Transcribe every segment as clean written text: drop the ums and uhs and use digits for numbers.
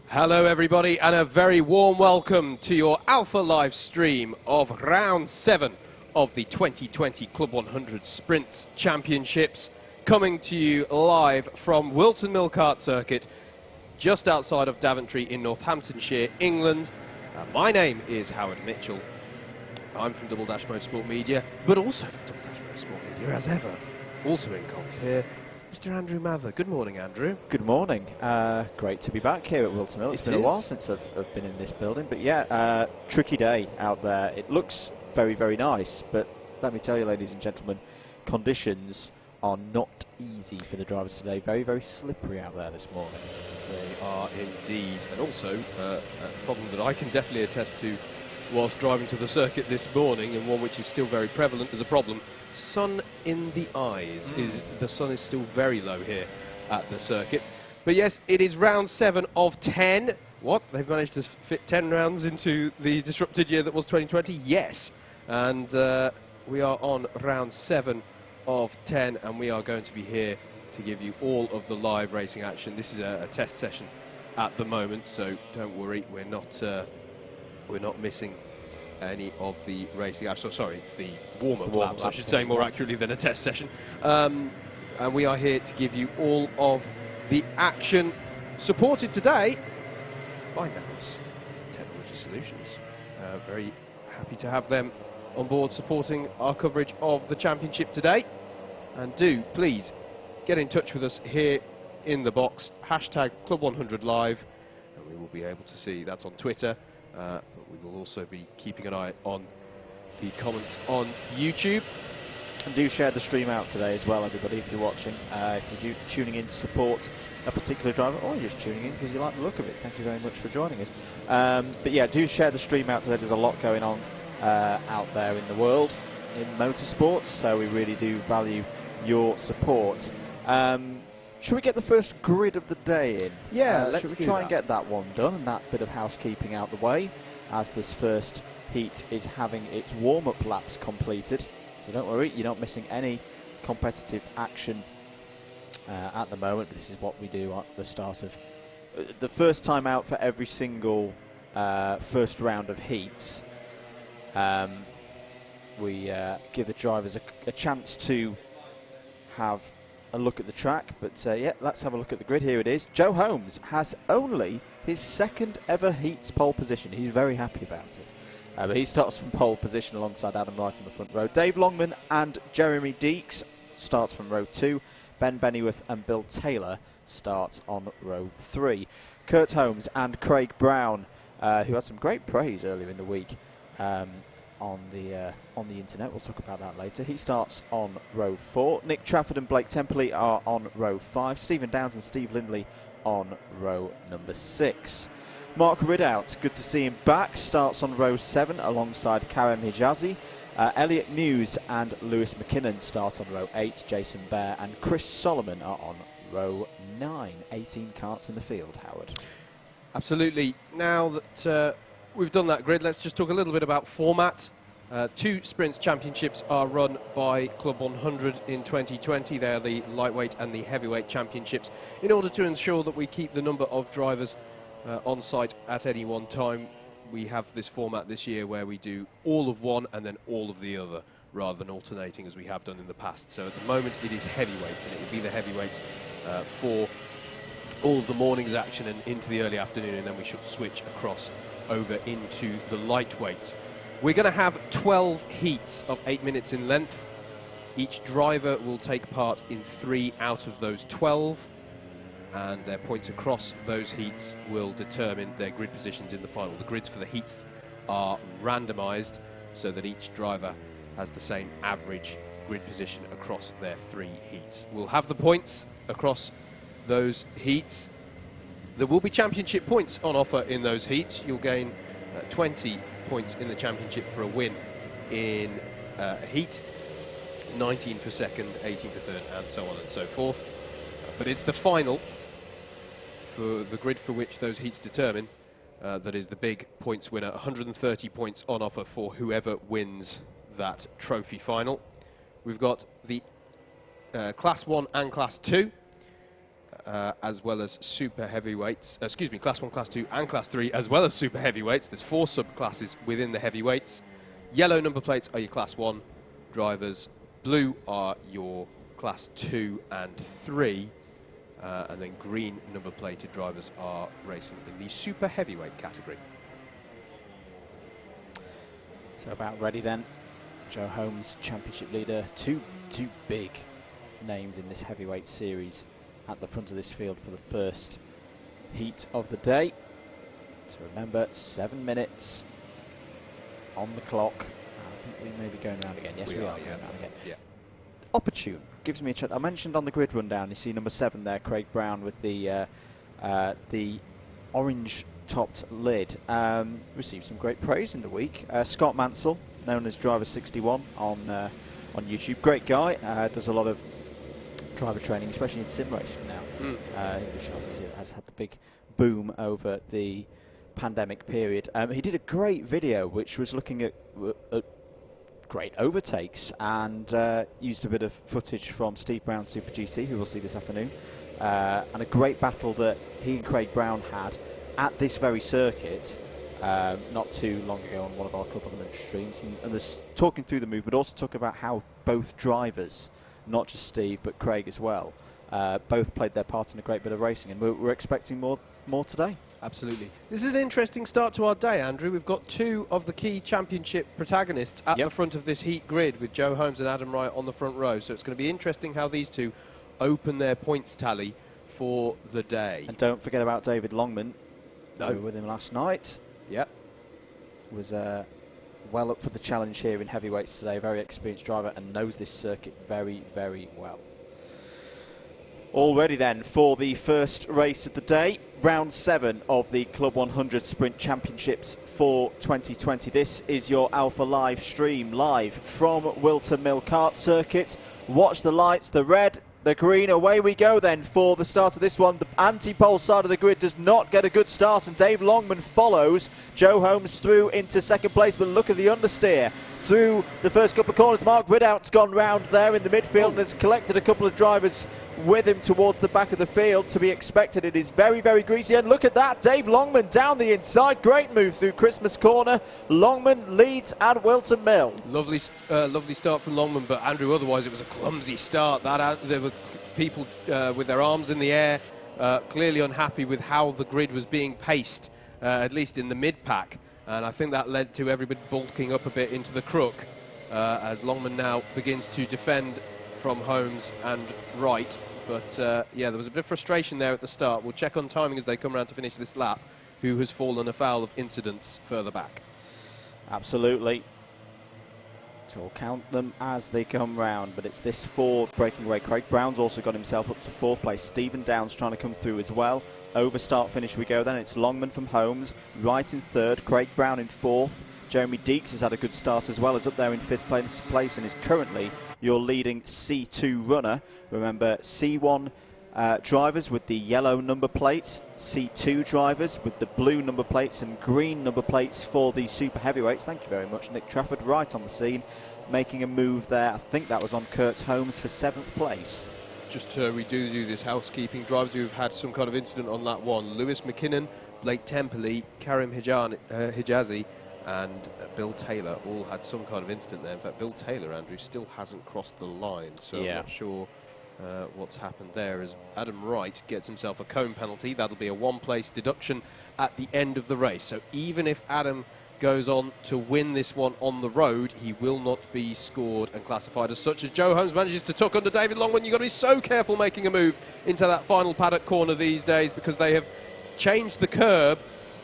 Hello everybody, and a very warm welcome to your Alpha live stream of round 7 of the 2020 Club 100 Sprints Championships, coming to you live from Whilton Mill Kart Circuit, just outside of Daventry in Northamptonshire, England. My name is Howard Mitchell. I'm from Double Dash Motorsport Media, but also from Double Dash Motorsport Media, as ever. Also in comms here, Mr. Andrew Mather. Good morning, Andrew. Good morning. Great to be back here at Whilton Mill. It's been a while since I've been in this building, but yeah, tricky day out there. It looks very, very nice, but let me tell you, ladies and gentlemen, conditions are not easy for the drivers today. Very, very slippery out there this morning. They are indeed, and also a problem that I can definitely attest to whilst driving to the circuit this morning, and one which is still very prevalent as a problem. Sun in the eyes. The sun is still very low here at the circuit. But yes, it is round 7 of 10. What? They've managed to fit 10 rounds into the disrupted year that was 2020? Yes. And we are on round 7 of 10, and we are going to be here to give you all of the live racing action. This is a test session at the moment, so don't worry, we're not missing any of the racing. So sorry, it's the warm-up laps, I should say, more accurately than a test session. And we are here to give you all of the action, supported today by Nanos Technology Solutions. Very happy to have them on board supporting our coverage of the championship today. And do please get in touch with us here in the box, hashtag Club100 Live, and we will be able to see that's on Twitter. But we will also be keeping an eye on the comments on YouTube. And do share the stream out today as well, everybody, if you're watching. If you're tuning in to support a particular driver, or you're just tuning in because you like the look of it, thank you very much for joining us. But yeah, do share the stream out today. There's a lot going on out there in the world in motorsport, so we really do value your support. Should we get the first grid of the day in? Yeah, let's try and get that one done, and that bit of housekeeping out the way, as this first heat is having its warm-up laps completed. So don't worry, you're not missing any competitive action at the moment. This is what we do at the start of the first time out for every single first round of heats. We give the drivers a chance to have a look at the track, but yeah, let's have a look at the grid. Here it is. Joe Holmes has only his second ever heats pole position. He's very happy about it. But he starts from pole position alongside Adam Wright on the front row. Dave Longman and Jeremy Deeks starts from row 2. Ben Bennyworth and Bill Taylor start on row 3. Kurt Holmes and Craig Brown, who had some great praise earlier in the week on the internet. We'll talk about that later. He starts on row 4. Nick Trafford and Blake Temperley are on row 5. Stephen Downs and Steve Lindley on row number 6. Mark Ridout, good to see him back, starts on row 7 alongside Karem Hijazi. Elliot News and Lewis McKinnon start on row 8. Jason Bear and Chris Solomon are on row 9. 18 karts in the field, Howard. Absolutely. Now that we've done that grid, let's just talk a little bit about format. 2 Sprints Championships are run by Club 100 in 2020. They are the lightweight and the heavyweight championships, in order to ensure that we keep the number of drivers on site at any one time. We have this format this year where we do all of one and then all of the other, rather than alternating as we have done in the past. So at the moment it is heavyweight, and it will be the heavyweight for all of the morning's action and into the early afternoon, and then we should switch across over into the lightweights. We're going to have 12 heats of 8 minutes in length. Each driver will take part in 3 out of those 12, and their points across those heats will determine their grid positions in the final. The grids for the heats are randomised so that each driver has the same average grid position across their 3 heats. We'll have the points across those heats. There will be championship points on offer in those heats. You'll gain 20 points in the championship for a win in a heat, 19 for second, 18 for third, and so on and so forth. But it's the final, for the grid for which those heats determine, that is the big points winner. 130 points on offer for whoever wins that trophy final. We've got the Class 1 and Class 2. as well as super heavyweights. Excuse me, Class 1, Class 2 and Class 3 as well as super heavyweights. There's 4 subclasses within the heavyweights. Yellow number plates are your Class 1 drivers. Blue are your Class 2 and 3. And then green number plated drivers are racing in the super heavyweight category. So about ready then. Joe Holmes, championship leader. Two big names in this heavyweight series at the front of this field for the first heat of the day. So remember, 7 minutes on the clock. I think we may be going round again. Yes, we are going round again. Yeah. Opportune. Gives me a chance. I mentioned on the grid rundown, you see number 7 there, Craig Brown, with the orange-topped lid. Received some great praise in the week. Scott Mansell, known as Driver 61 on YouTube. Great guy. Does a lot of driver training, especially in sim racing now, which obviously has had the big boom over the pandemic period. He did a great video which was looking at great overtakes and used a bit of footage from Steve Brown Super GT, who we'll see this afternoon, and a great battle that he and Craig Brown had at this very circuit not too long ago on one of our Club 100 streams, and there's talking through the move, but also talking about how both drivers, not just Steve but Craig as well, both played their part in a great bit of racing, and we're expecting more today. Absolutely. This is an interesting start to our day, Andrew. We've got 2 of the key championship protagonists at the front of this heat grid, with Joe Holmes and Adam Wright on the front row. So it's going to be interesting how these 2 open their points tally for the day. And don't forget about David Longman. We were with him last night. Yep. Was well up for the challenge here in heavyweights today. Very experienced driver and knows this circuit very, very well. All ready then for the first race of the day, round 7 of the Club 100 Sprint Championships for 2020. This is your Alpha Live stream, live from Whilton Mill Kart Circuit. Watch the lights, the red, the green. Away we go then for the start of this one. The anti-pole side of the grid does not get a good start, and Dave Longman follows. Joe Holmes through into second place, but look at the understeer through the first couple of corners. Mark Ridout's gone round there in the midfield and has collected a couple of drivers with him towards the back of the field. To be expected. It is very, very greasy, and look at that, Dave Longman down the inside. Great move through Christmas Corner. Longman leads at Whilton Mill. Lovely start from Longman, but Andrew, otherwise it was a clumsy start. There were people with their arms in the air, clearly unhappy with how the grid was being paced, at least in the mid-pack, and I think that led to everybody bulking up a bit into the crook, as Longman now begins to defend from Holmes and Wright. But yeah, there was a bit of frustration there at the start. We'll check on timing as they come around to finish this lap, who has fallen afoul of incidents further back. Absolutely. So we'll count them as they come round, but it's this 4 breaking away. Craig Brown's also got himself up to 4th place. Stephen Downs trying to come through as well. Over start finish we go then. It's Longman from Holmes, Wright in 3rd, Craig Brown in 4th. Jeremy Deeks has had a good start as well, as up there in 5th place and is currently your leading C2 runner. Remember, C1 drivers with the yellow number plates, C2 drivers with the blue number plates and green number plates for the super heavyweights. Thank you very much, Nick Trafford, right on the scene, making a move there. I think that was on Kurt Holmes for 7th place. Just we do this housekeeping. Drivers who've had some kind of incident on lap 1: Lewis McKinnon, Blake Temperley, Karim Hijazi, and Bill Taylor all had some kind of incident there. In fact, Bill Taylor, Andrew, still hasn't crossed the line, so I'm not sure what's happened there, as Adam Wright gets himself a cone penalty. That'll be a 1-place deduction at the end of the race. So even if Adam goes on to win this one on the road, he will not be scored and classified as such. As Joe Holmes manages to tuck under David Longman, you've got to be so careful making a move into that final paddock corner these days, because they have changed the curb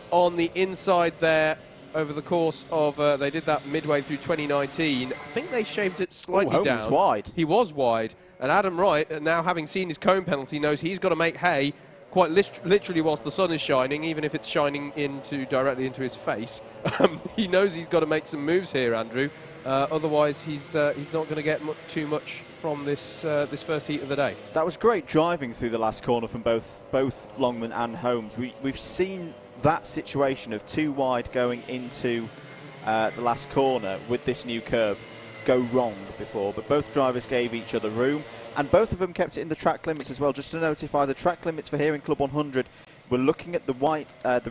on the inside there over the course of, they did that midway through 2019. I think they shaved it slightly down. Holmes was wide. He was wide. And Adam Wright, now having seen his cone penalty, knows he's got to make hay quite literally whilst the sun is shining, even if it's shining directly into his face. He knows he's got to make some moves here, Andrew. Otherwise, he's not going to get too much from this first heat of the day. That was great driving through the last corner from both Longman and Holmes. We've seen that situation of 2 wide going into the last corner with this new curve go wrong before, but both drivers gave each other room. and both of them kept it in the track limits as well. Just to notify, the track limits for here in Club 100, we're looking at the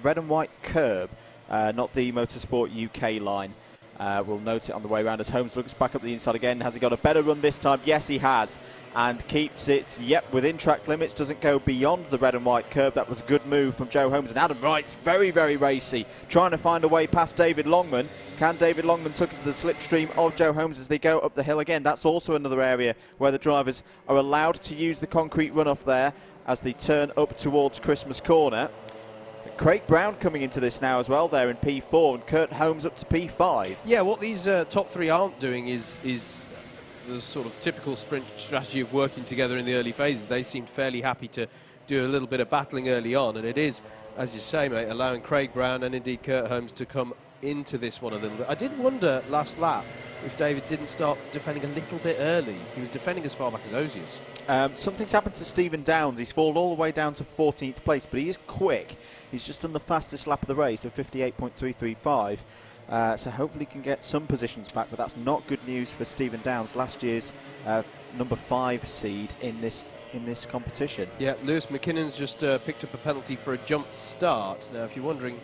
red and white curb, not the Motorsport UK line. We'll note it on the way around as Holmes looks back up the inside again. Has he got a better run this time? Yes, he has. And keeps it, within track limits. Doesn't go beyond the red and white curb. That was a good move from Joe Holmes. And Adam Wright's very, very racy, trying to find a way past David Longman. Can David Longman tuck into the slipstream of Joe Holmes as they go up the hill again? That's also another area where the drivers are allowed to use the concrete runoff there as they turn up towards Christmas Corner. Craig Brown coming into this now as well there in P4, and Kurt Holmes up to P5. Yeah, what these top three aren't doing is the sort of typical sprint strategy of working together in the early phases. They seemed fairly happy to do a little bit of battling early on, and it is, as you say, mate, allowing Craig Brown and indeed Kurt Holmes to come into this one a little bit. I did wonder last lap if David didn't start defending a little bit early. He was defending as far back as Ozius. Something's happened to Stephen Downs. He's fallen all the way down to 14th place, but he is quick. He's just done the fastest lap of the race of 58.335. So hopefully he can get some positions back, but that's not good news for Stephen Downs, last year's number 5 seed in this competition. Yeah, Lewis McKinnon's just picked up a penalty for a jump start. Now, if you're wondering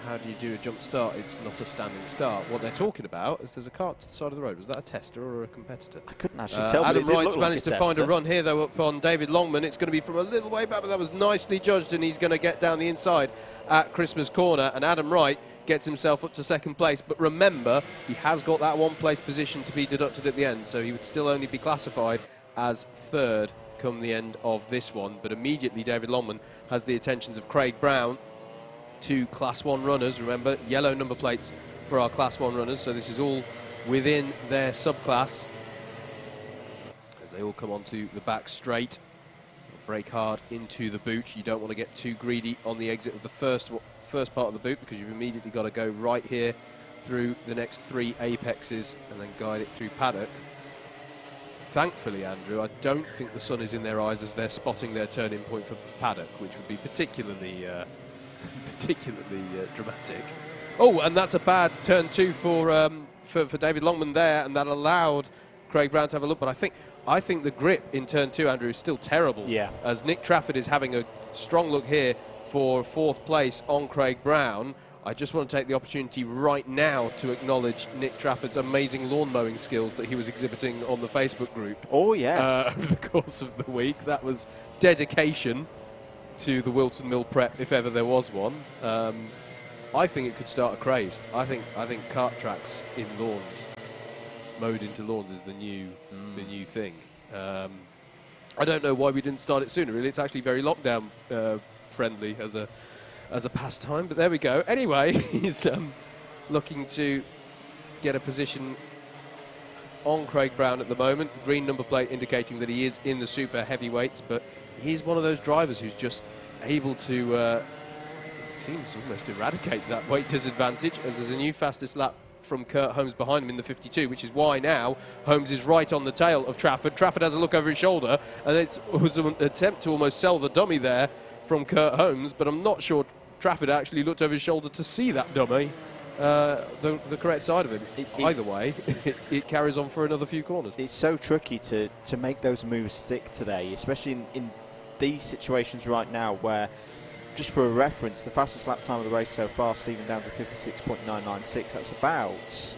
how do you do a jump start, it's not a standing start. What they're talking about is there's a car to the side of the road. Was that a tester or a competitor? I couldn't actually tell. Adam Wright's managed to find a run here, though, up on David Longman. It's going to be from a little way back, but that was nicely judged, and he's going to get down the inside at Christmas Corner, and Adam Wright gets himself up to second place. But remember, he has got that one-place position to be deducted at the end, so he would still only be classified as third come the end of this one. But immediately, David Longman has the attentions of Craig Brown, 2 Class 1 runners. Remember, yellow number plates for our Class 1 runners, so this is all within their subclass. As they all come onto the back straight, brake hard into the boot. You don't want to get too greedy on the exit of the first part of the boot, because you've immediately got to go right here through the next 3 apexes and then guide it through paddock. Thankfully, Andrew, I don't think the sun is in their eyes as they're spotting their turning point for paddock, which would be particularly dramatic. Oh, and that's a bad turn 2 for David Longman there, and that allowed Craig Brown to have a look. But I think the grip in turn 2, Andrew, is still terrible. Yeah. As Nick Trafford is having a strong look here for 4th place on Craig Brown. I just want to take the opportunity right now to acknowledge Nick Trafford's amazing lawn mowing skills that he was exhibiting on the Facebook group. Oh, yes. Over the course of the week. That was dedication to the Whilton Mill Prep, if ever there was one. I think it could start a craze. I think kart tracks in lawns, mowed into lawns, is the new thing. I don't know why we didn't start it sooner. Really, it's actually very lockdown friendly as a pastime. But there we go. Anyway, he's looking to get a position on Craig Brown at the moment. Green number plate indicating that he is in the super heavyweights, but he's one of those drivers who's just able to seems almost eradicate that weight disadvantage, as there's a new fastest lap from Kurt Holmes behind him in the 52, which is why now Holmes is right on the tail of Trafford. Trafford has a look over his shoulder, and it was an attempt to almost sell the dummy there from Kurt Holmes, but I'm not sure Trafford actually looked over his shoulder to see that dummy, the correct side of him. Either way, it carries on for another few corners. It's so tricky to make those moves stick today, especially in these situations right now where, just for a reference, the fastest lap time of the race so far, Stephen Downs at 56.996. That's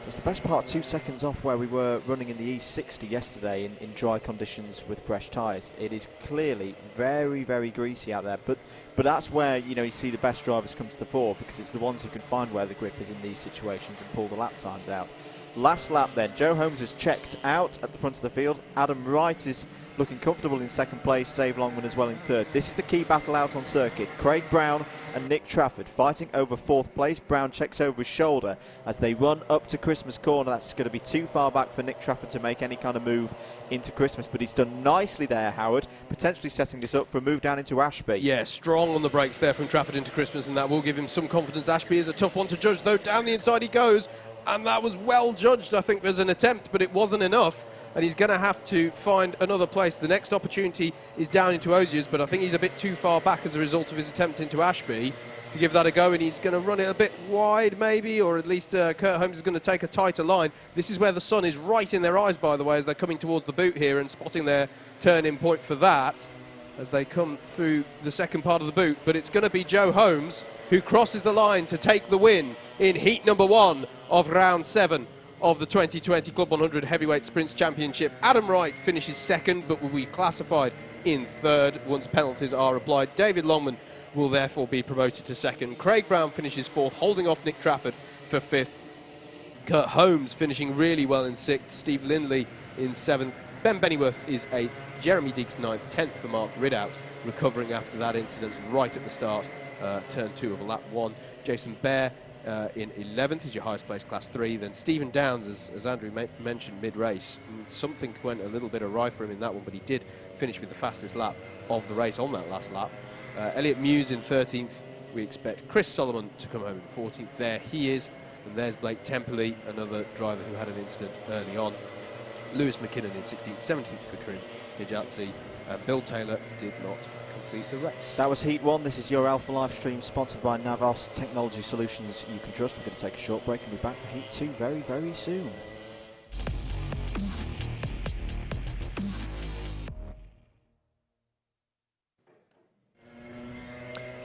it's the best part 2 seconds off where we were running in the E60 yesterday in dry conditions with fresh tyres. It is clearly very, very greasy out there, but that's where you see the best drivers come to the fore, because it's the ones who can find where the grip is in these situations and pull the lap times out. Last lap then, Joe Holmes is checked out at the front of the field. Adam Wright is looking comfortable in second place, Dave Longman as well in third. This is the key battle out on circuit. Craig Brown and Nick Trafford fighting over 4th place. Brown checks over his shoulder as they run up to Christmas Corner. That's going to be too far back for Nick Trafford to make any kind of move into Christmas, but he's done nicely there, Howard, potentially setting this up for a move down into Ashby. Yeah, strong on the brakes there from Trafford into Christmas, and that will give him some confidence. Ashby is a tough one to judge, though. Down the inside he goes, and that was well judged. I think there's an attempt, but it wasn't enough. and he's going to have to find another place. The next opportunity is down into Osiers, but I think he's a bit too far back as a result of his attempt into Ashby to give that a go, and he's going to run it a bit wide maybe, or at least Kurt Holmes is going to take a tighter line. This is where the sun is right in their eyes, by the way, as they're coming towards the boot here and spotting their turn-in point for that as they come through the second part of the boot. But it's going to be Joe Holmes who crosses the line to take the win in heat number 1 of round 7 of the 2020 Club 100 Heavyweight Sprints Championship. Adam Wright finishes second, but will be classified in third once penalties are applied. David Longman will therefore be promoted to second. Craig Brown finishes fourth, holding off Nick Trafford for fifth. Kurt Holmes finishing really well in sixth. Steve Lindley in seventh. Ben Bennyworth is eighth. Jeremy Deeks ninth. 10th for Mark Ridout, recovering after that incident right at the start, turn 2 of lap 1. Jason Bear in 11th is your highest placed class 3. Then Stephen Downs, as Andrew mentioned mid-race, something went a little bit awry for him in that one, but he did finish with the fastest lap of the race on that last lap. Elliot Muse in 13th. We expect Chris Solomon to come home in 14th. There he is. And there's Blake Temperley, another driver who had an incident early on. Lewis McKinnon in 16th, 17th for Karim Hijatzi. Bill Taylor did not complete the race. That was Heat 1. This is your Alpha live stream, sponsored by Navos Technology Solutions you can trust. We're going to take a short break and be back for Heat 2 very, very soon.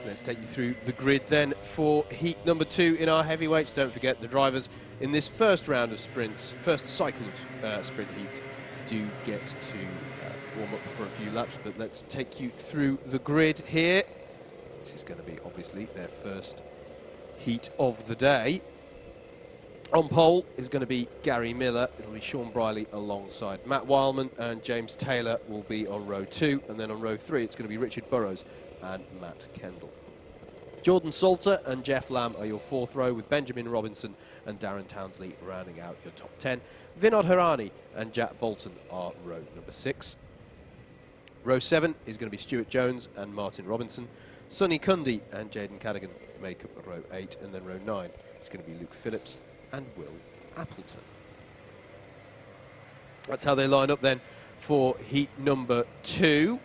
Let's take you through the grid then for heat number 2 in our heavyweights. Don't forget the drivers in this first round of sprints, first cycle of sprint heats, do get to warm up for a few laps, but let's take you through the grid here. This is going to be obviously their first heat of the day. On pole is going to be Gary Miller. It'll be Sean Briley alongside Matt Wildman, and James Taylor will be on row 2, and then on row 3 it's going to be Richard Burrows and Matt Kendall. Jordan Salter and Jeff Lamb are your fourth row, with Benjamin Robinson and Darren Townsley rounding out your top 10. Vinod Harani and Jack Bolton are row number 6. Row 7 is going to be Stuart Jones and Martin Robinson. Sonny Cundy and Jaden Cadigan make up row 8, and then row 9 is going to be Luke Phillips and Will Appleton. That's how they line up then for heat number 2.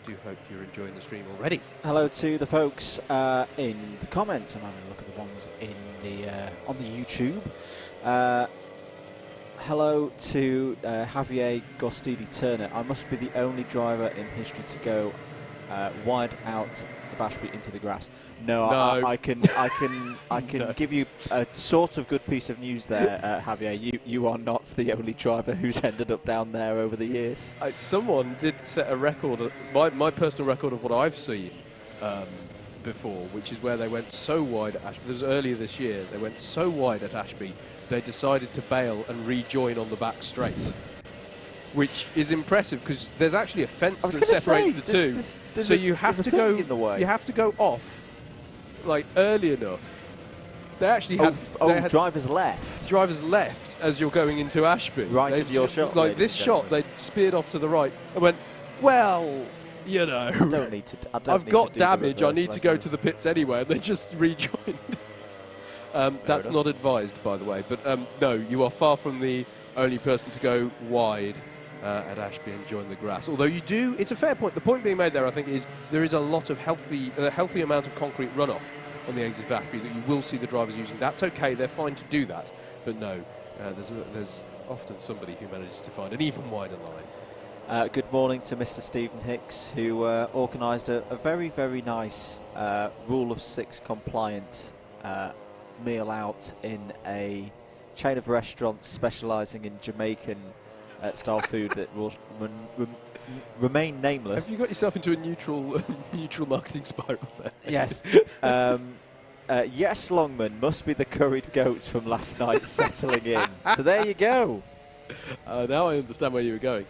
Do hope you're enjoying the stream already. Hello to the folks in the comments. I'm having a look at the ones in the on the YouTube. Hello to Javier Gostidi Turner. I must be the only driver in history to go wide out of Ashby into the grass. No. I can no. Give you a sort of good piece of news there, Javier. You are not the only driver who's ended up down there over the years. Someone did set a record, my personal record of what I've seen before, which is where they went so wide at Ashby. This was earlier this year. They went so wide at Ashby, they decided to bail and rejoin on the back straight, which is impressive because there's actually a fence that separates the two. So you have to go. You have to go off like early enough. They actually have drivers left. Drivers left as you're going into Ashby. Right of your shot. Like this shot, they speared off to the right and went, well, you know, I don't need to. I've got damage. I need to go to the pits anyway. And they just rejoined. That's not advised, by the way. But no, you are far from the only person to go wide at Ashby and join the grass. Although you do, it's a fair point. The point being made there, I think, is there is a lot of healthy amount of concrete runoff on the exit of Ashby that you will see the drivers using. That's okay, they're fine to do that. But no, there's often somebody who manages to find an even wider line. Good morning to Mr. Stephen Hicks, who organised a very, very nice Rule of 6 compliant meal out in a chain of restaurants specialising in Jamaican style food that will remain nameless. Have you got yourself into a neutral marketing spiral there? Yes. Yes, Longman must be the curried goats from last night settling in. So there you go. Now I understand where you were going.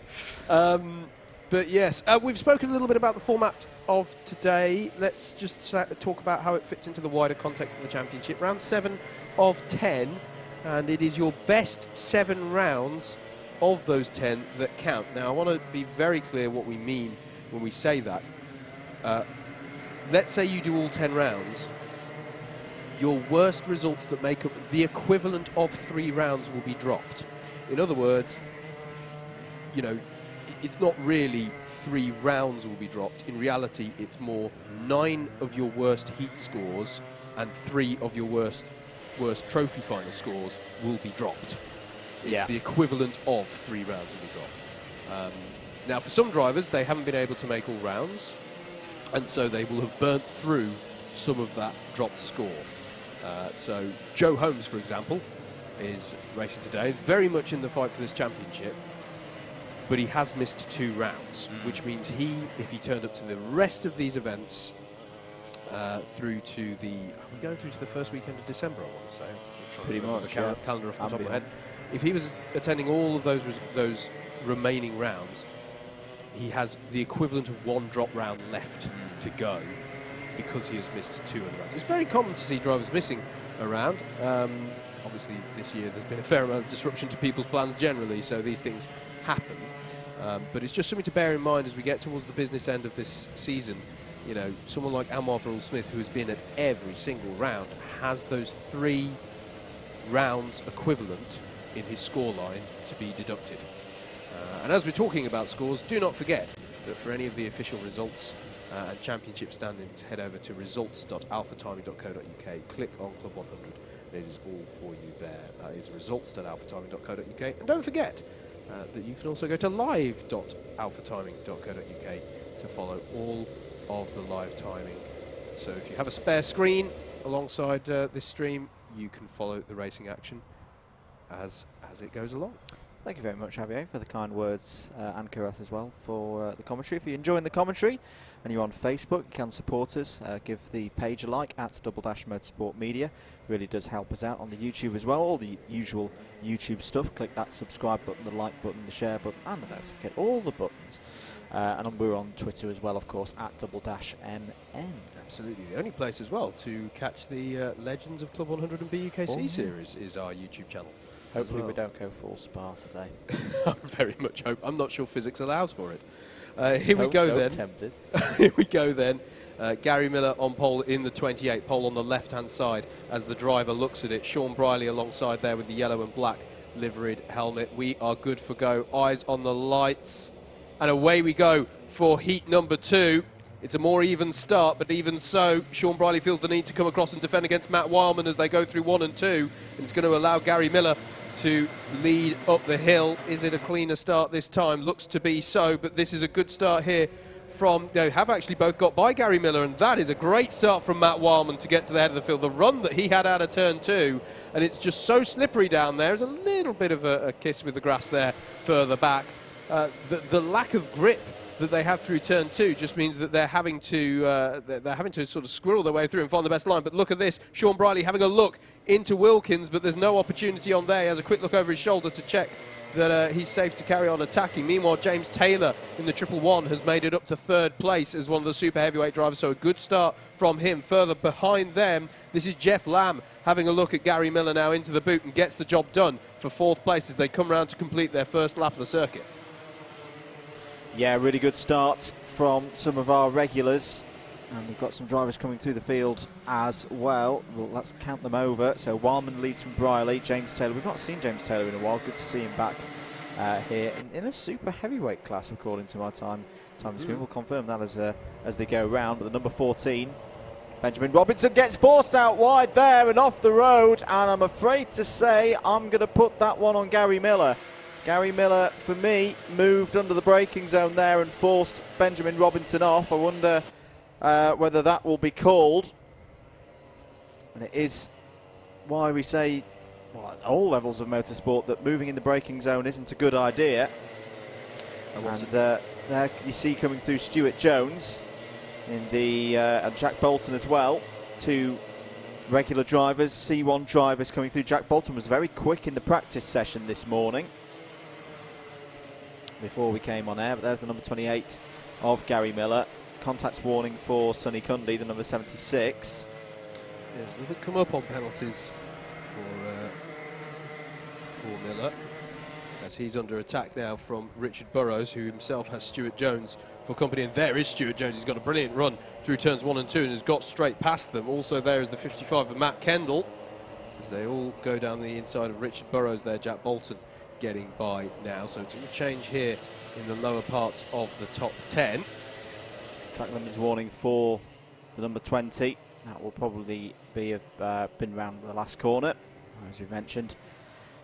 But yes, we've spoken a little bit about the format of today. Let's just talk about how it fits into the wider context of the championship. Round 7 of 10, and it is your best 7 rounds of those 10 that count. Now, I want to be very clear what we mean when we say that. Let's say you do all 10 rounds. Your worst results that make up the equivalent of 3 rounds will be dropped. In other words, you know, it's not really 3 rounds will be dropped. In reality, it's more 9 of your worst heat scores and 3 of your worst trophy final scores will be dropped. It's the equivalent of 3 rounds will be dropped. Now, for some drivers, they haven't been able to make all rounds, and so they will have burnt through some of that dropped score. So Joe Holmes, for example, is racing today, very much in the fight for this championship, but he has missed 2 rounds, which means if he turned up to the rest of these events through to we're going through to the first weekend of December, I want to say. Pretty much, the calendar off the top of my head. If he was attending all of those remaining rounds, he has the equivalent of 1 drop round left to go because he has missed 2 of the rounds. It's very common to see drivers missing a round. Obviously, this year there's been a fair amount of disruption to people's plans generally, so these things happen. But it's just something to bear in mind as we get towards the business end of this season. You know, someone like Anwar Brule-Smith, who has been at every single round, has those 3 rounds equivalent in his scoreline to be deducted. And as we're talking about scores, do not forget that for any of the official results and championship standings, head over to results.alphatiming.co.uk, click on Club 100, and it is all for you there. That is results.alphatiming.co.uk. And don't forget that you can also go to live.alphatiming.co.uk to follow all of the live timing. So if you have a spare screen alongside this stream, you can follow the racing action as it goes along. Thank you very much, Javier, for the kind words, and Karath as well for the commentary. If you're enjoying the commentary and you're on Facebook, you can support us. Give the page a like at Double Dash Motorsport Media. Really does help us out on the YouTube as well. All the usual YouTube stuff. Click that subscribe button, the like button, the share button, and the notification. All the buttons. And we're on Twitter as well, of course, at Double Dash MN. Absolutely. The only place as well to catch the Legends of Club 100 and BUKC series is our YouTube channel. Hopefully we don't go full Spa today. I very much hope. I'm not sure physics allows for it. Here we go then. Tempted. Here we go then. Gary Miller on pole in the 28, pole on the left-hand side as the driver looks at it. Sean Briley alongside there with the yellow and black liveried helmet. We are good for go. Eyes on the lights. And away we go for heat number 2. It's a more even start, but even so, Sean Briley feels the need to come across and defend against Matt Wildman as they go through 1 and 2. And it's going to allow Gary Miller to lead up the hill. Is it a cleaner start this time? Looks to be so, but this is a good start here from, they have actually both got by Gary Miller, and that is a great start from Matt Wildman to get to the head of the field. The run that he had out of turn 2, and it's just so slippery down there. There's a little bit of a kiss with the grass there further back. The lack of grip that they have through turn 2 just means that they're having to sort of squirrel their way through and find the best line. But look at this, Sean Briley having a look into Wilkins, but there's no opportunity on there. He has a quick look over his shoulder to check that he's safe to carry on attacking. Meanwhile, James Taylor in the 111 has made it up to 3rd place as one of the super heavyweight drivers, so a good start from him. Further behind them, this is Jeff Lamb having a look at Gary Miller now into the boot and gets the job done for 4th place as they come round to complete their first lap of the circuit. Yeah, really good starts from some of our regulars. And we've got some drivers coming through the field as well. Well, let's count them over. So Wildman leads from Briley. James Taylor. We've not seen James Taylor in a while. Good to see him back here in a super heavyweight class, according to my time screen. We'll confirm that as they go round. But the number 14, Benjamin Robinson, gets forced out wide there and off the road. And I'm afraid to say I'm going to put that one on Gary Miller. Gary Miller, for me, moved under the braking zone there and forced Benjamin Robinson off. I wonder whether that will be called. And it is why we say, well, at all levels of motorsport, that moving in the braking zone isn't a good idea. And there you see coming through Stuart Jones in the and Jack Bolton as well. 2 regular drivers, C1 drivers coming through. Jack Bolton was very quick in the practice session this morning before we came on air, but there's the number 28 of Gary Miller. Contact warning for Sonny Cundy, the number 76. There's nothing come up on penalties for Miller, as he's under attack now from Richard Burrows, who himself has Stuart Jones for company. And there is Stuart Jones. He's got a brilliant run through turns 1 and 2 and has got straight past them. Also there is the 55 of Matt Kendall, as they all go down the inside of Richard Burrows there. Jack Bolton getting by now. So it's a change here in the lower parts of the top 10. Track limits warning for the number 20. That will probably be been round the last corner, as we mentioned.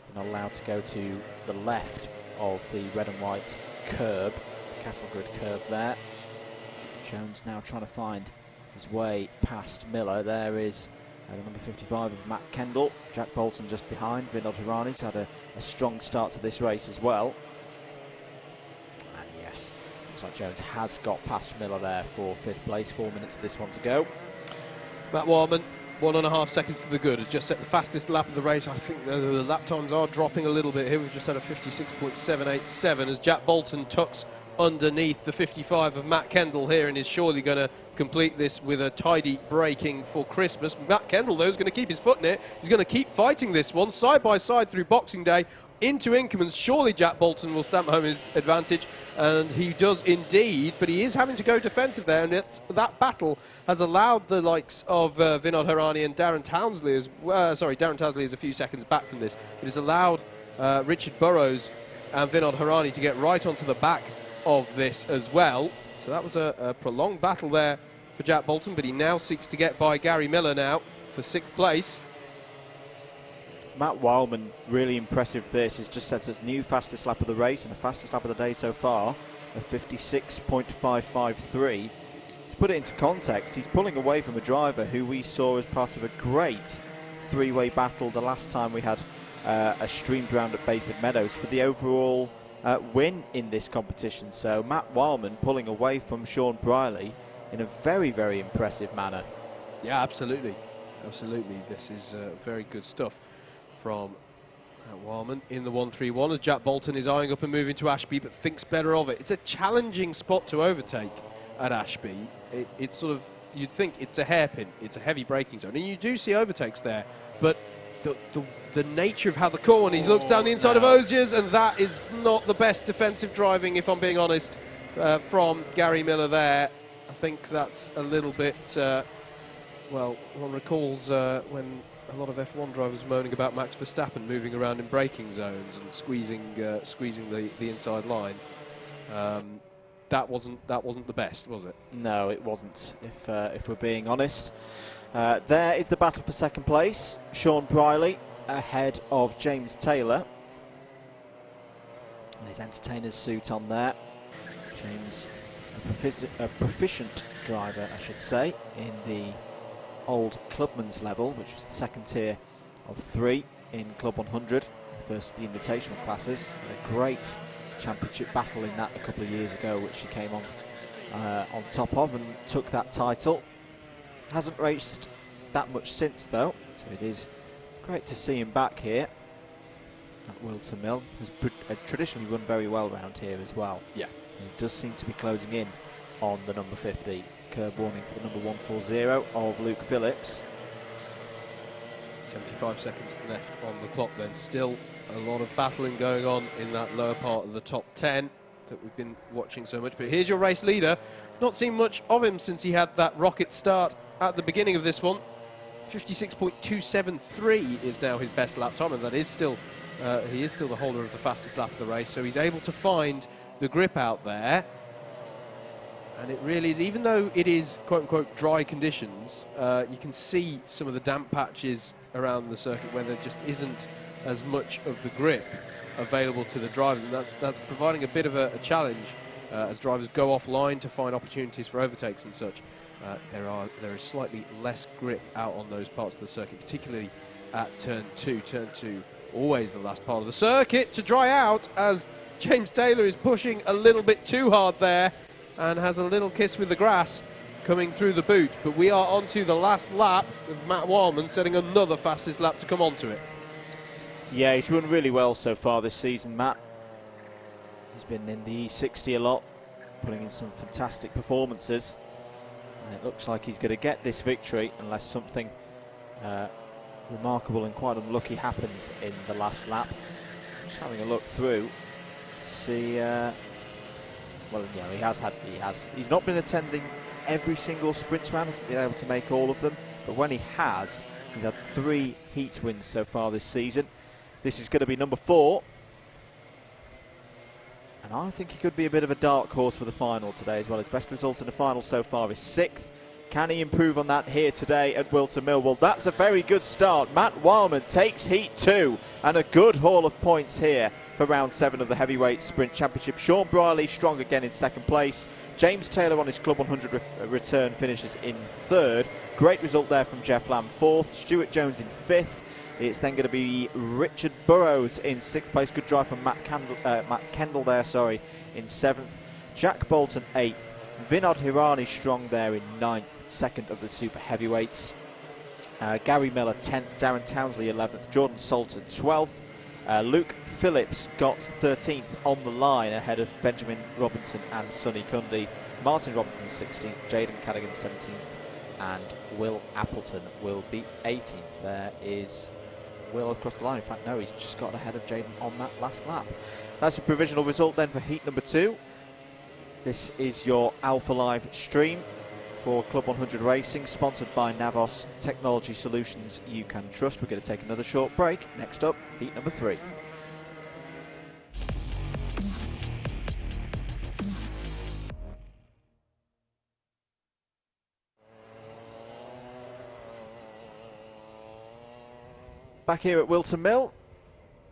You're not allowed to go to the left of the red and white curb, cattle grid curb there. Jones now trying to find his way past Miller. There is the number 55 of Matt Kendall. Jack Bolton just behind. Vinod Hirani's had a strong start to this race as well. And yes, looks like Jones has got past Miller there for 5th place. 4 minutes of this one to go. Matt Wildman, 1.5 seconds to the good, has just set the fastest lap of the race. I think the lap times are dropping a little bit here. We've just had a 56.787 as Jack Bolton tucks underneath the 55 of Matt Kendall here and is surely going to complete this with a tidy braking for Christmas. Matt Kendall, though, is going to keep his foot in it. He's going to keep fighting this one side by side through Boxing Day into Inkerman's. Surely Jack Bolton will stamp home his advantage, and he does indeed, but he is having to go defensive there, and that battle has allowed the likes of Vinod Hirani and Darren Townsley Darren Townsley is a few seconds back from this. It has allowed Richard Burrows and Vinod Hirani to get right onto the back of this as well. So that was a prolonged battle there for Jack Bolton, but he now seeks to get by Gary Miller now for 6th place. Matt Wildman, really impressive this. He's just set a new fastest lap of the race and the fastest lap of the day so far, a 56.553. To put it into context, he's pulling away from a driver who we saw as part of a great three-way battle the last time we had a streamed round at Bayford Meadows for the overall win in this competition. So Matt Wildman pulling away from Sean Briley in a very, very impressive manner. Yeah, absolutely. Absolutely. This is very good stuff from Matt Wildman in the 131 as Jack Bolton is eyeing up and moving to Ashby, but thinks better of it. It's a challenging spot to overtake at Ashby. It's sort of, you'd think it's a hairpin, it's a heavy braking zone, and you do see overtakes there, but the nature of how the corner, he looks down the inside of Osiers, and that is not the best defensive driving, if I'm being honest, from Gary Miller there. I think that's a little bit, well, one recalls when a lot of F1 drivers moaning about Max Verstappen moving around in braking zones and squeezing the inside line. That wasn't the best, was it? No, it wasn't, if we're being honest. There is the battle for 2nd place. Sean Briley ahead of James Taylor. And his entertainer's suit on there. James, a proficient driver, I should say, in the old clubman's level, which was the 2nd tier of 3 in Club 100, first the invitational classes. A great championship battle in that a couple of years ago, which he came on top of and took that title. Hasn't raced that much since though, so it is great to see him back here at Whilton Mill. Has traditionally run very well around here as well. Yeah, he does seem to be closing in on the number 50. Curb warning for the number 140 of Luke Phillips. 75 seconds left on the clock then. Still a lot of battling going on in that lower part of the top 10 that we've been watching so much. But here's your race leader. We've not seen much of him since he had that rocket start at the beginning of this one. 56.273 is now his best lap time, and that is still he is still the holder of the fastest lap of the race. So he's able to find the grip out there. And it really is, even though it is quote-unquote dry conditions, you can see some of the damp patches around the circuit where there just isn't as much of the grip available to the drivers, and that's providing a bit of a challenge as drivers go offline to find opportunities for overtakes and such. There is slightly less grip out on those parts of the circuit, particularly at turn 2. Turn 2, always the last part of the circuit to dry out, as James Taylor is pushing a little bit too hard there and has a little kiss with the grass coming through the boot. But we are on to the last lap with Matt Wildman setting another fastest lap to come onto it. Yeah, he's run really well so far this season, Matt. He's been in the E60 a lot, putting in some fantastic performances. And it looks like he's going to get this victory unless something remarkable and quite unlucky happens in the last lap. Just having a look through to see... well, yeah, he's not been attending every single sprint round, hasn't been able to make all of them, but when he has, he's had 3 heat wins so far this season. This is going to be number 4 And I think he could be a bit of a dark horse for the final today as well. His best result in the final so far is 6th. Can he improve on that here today at Whilton Mill? Well, that's a very good start. Matt Wildman takes heat 2 and a good haul of points here for round 7 of the Heavyweight Sprint Championship. Sean Briley strong again in 2nd place. James Taylor on his Club 100 return finishes in 3rd. Great result there from Jeff Lamb, 4th. Stuart Jones in 5th. It's then going to be Richard Burrows in 6th place. Good drive from Matt Kendall there, in 7th. Jack Bolton 8th. Vinod Hirani strong there in 9th, 2nd of the Super Heavyweights. Gary Miller 10th, Darren Townsley 11th, Jordan Salter 12th. Luke Phillips got 13th on the line ahead of Benjamin Robinson and Sonny Cundy. Martin Robinson 16th, Jaden Cadigan 17th, and Will Appleton will be 18th. There is Will across the line. In fact, no, he's just got ahead of Jaden on that last lap. That's a provisional result then for heat number 2. This is your Alpha Live stream for Club 100 Racing, sponsored by Navos Technology Solutions you can trust. We're going to take another short break. Next up, heat number 3. Back here at Whilton Mill,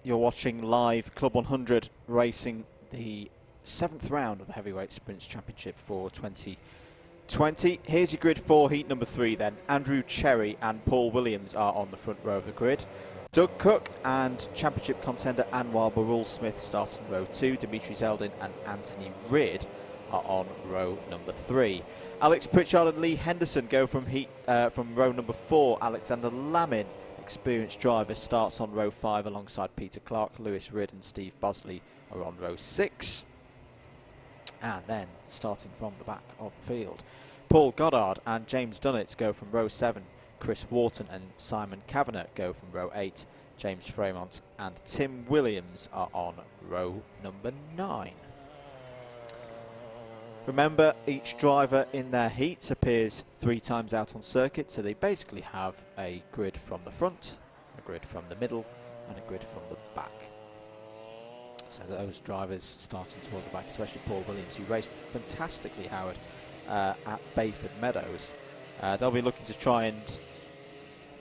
you're watching live Club 100 Racing, the 7th round of the Heavyweight Sprints Championship for 2020. Here's your grid for heat number 3 then. Andrew Cherry and Paul Williams are on the front row of the grid. Doug Cook and championship contender Anwar Barul Smith start in row 2. Dimitri Zeldin and Anthony Reid are on row number 3. Alex Pritchard and Lee Henderson go from row number 4. Alexander Lamin, experienced driver, starts on row 5 alongside Peter Clark. Lewis Ridd and Steve Bosley are on row 6. And then, starting from the back of the field, Paul Goddard and James Dunnett go from row 7. Chris Wharton and Simon Kavanagh go from row 8. James Fremont and Tim Williams are on row number 9. Remember, each driver in their heats appears 3 times out on circuit, so they basically have a grid from the front, a grid from the middle, and a grid from the back. So those drivers starting toward the back, especially Paul Williams, who raced fantastically, Howard, at Bayford Meadows. They'll be looking to try and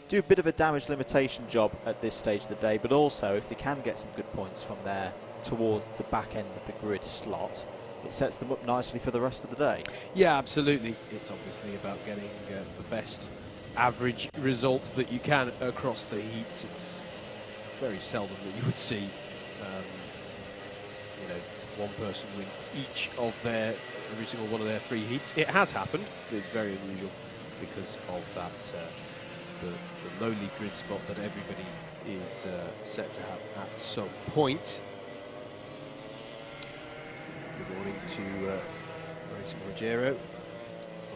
do a bit of a damage limitation job at this stage of the day, but also if they can get some good points from there toward the back end of the grid slot, it sets them up nicely for the rest of the day. Yeah, absolutely. It's obviously about getting the best average result that you can across the heats. It's very seldom that you would see one person win each of every single one of their 3 heats. It has happened, but it's very unusual because of that the lowly grid spot that everybody is set to have at some point. Good morning to Racing Rogero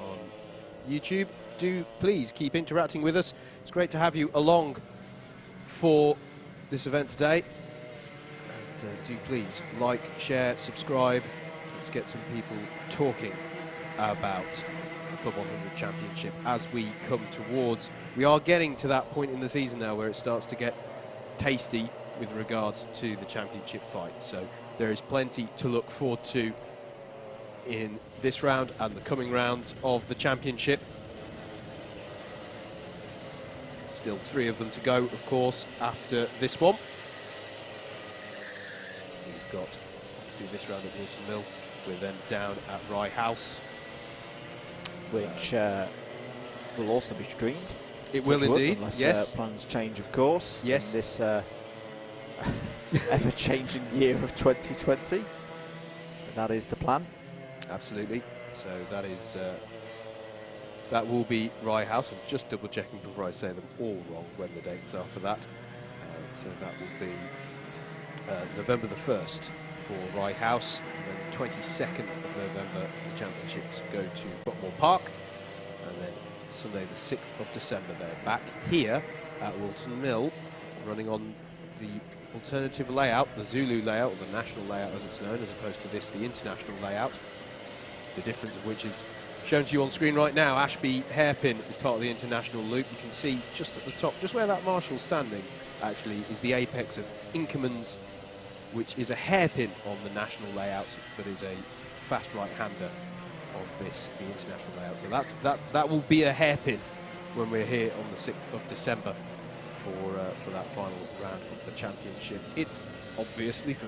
on YouTube. Do please keep interacting with us. It's great to have you along for this event today. Do please like, share, subscribe. Let's get some people talking about the Club 100 Championship as we come towards. We are getting to that point in the season now where it starts to get tasty with regards to the championship fight. So there is plenty to look forward to in this round and the coming rounds of the championship. Still 3 of them to go, of course, after this one. We've got obviously this round at Whilton Mill. We're then down at Rye House, which will also be streamed. It will indeed, unless, yes. Plans change, of course. Yes. In this ever-changing year of 2020. And that is the plan. Absolutely. So that is that will be Rye House. I'm just double-checking before I say them all wrong when the dates are for that. So that will be November the 1st for Rye House, and then 22nd of November the championships go to Brockmore Park, and then Sunday the 6th of December they're back here at Whilton Mill, running on the alternative layout, the Zulu layout, or the national layout as it's known, as opposed to this, the international layout. The difference of which is shown to you on screen right now. Ashby Hairpin is part of the international loop. You can see just at the top, just where that marshal's standing, actually, is the apex of Inkerman's which is a hairpin on the national layout, but is a fast right-hander on the international layout. So that will be a hairpin when we're here on the 6th of December for that final round of the championship. It's obviously, for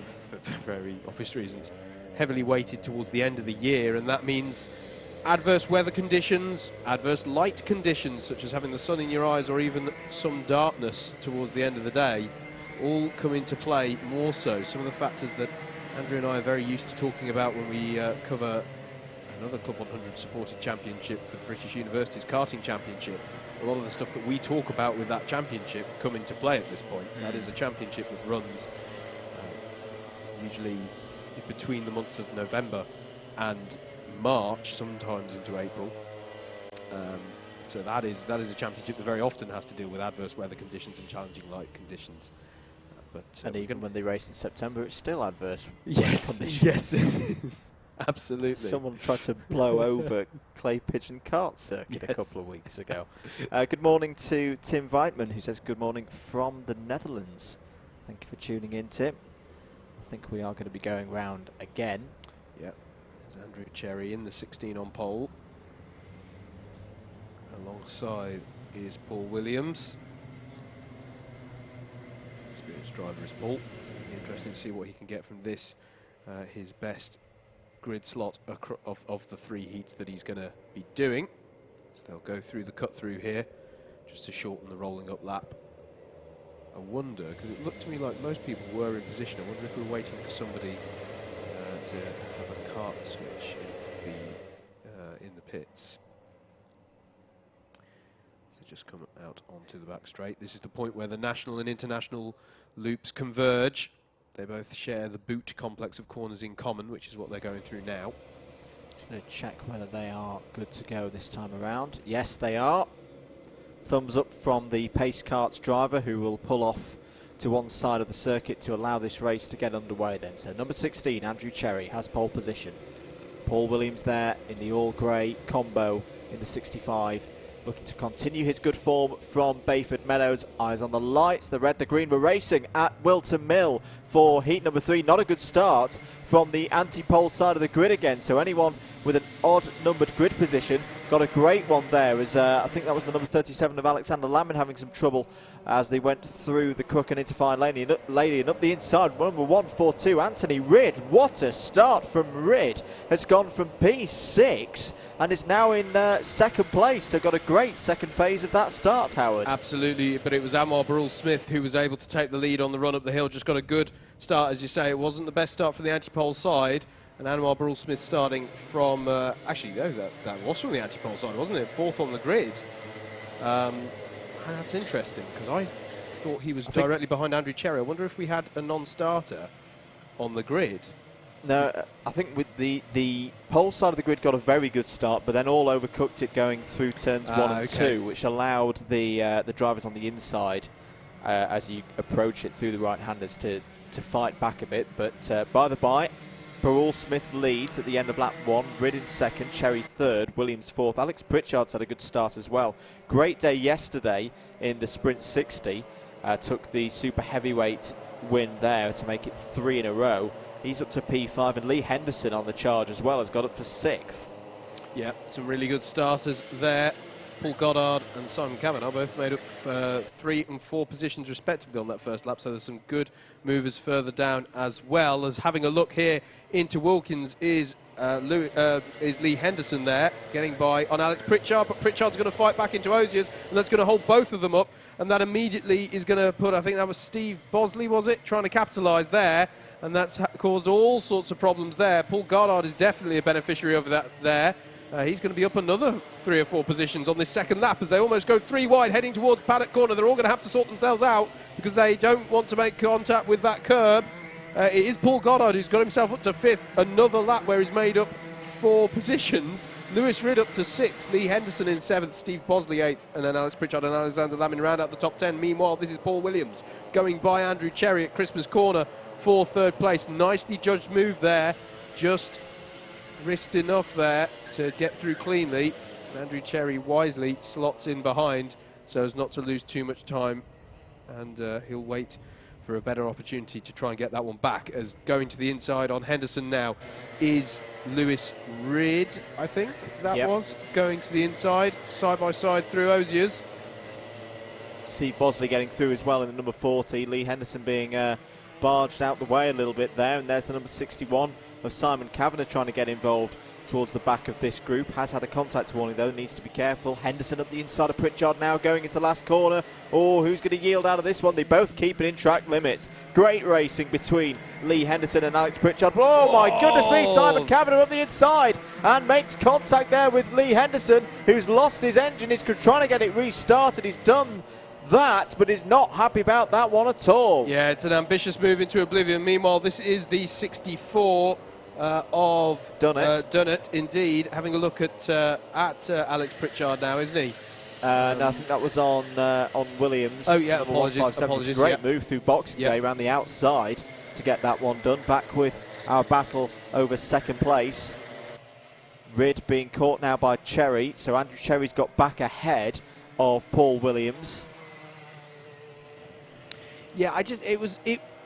very obvious reasons, heavily weighted towards the end of the year, and that means adverse weather conditions, adverse light conditions, such as having the sun in your eyes or even some darkness towards the end of the day, all come into play more so. Some of the factors that Andrew and I are very used to talking about when we cover another Club 100 supported championship, the British Universities Karting Championship. A lot of the stuff that we talk about with that championship come into play at this point. That is a championship that runs usually between the months of November and March, sometimes into April. So that is a championship that very often has to deal with adverse weather conditions and challenging light conditions. And even when they race in September, it's still adverse conditions. Yes, it is. Absolutely. Someone tried to blow over Clay Pigeon Kart Circuit a couple of weeks ago. Good morning to Tim Weitman, who says good morning from the Netherlands. Thank you for tuning in, Tim. I think we are going to be going round again. Yep. There's Andrew Cherry in the 16 on pole. Alongside is Paul Williams. Experienced driver is Paul. It'll be interesting to see what he can get from this, his best grid slot of the 3 heats that he's going to be doing. So they'll go through the cut through here just to shorten the rolling up lap. I wonder, because it looked to me like most people were in position, I wonder if we're waiting for somebody to have a kart switch in the pits. So just come out onto the back straight. This is the point where the national and international loops converge. They both share the boot complex of corners in common, which is what they're going through now. Just going to check whether they are good to go this time around. Yes, they are. Thumbs up from the pace karts driver, who will pull off to one side of the circuit to allow this race to get underway then. So number 16, Andrew Cherry, has pole position. Paul Williams there in the all-grey combo in the 65. Looking to continue his good form from Bayford Meadows. Eyes on the lights, the red, the green. We're racing at Whilton Mill for heat number 3. Not a good start from the anti-pole side of the grid again. So anyone with an odd numbered grid position got a great one there, as I think that was the number 37 of Alexander Lammin having some trouble as they went through the crook and into fine lane and up the inside. Number 142, Anthony Ridd. What a start from Ridd. Has gone from P6 and is now in second place. So got a great second phase of that start, Howard. Absolutely, but it was Anwar Barul-Smith who was able to take the lead on the run up the hill. Just got a good start, as you say. It wasn't the best start for the anti-pole side. And Anwar Barul-Smith starting from, actually, no, that was from the anti-pole side, wasn't it? 4th on the grid. That's interesting, because I thought he was directly behind Andrew Cherry. I wonder if we had a non-starter on the grid. No, I think with the pole side of the grid got a very good start, but then all overcooked it going through turns 1 and 2, which allowed the drivers on the inside, as you approach it through the right-handers, to fight back a bit. But by the by, Barul-Smith leads at the end of lap 1, Ridd in second, Cherry third, Williams fourth. Alex Pritchard's had a good start as well. Great day yesterday in the Sprint 60. Took the super heavyweight win there to make it 3 in a row. He's up to P5, and Lee Henderson on the charge as well has got up to 6th. Yeah, some really good starters there. Paul Goddard and Simon Kavanagh both made up 3 and 4 positions respectively on that first lap, so there's some good movers further down, as well as having a look here into Wilkins is Lee Henderson there, getting by on Alex Pritchard, but Pritchard's going to fight back into Osiers, and that's going to hold both of them up, and that immediately is going to put, I think that was Steve Bosley, was it, trying to capitalise there, and that's caused all sorts of problems there. Paul Goddard is definitely a beneficiary of that there. He's going to be up another 3 or 4 positions on this second lap as they almost go 3 wide heading towards paddock corner. They're all going to have to sort themselves out because they don't want to make contact with that curb. It is Paul Goddard who's got himself up to 5th, another lap where he's made up 4 positions. Lewis Ridd up to 6th, Lee Henderson in 7th, Steve Bosley 8th, and then Alex Pritchard and Alexander Lammin round out the top 10. Meanwhile, this is Paul Williams going by Andrew Cherry at Christmas Corner for 3rd place. Nicely judged move there, just risked enough there to get through cleanly. Andrew Cherry wisely slots in behind so as not to lose too much time, and he'll wait for a better opportunity to try and get that one back. As going to the inside on Henderson now is Lewis Reid, I think that was, going to the inside, side by side through Osiers. Steve Bosley getting through as well in the number 40. Lee Henderson being barged out the way a little bit there. And there's the number 61 of Simon Kavanagh trying to get involved towards the back of this group. Has had a contact warning though, needs to be careful. Henderson up the inside of Pritchard now, going into the last corner. Oh, who's going to yield out of this one? They both keep it in track limits. Great racing between Lee Henderson and Alex Pritchard. Oh my goodness me, Simon Kavanagh up the inside and makes contact there with Lee Henderson, who's lost his engine. He's trying to get it restarted. He's done that, but is not happy about that one at all. Yeah, it's an ambitious move into oblivion. Meanwhile, this is the 64 of Dunnett, indeed. Having a look at Alex Pritchard now, isn't he? No, I think that was on Williams. Oh yeah, apologies. Great move through Boxing Day around the outside to get that one done. Back with our battle over second place. Ridd being caught now by Cherry, so Andrew Cherry's got back ahead of Paul Williams. Yeah,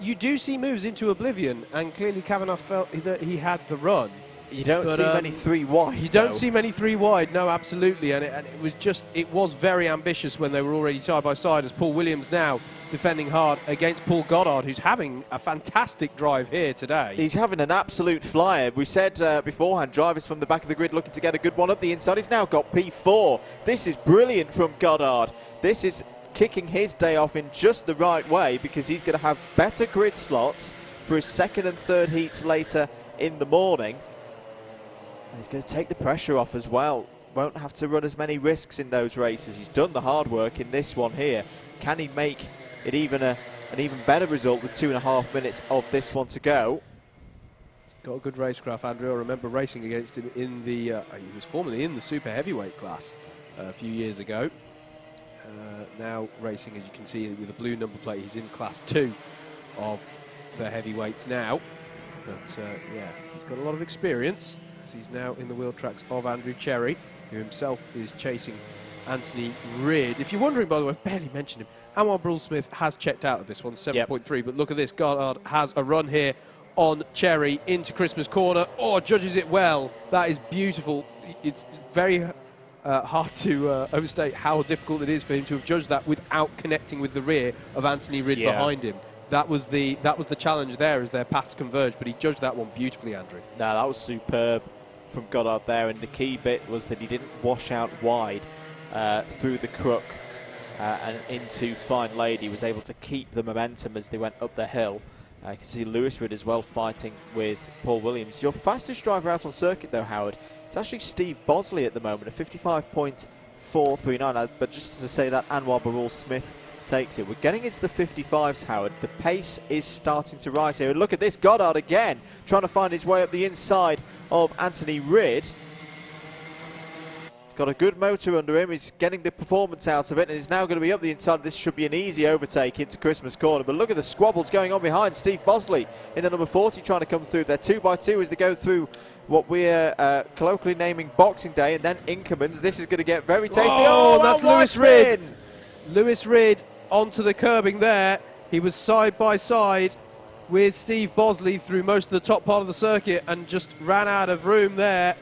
you do see moves into oblivion, and clearly Kavanagh felt that he had the run. You don't see many three wide. You don't see many three wide, no, absolutely, and it was very ambitious when they were already side by side. As Paul Williams now defending hard against Paul Goddard, who's having a fantastic drive here today. He's having an absolute flyer. We said beforehand, drivers from the back of the grid looking to get a good one up the inside. He's now got P4. This is brilliant from Goddard. This is kicking his day off in just the right way, because he's going to have better grid slots for his second and third heats later in the morning. And he's going to take the pressure off as well. Won't have to run as many risks in those races. He's done the hard work in this one here. Can he make it even an even better result with 2.5 minutes of this one to go? Got a good racecraft, Andrew. I remember racing against him in the he was formerly in the super heavyweight class a few years ago. Now racing, as you can see, with a blue number plate. He's in class 2 of the heavyweights now. But yeah, he's got a lot of experience. He's now in the wheel tracks of Andrew Cherry, who himself is chasing Anthony Ridd. If you're wondering, by the way, I've barely mentioned him. Anwar Brule-Smith has checked out of this one, 7.3. But look at this, Goddard has a run here on Cherry into Christmas corner. Oh, judges it well. That is beautiful. It's very hard to overstate how difficult it is for him to have judged that without connecting with the rear of Anthony Ridd behind him. That was the challenge there, as their paths converged, but he judged that one beautifully, Andrew. No, that was superb from Goddard there, and the key bit was that he didn't wash out wide through the crook and into Fine Lady. He was able to keep the momentum as they went up the hill. You can see Lewis Ridd as well fighting with Paul Williams. Your fastest driver out on circuit though, Howard, it's actually Steve Bosley at the moment, at 55.439. But just to say that, Anwar Brule-Smith takes it. We're getting into the 55s, Howard. The pace is starting to rise here. And look at this, Goddard again, trying to find his way up the inside of Anthony Ridd. He's got a good motor under him. He's getting the performance out of it, and he's now going to be up the inside. This should be an easy overtake into Christmas corner. But look at the squabbles going on behind. Steve Bosley in the number 40 trying to come through. They're 2x2 as they go through what we're colloquially naming Boxing Day, and then Inkermans. This is going to get very tasty. Oh, that's Lewis Ridd. Lewis Ridd onto the curbing there. He was side by side with Steve Bosley through most of the top part of the circuit and just ran out of room there.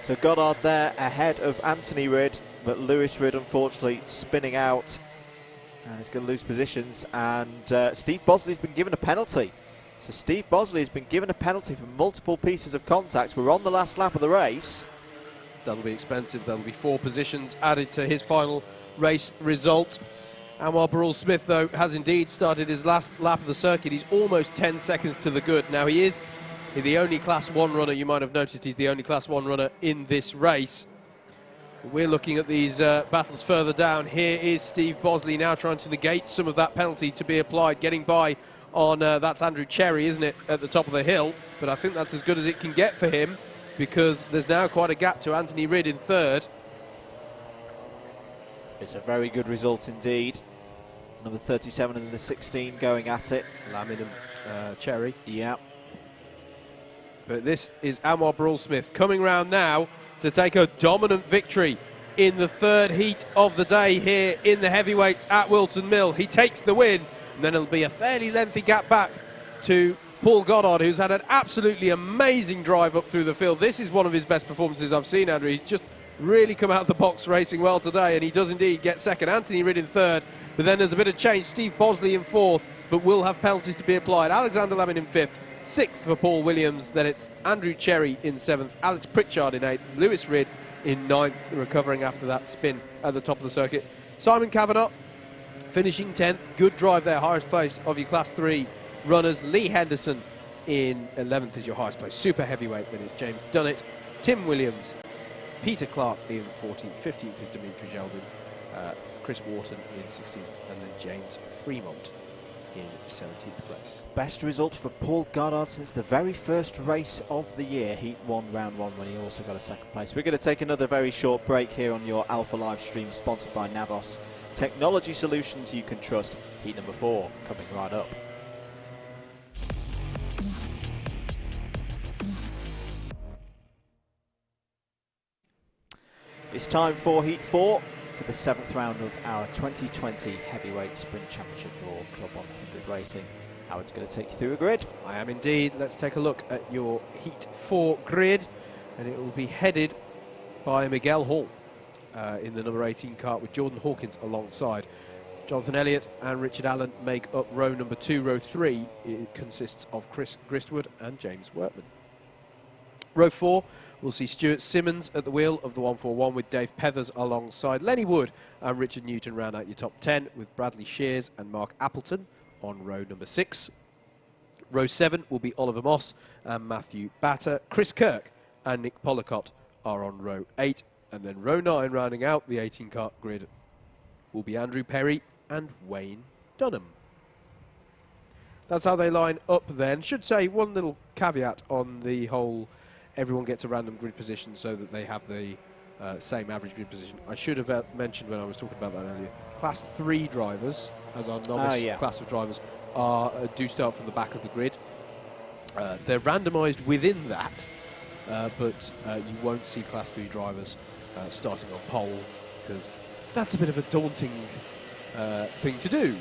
So Goddard there ahead of Anthony Ridd, but Lewis Ridd unfortunately spinning out, and he's going to lose positions. And Steve Bosley's been given a penalty. So Steve Bosley has been given a penalty for multiple pieces of contact. We're on the last lap of the race. That'll be expensive. That'll be 4 positions added to his final race result. Anwar Brule-Smith, though, has indeed started his last lap of the circuit. He's almost 10 seconds to the good. Now, he is the only Class 1 runner. You might have noticed he's the only Class 1 runner in this race. We're looking at these battles further down. Here is Steve Bosley now trying to negate some of that penalty to be applied, getting by on, that's Andrew Cherry, isn't it, at the top of the hill. But I think that's as good as it can get for him, because there's now quite a gap to Anthony Ridd in third. It's a very good result indeed. Number 37 and the 16 going at it. Lamin and Cherry. Yeah. But this is Anwar Brule-Smith coming round now to take a dominant victory in the third heat of the day here in the heavyweights at Whilton Mill. He takes the win, and then it'll be a fairly lengthy gap back to Paul Goddard, who's had an absolutely amazing drive up through the field. This is one of his best performances I've seen, Andrew. He's just really come out of the box racing well today, and he does indeed get second. Anthony Ridd in third, but then there's a bit of change. Steve Bosley in fourth, but will have penalties to be applied. Alexander Lemon in fifth, sixth for Paul Williams. Then it's Andrew Cherry in seventh, Alex Pritchard in eighth, Lewis Ridd in ninth, recovering after that spin at the top of the circuit. Simon Kavanagh finishing 10th. Good drive there, highest place of your Class 3 runners. Lee Henderson in 11th is your highest place. Super heavyweight, then it's James Dunnett, Tim Williams, Peter Clark in 14th. 15th is Dimitri Jeldon, Chris Wharton in 16th, and then James Fremont in 17th place. Best result for Paul Goddard since the very first race of the year, Heat 1, Round 1, when he also got a second place. We're going to take another very short break here on your Alpha Live stream, sponsored by Navos. Technology solutions you can trust. Heat number 4 coming right up. It's time for Heat 4 for the 7th round of our 2020 Heavyweight Sprint Championship for Club 100 Racing. Howard's going to take you through a grid. I am indeed. Let's take a look at your Heat 4 grid, and it will be headed by Miguel Hall in the number 18 kart, with Jordan Hawkins alongside. Jonathan Elliott and Richard Allen make up row number 2. Row 3 it consists of Chris Gristwood and James Wortman. Row 4 will see Stuart Simmons at the wheel of the 141, with Dave Pethers alongside Lenny Wood and Richard Newton round out your top 10, with Bradley Shears and Mark Appleton on row number 6. Row 7 will be Oliver Moss and Matthew Batter. Chris Kirk and Nick Pollicott are on row 8. And then row 9, rounding out the 18 kart grid, will be Andrew Perry and Wayne Dunham. That's how they line up then. Should say one little caveat on the whole, everyone gets a random grid position so that they have the same average grid position. I should have mentioned when I was talking about that earlier, Class 3 drivers, as our novice class of drivers, do start from the back of the grid. They're randomised within that, but you won't see Class 3 drivers starting on pole, because that's a bit of a daunting thing to do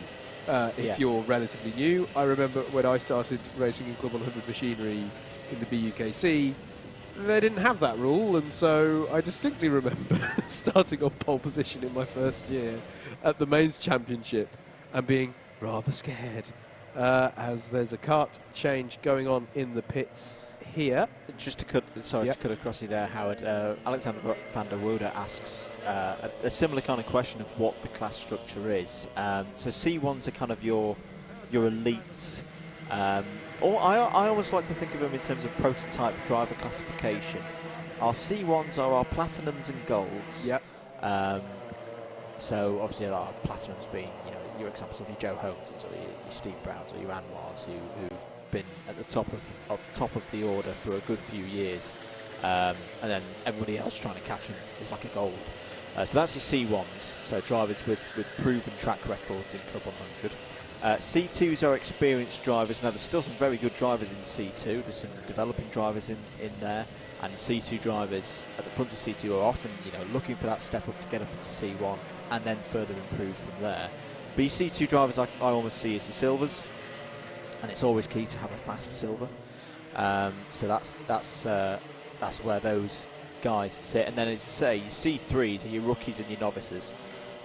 if you're relatively new. I remember when I started racing in Club 100 machinery in the BUKC, they didn't have that rule, and so I distinctly remember starting on pole position in my first year at the Mains Championship and being rather scared, as there's a kart change going on in the pits here. Just to cut, to cut across you there, Howard. Alexander van der Woude asks a similar kind of question of what the class structure is. So C1s are kind of your elites, or I always like to think of them in terms of prototype driver classification. Our C1s are our platinums and golds. Yep. So obviously our platinums being, you know, your examples of your Joe Holmeses or your Steve Browns or your Anwars who've been at the top of the order for a good few years, and then everybody else trying to catch them is like a gold. So that's your C1s, so drivers with proven track records in Club 100. C2s are experienced drivers. Now there's still some very good drivers in C2, there's some developing drivers in there, and C2 drivers at the front of C2 are often, you know, looking for that step up to get up into C1 and then further improve from there. But your C2 drivers I almost see as your silvers, and it's always key to have a fast silver. So that's where those guys sit. And then, as you say, your C3s are your rookies and your novices,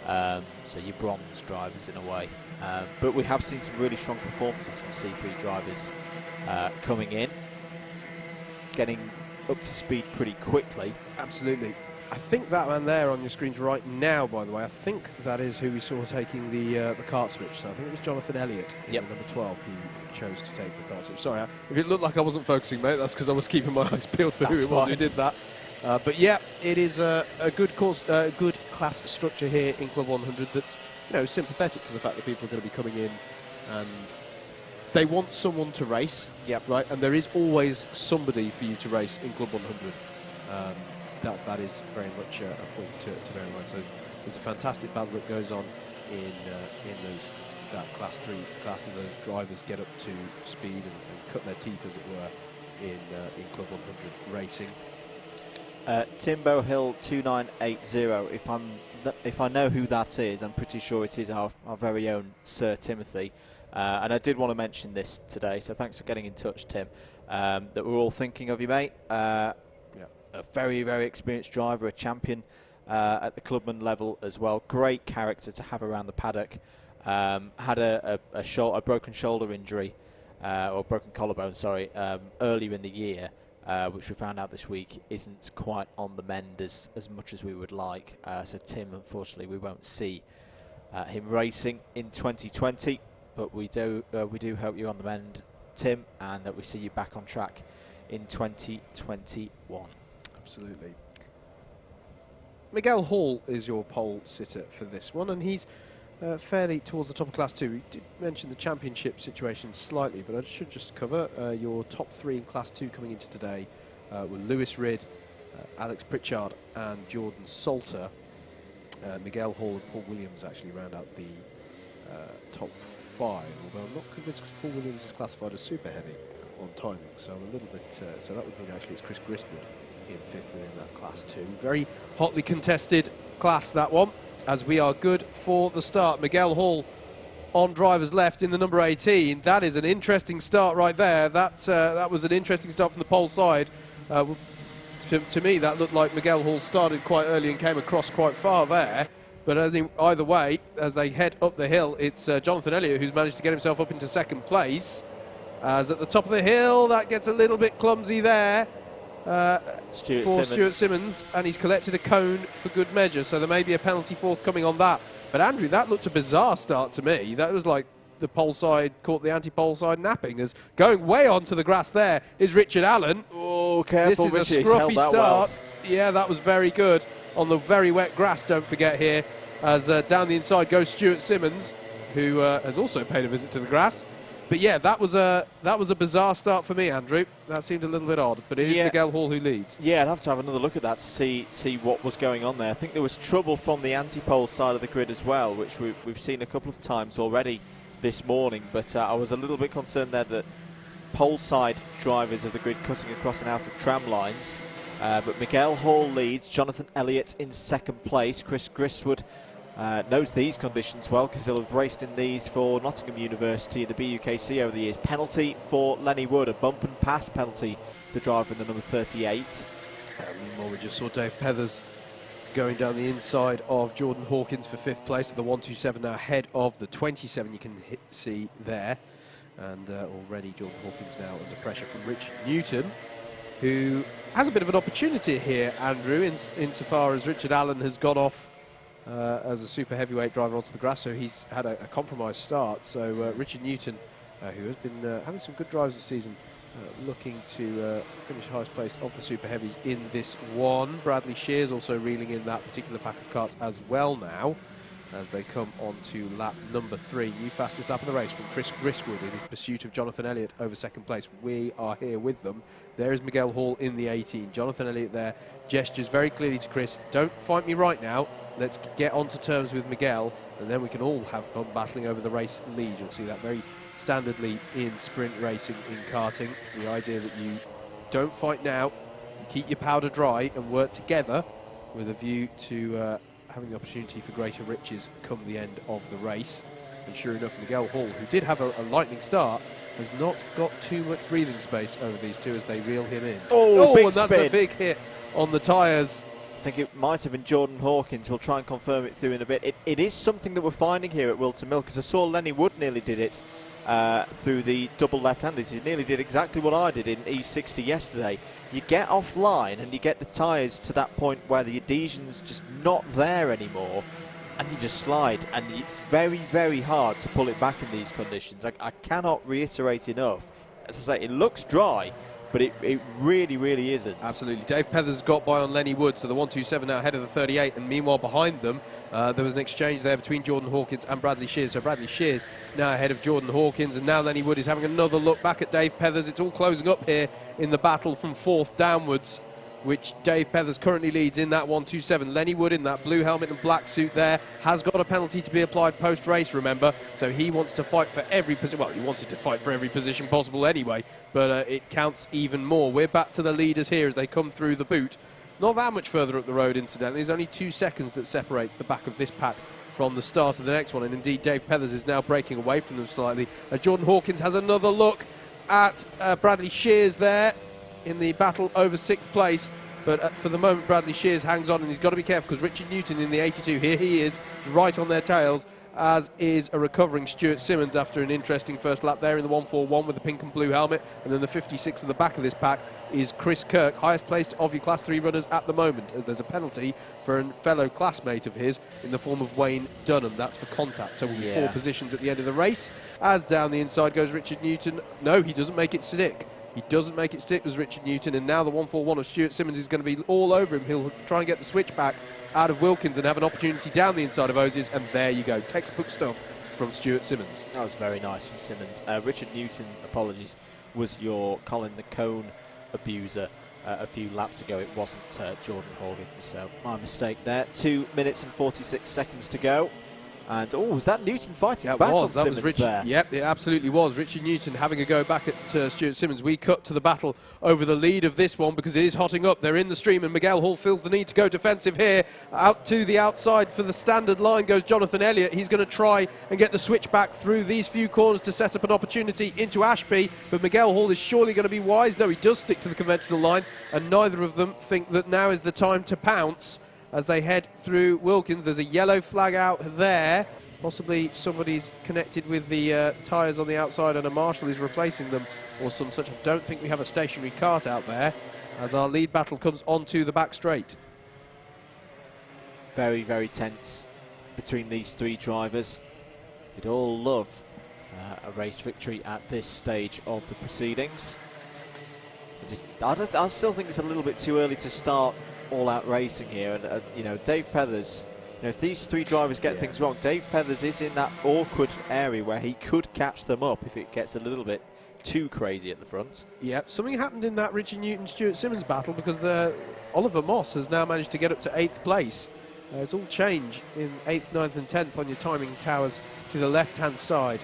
so your bronze drivers in a way. But we have seen some really strong performances from C3 drivers coming in, getting up to speed pretty quickly. Absolutely. I think that man there on your screens right now, by the way, I think that is who we saw taking the kart switch. So I think it was Jonathan Elliott, number 12, who chose to take the kart switch. Sorry, if it looked like I wasn't focusing, mate, that's because I was keeping my eyes peeled for who it was who did that. But yeah, it is a good good class structure here in Club 100 that's, you know, sympathetic to the fact that people are going to be coming in and they want someone to race, right? And there is always somebody for you to race in Club 100. That is very much a point to bear in mind. So there's a fantastic battle that goes on in that Class 3 class, and those drivers get up to speed and cut their teeth, as it were, in Club 100 racing. Timbo Hill 2980. If I know who that is, I'm pretty sure it is our very own Sir Timothy. And I did want to mention this today, so thanks for getting in touch, Tim. That we're all thinking of you, mate. A very, very experienced driver, a champion at the clubman level as well. Great character to have around the paddock. Had a broken shoulder injury, or broken collarbone, sorry, earlier in the year, which we found out this week isn't quite on the mend as much as we would like. So Tim, unfortunately, we won't see him racing in 2020, but we do hope you're on the mend, Tim, and that we see you back on track in 2021. Absolutely. Miguel Hall is your pole sitter for this one, and he's fairly towards the top of Class 2. We did mention the championship situation slightly, but I should just cover your top 3 in Class 2 coming into today were Lewis Ridd, Alex Pritchard and Jordan Salter. Miguel Hall and Paul Williams actually round out the top 5, although I'm not convinced because Paul Williams is classified as super heavy on timing, so I'm a little bit, so that would mean actually it's Chris Gristwood in 5th within that Class 2. Very hotly contested class, that one, as we are good for the start. Miguel Hall on driver's left in the number 18. That is an interesting start right there. That was an interesting start from the pole side. To me, that looked like Miguel Hall started quite early and came across quite far there. But either way, as they head up the hill, it's Jonathan Elliott who's managed to get himself up into 2nd place. As at the top of the hill, that gets a little bit clumsy there. Stuart Simmons, and he's collected a cone for good measure, so there may be a penalty forthcoming on that. But Andrew, that looked a bizarre start to me. That was like the pole side caught the anti-pole side napping, as going way onto the grass there is Richard Allen. Oh, careful, this is Richie. a scruffy start. Well. Yeah, that was very good on the very wet grass, don't forget here, as down the inside goes Stuart Simmons, who has also paid a visit to the grass. But yeah, that was a bizarre start for me, Andrew. That seemed a little bit odd, but it is Miguel Hall who leads. Yeah, I'd have to have another look at that to see what was going on there. I think there was trouble from the anti-pole side of the grid as well, which we've seen a couple of times already this morning. But I was a little bit concerned there that pole side drivers of the grid cutting across and out of tram lines. But Miguel Hall leads, Jonathan Elliott in 2nd place, Chris Gristwood knows these conditions well because he'll have raced in these for Nottingham University at the BUKC over the years. Penalty for Lenny Wood, a bump and pass penalty, the driver in the number 38. Meanwhile, we just saw Dave Pethers going down the inside of Jordan Hawkins for 5th place. The 127 now ahead of the 27 you can see there. And already Jordan Hawkins now under pressure from Rich Newton, who has a bit of an opportunity here, Andrew, insofar as Richard Allen has gone off as a super heavyweight driver onto the grass, so he's had a compromised start. So Richard Newton, who has been having some good drives this season, looking to finish highest placed of the super heavies in this one. Bradley Shears also reeling in that particular pack of carts as well now, as they come on to lap number 3. New fastest lap of the race from Chris Gristwood in his pursuit of Jonathan Elliott over 2nd place. We are here with them. There is Miguel Hall in the 18. Jonathan Elliott there gestures very clearly to Chris, don't fight me right now. Let's get on to terms with Miguel, and then we can all have fun battling over the race lead. You'll see that very standardly in sprint racing in karting. The idea that you don't fight now, you keep your powder dry and work together with a view to having the opportunity for greater riches come the end of the race. And sure enough, Miguel Hall, who did have a lightning start, has not got too much breathing space over these two as they reel him in. Big and that's spin. A big hit on the tyres. I think it might have been Jordan Hawkins. We'll try and confirm it through in a bit. It is something that we're finding here at Whilton Mill, because I saw Lenny Wood nearly did it through the double left-handers. He nearly did exactly what I did in E60 yesterday. You get offline and you get the tyres to that point where the adhesion's just not there anymore, and you just slide, and it's very, very hard to pull it back in these conditions. I cannot reiterate enough. As I say, it looks dry, but it really, really isn't. Absolutely. Dave Pethers got by on Lenny Wood, so the 127 now ahead of the 38, and meanwhile behind them there was an exchange there between Jordan Hawkins and Bradley Shears. So Bradley Shears now ahead of Jordan Hawkins, and now Lenny Wood is having another look back at Dave Pethers. It's all closing up here in the battle from 4th downwards, which Dave Pethers currently leads in that 127. Lenny Wood in that blue helmet and black suit there has got a penalty to be applied post-race, remember, so he wants to fight for every position. Well, he wanted to fight for every position possible anyway, but it counts even more. We're back to the leaders here as they come through the boot. not that much further up the road, incidentally. There's only 2 seconds that separates the back of this pack from the start of the next one, and indeed Dave Pethers is now breaking away from them slightly. Jordan Hawkins has another look at Bradley Shears there in the battle over 6th place. But for the moment, Bradley Shears hangs on, and he's got to be careful because Richard Newton in the 82, here he is, right on their tails, as is a recovering Stuart Simmons after an interesting first lap there in the 141 with the pink and blue helmet. And then the 56 at the back of this pack is Chris Kirk, highest placed of your Class 3 runners at the moment, as there's a penalty for a fellow classmate of his in the form of Wayne Dunham. That's for contact, so we'll be 4 positions at the end of the race. As down the inside goes Richard Newton. No, he doesn't make it stick. He doesn't make it stick with Richard Newton, and now the 141 of Stuart Simmons is going to be all over him. He'll try and get the switch back out of Wilkins and have an opportunity down the inside of Ozies, and there you go. Textbook stuff from Stuart Simmons. That was very nice from Simmons. Richard Newton, apologies, was your Colin the Cone abuser a few laps ago. It wasn't Jordan Hawkins, so my mistake there. 2 minutes and 46 seconds to go. And, was that Newton fighting back on Simmons was Richard there? Yep, it absolutely was. Richard Newton having a go back at Stuart Simmons. We cut to the battle over the lead of this one because it is hotting up. They're in the stream, and Miguel Hall feels the need to go defensive here. Out to the outside for the standard line goes Jonathan Elliott. He's going to try and get the switch back through these few corners to set up an opportunity into Ashby, but Miguel Hall is surely going to be wise. No, he does stick to the conventional line, and neither of them think that now is the time to pounce. As they head through Wilkins, there's a yellow flag out there. Possibly somebody's connected with the tyres on the outside and a marshal is replacing them or some such. I don't think we have a stationary cart out there as our lead battle comes onto the back straight. Very, very tense between these 3 drivers. We'd all love a race victory at this stage of the proceedings. I still think it's a little bit too early to start all-out racing here, and you know, Dave Pethers, you know, if these 3 drivers get things wrong, Dave Pethers is in that awkward area where he could catch them up if it gets a little bit too crazy at the front. Yep, something happened in that Richard Newton-Stuart Simmons battle because Oliver Moss has now managed to get up to 8th place. It's all change in 8th, 9th and 10th on your timing towers to the left-hand side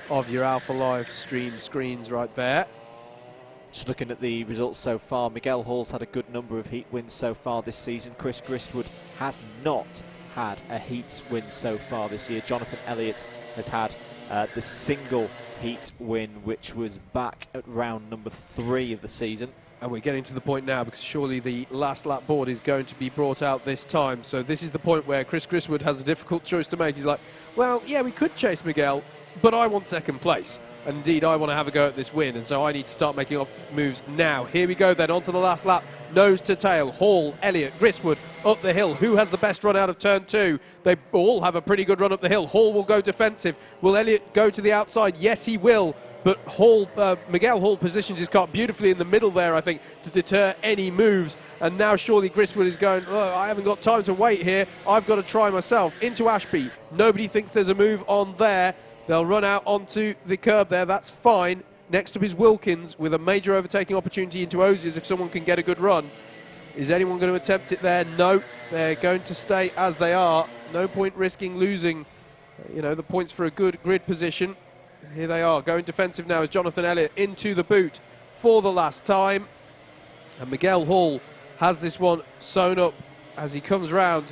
of your Alpha Live stream screens right there. Just looking at the results so far, Miguel Hall's had a good number of heat wins so far this season. Chris Gristwood has not had a heat win so far this year. Jonathan Elliott has had the single heat win, which was back at round number 3 of the season. And we're getting to the point now because surely the last lap board is going to be brought out this time. So this is the point where Chris Gristwood has a difficult choice to make. He's like, well, yeah, we could chase Miguel, but I want 2nd place. Indeed, I want to have a go at this win, and so I need to start making moves now. Here we go then, onto the last lap. Nose to tail, Hall, Elliott, Gristwood up the hill. Who has the best run out of turn 2? They all have a pretty good run up the hill. Hall will go defensive. Will Elliott go to the outside? Yes, he will. But Miguel Hall positions his car beautifully in the middle there, I think, to deter any moves. And now surely Gristwood is going, oh, I haven't got time to wait here. I've got to try myself. Into Ashby. Nobody thinks there's a move on there. They'll run out onto the curb there. That's fine. Next up is Wilkins with a major overtaking opportunity into Ozies if someone can get a good run. Is anyone going to attempt it there? No. They're going to stay as they are. No point risking losing, the points for a good grid position. Here they are, going defensive now as Jonathan Elliott into the boot for the last time. And Miguel Hall has this one sewn up as he comes round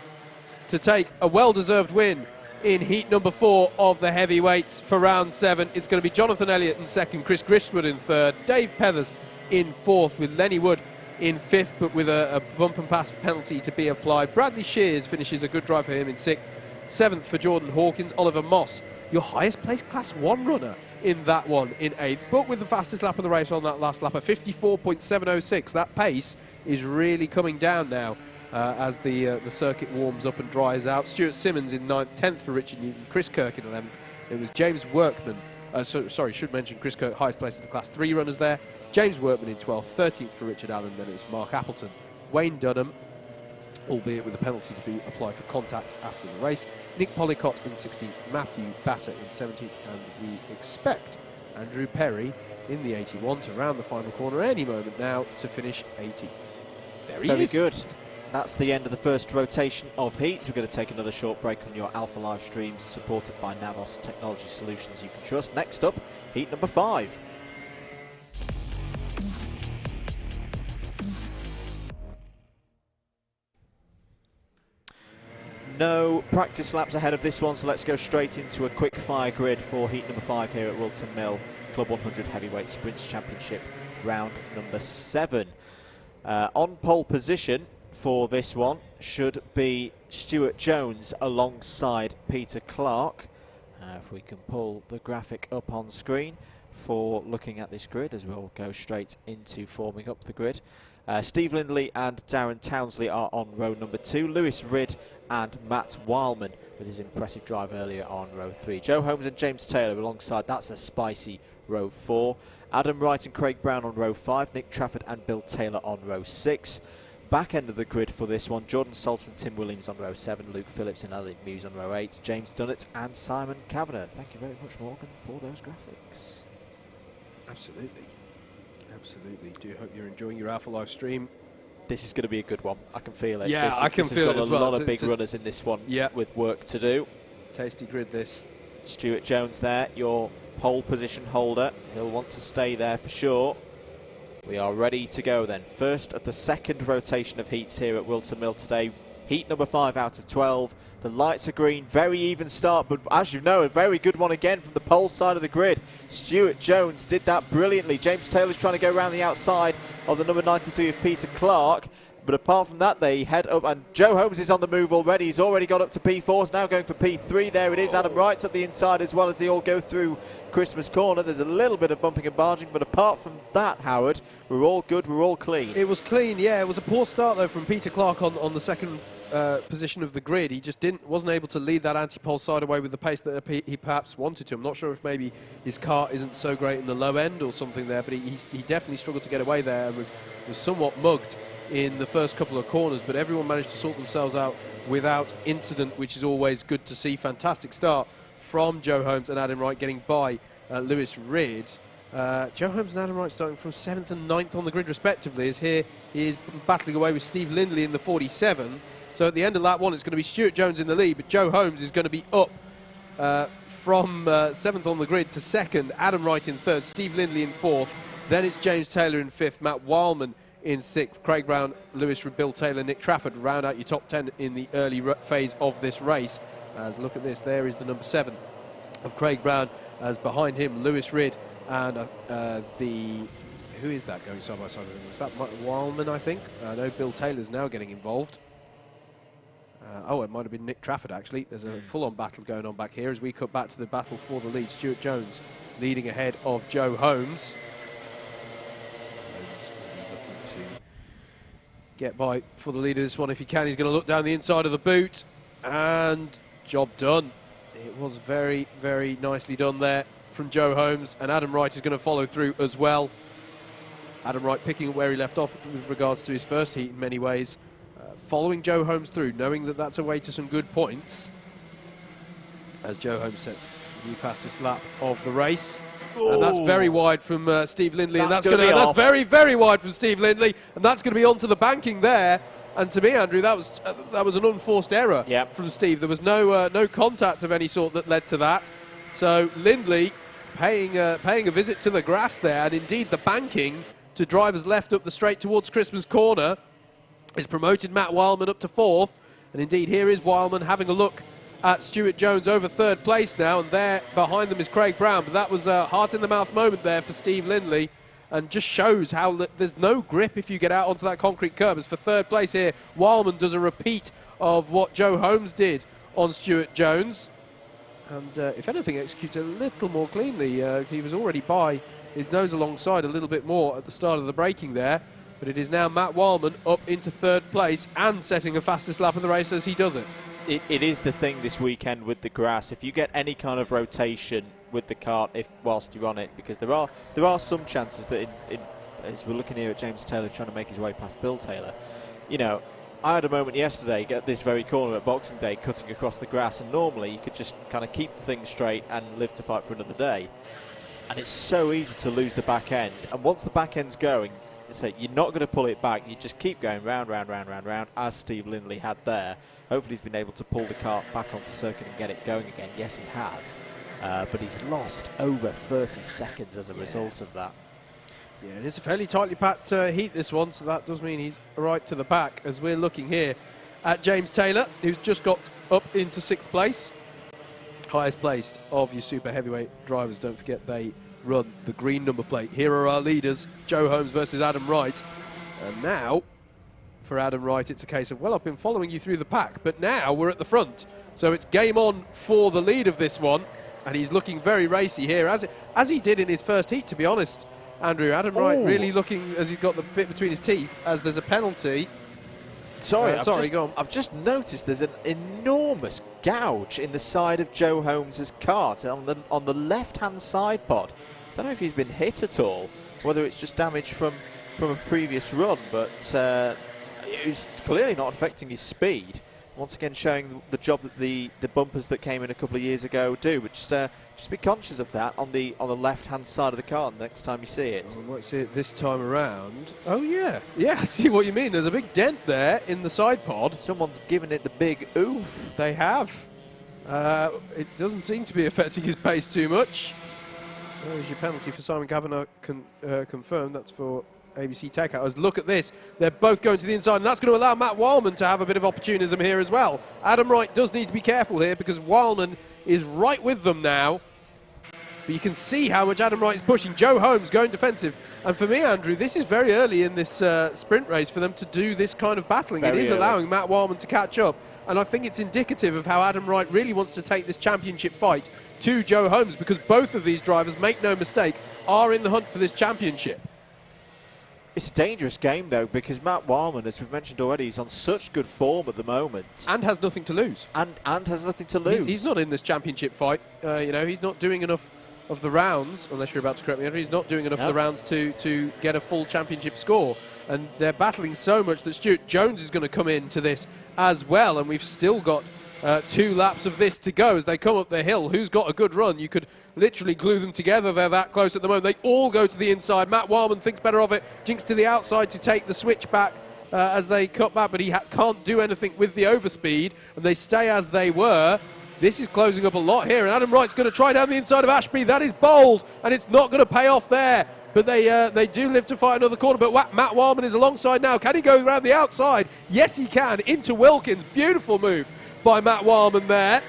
to take a well-deserved win in heat number 4 of the heavyweights for round 7. It's going to be Jonathan Elliott in 2nd, Chris Gristwood in 3rd, Dave Pethers in 4th with Lenny Wood in 5th, but with a bump and pass penalty to be applied. Bradley Shears finishes a good drive for him in 6th, 7th for Jordan Hawkins. Oliver Moss, your highest placed Class 1 runner in that one in 8th, but with the fastest lap of the race on that last lap, a 54.706. That pace is really coming down now as the circuit warms up and dries out. Stuart Simmons in 9th, 10th for Richard Newton, Chris Kirk in 11th. It was James Workman, should mention Chris Kirk, highest placed of the Class 3 runners there. James Workman in 12th, 13th for Richard Allen, then it was Mark Appleton. Wayne Dunham, albeit with a penalty to be applied for contact after the race. Nick Policott in 16th, Matthew Batter in 17th, and we expect Andrew Perry in the 81 to round the final corner any moment now to finish 18th. There he is. Very good. That's the end of the first rotation of heats. We're going to take another short break on your Alpha Live streams, supported by Navos Technology Solutions you can trust. Next up, heat number 5. No practice laps ahead of this one, so let's go straight into a quick fire grid for heat number 5 here at Whilton Mill Club 100 Heavyweight Sprints Championship, round number 7. On pole position for this one should be Stuart Jones alongside Peter Clark. If we can pull the graphic up on screen for looking at this grid, as we'll go straight into forming up the grid. Steve Lindley and Darren Townsley are on row number 2. Lewis Ridd and Matt Wildman with his impressive drive earlier on row 3. Joe Holmes and James Taylor alongside. That's a spicy row 4. Adam Wright and Craig Brown on row 5. Nick Trafford and Bill Taylor on row 6. Back end of the grid for this one, Jordan Salter and Tim Williams on row 7, Luke Phillips and Elliot Muse on row 8, James Dunnett and Simon Kavanagh. Thank you very much, Morgan, for those graphics. Absolutely. Absolutely. Do hope you're enjoying your Alpha Live stream. This is going to be a good one. I can feel it. Yeah, I can feel it as well. There's got a lot of big runners in this one with work to do. Tasty grid, this. Stuart Jones there, your pole position holder. He'll want to stay there for sure. We are ready to go then. First of the second rotation of heats here at Whilton Mill today. Heat number 5 out of 12. The lights are green, very even start, but as you know, a very good one again from the pole side of the grid. Stuart Jones did that brilliantly. James Taylor's trying to go around the outside of the number 93 of Peter Clark. But apart from that, they head up, and Joe Holmes is on the move already. He's already got up to P4, he's now going for P3. There it is. Adam Wright's up the inside as well as they all go through Christmas Corner. There's a little bit of bumping and barging, but apart from that, Howard, we're all good, we're all clean. It was clean, yeah. It was a poor start, though, from Peter Clark on the second position of the grid. He just wasn't able to lead that anti-pole side away with the pace that he perhaps wanted to. I'm not sure if maybe his car isn't so great in the low end or something there, but he definitely struggled to get away there and was somewhat mugged in the first couple of corners, but everyone managed to sort themselves out without incident, which is always good to see. Fantastic start from Joe Holmes and Adam Wright, getting by Lewis Ridd. Joe Holmes and Adam Wright starting from 7th and 9th on the grid respectively, as here he is battling away with Steve Lindley in the 47. So at the end of lap 1 it's going to be Stuart Jones in the lead, but Joe Holmes is going to be up from 7th on the grid to 2nd, Adam Wright in 3rd, Steve Lindley in 4th, then it's James Taylor in 5th, Matt Wildman in 6th, Craig Brown, Lewis Ridd, Bill Taylor, Nick Trafford round out your top 10 in the early phase of this race. As look at this, there is the number 7 of Craig Brown, as behind him Lewis Ridd and who is that going side by side with him? Is that Matt Wildman, I think? I know Bill Taylor's now getting involved. Oh, it might have been Nick Trafford actually. There's a full-on battle going on back here as we cut back to the battle for the lead. Stuart Jones leading ahead of Joe Holmes. Get by for the lead of this one if he can. He's going to look down the inside of the boot, and job done. It was very, very nicely done there from Joe Holmes, and Adam Wright is going to follow through as well. Adam Wright picking up where he left off with regards to his first heat in many ways, following Joe Holmes through, knowing that that's a way to some good points, as Joe Holmes sets the fastest lap of the race. Ooh. And that's very wide from Steve Lindley, and that's very, very wide from Steve Lindley, and that's going to be onto the banking there. And to me, Andrew, that was an unforced error from Steve. There was no contact of any sort that led to that. So Lindley paying a visit to the grass there, and indeed the banking to drivers left up the straight towards Christmas Corner is promoted Matt Wildman up to 4th. And indeed, here is Wildman having a look at Stuart Jones over 3rd place now, and there behind them is Craig Brown. But that was a heart-in-the-mouth moment there for Steve Lindley, and just shows how there's no grip if you get out onto that concrete curb. As for 3rd place here, Wildman does a repeat of what Joe Holmes did on Stuart Jones, and if anything, executes a little more cleanly. He was already by his nose alongside a little bit more at the start of the braking there, but it is now Matt Wildman up into 3rd place and setting the fastest lap of the race as he does it. It is the thing this weekend with the grass. If you get any kind of rotation with the kart, whilst you're on it, because there are some chances that as we're looking here at James Taylor trying to make his way past Bill Taylor, you know, I had a moment yesterday at this very corner at Boxing Day cutting across the grass, and normally you could just kind of keep things straight and live to fight for another day. And it's so easy to lose the back end, and once the back end's going, so you're not going to pull it back. You just keep going round, as Steve Lindley had there. Hopefully he's been able to pull the kart back onto circuit and get it going again. Yes, he has. But he's lost over 30 seconds as a result of that. Yeah, it is a fairly tightly packed heat, this one, so that does mean he's right to the back, as we're looking here at James Taylor, who's just got up into 6th place. Highest placed of your super heavyweight drivers. Don't forget they run the green number plate. Here are our leaders, Joe Holmes versus Adam Wright. And now, for Adam Wright, it's a case of, well, I've been following you through the pack, but now we're at the front. So it's game on for the lead of this one. And he's looking very racy here, as he did in his first heat, to be honest. Andrew, Adam Wright really looking as he's got the bit between his teeth, as there's a penalty. Sorry, go on. I've just noticed there's an enormous gouge in the side of Joe Holmes' kart on the left-hand side pod. Don't know if he's been hit at all, whether it's just damage from a previous run, but it's clearly not affecting his speed. Once again, showing the job that the bumpers that came in a couple of years ago do. But just be conscious of that on the left-hand side of the car next time you see it. We won't see it this time around. Oh yeah, I see what you mean. There's a big dent there in the side pod. Someone's given it the big oof. They have. It doesn't seem to be affecting his pace too much. There's your penalty for Simon Kavanagh confirmed. That's for ABC takeout. Look at this. They're both going to the inside, and that's going to allow Matt Wildman to have a bit of opportunism here as well. Adam Wright does need to be careful here because Wildman is right with them now. But you can see how much Adam Wright is pushing. Joe Holmes going defensive. And for me, Andrew, this is very early in this sprint race for them to do this kind of battling. It is allowing Matt Wildman to catch up. And I think it's indicative of how Adam Wright really wants to take this championship fight to Joe Holmes, because both of these drivers, make no mistake, are in the hunt for this championship. It's a dangerous game, though, because Matt Wildman, as we've mentioned already, is on such good form at the moment. And has nothing to lose. And has nothing to lose. He's not in this championship fight. He's not doing enough of the rounds, unless you're about to correct me, Andrew, he's not doing enough of the rounds to get a full championship score. And they're battling so much that Stuart Jones is going to come into this as well. And we've still got 2 laps of this to go as they come up the hill. Who's got a good run? You could literally glue them together. They're that close at the moment. They all go to the inside. Matt Wildman thinks better of it. Jinks to the outside to take the switch back as they cut back, but he can't do anything with the overspeed, and they stay as they were. This is closing up a lot here, and Adam Wright's going to try down the inside of Ashby. That is bold, and it's not going to pay off there. But they do live to fight another corner. But Matt Wildman is alongside now. Can he go around the outside? Yes, he can. Into Wilkins. Beautiful move by Matt Wildman there.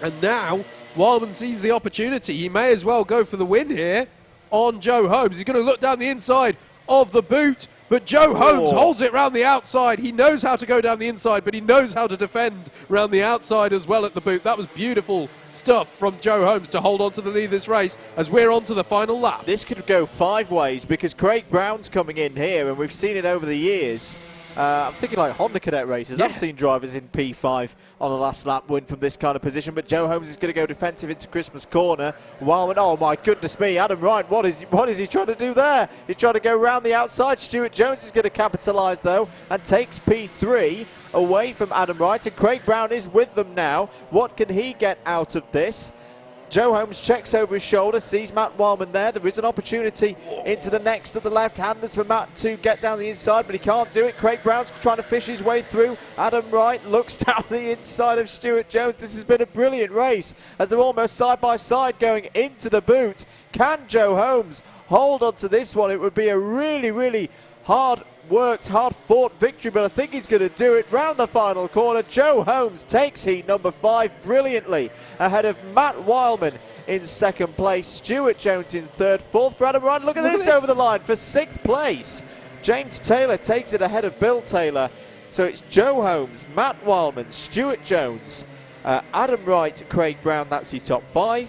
And now Wildman sees the opportunity. He may as well go for the win here on Joe Holmes. He's going to look down the inside of the boot. But Joe Holmes holds it round the outside. He knows how to go down the inside, but he knows how to defend round the outside as well at the boot. That was beautiful stuff from Joe Holmes to hold on to the lead of this race as we're on to the final lap. This could go 5 ways because Craig Brown's coming in here, and we've seen it over the years. I'm thinking like Honda Cadet races. Yeah. I've seen drivers in P5 on the last lap win from this kind of position, but Joe Holmes is going to go defensive into Christmas corner. Wildman, oh my goodness me, Adam Wright, what is he trying to do there? He's trying to go round the outside. Stuart Jones is going to capitalise though and takes P3 away from Adam Wright, and Craig Brown is with them now. What can he get out of this? Joe Holmes checks over his shoulder, sees Matt Wildman there. There is an opportunity into the next of the left-handers for Matt to get down the inside, but he can't do it. Craig Brown's trying to fish his way through. Adam Wright looks down the inside of Stuart Jones. This has been a brilliant race as they're almost side by side going into the boot. Can Joe Holmes hold on to this one? It would be a really, really hard-worked, hard-fought victory, but I think he's going to do it. Round the final corner, Joe Holmes takes heat number 5 brilliantly ahead of Matt Wildman in second place, Stuart Jones in third, fourth for Adam Wright. Look at this over the line for 6th place. James Taylor takes it ahead of Bill Taylor. So it's Joe Holmes, Matt Wildman, Stuart Jones, Adam Wright, Craig Brown, that's your top 5.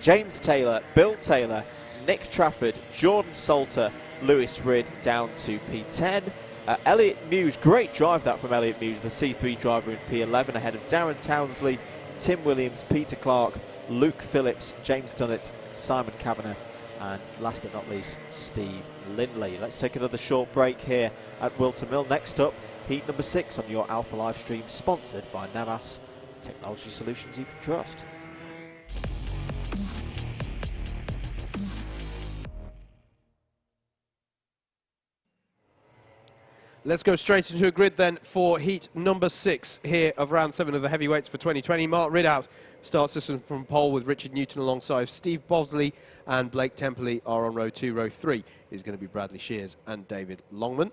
James Taylor, Bill Taylor, Nick Trafford, Jordan Salter, Lewis Ridd down to P10. Elliot Muse, great drive that from Elliot Muse, the C3 driver in P11 ahead of Darren Townsley, Tim Williams, Peter Clark, Luke Phillips, James Dunnett, Simon Kavanagh, and last but not least, Steve Lindley. Let's take another short break here at Whilton Mill. Next up, heat number 6 on your Alpha live stream, sponsored by Navas, technology solutions you can trust. Let's go straight into a grid then for heat number 6 here of round 7 of the heavyweights for 2020. Mark Ridout starts us from pole with Richard Newton alongside Steve Bosley, and Blake Temperley are on row 2. Row 3 is going to be Bradley Shears and David Longman.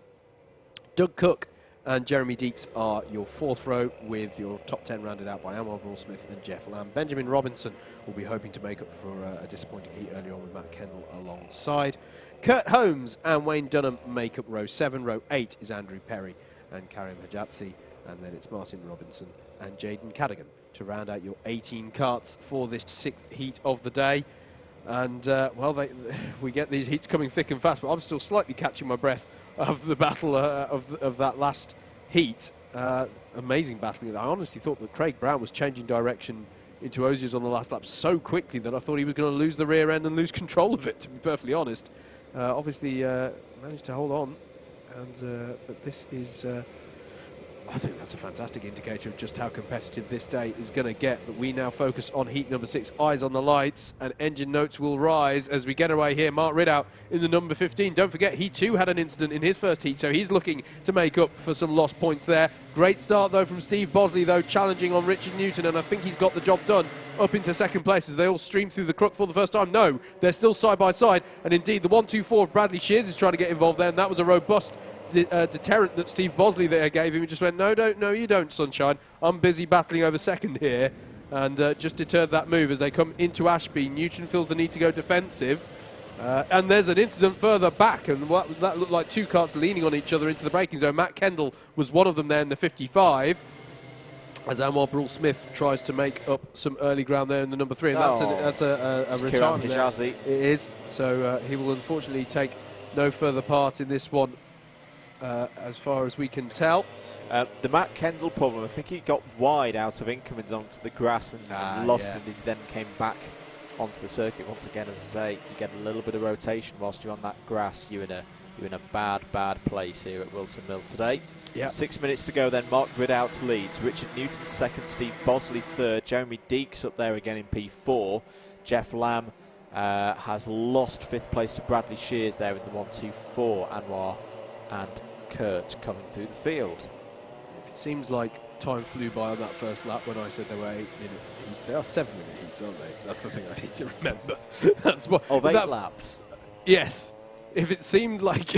Doug Cook and Jeremy Deeks are your fourth row, with your top 10 rounded out by Anwar Smith and Jeff Lamb. Benjamin Robinson will be hoping to make up for a disappointing heat earlier on with Matt Kendall alongside. Kurt Holmes and Wayne Dunham make up row 7. Row 8 is Andrew Perry and Karim Hajatsi, and then it's Martin Robinson and Jaden Cadigan to round out your 18 karts for this 6th heat of the day. And, well, we get these heats coming thick and fast, but I'm still slightly catching my breath of the battle of that last heat. Amazing battling. I honestly thought that Craig Brown was changing direction into Osiers on the last lap so quickly that I thought he was going to lose the rear end and lose control of it, to be perfectly honest. Obviously managed to hold on, and but this is... I think that's a fantastic indicator of just how competitive this day is going to get. But we now focus on heat number 6, eyes on the lights, and engine notes will rise as we get away here. Mark Ridout in the number 15. Don't forget, he too had an incident in his first heat, so he's looking to make up for some lost points there. Great start, though, from Steve Bosley, though, challenging on Richard Newton, and I think he's got the job done up into second place as they all stream through the crook for the first time. No, they're still side by side, and indeed the 1-2-4 of Bradley Shears is trying to get involved there, and that was a robust deterrent that Steve Bosley there gave him. He just went, no, you don't, Sunshine. I'm busy battling over second here, and just deterred that move as they come into Ashby. Newton feels the need to go defensive, and there's an incident further back, and that looked like two karts leaning on each other into the braking zone. Matt Kendall was one of them there in the 55, as Anwar Brule-Smith tries to make up some early ground there in the number 3, and that's a return there. It is, so he will unfortunately take no further part in this one, as far as we can tell. The Matt Kendall problem, I think he got wide out of incomings onto the grass and lost, and he then came back onto the circuit once again. As I say, you get a little bit of rotation whilst you're on that grass. You're in a bad place here at Whilton Mill today. Yep. 6 minutes to go then. Mark Ridout leads. Richard Newton second. Steve Bosley third. Jeremy Deeks up there again in P4. Jeff Lamb has lost 5th place to Bradley Shears there in the 1-2-4. Anwar and Kurt coming through the field. It seems like time flew by on that first lap when I said they were 8-minute heats. They are 7-minute heats, aren't they? That's the thing I need to remember. That's what, of 8 laps. Yes. If it seemed like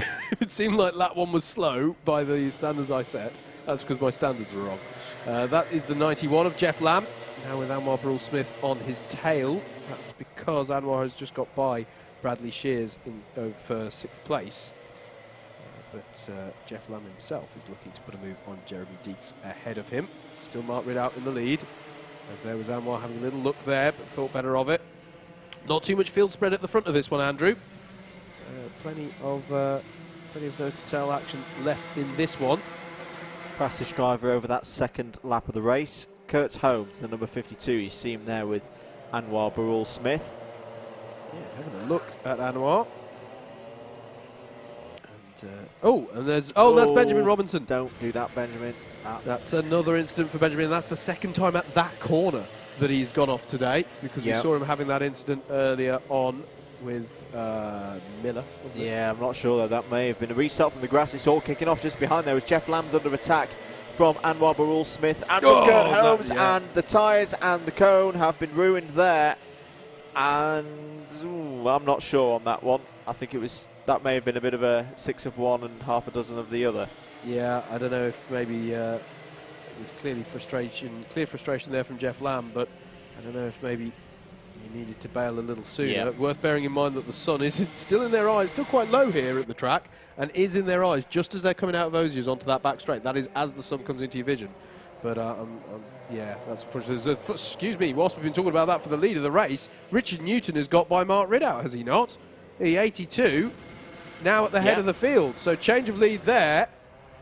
lap 1 was slow by the standards I set, that's because my standards were wrong. That is the 91 of Jeff Lamb, now with Anwar Brule-Smith on his tail. That's because Anwar has just got by Bradley Shears for 6th place. But Jeff Lamb himself is looking to put a move on Jeremy Deeks ahead of him. Still Mark Ridout in the lead, as there was Anwar having a little look there, but thought better of it. Not too much field spread at the front of this one, Andrew. Plenty of nose-to-tail action left in this one. Fastest driver over that second lap of the race. Kurt Holmes, the number 52. You see him there with Anwar Brule-Smith. Yeah, having a look at Anwar. That's Benjamin Robinson. Don't do that, Benjamin. That's another incident for Benjamin, and that's the second time at that corner that he's gone off today, because we saw him having that incident earlier on with Miller, wasn't it? Yeah, I'm not sure though. That may have been a restart from the grass. It's all kicking off just behind there as Jeff Lamb's under attack from Anwar Brule-Smith and Kurt Holmes, and the tyres and the cone have been ruined there. And I'm not sure on that one. I think that may have been a bit of a 6 of one and half a dozen of the other. Yeah, I don't know if maybe there's clear frustration there from Jeff Lamb, but I don't know if maybe he needed to bail a little sooner. Yeah. Worth bearing in mind that the sun is still in their eyes, still quite low here at the track, and is in their eyes just as they're coming out of Osiers onto that back straight. That is as the sun comes into your vision. But yeah, that's excuse me. Whilst we've been talking about that for the lead of the race, Richard Newton has got by Mark Ridout, has he not? He 82, now at the head of the field. So change of lead there,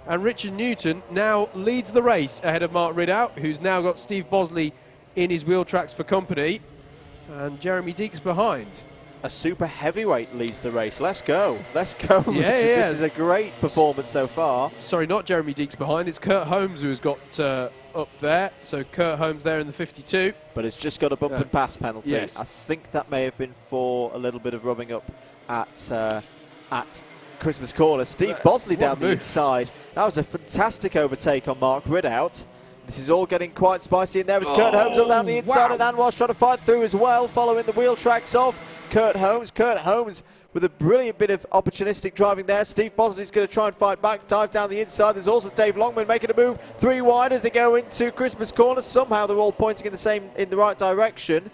and Richard Newton now leads the race ahead of Mark Ridout, who's now got Steve Bosley in his wheel tracks for company, and Jeremy Deeks behind. A super heavyweight leads the race. Let's go. Let's go. Yeah. This is a great performance so far. Sorry, not Jeremy Deeks behind. It's Kurt Holmes who has got up there. So Kurt Holmes there in the 52. But it's just got a bump and pass penalty. Yes. I think that may have been for a little bit of rubbing up at Christmas Corner. Steve Bosley down the inside. That was a fantastic overtake on Mark Ridout. This is all getting quite spicy in there. As Kurt Holmes on down the inside, and Anwar's trying to fight through as well, following the wheel tracks of Kurt Holmes. Kurt Holmes with a brilliant bit of opportunistic driving there. Steve Bosley's going to try and fight back, dive down the inside. There's also Dave Longman making a move 3 wide as they go into Christmas corner. Somehow they're all pointing in the right direction.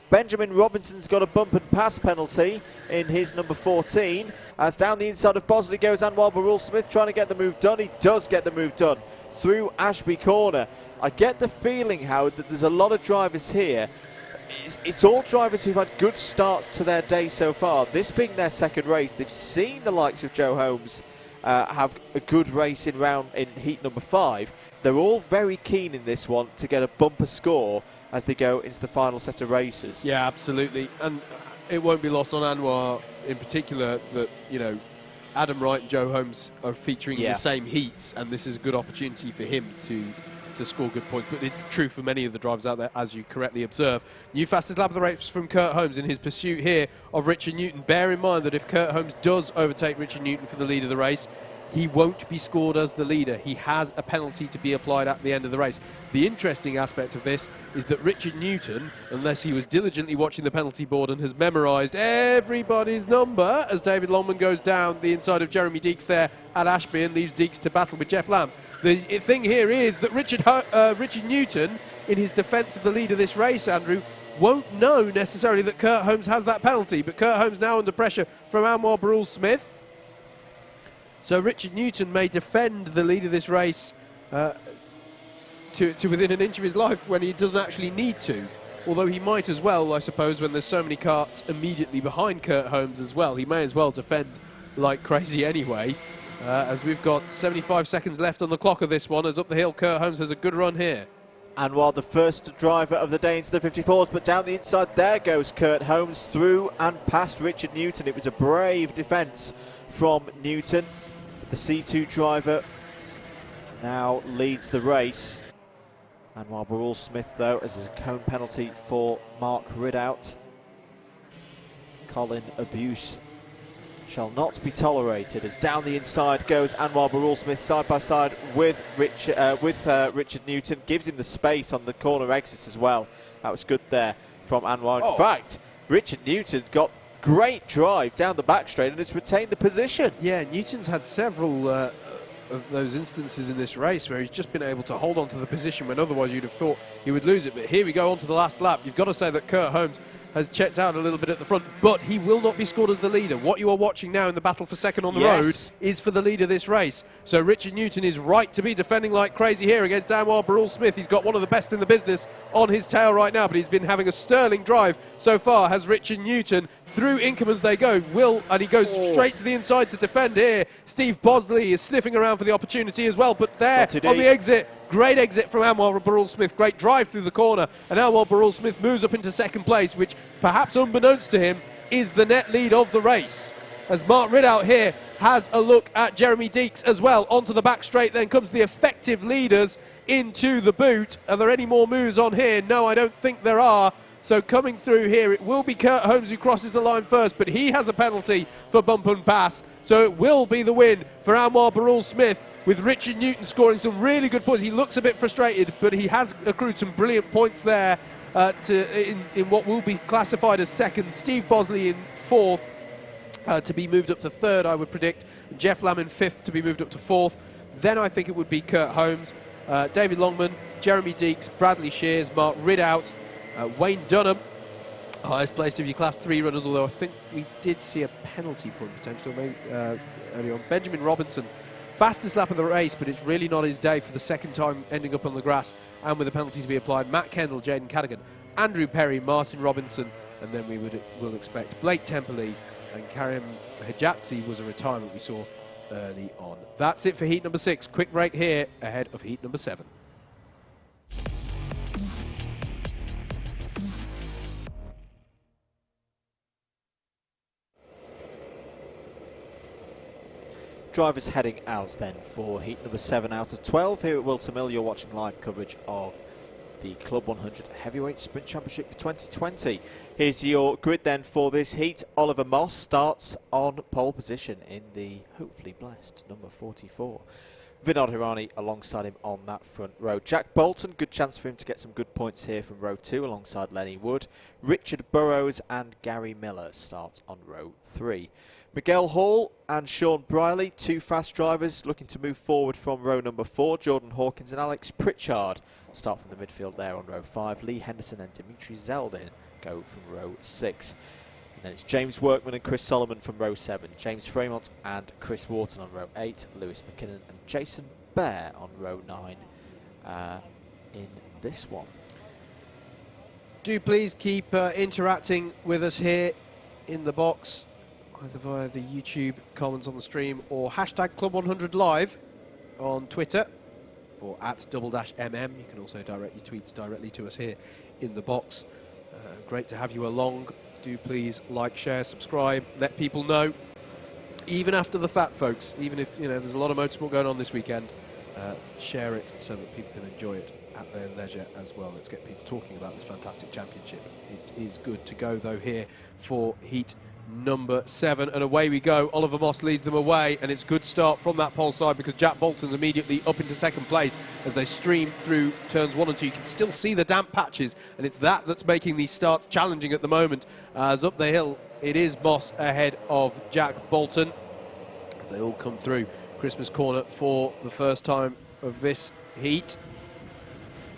Benjamin Robinson's got a bump and pass penalty in his number 14. As down the inside of Bosley goes Anwar Barul-Smith, trying to get the move done. He does get the move done through Ashby Corner. I get the feeling, Howard, that there's a lot of drivers here. It's all drivers who've had good starts to their day so far. This being their second race, they've seen the likes of Joe Holmes have a good race in heat number 5. They're all very keen in this one to get a bumper score as they go into the final set of races. Yeah, absolutely. And it won't be lost on Anwar in particular that, you know, Adam Wright and Joe Holmes are featuring in the same heats, and this is a good opportunity for him to score good points. But it's true for many of the drivers out there, as you correctly observe. New fastest lap of the race from Kurt Holmes in his pursuit here of Richard Newton. Bear in mind that if Kurt Holmes does overtake Richard Newton for the lead of the race, he won't be scored as the leader. He has a penalty to be applied at the end of the race. The interesting aspect of this is that Richard Newton, unless he was diligently watching the penalty board and has memorised everybody's number as David Longman goes down the inside of Jeremy Deeks there at Ashby and leaves Deeks to battle with Jeff Lamb. The thing here is that Richard Newton, in his defence of the lead of this race, Andrew, won't know necessarily that Kurt Holmes has that penalty. But Kurt Holmes now under pressure from Anwar Barul-Smith. So Richard Newton may defend the lead of this race to within an inch of his life when he doesn't actually need to. Although he might as well, I suppose, when there's so many karts immediately behind Kurt Holmes as well. He may as well defend like crazy anyway. As we've got 75 seconds left on the clock of this one, as up the hill Kurt Holmes has a good run here. And while the first driver of the day into the 54s, but down the inside there goes Kurt Holmes through and past Richard Newton. It was a brave defence from Newton. The C2 driver now leads the race. Anwar Barul-Smith, though, as there's a cone penalty for Mark Ridout. Colin abuse shall not be tolerated as down the inside goes Anwar Barul-Smith side by side with Richard Newton. Gives him the space on the corner exits as well. That was good there from Anwar. In fact, Richard Newton got great drive down the back straight and has retained the position. Yeah, Newton's had several of those instances in this race where he's just been able to hold on to the position when otherwise you'd have thought he would lose it. But here we go on to the last lap. You've got to say that Kurt Holmes has checked out a little bit at the front, but he will not be scored as the leader. What you are watching now in the battle for second on the road is for the lead of this race. So Richard Newton is right to be defending like crazy here against Anwar Barul-Smith. He's got one of the best in the business on his tail right now, but he's been having a sterling drive so far, has Richard Newton. Through Inkermans they go. And he goes straight to the inside to defend here. Steve Bosley is sniffing around for the opportunity as well, but there on the exit, great exit from Anwar Barul-Smith. Great drive through the corner, and Anwar Barul-Smith moves up into second place, which perhaps unbeknownst to him is the net lead of the race. As Mark Ridout here has a look at Jeremy Deeks as well. Onto the back straight then comes the effective leaders into the boot. Are there any more moves on here? No, I don't think there are. So coming through here, it will be Kurt Holmes who crosses the line first, but he has a penalty for bump and pass. So it will be the win for Anwar Barul-Smith, with Richard Newton scoring some really good points. He looks a bit frustrated, but he has accrued some brilliant points there in what will be classified as second. Steve Bosley in fourth to be moved up to third, I would predict. Jeff Lamb in fifth to be moved up to fourth. Then I think it would be Kurt Holmes, David Longman, Jeremy Deeks, Bradley Shears, Mark Ridout, Wayne Dunham, highest placed of your Class 3 runners, although I think we did see a penalty for him potentially maybe, early on. Benjamin Robinson, fastest lap of the race, but it's really not his day for the second time ending up on the grass and with a penalty to be applied. Matt Kendall, Jaden Cadigan, Andrew Perry, Martin Robinson, and then we will expect Blake Temperley and Karim Hajatsi was a retirement we saw early on. That's it for heat number 6. Quick break here ahead of heat number 7. Drivers heading out then for heat number 7 out of 12 here at Whilton Mill. You're watching live coverage of the Club 100 Heavyweight Sprint Championship for 2020. Here's your grid then for this heat. Oliver Moss starts on pole position in the hopefully blessed number 44. Vinod Hirani alongside him on that front row. Jack Bolton, good chance for him to get some good points here from row 2 alongside Lenny Wood. Richard Burrows and Gary Miller start on row 3. Miguel Hall and Sean Briley, 2 fast drivers looking to move forward from row number 4. Jordan Hawkins and Alex Pritchard start from the midfield there on row 5. Lee Henderson and Dimitri Zeldin go from row 6. And then it's James Workman and Chris Solomon from row 7. James Fremont and Chris Wharton on row 8. Lewis McKinnon and Jason Bear on row 9 in this one. Do please keep interacting with us here in the box, either via the YouTube comments on the stream or hashtag Club100 Live on Twitter or at Double Dash MM. You can also direct your tweets directly to us here in the box. Great to have you along. Do please like, share, subscribe, let people know. Even after the fact, folks, even if there's a lot of motorsport going on this weekend, share it so that people can enjoy it at their leisure as well. Let's get people talking about this fantastic championship. It is good to go though here for heat number 7, and away we go. Oliver Moss leads them away, and it's a good start from that pole side because Jack Bolton's immediately up into second place as they stream through turns 1 and 2. You can still see the damp patches, and it's that's making these starts challenging at the moment. As up the hill, it is Moss ahead of Jack Bolton as they all come through Christmas corner for the first time of this heat.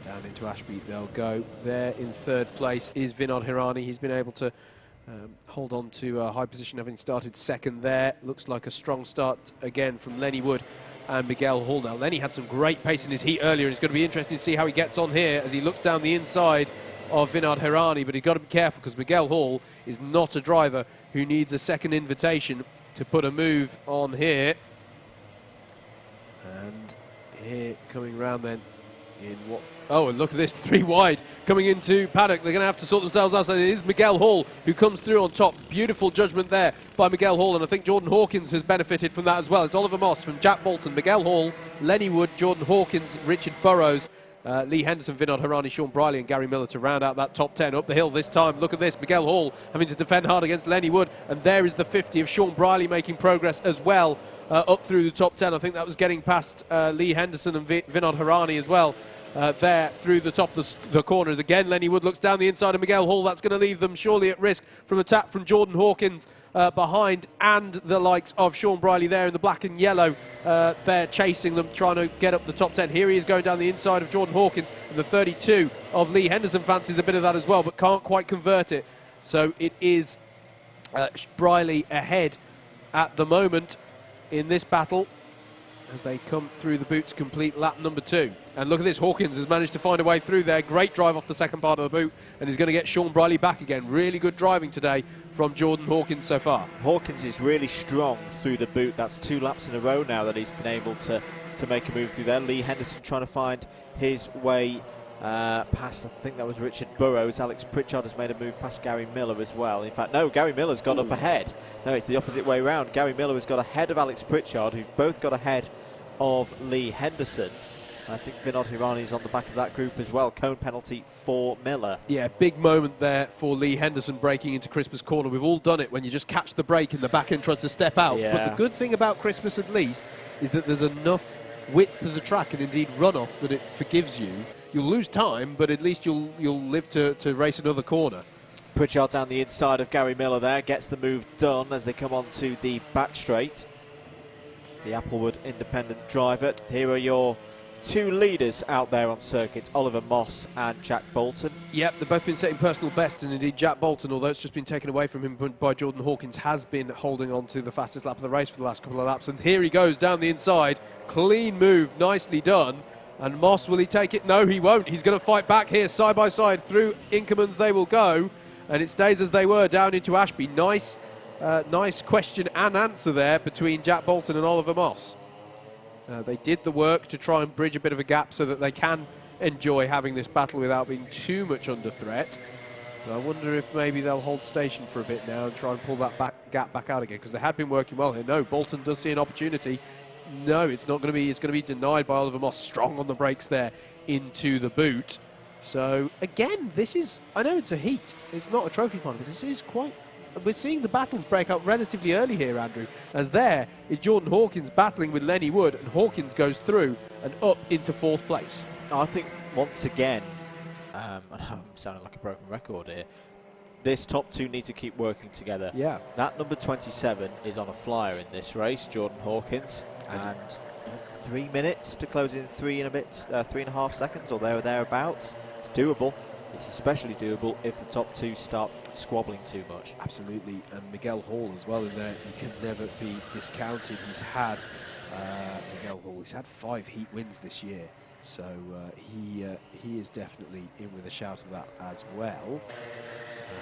Down into Ashby they'll go. There in third place is Vinod Hirani. He's been able to hold on to a high position, having started second there. Looks like a strong start again from Lenny Wood and Miguel Hall. Now, Lenny had some great pace in his heat earlier, and it's going to be interesting to see how he gets on here as he looks down the inside of Vinod Hirani, but he's got to be careful because Miguel Hall is not a driver who needs a second invitation to put a move on here. And here coming round then in what... Oh, and look at this, 3 wide coming into paddock. They're going to have to sort themselves out. So it is Miguel Hall who comes through on top. Beautiful judgment there by Miguel Hall, and I think Jordan Hawkins has benefited from that as well. It's Oliver Moss from Jack Bolton, Miguel Hall, Lenny Wood, Jordan Hawkins, Richard Burrows, Lee Henderson, Vinod Hirani, Sean Briley and Gary Miller to round out that top 10. Up the hill this time, look at this, Miguel Hall having to defend hard against Lenny Wood, and there is the 50 of Sean Briley making progress as well up through the top 10. I think that was getting past Lee Henderson and Vinod Hirani as well. There through the top of the corners again. Lenny Wood looks down the inside of Miguel Hall. That's going to leave them surely at risk from a tap from Jordan Hawkins behind, and the likes of Sean Briley there in the black and yellow there chasing them, trying to get up the top 10. Here he is going down the inside of Jordan Hawkins, and the 32 of Lee Henderson fancies a bit of that as well, but can't quite convert it. So it is Briley ahead at the moment in this battle as they come through the boot to complete lap number 2. And look at this, Hawkins has managed to find a way through there. Great drive off the second part of the boot, and he's going to get Sean Briley back again. Really good driving today from Jordan Hawkins so far. Hawkins is really strong through the boot. That's 2 laps in a row now that he's been able to make a move through there. Lee Henderson trying to find his way past, I think that was Richard Burrows. Alex Pritchard has made a move past Gary Miller as well. In fact, no, Gary Miller's got up ahead. No, it's the opposite way round. Gary Miller has got ahead of Alex Pritchard, who've both got ahead of Lee Henderson. I think Vinod Hirani is on the back of that group as well. Cone penalty for Miller. Yeah, big moment there for Lee Henderson breaking into Christmas corner. We've all done it when you just catch the brake in the back and try to step out. Yeah. But the good thing about Christmas at least is that there's enough width to the track and indeed runoff that it forgives you. You'll lose time, but at least you'll live to race another corner. Pritchard down the inside of Gary Miller there, gets the move done as they come on to the back straight. The Applewood independent driver. Here are your 2 leaders out there on circuits, Oliver Moss and Jack Bolton. Yep, they've both been setting personal bests, and indeed Jack Bolton, although it's just been taken away from him by Jordan Hawkins, has been holding on to the fastest lap of the race for the last couple of laps. And here he goes down the inside. Clean move, nicely done. And Moss, will he take it? No, he won't. He's going to fight back here, side by side. Through Inkermans they will go, and it stays as they were down into Ashby. Nice question and answer there between Jack Bolton and Oliver Moss. They did the work to try and bridge a bit of a gap so that they can enjoy having this battle without being too much under threat. But I wonder if maybe they'll hold station for a bit now and try and pull that gap back out again, because they had been working well here. No, Bolton does see an opportunity. No, it's not going to be. It's going to be denied by Oliver Moss. Strong on the brakes there into the boot. So again, this is. I know it's a heat. It's not a trophy final, but this is quite we're seeing the battles break out relatively early here, Andrew, as there is Jordan Hawkins battling with Lenny Wood, and Hawkins goes through and up into 4th place. I think once again, I'm sounding like a broken record here, this top 2 need to keep working together. Yeah. That number 27 is on a flyer in this race, Jordan Hawkins, and 3 minutes to close in 3.5 seconds or thereabouts. It's doable. It's especially doable if the top 2 start squabbling too much. Absolutely, and Miguel Hall as well in there. He can never be discounted. He's had Miguel Hall. He's had 5 heat wins this year, so he is definitely in with a shout of that as well.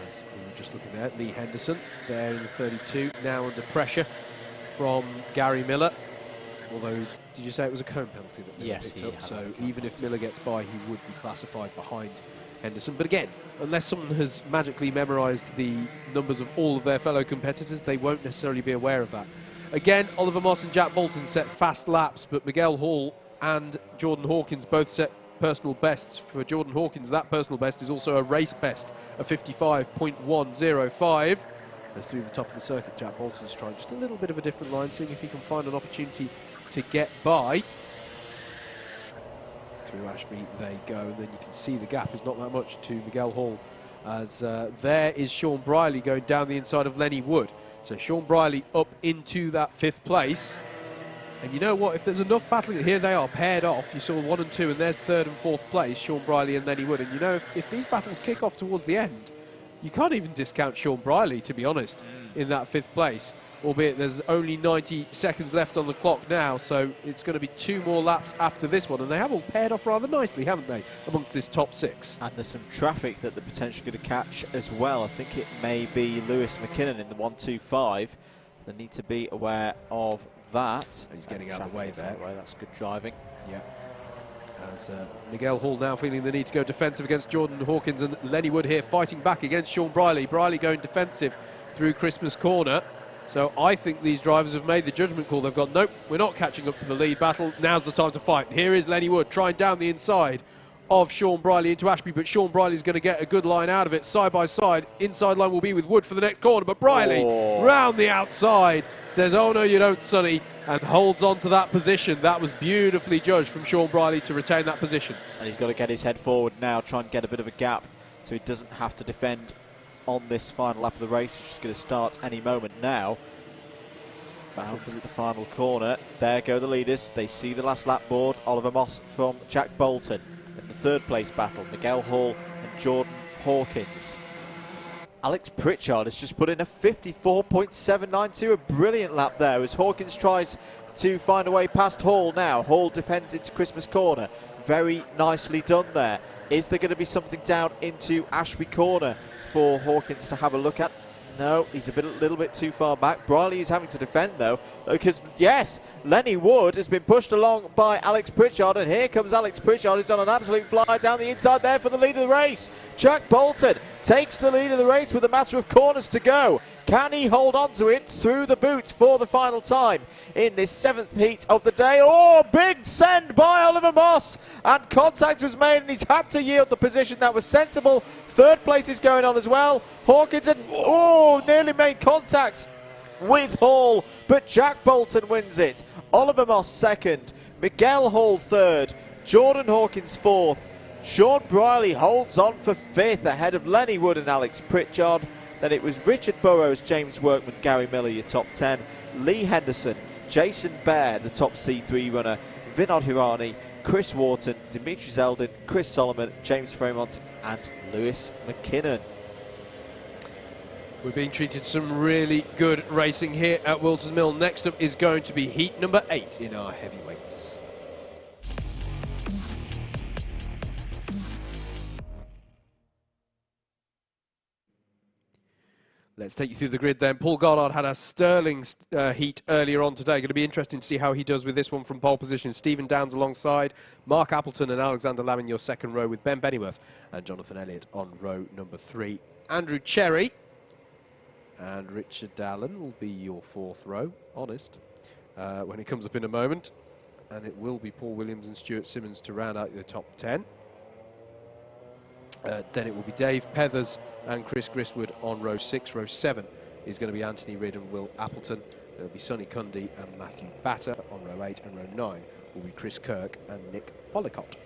As we were just looking there, Lee Henderson there in the 32, now under pressure from Gary Miller. Although, did you say it was a cone penalty that Miller picked up? So even if Miller gets by, he would be classified behind Henderson. But again, unless someone has magically memorised the numbers of all of their fellow competitors, they won't necessarily be aware of that. Again, Oliver Moss and Jack Bolton set fast laps, but Miguel Hall and Jordan Hawkins both set personal bests. For Jordan Hawkins, that personal best is also a race best of 55.105. As through the top of the circuit, Jack Bolton's trying just a little bit of a different line, seeing if he can find an opportunity to get by. Through Ashby they go, and then you can see the gap is not that much to Miguel Hall, as there is Sean Briley going down the inside of Lenny Wood. So Sean Briley up into that 5th place. And you know what, if there's enough battling, here they are paired off. You saw 1 and 2, and there's 3rd and 4th place, Sean Briley and Lenny Wood. And you know, if these battles kick off towards the end, you can't even discount Sean Briley, to be honest, in that 5th place. Albeit there's only 90 seconds left on the clock now, so it's going to be 2 more laps after this one. And they have all paired off rather nicely, haven't they, amongst this top 6. And there's some traffic that they're potentially going to catch as well. I think it may be Lewis McKinnon in the 125. So they need to be aware of that. And he's getting out of the way there. That's good driving. Yeah. As Miguel Hall now feeling the need to go defensive against Jordan Hawkins, and Lenny Wood here fighting back against Sean Briley. Briley going defensive through Christmas Corner. So I think these drivers have made the judgment call. They've gone, nope, we're not catching up to the lead battle. Now's the time to fight. Here is Lenny Wood trying down the inside of Sean Briley into Ashby, but Sean Briley's going to get a good line out of it, side by side. Inside line will be with Wood for the next corner, but Briley round the outside says, oh no you don't, Sonny, and holds on to that position. That was beautifully judged from Sean Briley to retain that position. And he's got to get his head forward now, try and get a bit of a gap so he doesn't have to defend on this final lap of the race, which is going to start any moment now. Bound for the final corner. There go the leaders. They see the last lap board. Oliver Moss from Jack Bolton. In the 3rd place battle, Miguel Hall and Jordan Hawkins. Alex Pritchard has just put in a 54.792, a brilliant lap there as Hawkins tries to find a way past Hall now. Hall defends into Christmas Corner. Very nicely done there. Is there going to be something down into Ashby Corner for Hawkins to have a look at? No, he's a little bit too far back. Briley is having to defend though, because yes, Lenny Wood has been pushed along by Alex Pritchard, and here comes Alex Pritchard, who's on an absolute fly down the inside there for the lead of the race. Jack Bolton takes the lead of the race with a matter of corners to go. Can he hold on to it through the boots for the final time in this 7th heat of the day? Oh, big send by Oliver Moss, and contact was made, and he's had to yield the position. That was sensible. 3rd place is going on as well. Hawkins nearly made contact with Hall, but Jack Bolton wins it. Oliver Moss 2nd, Miguel Hall 3rd, Jordan Hawkins 4th. Sean Briley holds on for 5th ahead of Lenny Wood and Alex Pritchard. Then it was Richard Burrows, James Workman, Gary Miller, your top 10. Lee Henderson, Jason Baird, the top C3 runner. Vinod Hirani, Chris Wharton, Dimitri Zeldin, Chris Solomon, James Fremont and Lewis McKinnon. We're being treated to some really good racing here at Whilton Mill. Next up is going to be heat number 8 in our heavyweights. Let's take you through the grid then. Paul Goddard had a sterling heat earlier on today. Going to be interesting to see how he does with this one from pole position. Stephen Downs alongside Mark Appleton and Alexander Lamb in your 2nd row, with Ben Bennyworth and Jonathan Elliott on row number 3. Andrew Cherry and Richard Dallin will be your 4th row, honest, when it comes up in a moment. And it will be Paul Williams and Stuart Simmons to round out the top 10. Then it will be Dave Pethers and Chris Gristwood on row 6. Row 7 is going to be Anthony Ridd and Will Appleton. There'll be Sonny Cundy and Matthew Batter on row 8, and row 9 will be Chris Kirk and Nick Pollicott.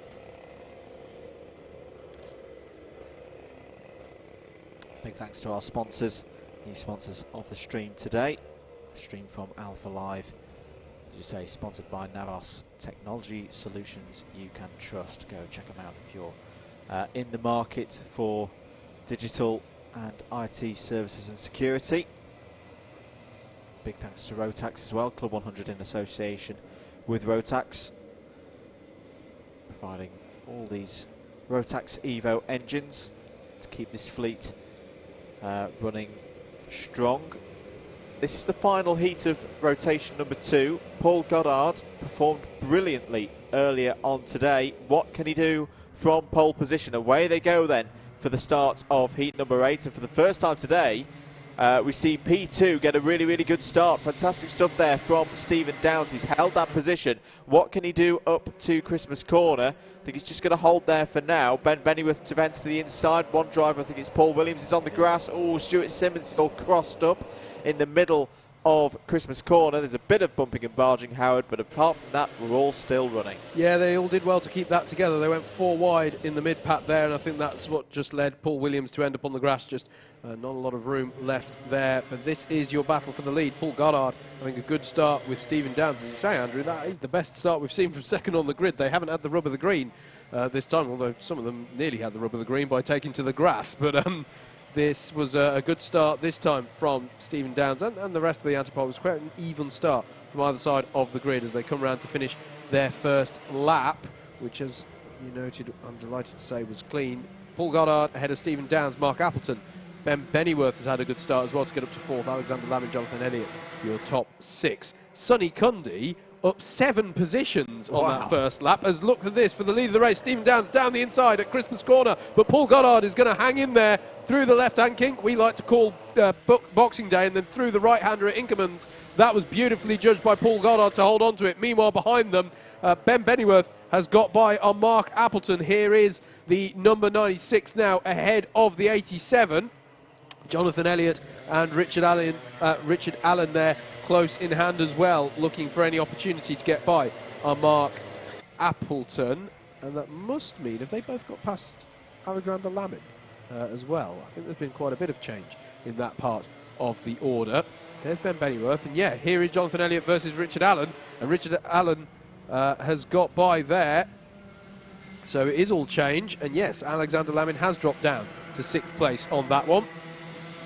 Big thanks to our sponsors, new sponsors of the stream today. Stream from Alpha Live, as you say, sponsored by Navos Technology Solutions you can trust. Go check them out if you're in the market for digital and IT services and security. Big thanks to Rotax as well, Club 100 in association with Rotax, providing all these Rotax Evo engines to keep this fleet running strong. This is the final heat of rotation number 2. Paul Goddard performed brilliantly earlier on today. What can he do from pole position? Away they go then for the start of heat number 8, and for the first time today we see P2 get a really good start. Fantastic stuff there from Stephen Downs. He's held that position. What can he do up to Christmas corner? I think he's just going to hold there for now. Ben Bennyworth to vent to the inside. One driver, I think it's Paul Williams, is on the grass. Oh, Stuart Simmons is all crossed up in the middle of Christmas corner. There's a bit of bumping and barging, Howard, but apart from that, we're all still running. Yeah, they all did well to keep that together. They went 4 wide in the mid-pat there, and I think that's what just led Paul Williams to end up on the grass. Just not a lot of room left there. But this is your battle for the lead. Paul Goddard having a good start with Stephen Downs. As you say, Andrew, that is the best start we've seen from second on the grid. They haven't had the rub of the green this time, although some of them nearly had the rub of the green by taking to the grass. But this was a good start this time from Stephen Downs, and the rest of the Antipole. Was quite an even start from either side of the grid as they come around to finish their first lap, which, as you noted, I'm delighted to say, was clean. Paul Goddard ahead of Stephen Downs, Mark Appleton. Ben Bennyworth has had a good start as well to get up to 4th. Alexander Lamb, Jonathan Elliott, your top 6. Sonny Cundy up 7 positions on that first lap. As look at this for the lead of the race. Stephen Downs down the inside at Christmas corner, but Paul Goddard is going to hang in there through the left-hand kink, we like to call Boxing Day, and then through the right-hander at Inkermans. That was beautifully judged by Paul Goddard to hold on to it. Meanwhile, behind them, Ben Bennyworth has got by on Mark Appleton. Here is the number 96 now ahead of the 87. Jonathan Elliott and Richard Allen there close in hand as well, looking for any opportunity to get by on Mark Appleton. And that must mean, if they both got past Alexander Lammin as well, I think there's been quite a bit of change in that part of the order. There's Ben Bennyworth, and yeah, here is Jonathan Elliott versus Richard Allen, and Richard Allen has got by there. So it is all change, and yes, Alexander Lammin has dropped down to 6th place on that one.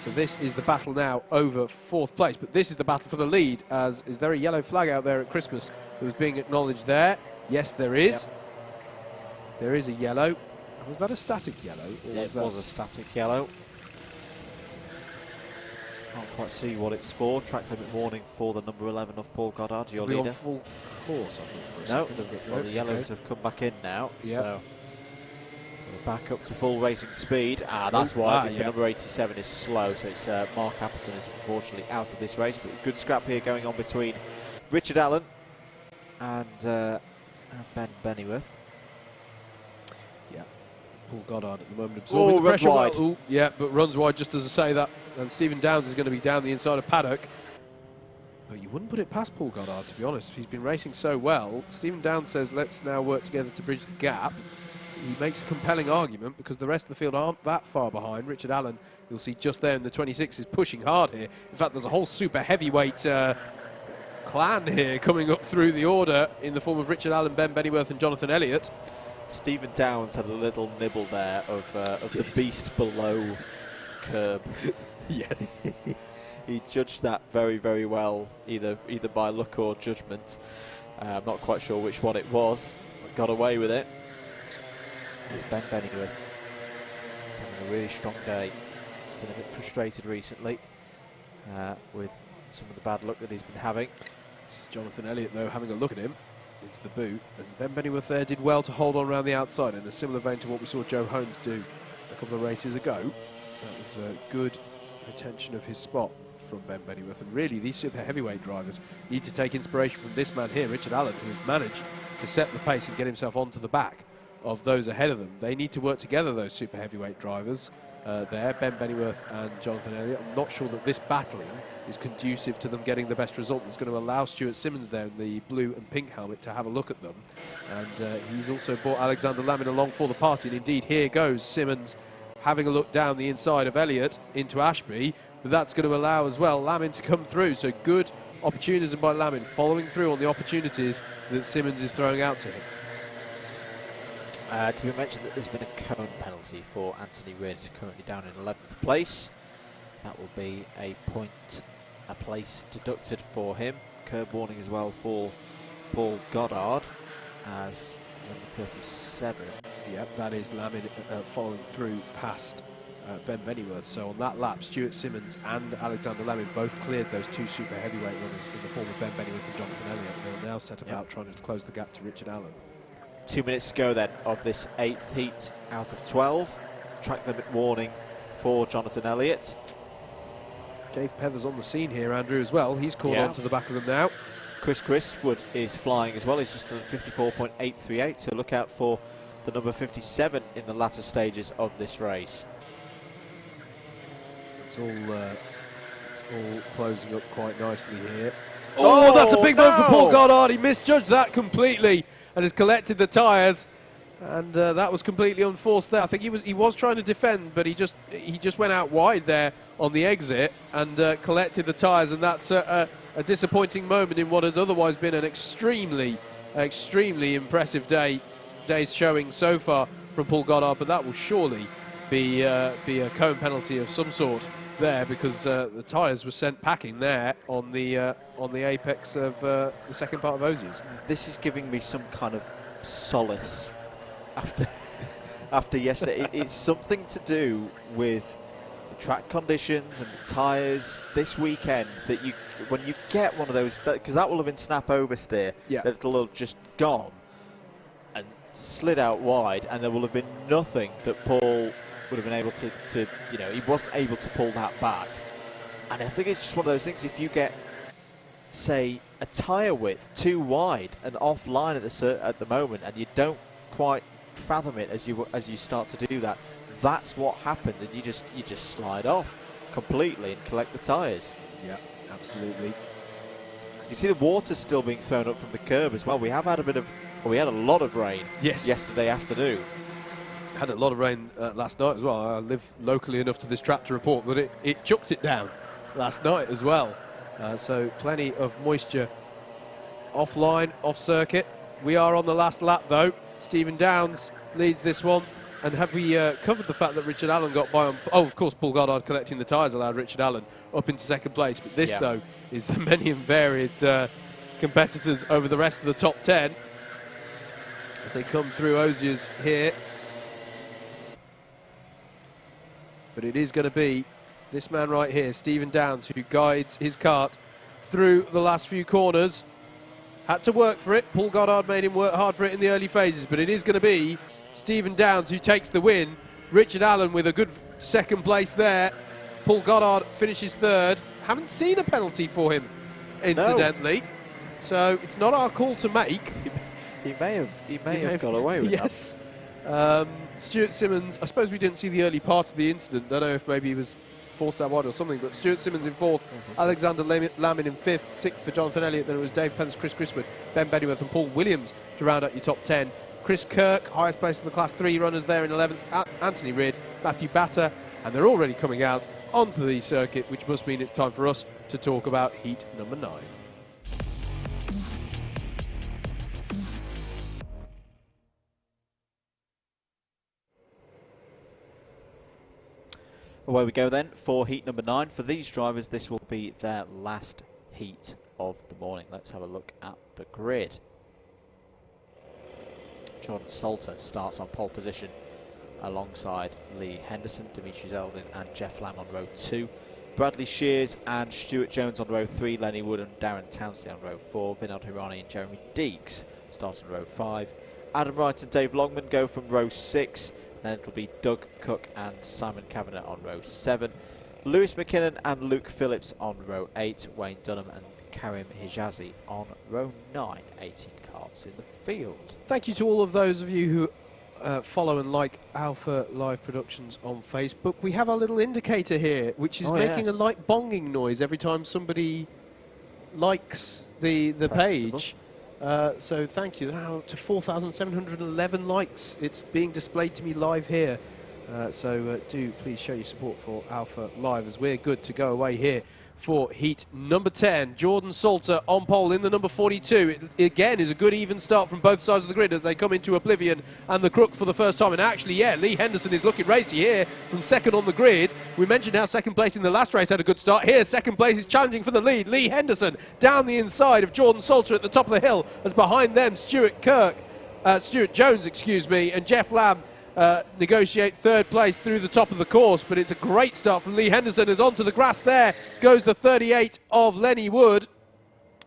So this is the battle now over 4th place, but this is the battle for the lead. As is there a yellow flag out there at Christmas that was being acknowledged there? Yes, there is. Yep. There is a yellow. Was that a static yellow? Or it was a static yellow. Can't quite see what it's for. Track limit warning for the number 11 of Paul Goddard, your leader. On full course, I think. No, well, the yellows have come back in now. Yep. So we're back up to full racing speed. That's why the number 87 is slow. So it's Mark Appleton is unfortunately out of this race. But good scrap here going on between Richard Allen and Ben Bennyworth. Paul Goddard at the moment absorbing the pressure. Wide. Yeah, but runs wide just as I say that. And Stephen Downs is going to be down the inside of paddock. But you wouldn't put it past Paul Goddard, to be honest. He's been racing so well. Stephen Downs says, let's now work together to bridge the gap. He makes a compelling argument because the rest of the field aren't that far behind. Richard Allen, you'll see just there in the 26, is pushing hard here. In fact, there's a whole super heavyweight clan here coming up through the order in the form of Richard Allen, Ben Bennyworth and Jonathan Elliott. Stephen Downs had a little nibble there of the beast below curb. Yes. He judged that very well, either by luck or judgment. I'm not quite sure which one it was, but got away with it. It's Ben Bennyworth. He's having a really strong day. He's been a bit frustrated recently with some of the bad luck that he's been having. This is Jonathan Elliott, though, having a look at him into the boot, and Ben Bennyworth there did well to hold on around the outside in a similar vein to what we saw Joe Holmes do a couple of races ago. That was a good retention of his spot from Ben Bennyworth, and really these super heavyweight drivers need to take inspiration from this man here, Richard Allen, who has managed to set the pace and get himself onto the back of those ahead of them. They need to work together, those super heavyweight drivers, there, Ben Bennyworth and Jonathan Elliott. I'm not sure that this battling is conducive to them getting the best result. It's going to allow Stuart Simmons there in the blue and pink helmet to have a look at them. And he's also brought Alexander Lamin along for the party. And indeed, here goes Simmons having a look down the inside of Elliott into Ashby. But that's going to allow as well Lamin to come through. So good opportunism by Lamin, following through on the opportunities that Simmons is throwing out to him. To be mentioned that there's been a cone penalty for Anthony Ridd, currently down in 11th place. So that will be a place deducted for him. Curb warning as well for Paul Goddard as number 37. Yep, that is Lamin following through past Ben Bennyworth. So on that lap, Stuart Simmons and Alexander Lamin both cleared those two super heavyweight runners in the form of Ben Bennyworth and Jonathan Elliott. They'll now set about trying to close the gap to Richard Allen. 2 minutes to go then of this 8th heat out of 12. Track limit warning for Jonathan Elliott. Dave Pether's on the scene here, Andrew, as well. He's caught on to the back of them now. Chris Wood is flying as well. He's just done 54.838, so look out for the number 57 in the latter stages of this race. It's all closing up quite nicely here. Oh, that's a big move for Paul Goddard. He misjudged that completely and has collected the tyres, and that was completely unforced there. I think he was trying to defend, but he just went out wide there on the exit and collected the tyres, and that's a disappointing moment in what has otherwise been an extremely impressive day's showing so far from Paul Goddard. But that will surely be a cone penalty of some sort there, because the tyres were sent packing there on the apex of the second part of Osiers. This is giving me some kind of solace after yesterday. It's something to do with the track conditions and the tyres this weekend that when you get one of those, because that will have been snap oversteer, that will have just gone and slid out wide, and there will have been nothing that Paul would have been able to he wasn't able to pull that back. And I think it's just one of those things, if you get, say, a tyre width too wide and offline at the moment, and you don't quite fathom it as you start to do that, that's what happens, and you just slide off completely and collect the tyres. Yeah, absolutely. You see the water still being thrown up from the curb as well. We have had we had a lot of rain yesterday afternoon. Had a lot of rain last night as well. I live locally enough to this track to report that it chucked it down last night as well. So plenty of moisture offline, off circuit. We are on the last lap though. Stephen Downs leads this one. And have we covered the fact that Richard Allen got by on... Oh, of course, Paul Goddard collecting the tyres allowed Richard Allen up into second place. But this, though, is the many and varied competitors over the rest of the top 10 as they come through Osiers here. But it is going to be this man right here, Stephen Downs, who guides his kart through the last few corners. Had to work for it. Paul Goddard made him work hard for it in the early phases, but it is going to be Stephen Downs who takes the win. Richard Allen with a good second place there. Paul Goddard finishes third. Haven't seen a penalty for him, incidentally. No. So it's not our call to make. He may have got away with that. Stuart Simmons, I suppose we didn't see the early part of the incident. Don't know if maybe he was forced out wide or something, but Stuart Simmons in fourth, Alexander Lamin in fifth, sixth for Jonathan Elliott, then it was Dave Pence, Chris Wood, Ben Bennyworth and Paul Williams to round out your top 10. Chris Kirk, highest place in the Class 3 runners there in 11th, Anthony Ridd, Matthew Batter, and they're already coming out onto the circuit, which must mean it's time for us to talk about heat number 9. Away we go then for heat number 9. For these drivers, this will be their last heat of the morning. Let's have a look at the grid. Jordan Salter starts on pole position alongside Lee Henderson, Dimitri Zeldin and Jeff Lamb on row 2. Bradley Shears and Stuart Jones on row 3, Lenny Wood and Darren Townsley on row 4, Vinod Hirani and Jeremy Deeks start on row 5. Adam Wright and Dave Longman go from row 6. Then it'll be Doug Cook and Simon Kavanagh on row 7. Lewis McKinnon and Luke Phillips on row 8. Wayne Dunham and Karim Hijazi on row 9. 18 karts in the field. Thank you to all of those of you who follow and like Alpha Live Productions on Facebook, we have our little indicator here, which is making a light bonging noise every time somebody likes the page. So thank you. Now to 4,711 likes. It's being displayed to me live here. So do please show your support for Alpha Live, as we're good to go away here for heat number 10. Jordan Salter on pole in the number 42. It again is a good even start from both sides of the grid as they come into Oblivion and the Crook for the first time. And actually, yeah, Lee Henderson is looking racy here from second on the grid. We mentioned how second place in the last race had a good start. Here, second place is challenging for the lead. Lee Henderson down the inside of Jordan Salter at the top of the hill, as behind them Stuart Jones, and Jeff Lamb negotiate third place through the top of the course. But it's a great start from Lee Henderson, as onto the grass there goes the 38 of Lenny Wood.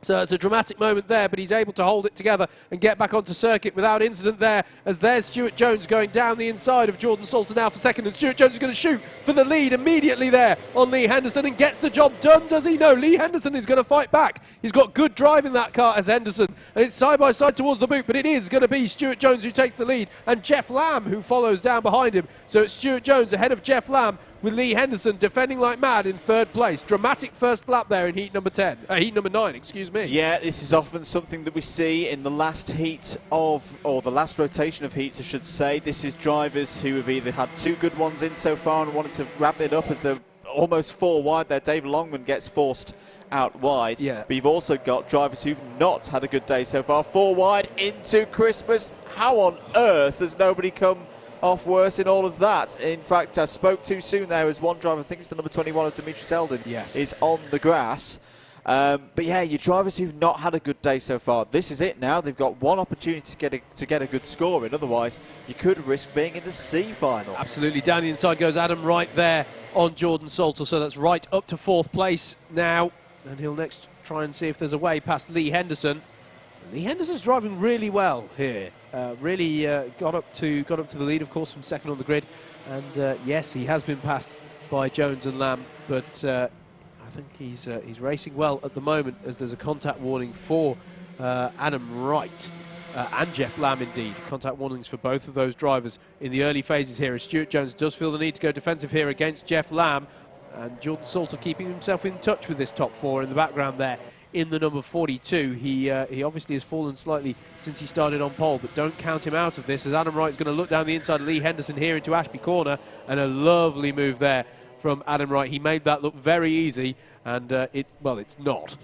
So it's a dramatic moment there, but he's able to hold it together and get back onto circuit without incident there, as there's Stuart Jones going down the inside of Jordan Salter now for second, and Stuart Jones is going to shoot for the lead immediately there on Lee Henderson and gets the job done, does he? No, Lee Henderson is going to fight back. He's got good drive in that car as Henderson, and it's side by side towards the boot, but it is going to be Stuart Jones who takes the lead, and Jeff Lamb who follows down behind him. So it's Stuart Jones ahead of Jeff Lamb, with Lee Henderson defending like mad in third place. Dramatic first lap there in heat number 9, excuse me. Yeah, this is often something that we see in the last heat of, or the last rotation of heats, I should say. This is drivers who have either had two good ones in so far and wanted to wrap it up, as they're almost four wide there. David Longman gets forced out wide. Yeah. But you've also got drivers who've not had a good day so far. Four wide into Christmas. How on earth has nobody come off worse in all of that? In fact, I spoke too soon there as one driver, I think it's the number 21 of Dimitri Selden, is on the grass. But yeah, your drivers who've not had a good day so far, this is it now. They've got one opportunity to get a good score in. Otherwise, you could risk being in the C final. Absolutely. Down the inside goes Adam Wright there on Jordan Salter. So that's Wright up to fourth place now. And he'll next try and see if there's a way past Lee Henderson. Lee Henderson's driving really well here. Really got up to the lead, of course, from second on the grid. And yes, he has been passed by Jones and Lamb, but I think he's racing well at the moment, as there's a contact warning for Adam Wright and Jeff Lamb, indeed. Contact warnings for both of those drivers in the early phases here, as Stuart Jones does feel the need to go defensive here against Jeff Lamb. And Jordan Salter keeping himself in touch with this top four in the background there. In the number 42, he obviously has fallen slightly since he started on pole, but don't count him out of this, as Adam Wright's going to look down the inside of Lee Henderson here into Ashby Corner, and a lovely move there from Adam Wright. He made that look very easy, and it's not,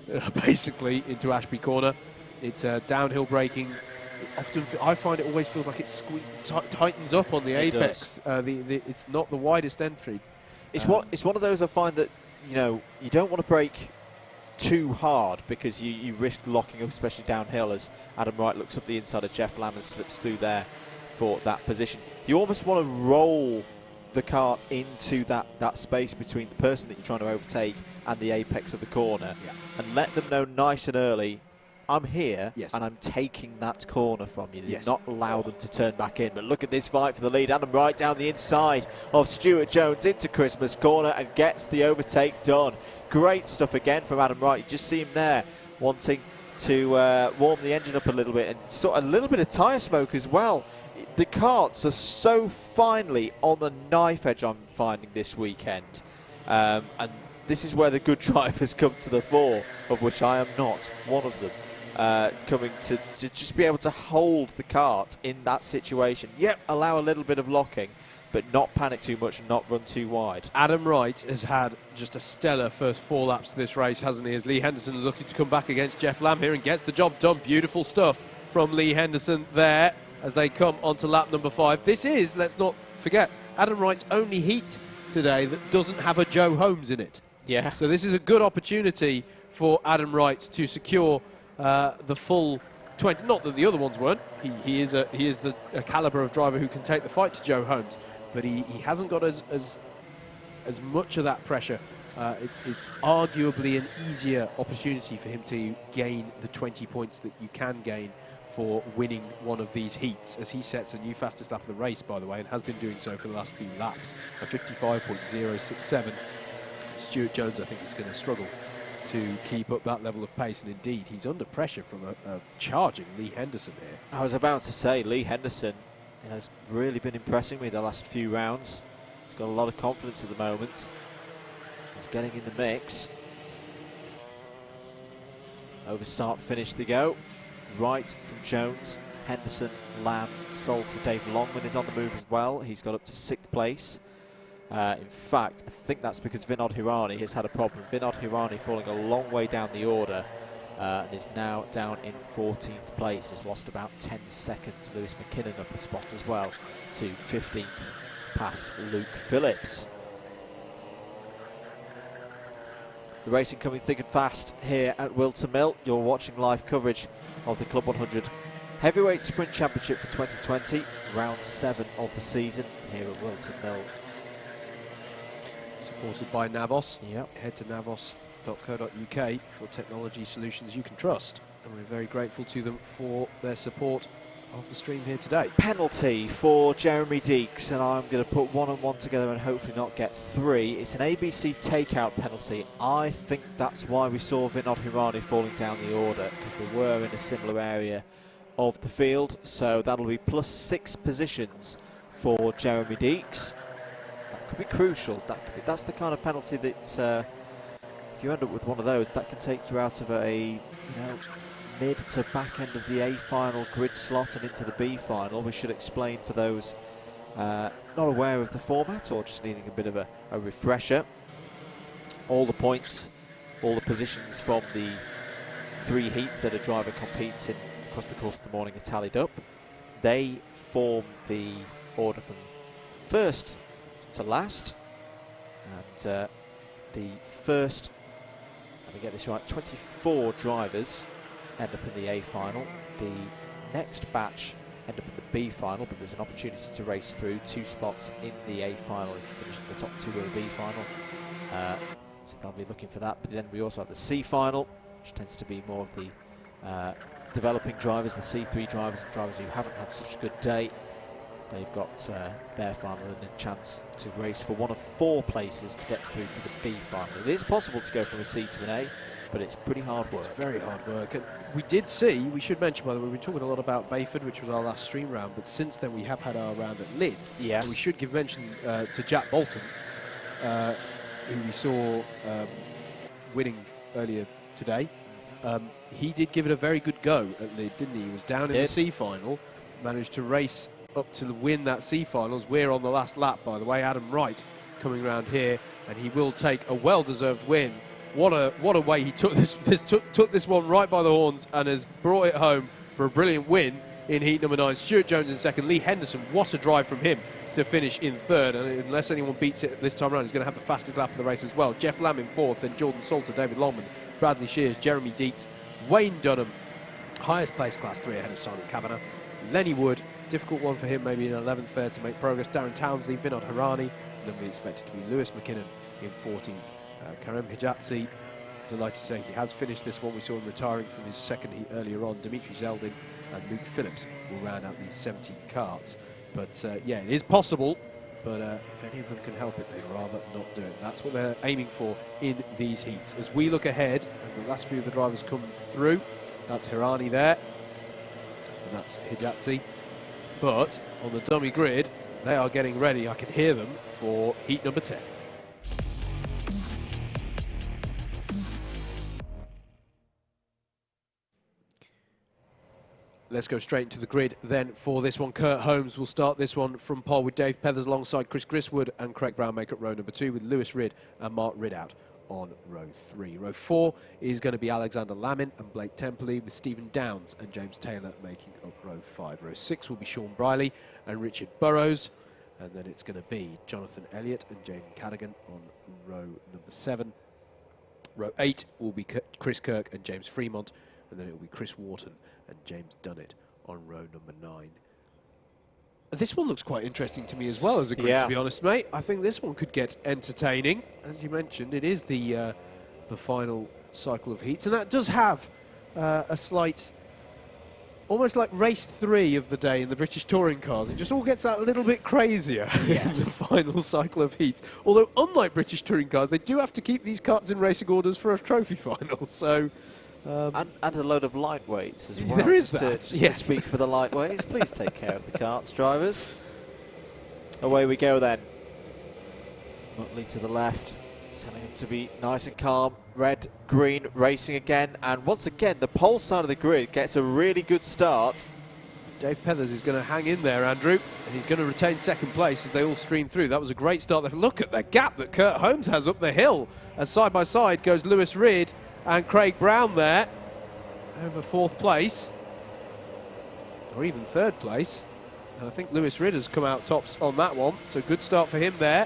basically, into Ashby Corner. It's downhill braking. Often, I find it always feels like it tightens up on the apex. It's not the widest entry. It's one of those I find that, you don't want to brake too hard, because you risk locking up, especially downhill, as Adam Wright looks up the inside of Jeff Lamb and slips through there for that position. You almost want to roll the car into that space between the person that you're trying to overtake and the apex of the corner, and let them know nice and early, I'm here, and I'm taking that corner from you. Not allow them to turn back in. But look at this fight for the lead. Adam Wright down the inside of Stuart Jones into Christmas Corner and gets the overtake done. Great stuff again from Adam Wright. You just see him there wanting to warm the engine up a little bit, and sort of a little bit of tyre smoke as well. The karts are so finely on the knife edge, I'm finding, this weekend. And this is where the good drivers come to the fore, of which I am not one of them. Coming to just be able to hold the kart in that situation. Allow a little bit of locking, but not panic too much and not run too wide. Adam Wright has had just a stellar first 4 laps of this race, hasn't he? As Lee Henderson is looking to come back against Jeff Lamb here and gets the job done. Beautiful stuff from Lee Henderson there as they come onto lap number 5. This is, let's not forget, Adam Wright's only heat today that doesn't have a Joe Holmes in it. So this is a good opportunity for Adam Wright to secure the full 20. Not that the other ones weren't. He is the calibre of driver who can take the fight to Joe Holmes, but he hasn't got as much of that pressure. It's arguably an easier opportunity for him to gain the 20 points that you can gain for winning one of these heats, as he sets a new fastest lap of the race, by the way, and has been doing so for the last few laps, a 55.067. Stuart Jones, I think, is going to struggle to keep up that level of pace, and indeed he's under pressure from a charging Lee Henderson here. I was about to say, Lee Henderson has really been impressing me the last few rounds. He's got a lot of confidence at the moment. He's getting in the mix. Over start finish they go. Wright from Jones, Henderson, Lamb, Salter, Dave Longman is on the move as well. He's got up to 6th place. In fact, I think that's because Vinod Hirani has had a problem. Vinod Hirani falling a long way down the order and is now down in 14th place. He's lost about 10 seconds. Lewis McKinnon up a spot as well to 15th past Luke Phillips. The racing coming thick and fast here at Whilton Mill. You're watching live coverage of the Club 100 Heavyweight Sprint Championship for 2020, round 7 of the season here at Whilton Mill. Supported by Navos. Yep. Head to navos.co.uk for technology solutions you can trust. And we're very grateful to them for their support of the stream here today. Penalty for Jeremy Deeks, and I'm going to put 1 and 1 together and hopefully not get 3. It's an ABC takeout penalty. I think that's why we saw Vinod Hirani falling down the order, because they were in a similar area of the field. So that'll be +6 positions for Jeremy Deeks. That could be crucial. That's the kind of penalty that if you end up with one of those, that can take you out of a mid to back end of the A final grid slot and into the B final. We should explain for those not aware of the format or just needing a bit of a refresher. All the points, all the positions from the 3 heats that a driver competes in across the course of the morning are tallied up. They form the order from first to last, and the first, let me get this right, 24 drivers end up in the A final. The next batch end up in the B final, but there's an opportunity to race through 2 spots in the A final if you finish in the top 2 of the B final. So they'll be looking for that. But then we also have the C final, which tends to be more of the developing drivers, the C3 drivers, and drivers who haven't had such a good day. They've got their final and a chance to race for one of 4 places to get through to the B final. It is possible to go from a C to an A, but it's pretty hard work. It's very hard work. And we did see, we should mention, by the way, we've been talking a lot about Bayford, which was our last stream round, but since then we have had our round at Lyd. Yes. And we should give mention to Jack Bolton, who we saw winning earlier today. He did give it a very good go at Lyd, didn't he? He was down in the C final, managed to race up to win that C finals. We're on the last lap, by the way. Adam Wright coming around here, and he will take a well-deserved win. What a way he took took this one right by the horns and has brought it home for a brilliant win in heat number 9. Stuart Jones in second. Lee Henderson, what a drive from him to finish in third. And unless anyone beats it this time around, he's going to have the fastest lap of the race as well. Jeff Lamb in fourth, then Jordan Salter, David Longman, Bradley Shears, Jeremy Deeks, Wayne Dunham, highest place class 3 ahead of Simon Kavanagh. Lenny Wood, difficult one for him, maybe in 11th there to make progress. Darren Townsley, Vinod Hirani, and then we expect it to be Lewis McKinnon in 14th. Karem Hijatzi, delighted to say he has finished this one. We saw him retiring from his second heat earlier on. Dimitri Zeldin and Luke Phillips will round out these 17 karts. But yeah, it is possible, but if any of them can help it, they'd rather not do it. That's what they're aiming for in these heats. As we look ahead, as the last few of the drivers come through, that's Hirani there, and that's Hijatzi. But on the dummy grid, they are getting ready. I can hear them for heat number 10. Let's go straight into the grid then for this one. Kurt Holmes will start this one from pole with Dave Pethers alongside Chris Griswood and Craig Brown make up row number 2 with Lewis Ridd and Mark Ridout on row 3. Row 4 is going to be Alexander Lamin and Blake Temperley with Stephen Downs and James Taylor making up row 5. Row 6 will be Sean Briley and Richard Burrows, and then it's going to be Jonathan Elliott and Jaden Cadigan on row number 7. Row 8 will be Chris Kirk and James Fremont, and then it will be Chris Wharton and James Dunnett on row number 9. This one looks quite interesting to me as well as a grid, to be honest, mate. I think this one could get entertaining. As you mentioned, it is the final cycle of heats, and that does have a slight, almost like race 3 of the day in the British touring cars. It just all gets that little bit crazier in the final cycle of heats. Although, unlike British touring cars, they do have to keep these karts in racing orders for a trophy final. So And a load of lightweights as well. There is just that, to yes. speak for the lightweights, please take care of the karts, drivers. Away we go then. Muttley to the left, telling him to be nice and calm. Red, green, racing again. And once again, the pole side of the grid gets a really good start. Dave Pethers is going to hang in there, Andrew, and he's going to retain second place as they all stream through. That was a great start. Look at the gap that Kurt Holmes has up the hill. As side by side goes Lewis Reid and Craig Brown there over fourth place, or even third place. And I think Lewis Reid has come out tops on that one. So good start for him there.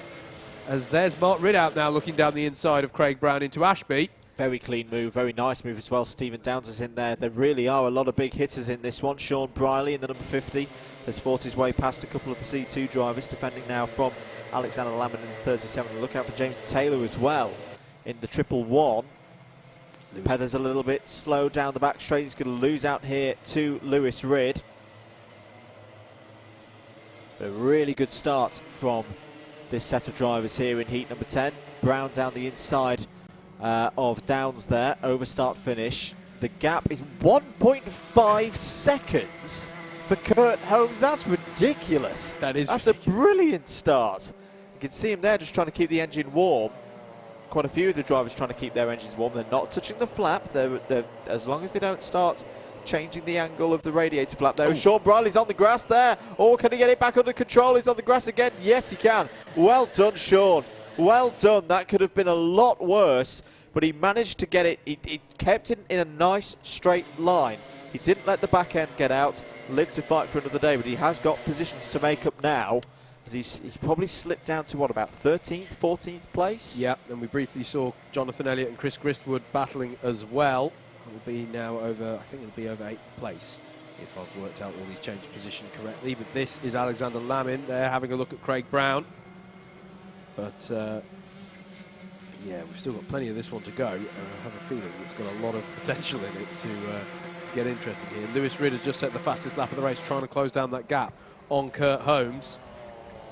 As there's Mark Ridout now looking down the inside of Craig Brown into Ashby. Very clean move, very nice move as well. Stephen Downs is in there. There really are a lot of big hitters in this one. Sean Briley in the number 50 has fought his way past a couple of the C2 drivers, defending now from Alexander Lamond in the 37. Look out for James Taylor as well in the 111. Pethers a little bit slow down the back straight. He's going to lose out here to Lewis Reid. A really good start from this set of drivers here in heat number 10. Brown down the inside of Downs there, over start finish. The gap is 1.5 seconds for Kurt Holmes. That's ridiculous. That's ridiculous. A brilliant start. You can see him there just trying to keep the engine warm. Quite a few of the drivers trying to keep their engines warm. They're not touching the flap. They're, as long as they don't start changing the angle of the radiator flap there. Sean Briley's on the grass there. Oh, can he get it back under control? He's on the grass again. Yes, he can. Well done, Sean. Well done. That could have been a lot worse, but he managed to get it. He kept it in a nice straight line. He didn't let the back end get out, lived to fight for another day, but he has got positions to make up now. As he's probably slipped down to, what, about 13th, 14th place? Yeah, and we briefly saw Jonathan Elliott and Chris Gristwood battling as well. Will be now over, I think it'll be over 8th place if I've worked out all these change of position correctly. But this is Alexander Lamond there having a look at Craig Brown. But yeah, we've still got plenty of this one to go. I have a feeling it's got a lot of potential in it to get interesting here. Lewis Reid has just set the fastest lap of the race, trying to close down that gap on Kurt Holmes.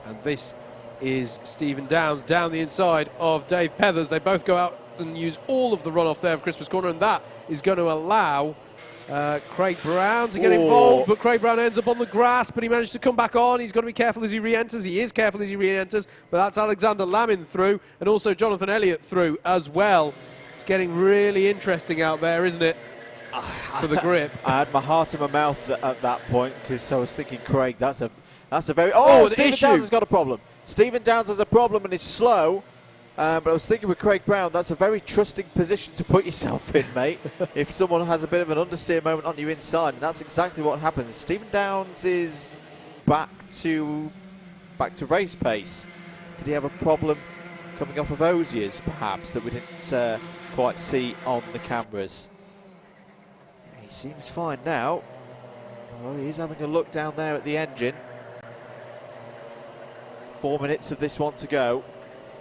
And this is Stephen Downs down the inside of Dave Pethers. They both go out and use all of the runoff there of Christmas Corner, and that is going to allow Craig Brown to get involved, but Craig Brown ends up on the grass, but he managed to come back on. He's got to be careful as he re-enters. He is careful as he re-enters, but that's Alexander Lamond through, and also Jonathan Elliott through as well. It's getting really interesting out there, isn't it, for the grip? I had my heart in my mouth at that point, because I was thinking, Craig, that's a very... Oh, Stephen Downs has got a problem. Stephen Downs has a problem and is slow. But I was thinking with Craig Brown, that's a very trusting position to put yourself in, mate. If someone has a bit of an understeer moment on you inside, and that's exactly what happens. Stephen Downs is back to race pace. Did he have a problem coming off of Osiers, perhaps, that we didn't quite see on the cameras? He seems fine now. Well, he is having a look down there at the engine. 4 minutes of this one to go.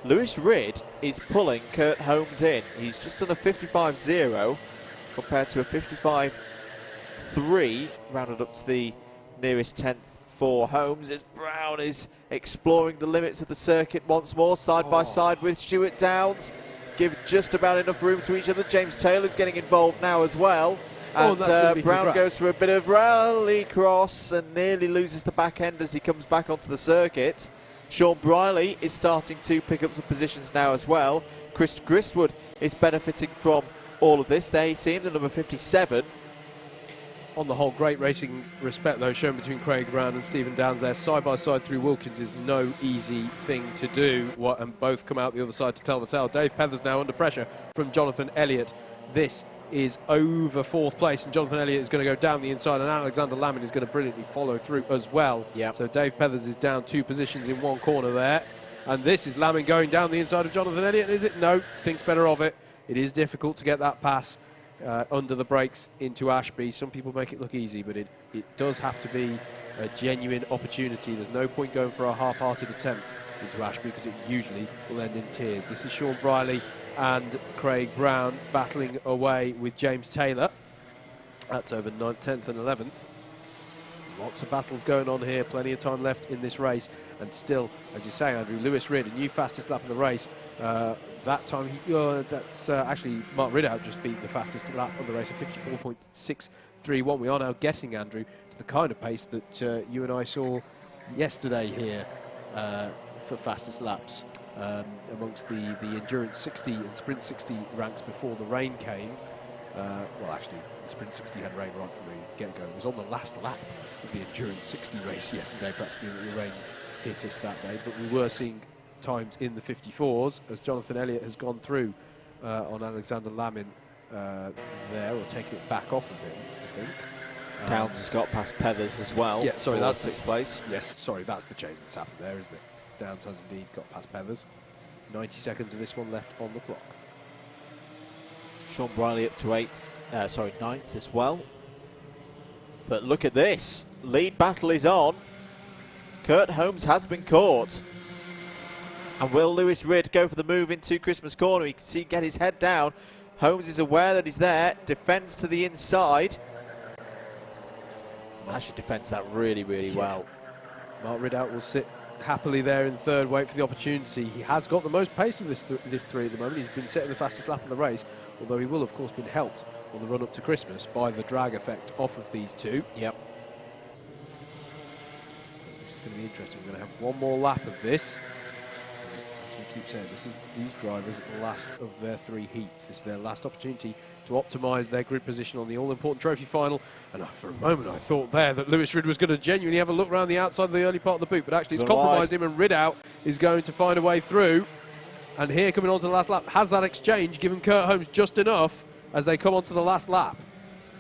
Lewis Reid is pulling Kurt Holmes in. He's just done a 55.0 compared to a 55.3, rounded up to the nearest 10th for Holmes, as Brown is exploring the limits of the circuit once more, side by side with Stuart Downs. Give just about enough room to each other. James Taylor's getting involved now as well. And Brown goes for a bit of rally cross and nearly loses the back end as he comes back onto the circuit. Sean Briley is starting to pick up some positions now as well. Chris Gristwood is benefiting from all of this. There you see him, the number 57. On the whole, great racing respect, though, shown between Craig Brown and Stephen Downs there. Side by side through Wilkins is no easy thing to do, and both come out the other side to tell the tale. Dave Pethers now under pressure from Jonathan Elliott. This is over fourth place, and Jonathan Elliott is going to go down the inside, and Alexander Lamond is going to brilliantly follow through as well. Yep. So Dave Pethers is down 2 positions in one corner there, and this is Lamond going down the inside of Jonathan Elliott. Is it? No, thinks better of it. It is difficult to get that pass under the brakes into Ashby. Some people make it look easy, but it does have to be a genuine opportunity. There's no point going for a half-hearted attempt into Ashby, because it usually will end in tears. This is Sean Briley and Craig Brown battling away with James Taylor. That's over 9th, 10th and 11th. Lots of battles going on here, plenty of time left in this race, and still, as you say, Andrew, Lewis Reid, a new fastest lap of the race, that time. That's actually Mark Ridout just beat the fastest lap on the race, a 54.631. We are now getting, Andrew, to the kind of pace that you and I saw yesterday here for fastest laps amongst the Endurance 60 and Sprint 60 ranks before the rain came. Well, actually, the Sprint 60 had rain right from the get-go. It was on the last lap of the Endurance 60 race yesterday, practically, that the rain hit us that day. But we were seeing times in the 54s as Jonathan Elliott has gone through on Alexander Lamin there, or taking it back off of him, I think. Downs has got past Peathers as well. Yeah, sorry, that's sixth place. Yes, sorry, that's the change that's happened there, isn't it? Downs has indeed got past Peathers. 90 seconds of this one left on the clock. Sean Briley up to 9th as well. But look at this. Lead battle is on. Kurt Holmes has been caught. And will Lewis Ridd go for the move into Christmas corner? You can see get his head down. Holmes is aware that he's there. Defends to the inside. Actually defends that really, really well. Mark Ridout will sit happily there in third, wait for the opportunity. He has got the most pace of this three at the moment. He's been setting the fastest lap of the race, although he will, of course, been helped on the run up to Christmas by the drag effect off of these two. Yep. This is going to be interesting. We're going to have one more lap of this. As we keep saying, this is these drivers' last of their three heats. This is their last opportunity to optimise their grid position on the all-important trophy final. And for a moment I thought there that Lewis Ridd was going to genuinely have a look around the outside of the early part of the boot, but actually it's compromised him, and Ridout is going to find a way through. And here, coming on to the last lap, has that exchange given Kurt Holmes just enough as they come on to the last lap.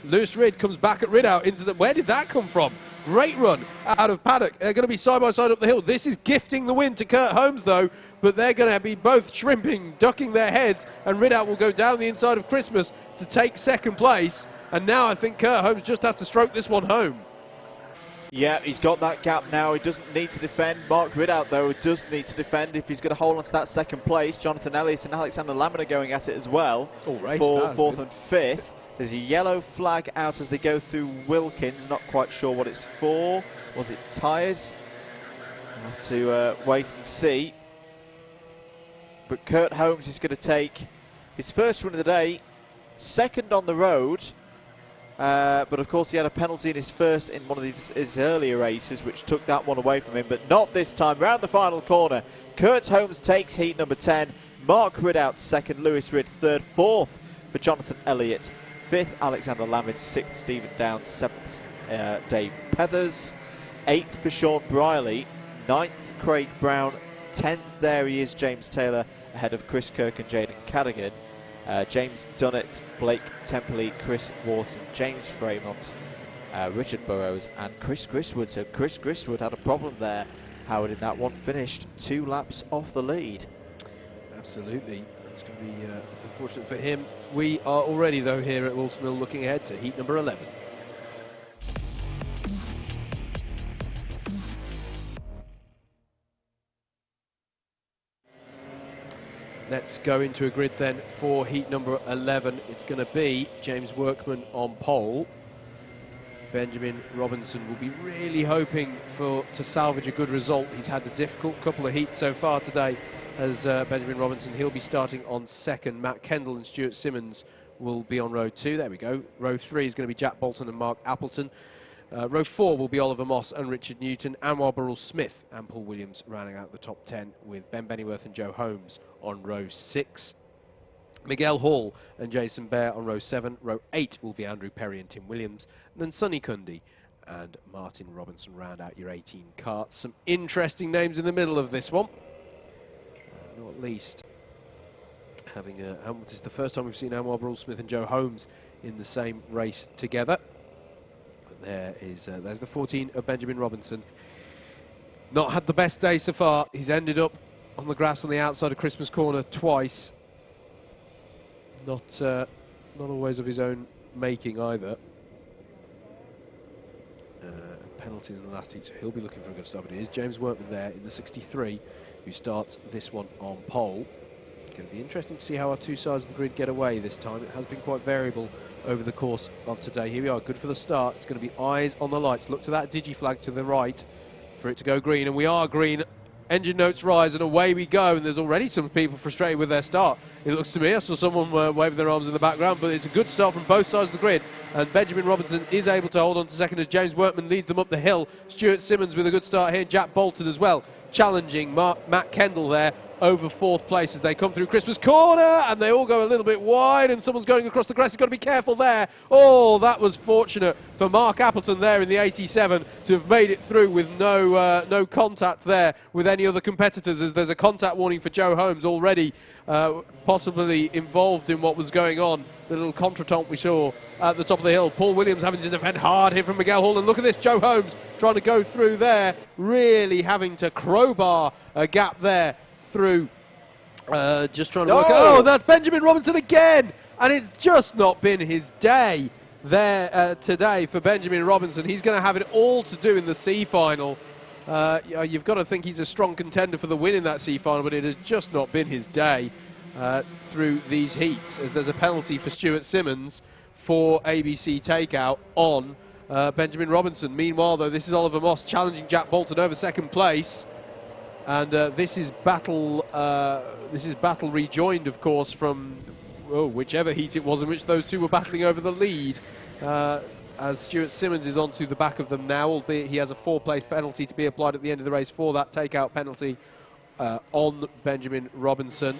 Lewis Ridd comes back at Ridout into the... Where did that come from? Great run out of Paddock. They're going to be side by side up the hill. This is gifting the win to Kurt Holmes, though, but they're going to be both shrimping, ducking their heads, and Ridout will go down the inside of Christmas to take second place. And now I think Kurt Holmes just has to stroke this one home. Yeah, he's got that gap now. He doesn't need to defend. Mark Ridout, though, does need to defend if he's going to hold on to that second place. Jonathan Elliott and Alexander Lamin are going at it as well for 4th and 5th. There's a yellow flag out as they go through Wilkins. Not quite sure what it's for. Was it tyres? We'll have to wait and see. But Kurt Holmes is going to take his first win of the day, second on the road. But of course he had a penalty in his first in one of his earlier races, which took that one away from him, but not this time. Round the final corner, Kurt Holmes takes heat number 10. Mark Ridout second, Lewis Ridd third, 4th for Jonathan Elliott, 5th Alexander Lamin, 6th Stephen Downs, 7th Dave Peathers, 8th for Sean Briley, 9th Craig Brown, 10th there he is James Taylor, ahead of Chris Kirk and Jaden Cadigan. James Dunnett, Blake Templey, Chris Whilton, James Fremont, Richard Burrows and Chris Griswood. So Chris Griswood had a problem there, Howard, in that one, finished 2 laps off the lead. Absolutely. It's going to be unfortunate for him. We are already, though, here at Whilton Mill looking ahead to heat number 11. Let's go into a grid then for heat number 11. It's going to be James Workman on pole. Benjamin Robinson will be really hoping to salvage a good result. He's had a difficult couple of heats so far today as Benjamin Robinson. He'll be starting on second. Matt Kendall and Stuart Simmons will be on row 2. There we go. Row 3 is going to be Jack Bolton and Mark Appleton. Row 4 will be Oliver Moss and Richard Newton, Anwar Burrell-Smith and Paul Williams rounding out the top 10, with Ben Bennyworth and Joe Holmes on row 6. Miguel Hall and Jason Bear on row 7. Row 8 will be Andrew Perry and Tim Williams. And then Sonny Cundy and Martin Robinson round out your 18 carts. Some interesting names in the middle of this one. Not least having this is the first time we've seen Anwar Burrell-Smith and Joe Holmes in the same race together. There's the 14 of Benjamin Robinson. Not had the best day so far. He's ended up on the grass on the outside of Christmas corner twice. Not always of his own making either. Penalties in the last heat, so he'll be looking for a good start. But it is James Workman there in the 63 who starts this one on pole. It's going to be interesting to see how our two sides of the grid get away this time. It has been quite variable over the course of today. Here we are, good for the start. It's going to be eyes on the lights. Look to that digi flag to the right for it to go green, and we are green engine notes rise, and away we go. And there's already some people frustrated with their start. It looks to me, I saw someone waving their arms in the background, but it's a good start from both sides of the grid. And Benjamin Robinson is able to hold on to second as James Workman leads them up the hill. Stuart Simmons with a good start here, Jack Bolton as well, challenging Matt Kendall there over fourth place as they come through Christmas corner, and they all go a little bit wide, and someone's going across the grass. He's got to be careful there. Oh, that was fortunate for Mark Appleton there in the 87 to have made it through with no contact there with any other competitors, as there's a contact warning for Joe Holmes already possibly involved in what was going on. The little contretemps we saw at the top of the hill. Paul Williams having to defend hard here from Miguel Hall, and look at this, Joe Holmes trying to go through there, really having to crowbar a gap there through, just trying to work. Oh, that's Benjamin Robinson again, and it's just not been his day there today for Benjamin Robinson. He's going to have it all to do in the C final. You've got to think he's a strong contender for the win in that C final, but it has just not been his day through these heats, as there's a penalty for Stuart Simmons for ABC takeout on Benjamin Robinson. Meanwhile, though, this is Oliver Moss challenging Jack Bolton over second place. And this is battle rejoined, of course, from whichever heat it was in which those two were battling over the lead. As Stuart Simmons is onto the back of them now, albeit he has a 4-place penalty to be applied at the end of the race for that takeout penalty on Benjamin Robinson.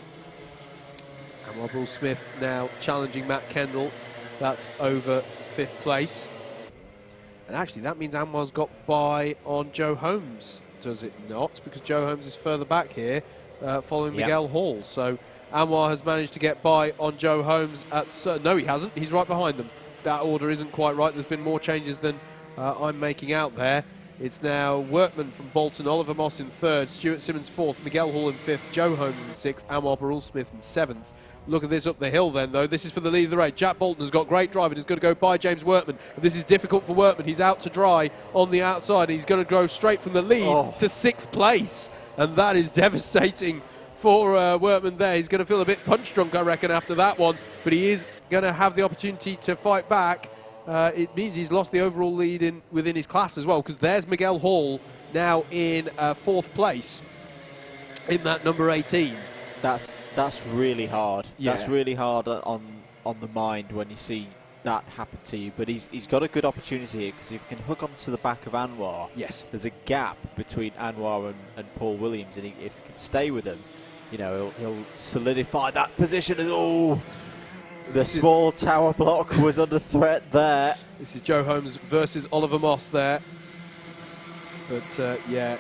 And Rob Smith now challenging Matt Kendall. That's over 5th place. And actually, that means Anwar's got by on Joe Holmes. Does it not? Because Joe Holmes is further back here, following Miguel Hall. So Anwar has managed to get by on Joe Holmes. No, he hasn't. He's right behind them. That order isn't quite right. There's been more changes than I'm making out there. It's now Workman from Bolton, Oliver Moss in 3rd, Stuart Simmons 4th, Miguel Hall in 5th, Joe Holmes in 6th, Anwar Barul-Smith in 7th. Look at this up the hill then, though. This is for the lead of the race. Jack Bolton has got great drive and is going to go by James Workman. And this is difficult for Workman. He's out to dry on the outside. He's going to go straight from the lead to 6th place. And that is devastating for Workman there. He's going to feel a bit punch drunk, I reckon, after that one. But he is going to have the opportunity to fight back. It means he's lost the overall lead within his class as well, because there's Miguel Hall now in 4th place in that number 18. That's really hard. Yeah. That's really hard on the mind when you see that happen to you. But he's got a good opportunity here, because if he can hook onto the back of Anwar, there's a gap between Anwar and Paul Williams, and if he can stay with him, you know, he'll solidify that position. The small tower block was under threat there. This is Joe Holmes versus Oliver Moss there. But yeah,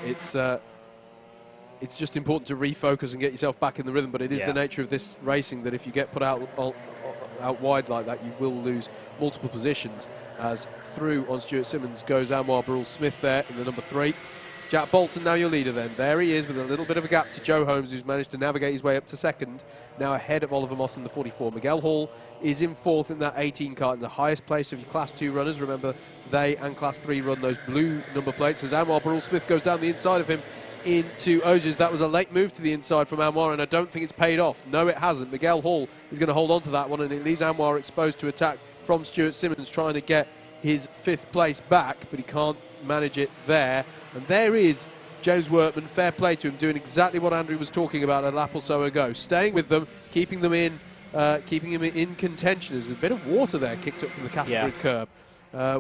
it's just important to refocus and get yourself back in the rhythm. But it is the nature of this racing that if you get put out wide like that, you will lose multiple positions. As through on Stuart Simmons goes Anwar Barul-Smith there in the number 3. Jack Bolton now your leader then. There he is with a little bit of a gap to Joe Holmes, who's managed to navigate his way up to 2nd. Now ahead of Oliver Moss in the 44. Miguel Hall is in 4th in that 18 car, in the highest place of your Class 2 runners. Remember, they and Class 3 run those blue number plates. As Anwar Barul-Smith goes down the inside of him into Ogiers. That was a late move to the inside from Anwar, and I don't think it's paid off. No, it hasn't. Miguel Hall is going to hold on to that one, and it leaves Anwar exposed to attack from Stuart Simmons, trying to get his 5th place back, but he can't manage it there. And there is James Workman, fair play to him, doing exactly what Andrew was talking about a lap or so ago, staying with them, keeping him in contention. There's a bit of water there kicked up from the category curb.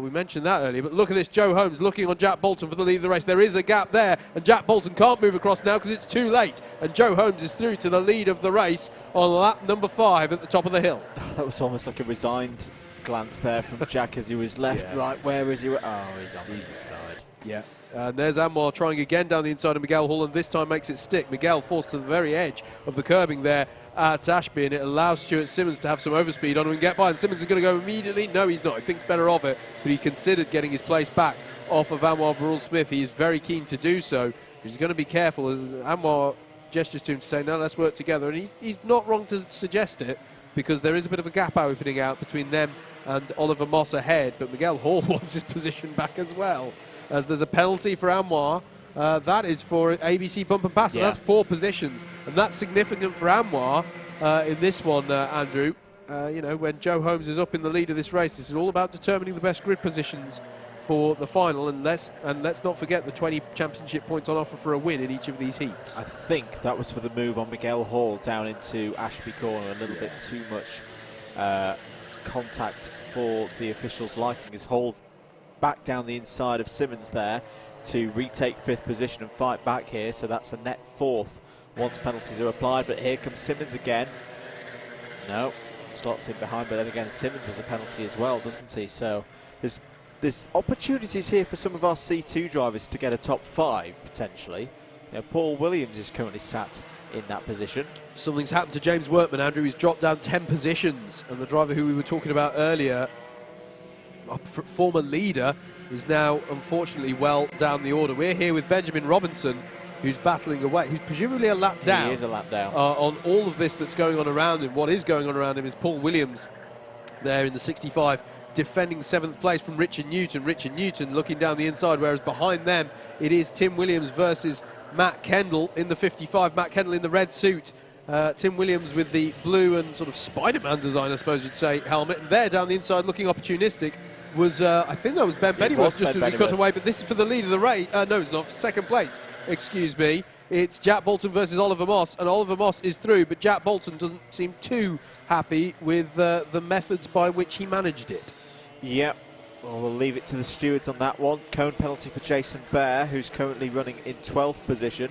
We mentioned that earlier, but look at this. Joe Holmes looking on Jack Bolton for the lead of the race. There is a gap there, and Jack Bolton can't move across now because it's too late. And Joe Holmes is through to the lead of the race on lap number 5 at the top of the hill. That was almost like a resigned glance there from Jack as he was left. Right, where is he? Oh, he's on the side. Yeah. And there's Anwar trying again down the inside of Miguel Hall, and this time makes it stick. Miguel forced to the very edge of the curbing there at Ashby, and it allows Stuart Simmons to have some overspeed on him and get by. And Simmons is going to go immediately. No, he's not. He thinks better of it, but he considered getting his place back off of Anwar Barul-Smith. He is very keen to do so. He's going to be careful as Anwar gestures to him to say, no, let's work together. And he's not wrong to suggest it, because there is a bit of a gap opening out between them and Oliver Moss ahead, but Miguel Hall wants his position back as well, as there's a penalty for Anwar. That is for ABC bump and pass, and that's 4 positions, and that's significant for Anwar in this one, Andrew. You know, when Joe Holmes is up in the lead of this race, this is all about determining the best grid positions for the final, and let's not forget the 20 championship points on offer for a win in each of these heats. I think that was for the move on Miguel Hall down into Ashby Corner. A little bit too much contact for the officials' liking. His Hall back down the inside of Simmons there to retake 5th position and fight back here. So that's a net 4th once penalties are applied. But here comes Simmons again. No, slots in behind, but then again Simmons has a penalty as well, doesn't he? So there's opportunities here for some of our C2 drivers to get a top 5 potentially. You know, Paul Williams is currently sat in that position. Something's happened to James Workman, Andrew. He's dropped down 10 positions, and the driver who we were talking about earlier, a former leader, is now unfortunately well down the order. We're here with Benjamin Robinson, who's battling away, who's presumably a lap down. He is a lap down. On all of this that's going on around him. What is going on around him is Paul Williams there in the 65, defending 7th place from Richard Newton. Richard Newton looking down the inside, whereas behind them it is Tim Williams versus Matt Kendall in the 55. Matt Kendall in the red suit. Tim Williams with the blue and sort of Spider-Man design, I suppose you'd say, helmet. And there down the inside looking opportunistic was, I think that was Ben Bennyworth just as we cut away, but this is for the lead of the race. No, it's not, for 2nd place, excuse me. It's Jack Bolton versus Oliver Moss, and Oliver Moss is through, but Jack Bolton doesn't seem too happy with the methods by which he managed it. Yep. Well, we'll leave it to the stewards on that one. Cone penalty for Jason Bear, who's currently running in 12th position.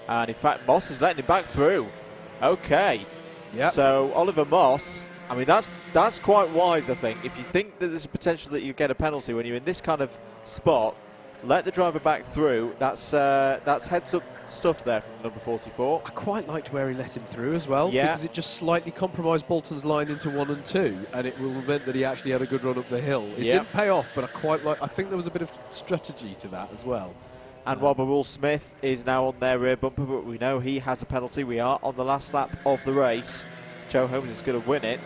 And in fact, Moss is letting him back through. Okay. Yep. So Oliver Moss, I mean, that's quite wise, I think. If you think that there's a potential that you'll get a penalty when you're in this kind of spot, let the driver back through. That's heads-up stuff there from number 44. I quite liked where he let him through as well, yeah, because it just slightly compromised Bolton's line into 1 and 2, and it meant that he actually had a good run up the hill. It didn't pay off, but I think there was a bit of strategy to that as well. And while Will Smith is now on their rear bumper, but we know he has a penalty. We are on the last lap of the race. Joe Holmes is going to win it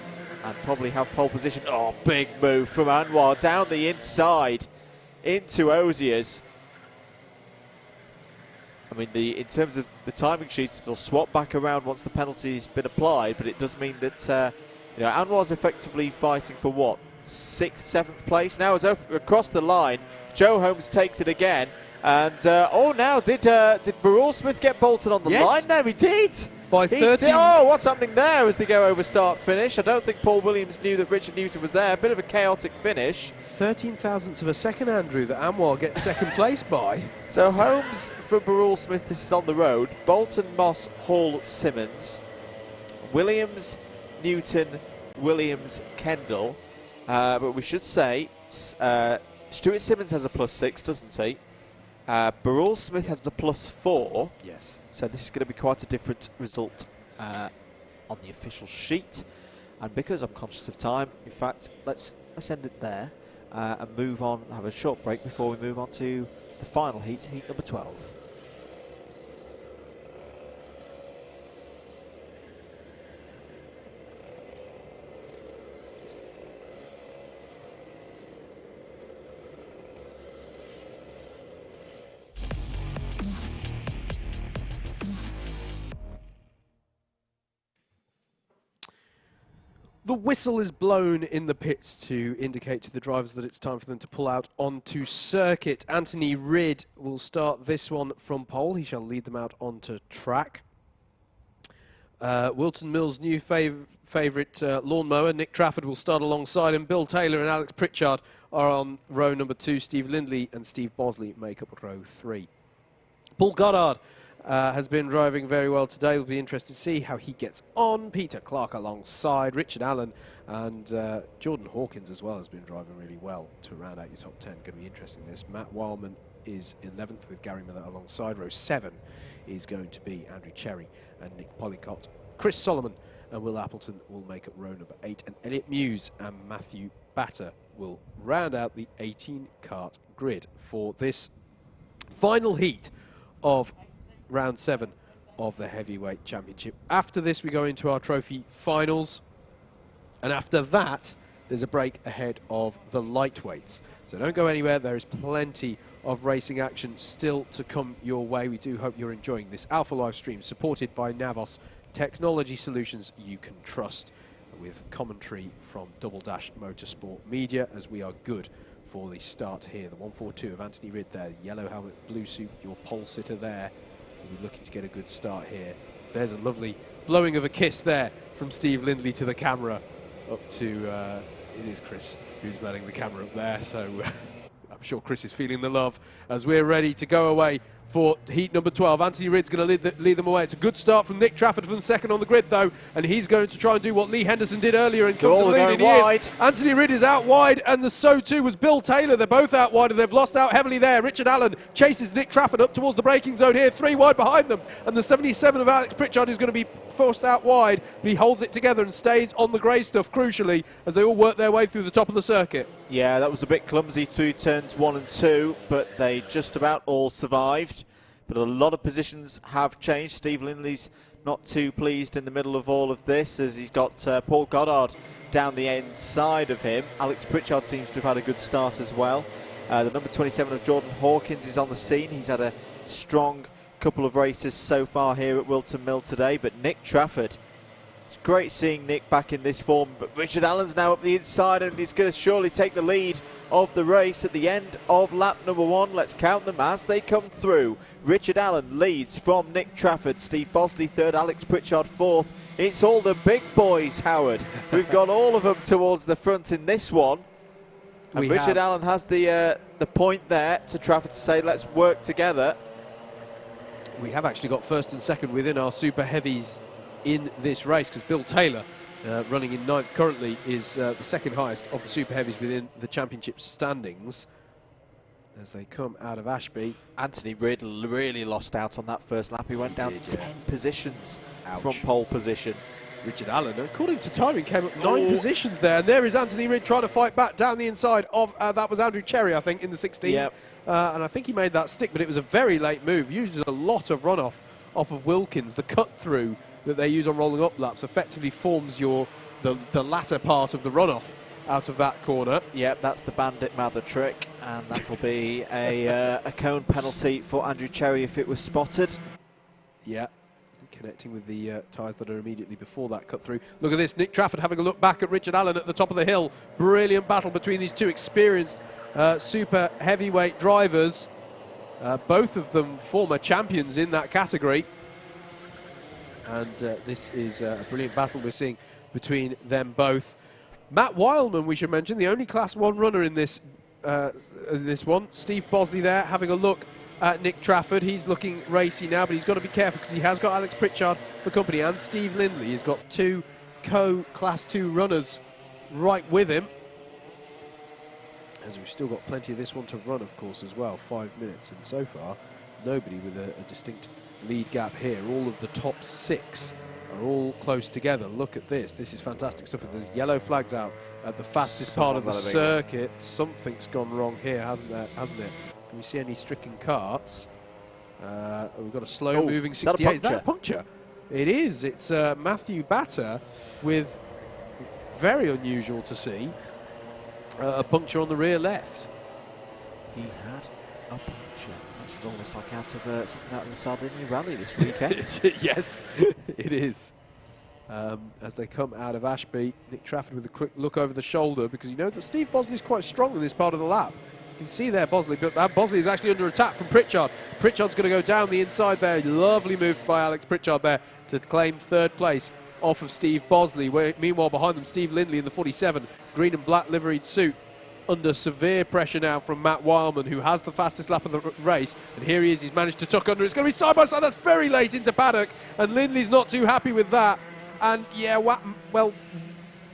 and probably have pole position. Oh, big move from Anwar down the inside into Ozier's. I mean, in terms of the timing sheets, it'll swap back around once the penalty's been applied, but it does mean that you know, Anwar's effectively fighting for what, 6th, 7th place. Now it's across the line. Joe Holmes takes it again, and now did Burrell Smith get Bolton on the line? No, he did. By 13. Oh, what's happening there as they go over start finish? I don't think Paul Williams knew that Richard Newton was there. A bit of a chaotic finish. 13 thousandths of a second, Andrew, that Anwar gets 2nd place by. So Holmes for Burrell Smith, this is on the road. Bolton, Moss, Hall, Simmons. Williams, Newton, Williams, Kendall. But we should say Stuart Simmons has a +6, doesn't he? Burrell Smith has a +4. Yes. So this is going to be quite a different result on the official sheet. And because I'm conscious of time, in fact, let's end it there and move on, have a short break before we move on to the final heat, heat number 12. The whistle is blown in the pits to indicate to the drivers that it's time for them to pull out onto circuit. Anthony Ridd will start this one from pole. He shall lead them out onto track. Wilton Mills' new favourite lawnmower, Nick Trafford, will start alongside him. Bill Taylor and Alex Pritchard are on row number 2. Steve Lindley and Steve Bosley make up row 3. Paul Goddard has been driving very well today. It'll be interesting to see how he gets on. Peter Clark alongside, Richard Allen and Jordan Hawkins as well has been driving really well to round out your top 10. Going to be interesting this. Matt Wildman is 11th with Gary Miller alongside. Row 7 is going to be Andrew Cherry and Nick Polycott. Chris Solomon and Will Appleton will make up row number 8, and Elliot Muse and Matthew Batter will round out the 18-kart grid for this final heat of round 7 of the heavyweight championship. After this, we go into our trophy finals, and after that, there's a break ahead of the lightweights. So don't go anywhere. There is plenty of racing action still to come your way. We do hope you're enjoying this Alpha live stream, supported by Navos, technology solutions you can trust, with commentary from Double Dash Motorsport Media, as we are good for the start here. The 142 of Anthony Ridd there, yellow helmet, blue suit, your pole sitter there. We'll be looking to get a good start here. There's a lovely blowing of a kiss there from Steve Lindley to the camera up to, it is Chris who's letting the camera up there, so I'm sure Chris is feeling the love as we're ready to go away for heat number 12. Anthony Ridd's going to lead them away. It's a good start from Nick Trafford from second on the grid, though, and he's going to try and do what Lee Henderson did earlier and come to the lead. And he is. Anthony Ridd is out wide, and so too was Bill Taylor. They're both out wide, and they've lost out heavily there. Richard Allen chases Nick Trafford up towards the braking zone here, 3 wide behind them, and the 77 of Alex Pritchard is going to be forced out wide, but he holds it together and stays on the grey stuff, crucially, as they all work their way through the top of the circuit. Yeah, that was a bit clumsy through turns 1 and 2, but they just about all survived. But a lot of positions have changed. Steve Lindley's not too pleased in the middle of all of this, as he's got Paul Goddard down the inside of him. Alex Pritchard seems to have had a good start as well. The number 27 of Jordan Hawkins is on the scene. He's had a strong couple of races so far here at Whilton Mill today, but Nick Trafford, it's great seeing Nick back in this form, but Richard Allen's now up the inside and he's going to surely take the lead of the race at the end of lap number 1. Let's count them as they come through. Richard Allen leads from Nick Trafford, Steve Bosley third, Alex Pritchard fourth. It's all the big boys, Howard. We've got all of them towards the front in this one. And Richard Allen has the point there to Trafford to say, let's work together. We have actually got first and second within our super heavies in this race, because Bill Taylor, running in 9th currently, is the second highest of the super heavies within the championship standings. As they come out of Ashby, Anthony Ridd really lost out on that first lap. He went down 10 positions from pole position. Richard Allen, according to timing, came up 9 positions there, and there is Anthony Ridd trying to fight back down the inside of, that was Andrew Cherry, I think, in the 16. Yep. And I think he made that stick, but it was a very late move. Uses a lot of runoff off of Wilkins. The cut-through that they use on rolling up laps effectively forms the latter part of the runoff out of that corner. Yep, that's the bandit Mather trick, and that'll be a cone penalty for Andrew Cherry if it was spotted. Yeah, connecting with the tyres that are immediately before that cut through. Look at this, Nick Trafford having a look back at Richard Allen at the top of the hill. Brilliant battle between these two experienced super heavyweight drivers. Both of them former champions in that category. And this is a brilliant battle we're seeing between them both. Matt Wildman, we should mention, the only Class 1 runner in this one. Steve Bosley there having a look at Nick Trafford. He's looking racy now, but he's got to be careful because he has got Alex Pritchard for company, and Steve Lindley. He's got 2 co-Class 2 runners right with him. As we've still got plenty of this one to run, of course, as well. 5 minutes, and so far, nobody with a distinct lead gap here. All of the top 6 are all close together. Look at this. This is fantastic stuff. There's yellow flags out at the fastest part of the circuit. Something's gone wrong here, hasn't it? Can we see any stricken carts? We've got a slow-moving 68. Is that a puncture? It is. It's Matthew Batter with, very unusual to see, a puncture on the rear left. He had a puncture. That's almost like out of something out of the Sardinia Rally this weekend. Yes, it is. As they come out of Ashby, Nick Trafford with a quick look over the shoulder, because you know that Steve Bosley's quite strong in this part of the lap. You can see there Bosley, but Bosley is actually under attack from Pritchard. Pritchard's going to go down the inside there. Lovely move by Alex Pritchard there to claim 3rd place off of Steve Bosley. Meanwhile, behind them, Steve Lindley in the 47, green and black liveried suit, under severe pressure now from Matt Wildman, who has the fastest lap of the race. And here he is, he's managed to tuck under. It's going to be side by side. That's very late into paddock, and Lindley's not too happy with that. And yeah, well,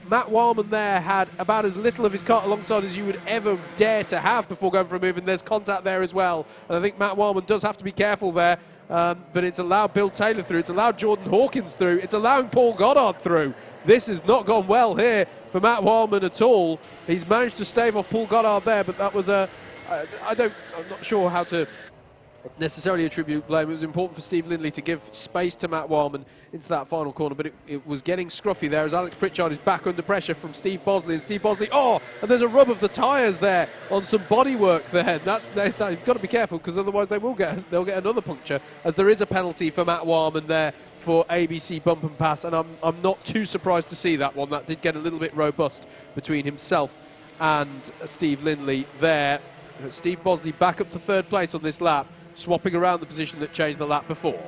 Matt Wildman there had about as little of his cart alongside as you would ever dare to have before going for a move, and there's contact there as well. And I think Matt Wildman does have to be careful there. But it's allowed Bill Taylor through, it's allowed Jordan Hawkins through, it's allowing Paul Goddard through. This has not gone well here for Matt Wildman at all. He's managed to stave off Paul Goddard there, but that was I'm not sure how to necessarily attribute blame. It was important for Steve Lindley to give space to Matt Wildman into that final corner, but it was getting scruffy there as Alex Pritchard is back under pressure from Steve Bosley, and Steve Bosley, and there's a rub of the tyres there on some bodywork there. You've got to be careful, because otherwise they'll get another puncture, as there is a penalty for Matt Wildman there for ABC bump and pass, and I'm not too surprised to see that one. That did get a little bit robust between himself and Steve Lindley there. Steve Bosley back up to third place on this lap, swapping around the position that changed the lap before.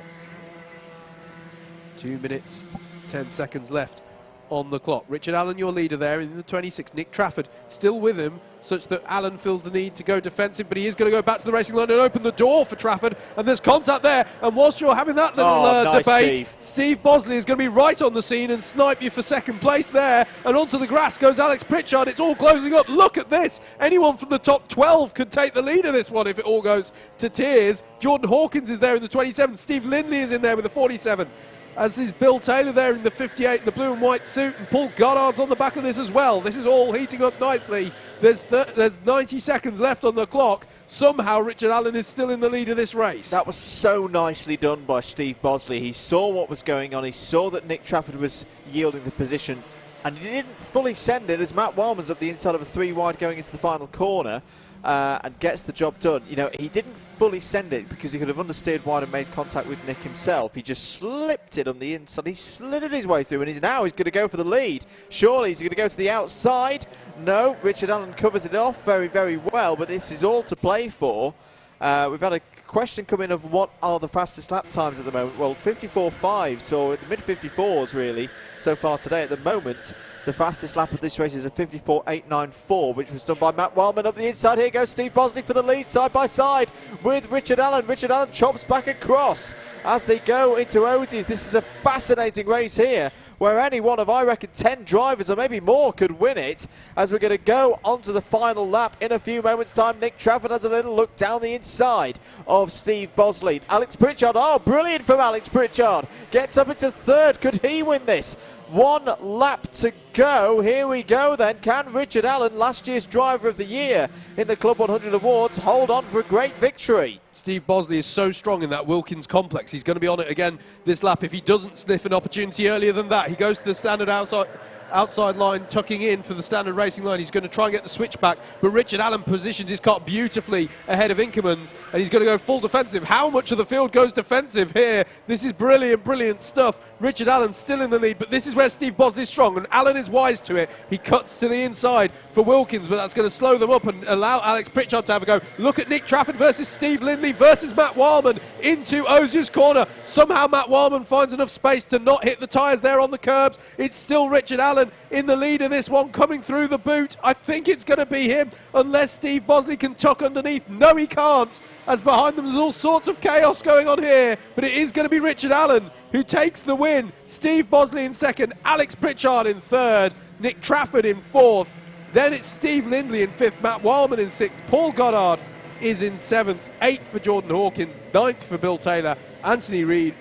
2 minutes, 10 seconds left on the clock. Richard Allen, your leader there in the 26. Nick Trafford still with him, such that Allen feels the need to go defensive, but he is going to go back to the racing line and open the door for Trafford, and there's contact there. And whilst you're having that little nice debate, Steve Bosley is going to be right on the scene and snipe you for second place there. And onto the grass goes Alex Pritchard. It's all closing up. Look at this. Anyone from the top 12 could take the lead of this one if it all goes to tears. Jordan Hawkins is there in the 27. Steve Lindley is in there with the 47. As is Bill Taylor there in the 58, the blue and white suit, and Paul Goddard's on the back of this as well. This is all heating up nicely. There's 90 seconds left on the clock. Somehow Richard Allen is still in the lead of this race. That was so nicely done by Steve Bosley. He saw what was going on. He saw that Nick Trafford was yielding the position, and he didn't fully send it as Matt Wellman's up the inside of a 3 wide going into the final corner. And gets the job done. You know, he didn't fully send it because he could have understeered wide and made contact with Nick himself. He just slipped it on the inside. He slithered his way through, and he's going to go for the lead. Surely he's going to go to the outside. No, Richard Allen covers it off very, very well, but this is all to play for. We've had a question come in of what are the fastest lap times at the moment. Well, 54.5, so the mid-54s really so far today at the moment. The fastest lap of this race is a 54.894, which was done by Matt Wellman up the inside. Here goes Steve Bosley for the lead, side by side with Richard Allen. Richard Allen chops back across as they go into Ozies. This is a fascinating race here, where any one of, I reckon, 10 drivers or maybe more could win it, as we're going to go on to the final lap in a few moments' time. Nick Trafford has a little look down the inside of Steve Bosley. Alex Pritchard, oh, brilliant from Alex Pritchard. Gets up into third. Could he win this? 1 lap to go. Here we go then. Can Richard Allen, last year's Driver of the Year in the Club 100 Awards, hold on for a great victory? Steve Bosley is so strong in that Wilkins complex. He's going to be on it again this lap. If he doesn't sniff an opportunity earlier than that, he goes to the standard outside line, tucking in for the standard racing line. He's going to try and get the switch back, but Richard Allen positions his car beautifully ahead of Inkerman's, and he's going to go full defensive. How much of the field goes defensive here? This is brilliant, brilliant stuff. Richard Allen still in the lead, but this is where Steve Bosley is strong, and Allen is wise to it. He cuts to the inside for Wilkins, but that's going to slow them up and allow Alex Pritchard to have a go. Look at Nick Trafford versus Steve Lindley versus Matt Wellman into Ozier's corner. Somehow Matt Wellman finds enough space to not hit the tyres there on the curbs. It's still Richard Allen in the lead of this one, coming through the boot. I think it's going to be him, unless Steve Bosley can tuck underneath. No, he can't, as behind them there's all sorts of chaos going on here, but it is going to be Richard Allen who takes the win. Steve Bosley in second, Alex Pritchard in third, Nick Trafford in fourth, then it's Steve Lindley in fifth, Matt Wellman in sixth, Paul Goddard is in seventh, eighth for Jordan Hawkins, ninth for Bill Taylor, Anthony Reid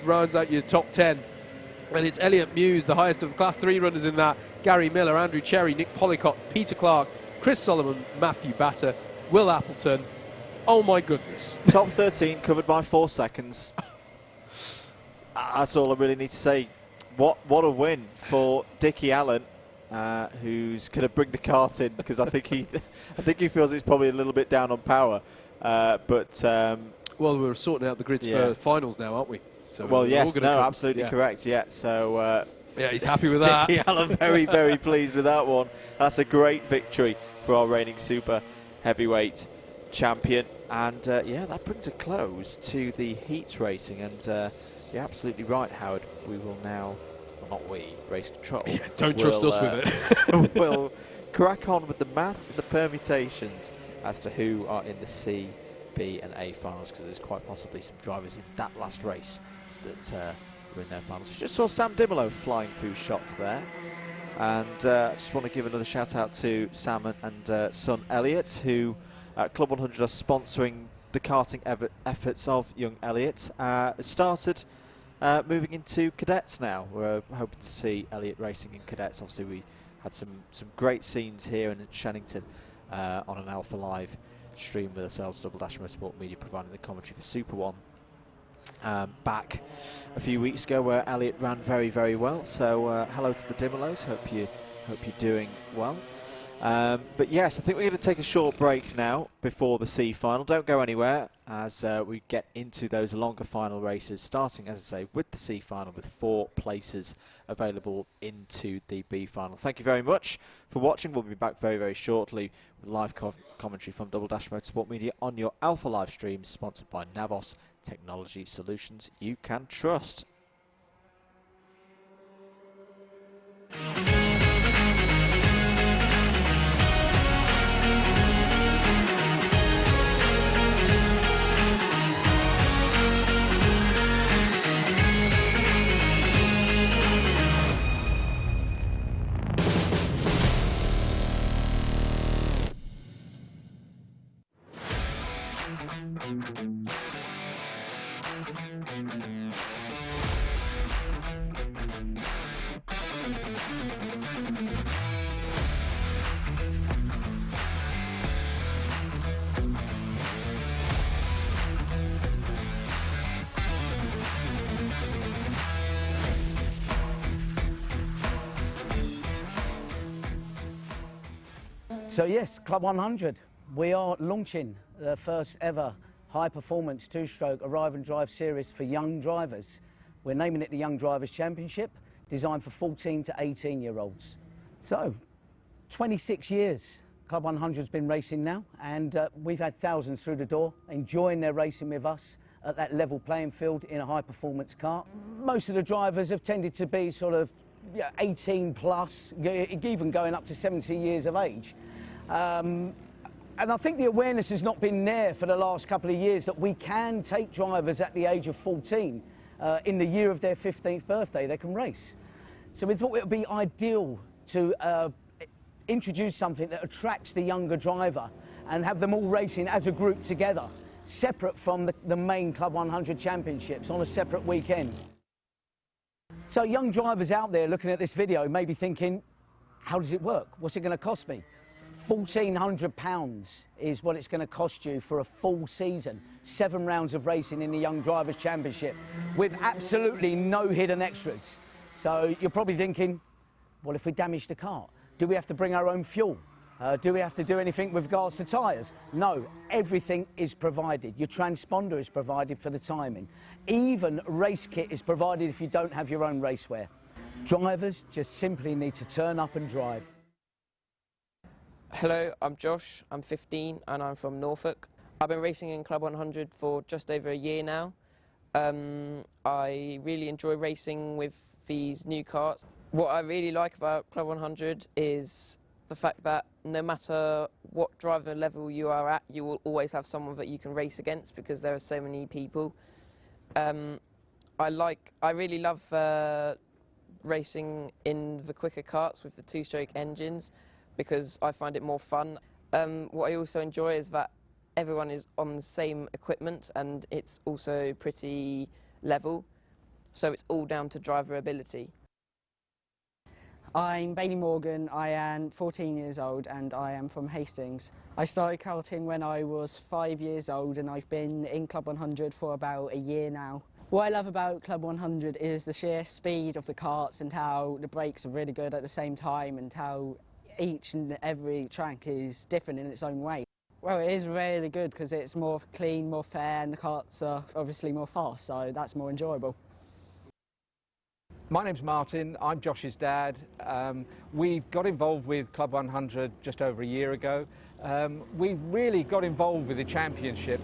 rounds out your top 10. And it's Elliot Muse, the highest of the Class 3 runners in that. Gary Miller, Andrew Cherry, Nick Policott, Peter Clark, Chris Solomon, Matthew Batter, Will Appleton. Oh my goodness. Top 13 covered by 4 seconds. That's all I really need to say. What a win for Dickie Allen, who's going to bring the kart in, because I think he feels he's probably a little bit down on power. Well, we're sorting out the grids for finals now, aren't we? So well, yes, no, absolutely correct. Yeah, so yeah, he's happy with that. Dickie Allen very, very pleased with that one. That's a great victory for our reigning super heavyweight champion. And yeah, that brings a close to the heats racing. And you're absolutely right, Howard. We will now, well, not we, Race Control. Yeah, don't trust us with it. We'll crack on with the maths and the permutations as to who are in the C, B and A finals, because there's quite possibly some drivers in that last race that were in their finals. We just saw Sam Dimolo flying through shots there. And I just want to give another shout out to Sam and son Elliot, who Club 100 are sponsoring the karting efforts of young Elliot. Started moving into cadets now. We're hoping to see Elliot racing in cadets. Obviously we had some great scenes here in Shannington on an Alpha Live stream with ourselves, Double Dash Motorsport Media, providing the commentary for Super One back a few weeks ago, where Elliot ran very, very well. So hello to the Dimmelos. Hope you're doing well. But yes, I think we're going to take a short break now before the C final. Don't go anywhere. as we get into those longer final races, starting, as I say, with the C final, with 4 places available into the B final. Thank you very much for watching. We'll be back very, very shortly with live commentary from Double Dash Motorsport Media on your Alpha live stream, sponsored by Navos Technology Solutions you can trust. So yes, Club 100, we are launching the first ever high-performance two-stroke arrive and drive series for young drivers. We're naming it the Young Drivers Championship, designed for 14 to 18-year-olds. So, 26 years Club 100's been racing now, and we've had thousands through the door, enjoying their racing with us at that level playing field in a high-performance car. Most of the drivers have tended to be sort of 18 plus, even going up to 70 years of age. And I think the awareness has not been there for the last couple of years that we can take drivers at the age of 14, in the year of their 15th birthday, they can race. So we thought it would be ideal to introduce something that attracts the younger driver and have them all racing as a group together, separate from the main Club 100 championships on a separate weekend. So young drivers out there looking at this video may be thinking, how does it work? What's it going to cost me? £1,400 is what it's going to cost you for a full season. 7 rounds of racing in the Young Drivers Championship with absolutely no hidden extras. So you're probably thinking, well, if we damage the car, do we have to bring our own fuel? Do we have to do anything with regards to tyres? No, everything is provided. Your transponder is provided for the timing. Even race kit is provided if you don't have your own racewear. Drivers just simply need to turn up and drive. Hello, I'm Josh, I'm 15 and I'm from Norfolk. I've been racing in Club 100 for just over a year now. I really enjoy racing with these new karts. What I really like about Club 100 is the fact that no matter what driver level you are at, you will always have someone that you can race against because there are so many people. I really love racing in the quicker karts with the 2-stroke engines, because I find it more fun. What I also enjoy is that everyone is on the same equipment and it's also pretty level, so it's all down to driver ability. I'm Bailey Morgan, I am 14 years old and I am from Hastings. I started karting when I was 5 years old and I've been in Club 100 for about a year now. What I love about Club 100 is the sheer speed of the karts and how the brakes are really good at the same time and how each and every track is different in its own way. Well, it is really good because it's more clean, more fair, and the karts are obviously more fast, so that's more enjoyable. My name's Martin, I'm Josh's dad. We got involved with Club 100 just over a year ago. We really got involved with the championship.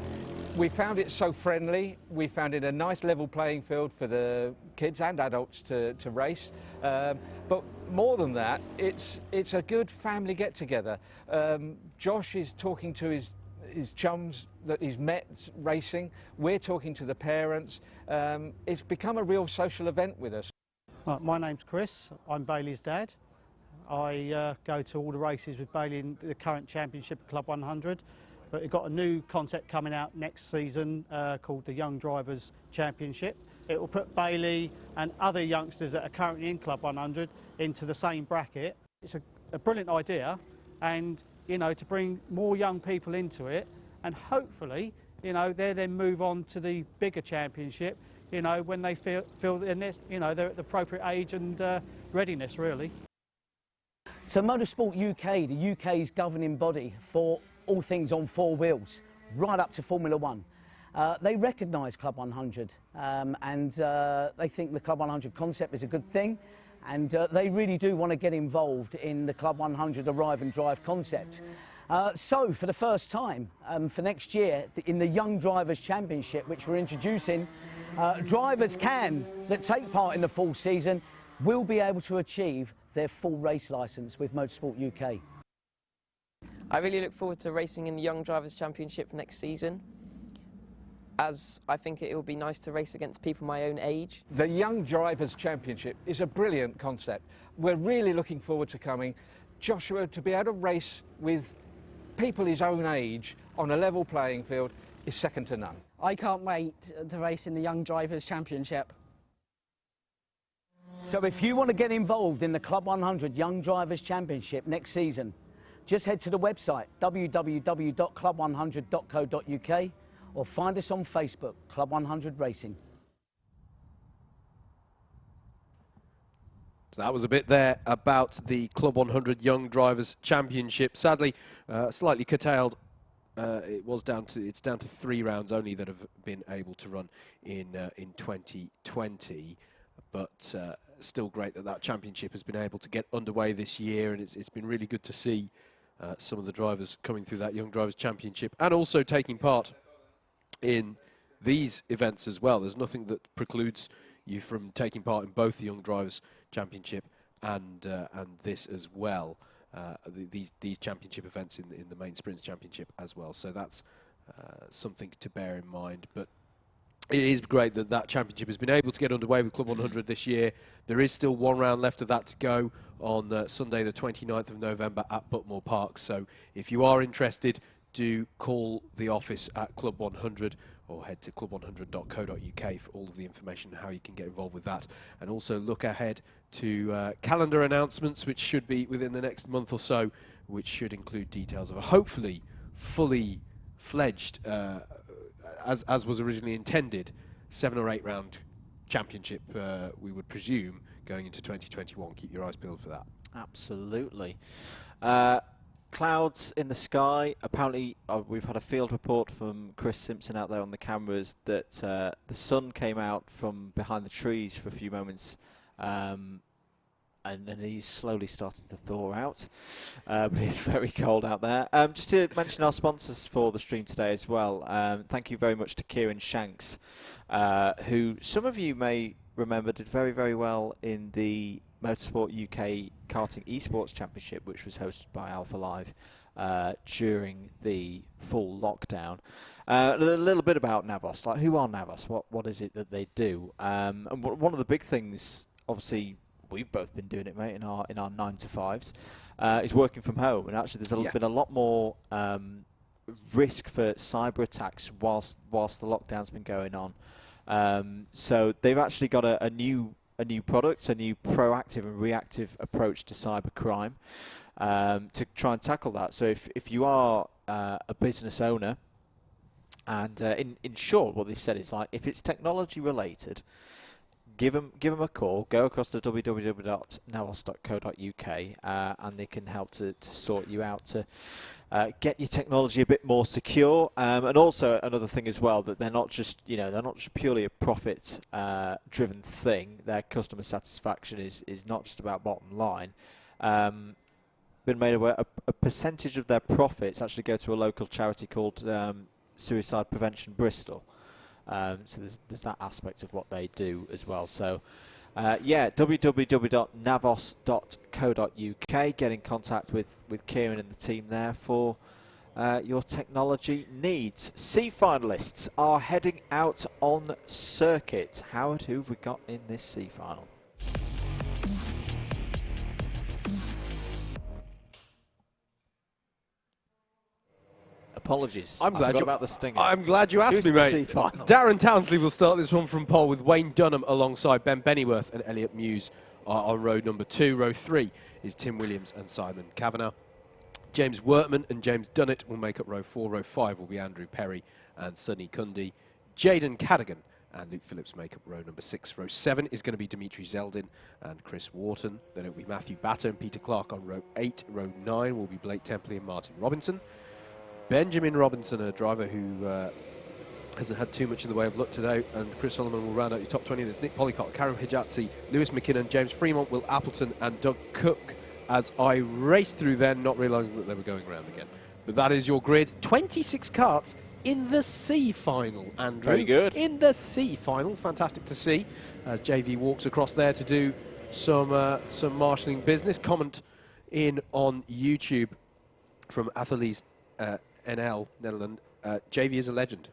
We found it so friendly, we found it a nice level playing field for the kids and adults to race. But more than that, it's a good family get-together. Josh is talking to his chums that he's met racing. We're talking to the parents. It's become a real social event with us. My name's Chris, I'm Bailey's dad. I go to all the races with Bailey in the current championship of Club 100, but we've got a new concept coming out next season called the Young Drivers Championship. It will put Bailey and other youngsters that are currently in Club 100 into the same bracket. It's a brilliant idea, and to bring more young people into it, and hopefully they then move on to the bigger championship when they feel they're at the appropriate age and readiness, really. So Motorsport UK, the UK's governing body for all things on 4 wheels, right up to Formula 1, they recognise Club 100 and they think the Club 100 concept is a good thing, and they really do want to get involved in the Club 100 Arrive and Drive concept. So for the first time for next year in the Young Drivers Championship, which we're introducing, drivers that take part in the full season will be able to achieve their full race licence with Motorsport UK. I really look forward to racing in the Young Drivers Championship next season, as I think it will be nice to race against people my own age. The Young Drivers Championship is a brilliant concept. We're really looking forward to coming. Joshua, to be able to race with people his own age on a level playing field is second to none. I can't wait to race in the Young Drivers Championship. So if you want to get involved in the Club 100 Young Drivers Championship next season, just head to the website www.club100.co.uk or find us on Facebook, Club 100 Racing. So that was a bit there about the Club 100 Young Drivers Championship. Sadly, slightly curtailed. It's down to 3 rounds only that have been able to run in 2020. But still great that championship has been able to get underway this year, and it's been really good to see some of the drivers coming through that Young Drivers Championship and also taking part in these events as well. There's nothing that precludes you from taking part in both the Young Drivers Championship and this as well. These championship events in the main Sprints Championship as well. So that's something to bear in mind. But it is great that championship has been able to get underway with Club 100 this year. There is still 1 round left of that to go on Sunday the 29th of November at Butmore Park. So if you are interested, do call the office at Club 100 or head to club100.co.uk for all of the information on how you can get involved with that. And also look ahead to calendar announcements, which should be within the next month or so, which should include details of a hopefully fully fledged as was originally intended, 7 or 8 round championship, we would presume, going into 2021. Keep your eyes peeled for that. Absolutely. Clouds in the sky. Apparently, we've had a field report from Chris Simpson out there on the cameras that the sun came out from behind the trees for a few moments, and he's slowly starting to thaw out. But it's very cold out there. Just to mention our sponsors for the stream today as well. Thank you very much to Kieran Shanks, who some of you may remember did very, very well in the Motorsport UK Karting Esports Championship, which was hosted by Alpha Live during the full lockdown. A little bit about Navos. Like, who are Navos? What is it that they do? And one of the big things, obviously, we've both been doing it, mate, in our 9 to 5s, is working from home. And actually, there's been a lot more risk for cyber attacks whilst the lockdown's been going on. So they've actually got a new product, a new proactive and reactive approach to cyber crime to try and tackle that. So if you are a business owner, and in short, what they've said is, like, if it's technology related, give them a call. Go across to www.navos.co.uk and they can help to sort you out to get your technology a bit more secure. And also another thing as well, that they're not just purely a profit driven thing. Their customer satisfaction is not just about bottom line. Been made aware a percentage of their profits actually go to a local charity called Suicide Prevention Bristol. So there's that aspect of what they do as well. So yeah, www.navos.co.uk. Get in contact with Kieran and the team there for your technology needs. C finalists are heading out on circuit. Howard, who have we got in this C final? Apologies. I'm glad you about the stinger. I'm glad you asked me, mate. Darren Townsley will start this one from pole with Wayne Dunham alongside Ben Bennyworth and Elliot Muse on row number 2. Row 3 is Tim Williams and Simon Kavanagh. James Wortman and James Dunnett will make up row 4. Row 5 will be Andrew Perry and Sonny Cundy. Jaden Cadigan and Luke Phillips make up row number 6. Row 7 is going to be Dimitri Zeldin and Chris Wharton. Then it will be Matthew Batter and Peter Clark on row 8. Row 9 will be Blake Templey and Martin Robinson. Benjamin Robinson, a driver who hasn't had too much in the way of luck today, and Chris Solomon will round out your top 20. There's Nick Polycott, Karen Hijatsi, Lewis McKinnon, James Fremont, Will Appleton and Doug Cook, as I raced through then, not realising that they were going round again. But that is your grid. 26 karts in the C final, Andrew. Very good. In the C final, fantastic to see, as JV walks across there to do some marshalling business. Comment in on YouTube from Athletes NL, Netherlands. JV is a legend.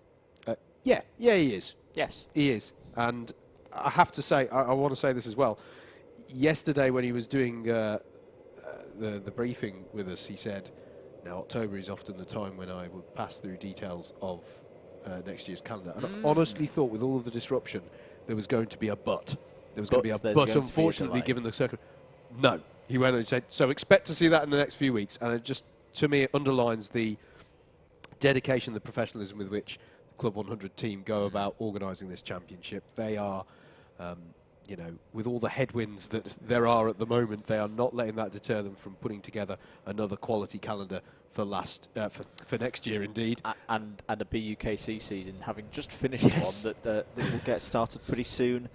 Yeah, he is. Yes. He is. And I have to say, I want to say this as well. Yesterday when he was doing the briefing with us, he said, now October is often the time when I would pass through details of next year's calendar. And I honestly thought with all of the disruption, there was going to be a but. There was going to be a but, unfortunately, given the circuit. No. He went and said, so expect to see that in the next few weeks. And it just, to me, it underlines the dedication, the professionalism with which the Club 100 team go about organising this championship. They are, you know, with all the headwinds that there are at the moment, they are not letting that deter them from putting together another quality calendar for for next year, indeed. And a BUKC season, having just finished one that will get started pretty soon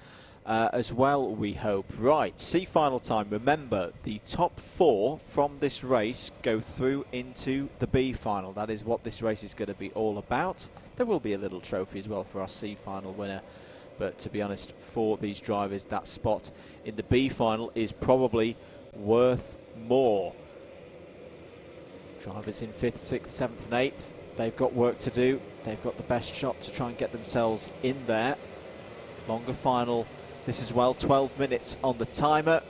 as well, we hope. Right, C final time. Remember, the top 4 from this race go through into the B final. That is what this race is going to be all about. There will be a little trophy as well for our C final winner. But to be honest, for these drivers, that spot in the B final is probably worth more. Drivers in 5th, 6th, 7th and 8th, they've got work to do. They've got the best shot to try and get themselves in there. Longer final this as well, 12 minutes on the timer.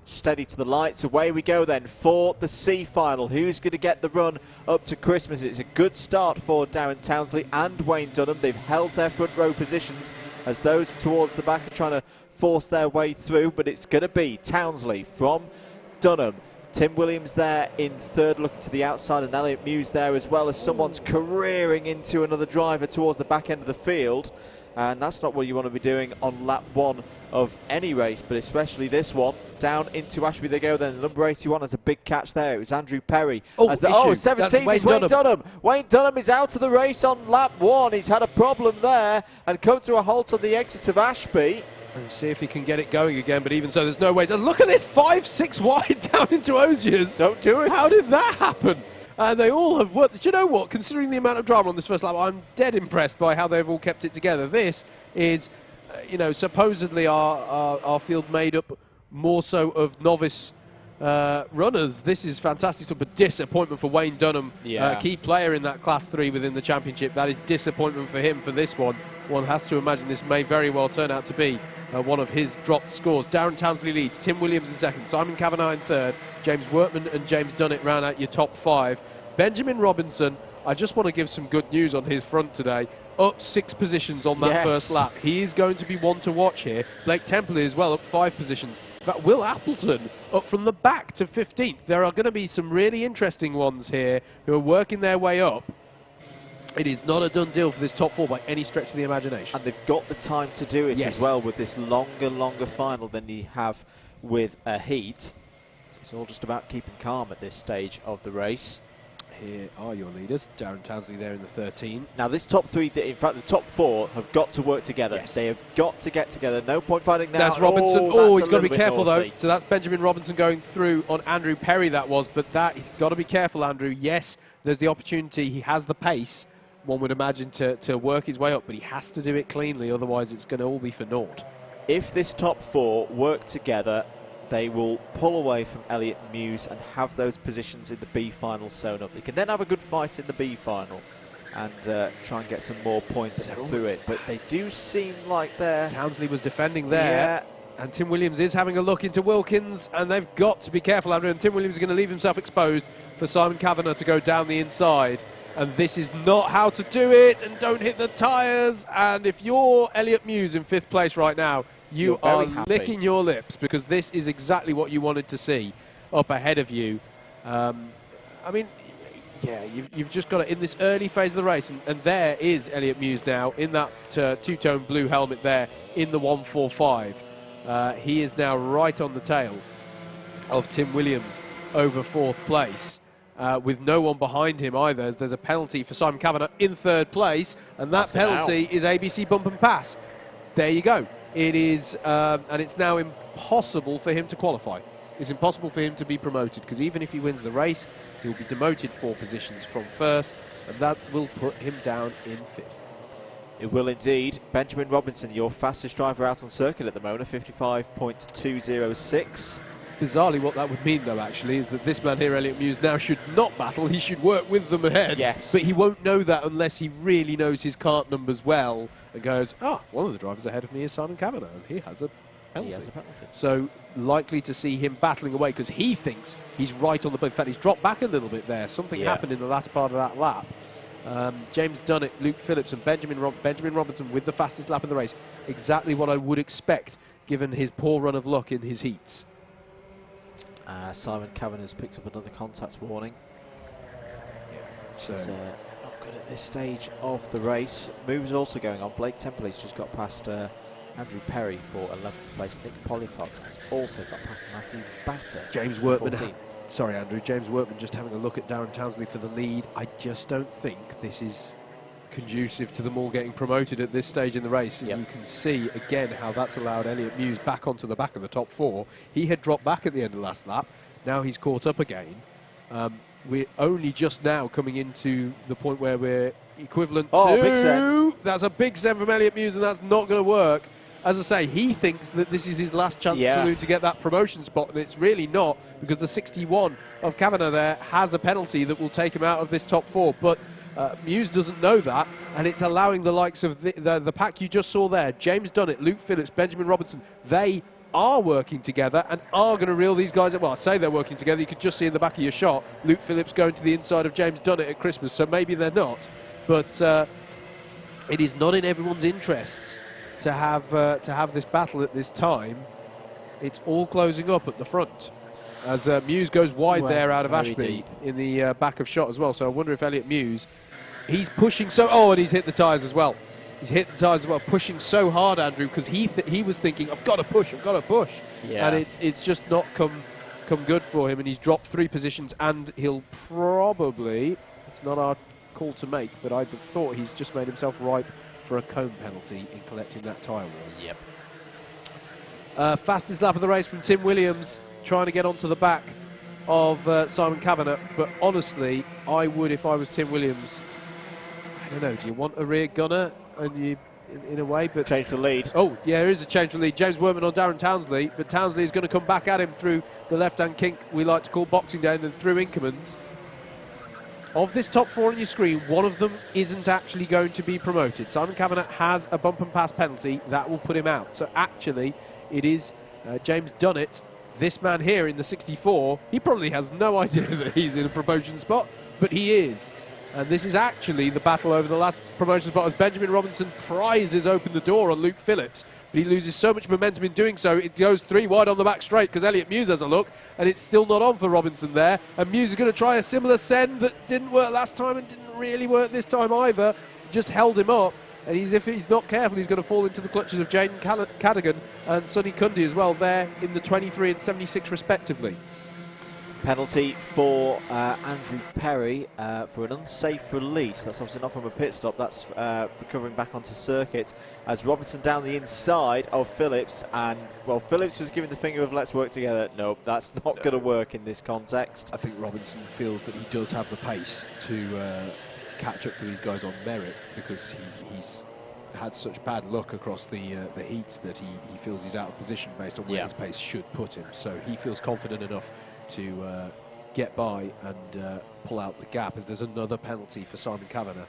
Steady to the lights, away we go then for the C final. Who's going to get the run up to Christmas? It's a good start for Darren Townsley and Wayne Dunham. They've held their front row positions as those towards the back are trying to force their way through, but it's going to be Townsley from Dunham. Tim Williams there in 3rd, looking to the outside, and Elliot Muse there as well, as someone's careering into another driver towards the back end of the field. And that's not what you want to be doing on lap 1 of any race, but especially this one. Down into Ashby they go then. Number 81 has a big catch there. It was Andrew Perry. 17 is Wayne Dunham. Wayne Dunham is out of the race on lap 1. He's had a problem there and come to a halt on the exit of Ashby. And see if he can get it going again, but even so, there's no way. And look at this, 5-6 wide down into Osiers. Don't do it. How did that happen? And they all have worked. Do you know what? Considering the amount of drama on this first lap, I'm dead impressed by how they've all kept it together. This is, you know, supposedly our field made up more so of novice runners. This is fantastic. Sort of a disappointment for Wayne Dunham, key player in that Class 3 within the championship. That is disappointment for him for this one. One has to imagine this may very well turn out to be one of his dropped scores. Darren Townsley leads, Tim Williams in 2nd, Simon Kavanagh in 3rd, James Wortman and James Dunnett round out your top 5. Benjamin Robinson, I just want to give some good news on his front today. Up 6 positions on that first lap. He is going to be one to watch here. Blake Templey as well, up 5 positions. But Will Appleton up from the back to 15th. There are going to be some really interesting ones here who are working their way up. It is not a done deal for this top 4 by any stretch of the imagination. And they've got the time to do it as well with this longer final than you have with a heat. It's all just about keeping calm at this stage of the race. Here are your leaders. Darren Townsley there in the 13. Now this top 3, in fact the top 4 have got to work together. Yes. They have got to get together. No point fighting now. That's Robinson. Oh, he's got to be careful naughty. though. So that's Benjamin Robinson going through on Andrew Perry, that was. But that, he's got to be careful, Andrew. Yes, there's the opportunity. He has the pace, one would imagine, to work his way up. But he has to do it cleanly. Otherwise, it's going to all be for naught. If this top 4 work together, they will pull away from Elliot Muse and have those positions in the B final sewn up. They can then have a good fight in the B final and try and get some more points through it. But they do seem like they're... Townsley was defending there. And Tim Williams is having a look into Wilkins, and they've got to be careful, Andrew. And Tim Williams is going to leave himself exposed for Simon Kavanagh to go down the inside. And this is not how to do it, and don't hit the tyres. And if you're Elliot Muse in 5th place right now, you are licking your lips, because this is exactly what you wanted to see up ahead of you. I mean, yeah, you've just got to, in this early phase of the race, and there is Elliot Muse now in that two-tone blue helmet there in the 145. He is now right on the tail of Tim Williams over 4th place. with no one behind him either, as there's a penalty for Simon Kavanagh in third place, and that penalty is ABC bump and pass. There you go. It is, and it's now impossible for him to qualify. It's impossible for him to be promoted, because even if he wins the race, he'll be demoted 4 positions from first, and that will put him down in 5th. It will indeed. Benjamin Robinson, your fastest driver out on circuit at the moment, 55.206. Bizarrely, what that would mean, though, actually, is that this man here, Elliot Muse, now should not battle. He should work with them ahead. Yes. But he won't know that unless he really knows his kart numbers well and goes, one of the drivers ahead of me is Simon Kavanagh, and he has a penalty. So likely to see him battling away, because he thinks he's right on the point. In fact, he's dropped back a little bit there. Something happened in the latter part of that lap. James Dunnett, Luke Phillips and Benjamin Robinson with the fastest lap in the race. Exactly what I would expect, given his poor run of luck in his heats. Simon Kavanagh's picked up another contact warning. So he's not good at this stage of the race. Moves also going on. Blake Templey's just got past Andrew Perry for 11th place. Nick Polycott has also got past Matthew Batter. James Workman. Sorry, Andrew. James Workman just having a look at Darren Townsley for the lead. I just don't think this is conducive to them all getting promoted at this stage in the race. And you can see again how that's allowed Elliot Muse back onto the back of the top 4. He had dropped back at the end of last lap. Now he's caught up again. We're only just now coming into the point where we're equivalent to... Big send. That's a big send from Elliot Muse, and that's not going to work. As I say, he thinks that this is his last chance saloon to get that promotion spot, and it's really not, because the 61 of Kavanagh there has a penalty that will take him out of this top 4. But Muse doesn't know that, and it's allowing the likes of the pack you just saw there, James Dunnett, Luke Phillips, Benjamin Robinson, they are working together and are going to reel these guys up. Well, I say they're working together. You could just see in the back of your shot Luke Phillips going to the inside of James Dunnett at Christmas, so maybe they're not. But it is not in everyone's interests to have this battle at this time. It's all closing up at the front, as Muse goes wide there out of Ashby in the back of shot as well. So I wonder if Elliot Muse, he's pushing and he's hit the tyres as well. He's hit the tyres as well, pushing so hard, Andrew, because he was thinking, I've got to push. And it's just not come good for him, and he's dropped 3 positions, and he'll probably, it's not our call to make, but I'd have thought he's just made himself ripe for a cone penalty in collecting that tyre wall. Fastest lap of the race from Tim Williams, trying to get onto the back of Simon Kavanagh, but honestly, I would, if I was Tim Williams, I don't know, do you want a rear gunner? And you, in a way, but change the lead. Oh, yeah, there is a change for lead. James Workman on Darren Townsley, but Townsley is going to come back at him through the left-hand kink we like to call Boxing Day, and then through Inkermans. Of this top 4 on your screen, one of them isn't actually going to be promoted. Simon Kavanagh has a bump and pass penalty that will put him out. So actually, it is James Dunnett, this man here in the 64. He probably has no idea that he's in a promotion spot, but he is. And this is actually the battle over the last promotion spot, as Benjamin Robinson prizes open the door on Luke Phillips. But he loses so much momentum in doing so, it goes 3 wide on the back straight, because Elliot Muse has a look, and it's still not on for Robinson there. And Muse is going to try a similar send that didn't work last time and didn't really work this time either. Just held him up. And if he's not careful, he's going to fall into the clutches of Jaden Cadogan and Sonny Cundy as well, there in the 23 and 76 respectively. Penalty for Andrew Perry for an unsafe release. That's obviously not from a pit stop. That's recovering back onto circuit as Robinson down the inside of Phillips. And, well, Phillips was giving the finger of let's work together. Nope, that's not going to work in this context. I think Robinson feels that he does have the pace to catch up to these guys on merit, because he's had such bad luck across the heats that he feels he's out of position based on where his pace should put him. So he feels confident enough to get by and pull out the gap, as there's another penalty for Simon Kavanagh,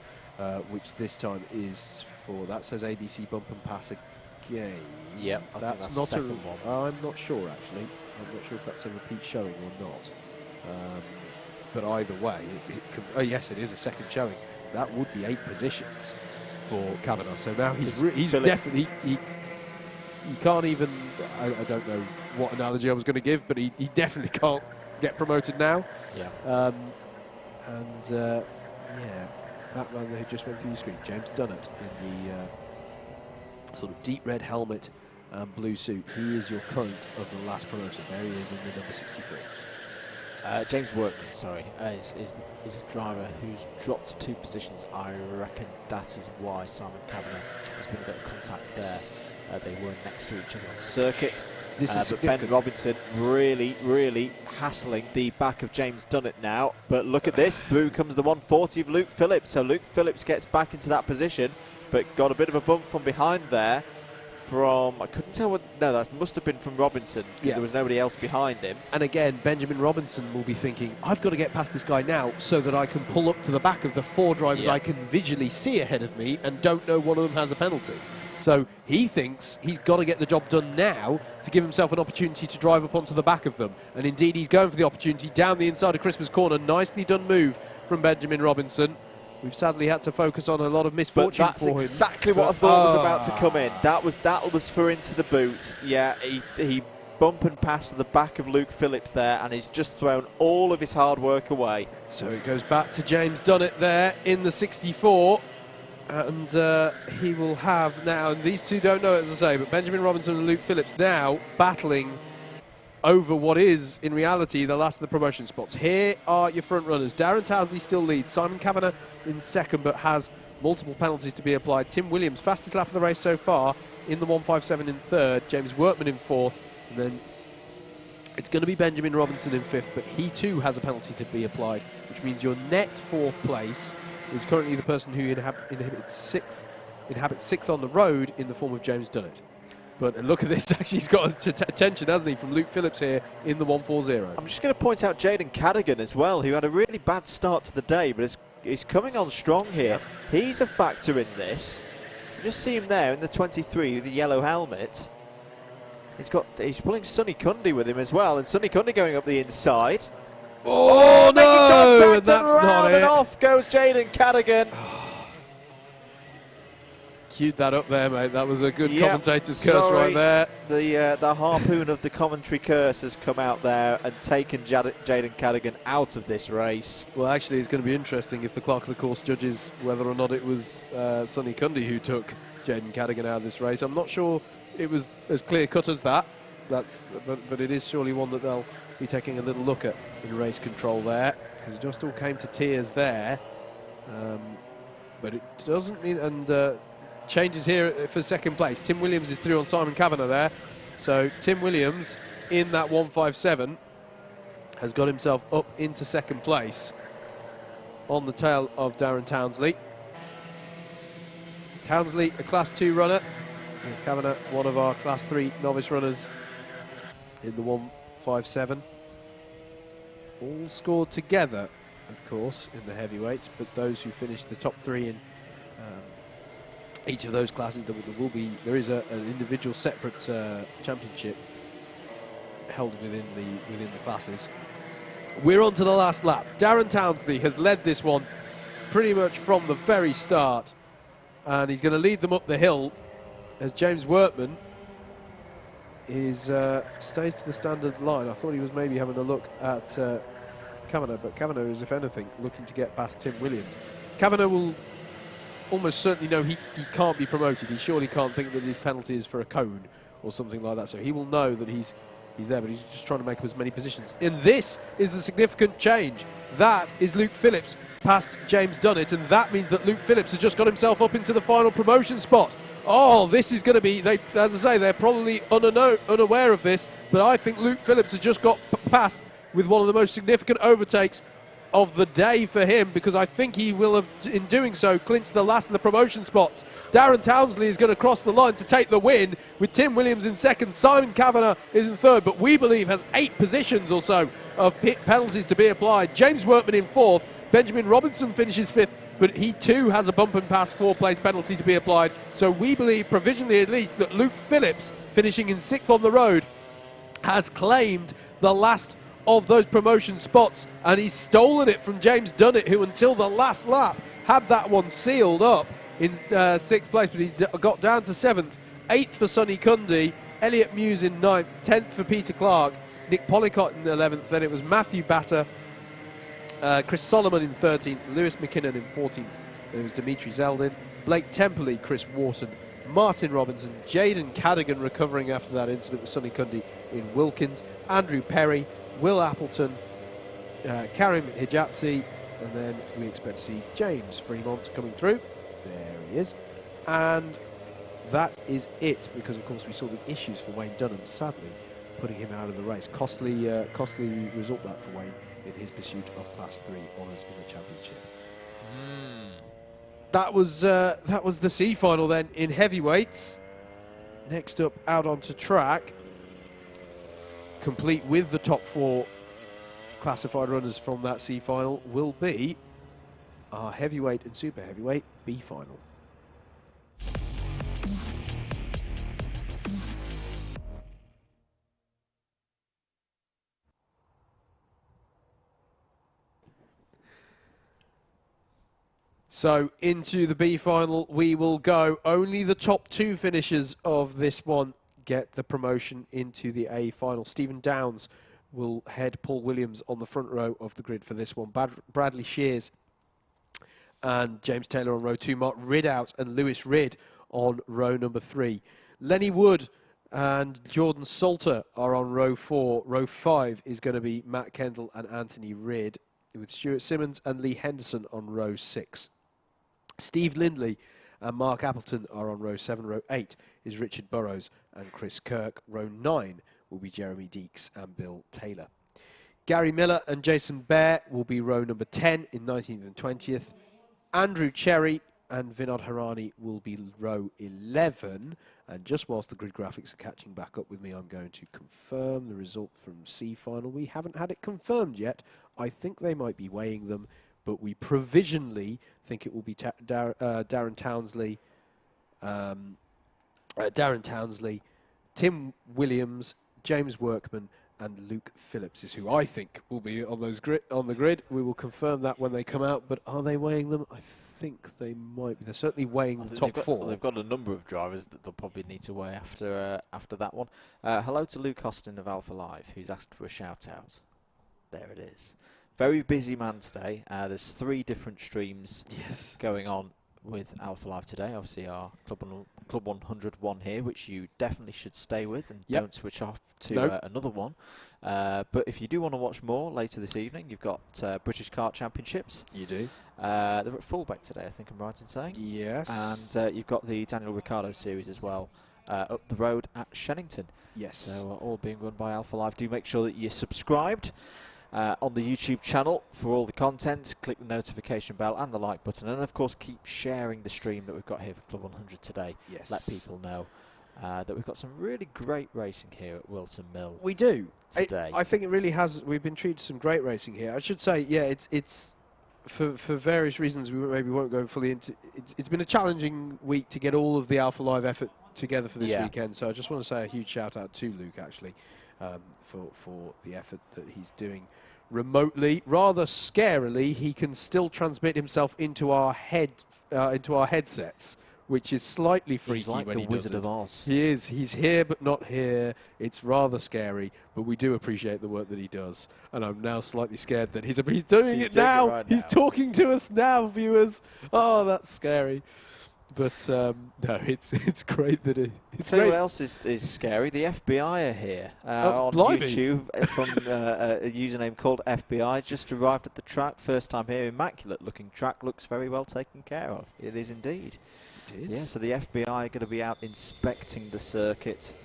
which this time is for, that says ABC bump and pass again. Yep, that's not a one. I'm not sure actually. I'm not sure if that's a repeat showing or not. But either way, oh yes, it is a second showing. That would be 8 positions for Kavanagh. So now he's definitely he can't even. I don't know what analogy I was going to give, but he definitely can't get promoted now. Yeah. Yeah, that man who just went through your screen, James Dunnett, in the sort of deep red helmet and blue suit. He is your current of the last promoted. There he is in the number 63. James Workman, sorry, is a driver who's dropped 2 positions. I reckon that is why Simon Kavanagh has been a bit of contact there. They were next to each other on circuit. But Ben Robinson really hassling the back of James Dunnett now. But look at this, through comes the 140 of Luke Phillips. So Luke Phillips gets back into that position, but got a bit of a bump from behind there. I couldn't tell what, no, that must have been from Robinson, because there was nobody else behind him. And again, Benjamin Robinson will be thinking, I've got to get past this guy now so that I can pull up to the back of the 4 drivers I can visually see ahead of me and don't know one of them has a penalty. So he thinks he's got to get the job done now to give himself an opportunity to drive up onto the back of them. And indeed, he's going for the opportunity down the inside of Christmas Corner. Nicely done move from Benjamin Robinson. We've sadly had to focus on a lot of misfortune for him. That's exactly what I thought was about to come in. That was for into the boots. Yeah, he bumped and passed the back of Luke Phillips there, and he's just thrown all of his hard work away. So it goes back to James Dunnett there in the 64. And he will have now, and these two don't know it, as I say, but Benjamin Robinson and Luke Phillips now battling over what is, in reality, the last of the promotion spots. Here are your front runners. Darren Townsley still leads. Simon Kavanagh in second, but has multiple penalties to be applied. Tim Williams, fastest lap of the race so far, in the 157 in third. James Workman in fourth. And then it's going to be Benjamin Robinson in fifth, but he too has a penalty to be applied, which means your net 4th place is currently the person who inhabits sixth on the road in the form of James Dunnett. But look at this, actually he's got attention, hasn't he, from Luke Phillips here in the 140. I'm just going to point out Jaden Cadigan as well, who had a really bad start to the day, but is coming on strong here. He's a factor in this. You just see him there in the 23 with the yellow helmet. He's pulling Sonny Cundy with him as well, and Sonny Cundy going up the inside. Oh no! And that's not it. And off goes Jaden Cadigan. Queued that up there, mate. That was a good commentator's curse right there. The harpoon of the commentary curse has come out there and taken Jaden Cadigan out of this race. Well, actually, it's going to be interesting if the clerk of the course judges whether or not it was Sonny Cundy who took Jaden Cadigan out of this race. I'm not sure it was as clear-cut as that. But it is surely one that they'll be taking a little look at in race control there, because it just all came to tears there. But it doesn't mean, and changes here for second place. Tim Williams is through on Simon Kavanagh there. So Tim Williams in that 157 has got himself up into second place on the tail of Darren Townsley. Townsley, a Class 2 runner. And Kavanagh, one of our Class 3 novice runners in the 157. All scored together, of course, in the heavyweights, but those who finished the top 3 in each of those classes, there is an individual separate championship held within the classes. We're on to the last lap. Darren Townsley has led this one pretty much from the very start, and he's going to lead them up the hill as James Workman stays to the standard line. I thought he was maybe having a look at Kavanagh, but Kavanagh is, if anything, looking to get past Tim Williams. Kavanagh will almost certainly know he can't be promoted. He surely can't think that his penalty is for a cone or something like that, so he will know that he's there, but he's just trying to make up as many positions. And this is the significant change. That is Luke Phillips past James Dunnett, and that means that Luke Phillips has just got himself up into the final promotion spot. Oh, this is going to be, as I say, they're probably unaware of this, but I think Luke Phillips has just got past with one of the most significant overtakes of the day for him, because I think he will have, in doing so, clinched the last of the promotion spots. Darren Townsley is going to cross the line to take the win, with Tim Williams in second. Simon Kavanagh is in third, but we believe has 8 positions or so of penalties to be applied. James Workman in fourth. Benjamin Robinson finishes fifth, but he too has a bump and pass 4th-place penalty to be applied. So we believe, provisionally at least, that Luke Phillips, finishing in 6th on the road, has claimed the last of those promotion spots, and he's stolen it from James Dunnett, who until the last lap had that one sealed up in 6th place, but he's got down to 7th. 8th for Sonny Cundy, Elliot Muse in 9th, 10th for Peter Clark, Nick Policott in 11th, then it was Matthew Batter, Chris Solomon in 13th, Lewis McKinnon in 14th, then it was Dimitri Zeldin, Blake Temperley, Chris Wharton, Martin Robinson, Jaden Cadigan recovering after that incident with Sonny Cundy in Wilkins, Andrew Perry, Will Appleton, Karim Hijazi, and then we expect to see James Fremont coming through. There he is. And that is it, because of course we saw the issues for Wayne Dunham, sadly putting him out of the race. Costly result that for Wayne in his pursuit of Class 3 honours in the championship. That was the C final then in heavyweights. Next up, out onto track, complete with the top 4 classified runners from that C final, will be our heavyweight and super heavyweight B final. So into the B final we will go. Only the top 2 finishers of this one get the promotion into the A final. Stephen Downs will head Paul Williams on the front row of the grid for this one. Bradley Shears and James Taylor on row 2. Mark Ridout and Lewis Ridd on row number 3. Lenny Wood and Jordan Salter are on row 4. Row 5 is going to be Matt Kendall and Anthony Ridd, with Stuart Simmons and Lee Henderson on row 6. Steve Lindley and Mark Appleton are on row 7. Row 8 is Richard Burrows and Chris Kirk. Row 9 will be Jeremy Deeks and Bill Taylor. Gary Miller and Jason Bear will be row number 10 in 19th and 20th. Andrew Cherry and Vinod Harani will be row 11. And just whilst the grid graphics are catching back up with me, I'm going to confirm the result from C final. We haven't had it confirmed yet. I think they might be weighing them, but we provisionally think it will be Darren Townsley, Tim Williams, James Workman and Luke Phillips is who I think will be on the grid. We will confirm that when they come out, but are they weighing them? I think they might be. They're certainly weighing the top 4. They've got a number of drivers that they'll probably need to weigh after that one. Hello to Luke Austin of Alpha Live, who's asked for a shout out. There it is. Very busy man today. There's 3 different streams going on with Alpha Live today. Obviously our Club 100 one here, which you definitely should stay with and don't switch off to another one. But if you do want to watch more later this evening, you've got British Kart Championships. You do. They're at Fullbeck today, I think I'm right in saying. Yes. And you've got the Daniel Ricciardo series as well up the road at Shennington. Yes. So all being run by Alpha Live. Do make sure that you're subscribed on the YouTube channel for all the content. Click the notification bell and the like button, and of course keep sharing the stream that we've got here for Club 100 today. Yes. Let people know that we've got some really great racing here at Whilton Mill. We do today. I think it really has. We've been treated to some great racing here. I should say, yeah, it's for various reasons we maybe won't go fully into. It's been a challenging week to get all of the Alpha Live effort together for this weekend. So I just want to say a huge shout out to Luke actually for the effort that he's doing remotely. Rather scarily, he can still transmit himself into our headsets, which is slightly freaky. He's like when the he Wizard does it. of Oz. He is. He's here but not here. It's rather scary, but we do appreciate the work that he does. And I'm now slightly scared that he's doing it now. Right he's talking to us now, viewers. Oh, that's scary. But no, it's great that it's Tell you great. what else is scary? The FBI are here on blimey. YouTube from a username called FBI. Just arrived at the track, first time here. Immaculate looking track, looks very well taken care of. It is indeed. It is. Yeah, so the FBI are going to be out inspecting the circuit.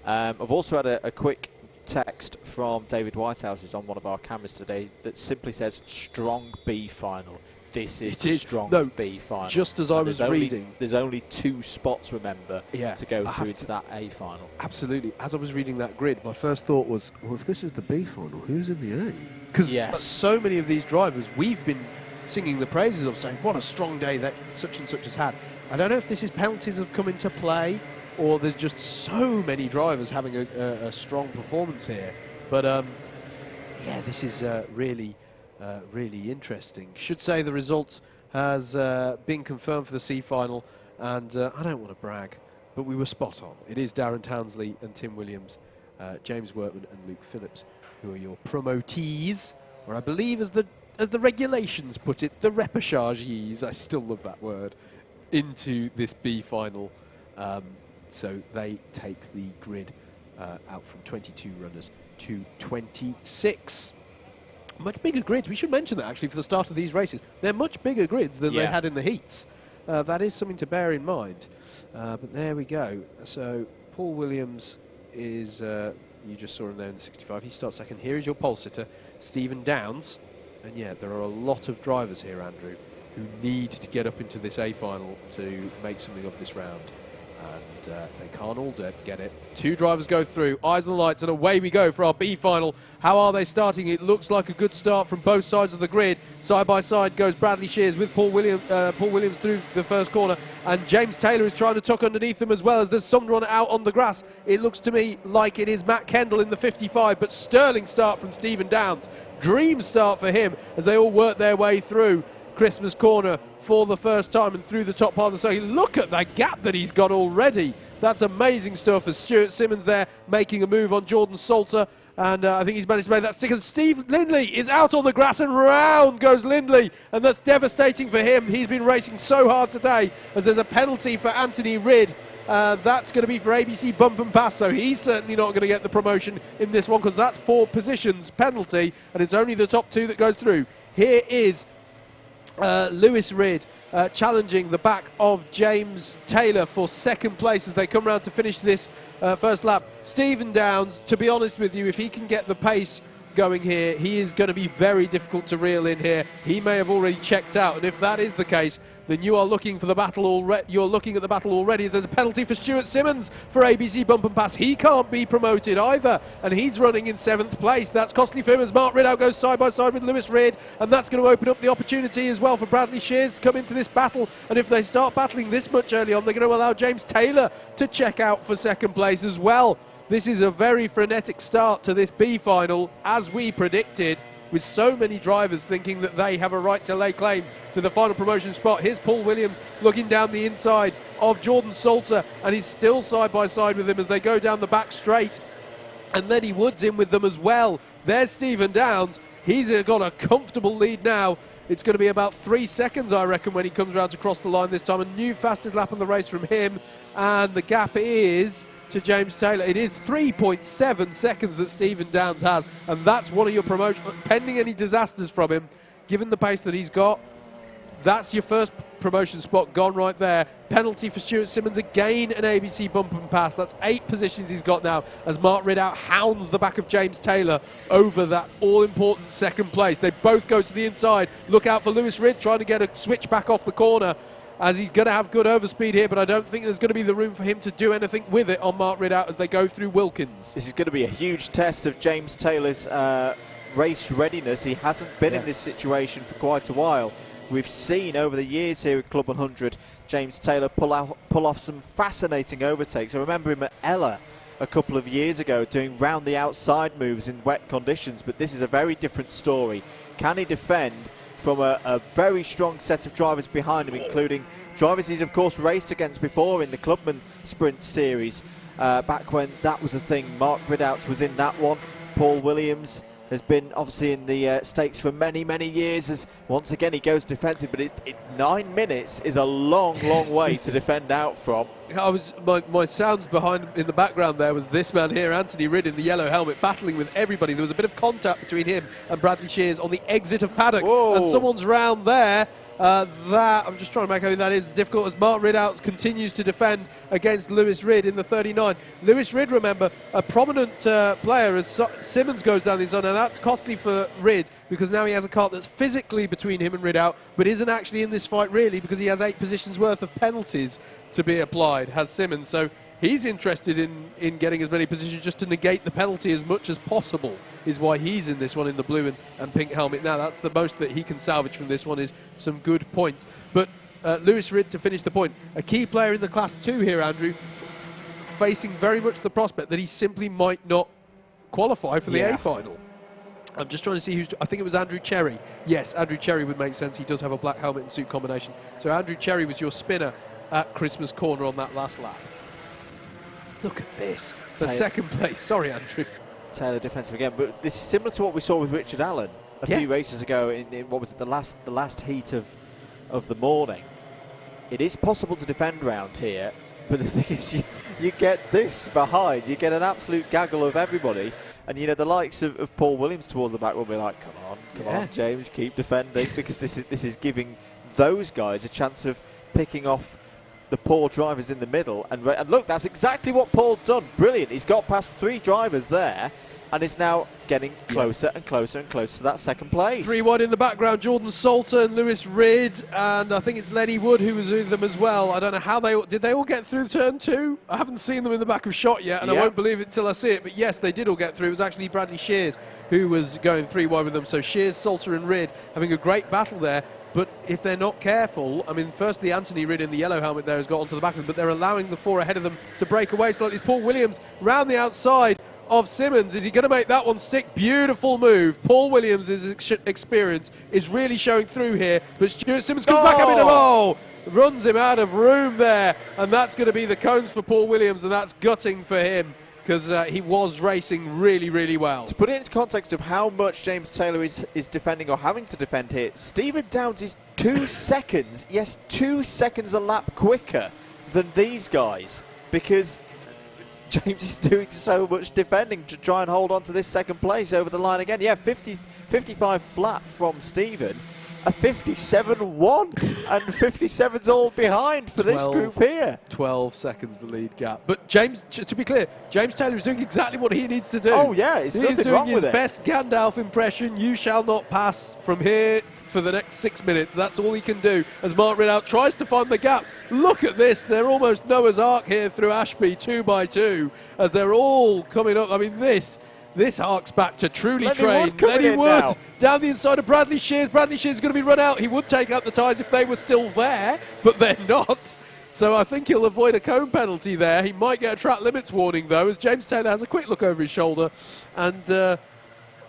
I've also had a quick text from David Whitehouse, who's on one of our cameras today, that simply says strong B final. This is a strong B final. Just as I was reading. There's only 2 spots, remember, to go through to that A final. Absolutely. As I was reading that grid, my first thought was, well, if this is the B final, who's in the A? Because so many of these drivers we've been singing the praises of, saying, what a strong day that such and such has had. I don't know if this is penalties have come into play, or there's just so many drivers having a strong performance here. But, yeah, this is really interesting. Should say the result has been confirmed for the C final, and I don't want to brag, but we were spot on. It is Darren Townsley and Tim Williams, James Workman and Luke Phillips who are your promotees, or I believe as the regulations put it, the repêchages. I still love that word, into this B final. So they take the grid out from 22 runners to 26. Much bigger grids. We should mention that actually for the start of these races. They're much bigger grids than they had in the heats. That is something to bear in mind. But there we go. So Paul Williams is, you just saw him there in the 65. He starts second. Here is your pole sitter, Stephen Downs. And yeah, there are a lot of drivers here, Andrew, who need to get up into this A final to make something of this round. And they can't all get it. 2 drivers go through, eyes on the lights, and away we go for our B final. How are they starting? It looks like a good start from both sides of the grid. Side by side goes Bradley Shears with Paul Williams through the first corner, and James Taylor is trying to tuck underneath them as well as there's someone out on the grass. It looks to me like it is Matt Kendall in the 55, but sterling start from Stephen Downs. Dream start for him as they all work their way through Christmas corner for the first time and through the top part of the circuit. Look at that gap that he's got already. That's amazing stuff as Stuart Simmons there making a move on Jordan Salter. And I think he's managed to make that stick. And Steve Lindley is out on the grass and round goes Lindley. And that's devastating for him. He's been racing so hard today as there's a penalty for Anthony Ridd. That's going to be for ABC Bump and Pass, so he's certainly not going to get the promotion in this one because that's 4 positions penalty and it's only the top 2 that goes through. Here is Lewis Ridd challenging the back of James Taylor for second place as they come round to finish this first lap. Stephen Downs, to be honest with you, if he can get the pace going here, he is going to be very difficult to reel in here. He may have already checked out, and if that is the case, then you are looking for the battle already. You're looking at the battle already as there's a penalty for Stuart Simmons for ABC Bump and Pass. He can't be promoted either, and he's running in 7th place. That's costly for him as Mark Ridout goes side by side with Lewis Ridd, and that's going to open up the opportunity as well for Bradley Shears to come into this battle. And if they start battling this much early on, they're going to allow James Taylor to check out for second place as well. This is a very frenetic start to this B final, as we predicted, with so many drivers thinking that they have a right to lay claim to the final promotion spot. Here's Paul Williams looking down the inside of Jordan Salter, and he's still side by side with him as they go down the back straight. And Lenny Wood's in with them as well. There's Stephen Downs. He's got a comfortable lead now. It's going to be about 3 seconds, I reckon, when he comes around to cross the line this time. A new fastest lap of the race from him, and the gap is to James Taylor. It is 3.7 seconds that Stephen Downs has, and that's one of your promotions. Pending any disasters from him, given the pace that he's got, that's your first promotion spot gone right there. Penalty for Stuart Simmons, again an ABC Bump and Pass. That's 8 positions he's got now as Mark Ridout hounds the back of James Taylor over that all-important second place. They both go to the inside. Look out for Lewis Ridd trying to get a switch back off the corner, as he's going to have good overspeed here, but I don't think there's going to be the room for him to do anything with it on Mark Ridout as they go through Wilkins. This is going to be a huge test of James Taylor's race readiness. He hasn't been in this situation for quite a while. We've seen over the years here at Club 100 James Taylor pull off some fascinating overtakes. I remember him at Ella a couple of years ago doing round the outside moves in wet conditions, but this is a very different story. Can he defend from a very strong set of drivers behind him, including drivers he's of course raced against before in the Clubman Sprint Series, back when that was a thing. Mark Ridout was in that one. Paul Williams has been obviously in the stakes for many, many years, as once again he goes defensive, but 9 minutes is a long way to defend out from. My sounds behind in the background there was this man here, Anthony Ridd, in the yellow helmet, battling with everybody. There was a bit of contact between him and Bradley Shears on the exit of paddock. Whoa. And someone's round there. That I'm just trying to make out who that is. It's difficult as Mark Ridout continues to defend against Lewis Ridd in the 39. Lewis Ridd, remember, a prominent player as Simmons goes down the inside. Now that's costly for Ridd because now he has a kart that's physically between him and Ridout, but isn't actually in this fight really because he has 8 positions worth of penalties to be applied, has Simmons. So he's interested in getting as many positions just to negate the penalty as much as possible, is why he's in this one in the blue and pink helmet. Now that's the most that he can salvage from this one, is some good points. But Lewis Ridd to finish the point. A key player in the Class 2 here, Andrew, facing very much the prospect that he simply might not qualify for the A final. I'm just trying to see who's... I think it was Andrew Cherry. Yes, Andrew Cherry would make sense. He does have a black helmet and suit combination. So Andrew Cherry was your spinner at Christmas Corner on that last lap. Look at this. The second place. Sorry, Andrew. Taylor defensive again, but this is similar to what we saw with Richard Allen a few races ago in what was it, the last heat of the morning. It is possible to defend round here, but the thing is you get this behind. You get an absolute gaggle of everybody. And, you know, the likes of Paul Williams towards the back will be like, come on, James, keep defending, because this is giving those guys a chance of picking off the poor drivers in the middle. And look, that's exactly what Paul's done. Brilliant. He's got past 3 drivers there and is now getting closer and closer and closer to that second place. 3 wide in the background, Jordan Salter and Lewis Ridd, and I think it's Lenny Wood who was with them as well. I don't know how did they all get through turn 2? I haven't seen them in the back of shot yet, and I won't believe it till I see it, but yes, they did all get through. It was actually Bradley Shears who was going 3 wide with them, so Shears, Salter and Ridd having a great battle there. But if they're not careful, I mean, firstly, Anthony Ridd in the yellow helmet there has got onto the back of them, but they're allowing the 4 ahead of them to break away slightly. It's Paul Williams round the outside of Simmons. Is he going to make that one stick? Beautiful move. Paul Williams' experience is really showing through here, but Stuart Simmons comes back up in runs him out of room there, and that's going to be the cones for Paul Williams, and that's gutting for him, because he was racing really, really well. To put it into context of how much James Taylor is defending or having to defend here, Stephen Downs is 2 seconds, yes, 2 seconds a lap quicker than these guys, because James is doing so much defending to try and hold on to this second place over the line again. Yeah, 55 flat from Stephen. A 57-1, and 57's all behind for this group here. 12 seconds the lead gap. But James, to be clear, James Taylor is doing exactly what he needs to do. Oh yeah, he's doing his best Gandalf impression. You shall not pass from here for the next 6 minutes. That's all he can do as Mark Ridout tries to find the gap. Look at this. They're almost Noah's Ark here through Ashby, 2 by 2, as they're all coming up. I mean, this harks back to truly trained. Lenny Wood down the inside of Bradley Shears. Bradley Shears is going to be run out. He would take out the tyres if they were still there, but they're not. So I think he'll avoid a cone penalty there. He might get a track limits warning, though, as James Taylor has a quick look over his shoulder. And,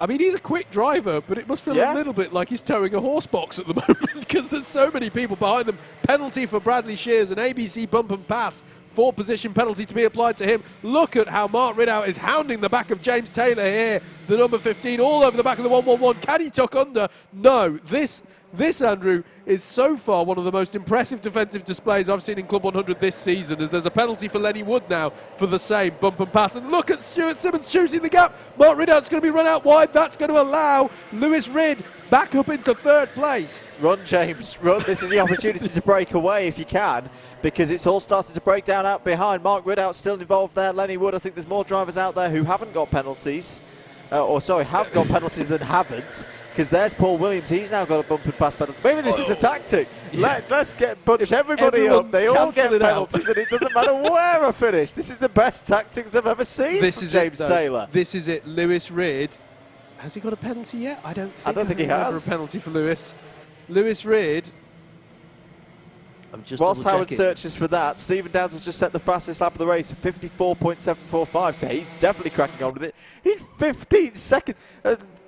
I mean, he's a quick driver, but it must feel a little bit like he's towing a horse box at the moment, because there's so many people behind them. Penalty for Bradley Shears, an ABC bump and pass. 4-position penalty to be applied to him. Look at how Mark Ridout is hounding the back of James Taylor here. The number 15 all over the back of the 111. Can he tuck under? No. This, Andrew, is so far one of the most impressive defensive displays I've seen in Club 100 this season, as there's a penalty for Lenny Wood now for the same bump and pass. And look at Stuart Simmons shooting the gap. Mark Ridout's going to be run out wide. That's going to allow Lewis Ridd back up into 3rd place. Run, James, run. This is the opportunity to break away if you can, because it's all started to break down out behind. Mark Ridout still involved there. Lenny Wood, I think there's more drivers out there who haven't got penalties, have got penalties than haven't, because there's Paul Williams. He's now got a bump and pass penalty. Maybe this is the tactic. Let's bunch everybody up. They all get penalties, and it doesn't matter where I finish. This is the best tactics I've ever seen from James Taylor. This is it. Lewis Ridd. Has he got a penalty yet? I don't think he has. A penalty for Lewis. Lewis Ridd. Whilst Howard searches for that, Stephen Downs has just set the fastest lap of the race, 54.745, so he's definitely cracking on with it. He's 15 seconds.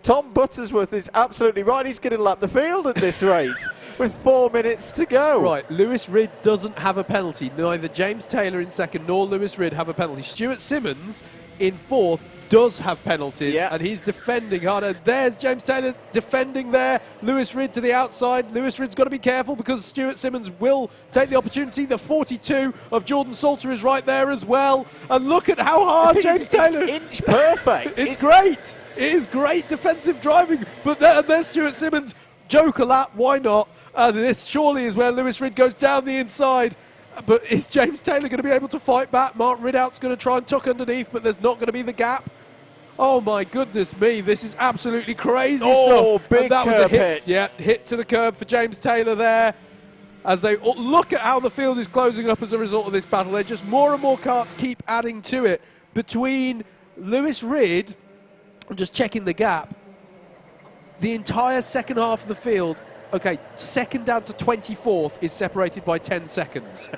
Tom Buttersworth is absolutely right. He's going to lap the field at this race with 4 minutes to go. Right, Lewis Ridd doesn't have a penalty. Neither James Taylor in second nor Lewis Ridd have a penalty. Stuart Simmons in 4th does have penalties, and he's defending harder. There's James Taylor defending there. Lewis Ridd to the outside. Lewis Ridd's got to be careful, because Stuart Simmons will take the opportunity. The 42 of Jordan Salter is right there as well. And look at how hard James Taylor... It's inch perfect. It's great. It is great defensive driving. But there's Stuart Simmons. Joker lap, why not? This surely is where Lewis Ridd goes down the inside. But is James Taylor going to be able to fight back? Mark Ridout's going to try and tuck underneath, but there's not going to be the gap. Oh my goodness me, this is absolutely crazy stuff. Big that was a hit. Yeah, hit to the curb for James Taylor there. As they look at how the field is closing up as a result of this battle. They're just more and more karts keep adding to it. Between Lewis Ridd, I'm just checking the gap, the entire second half of the field, okay, second down to 24th is separated by 10 seconds.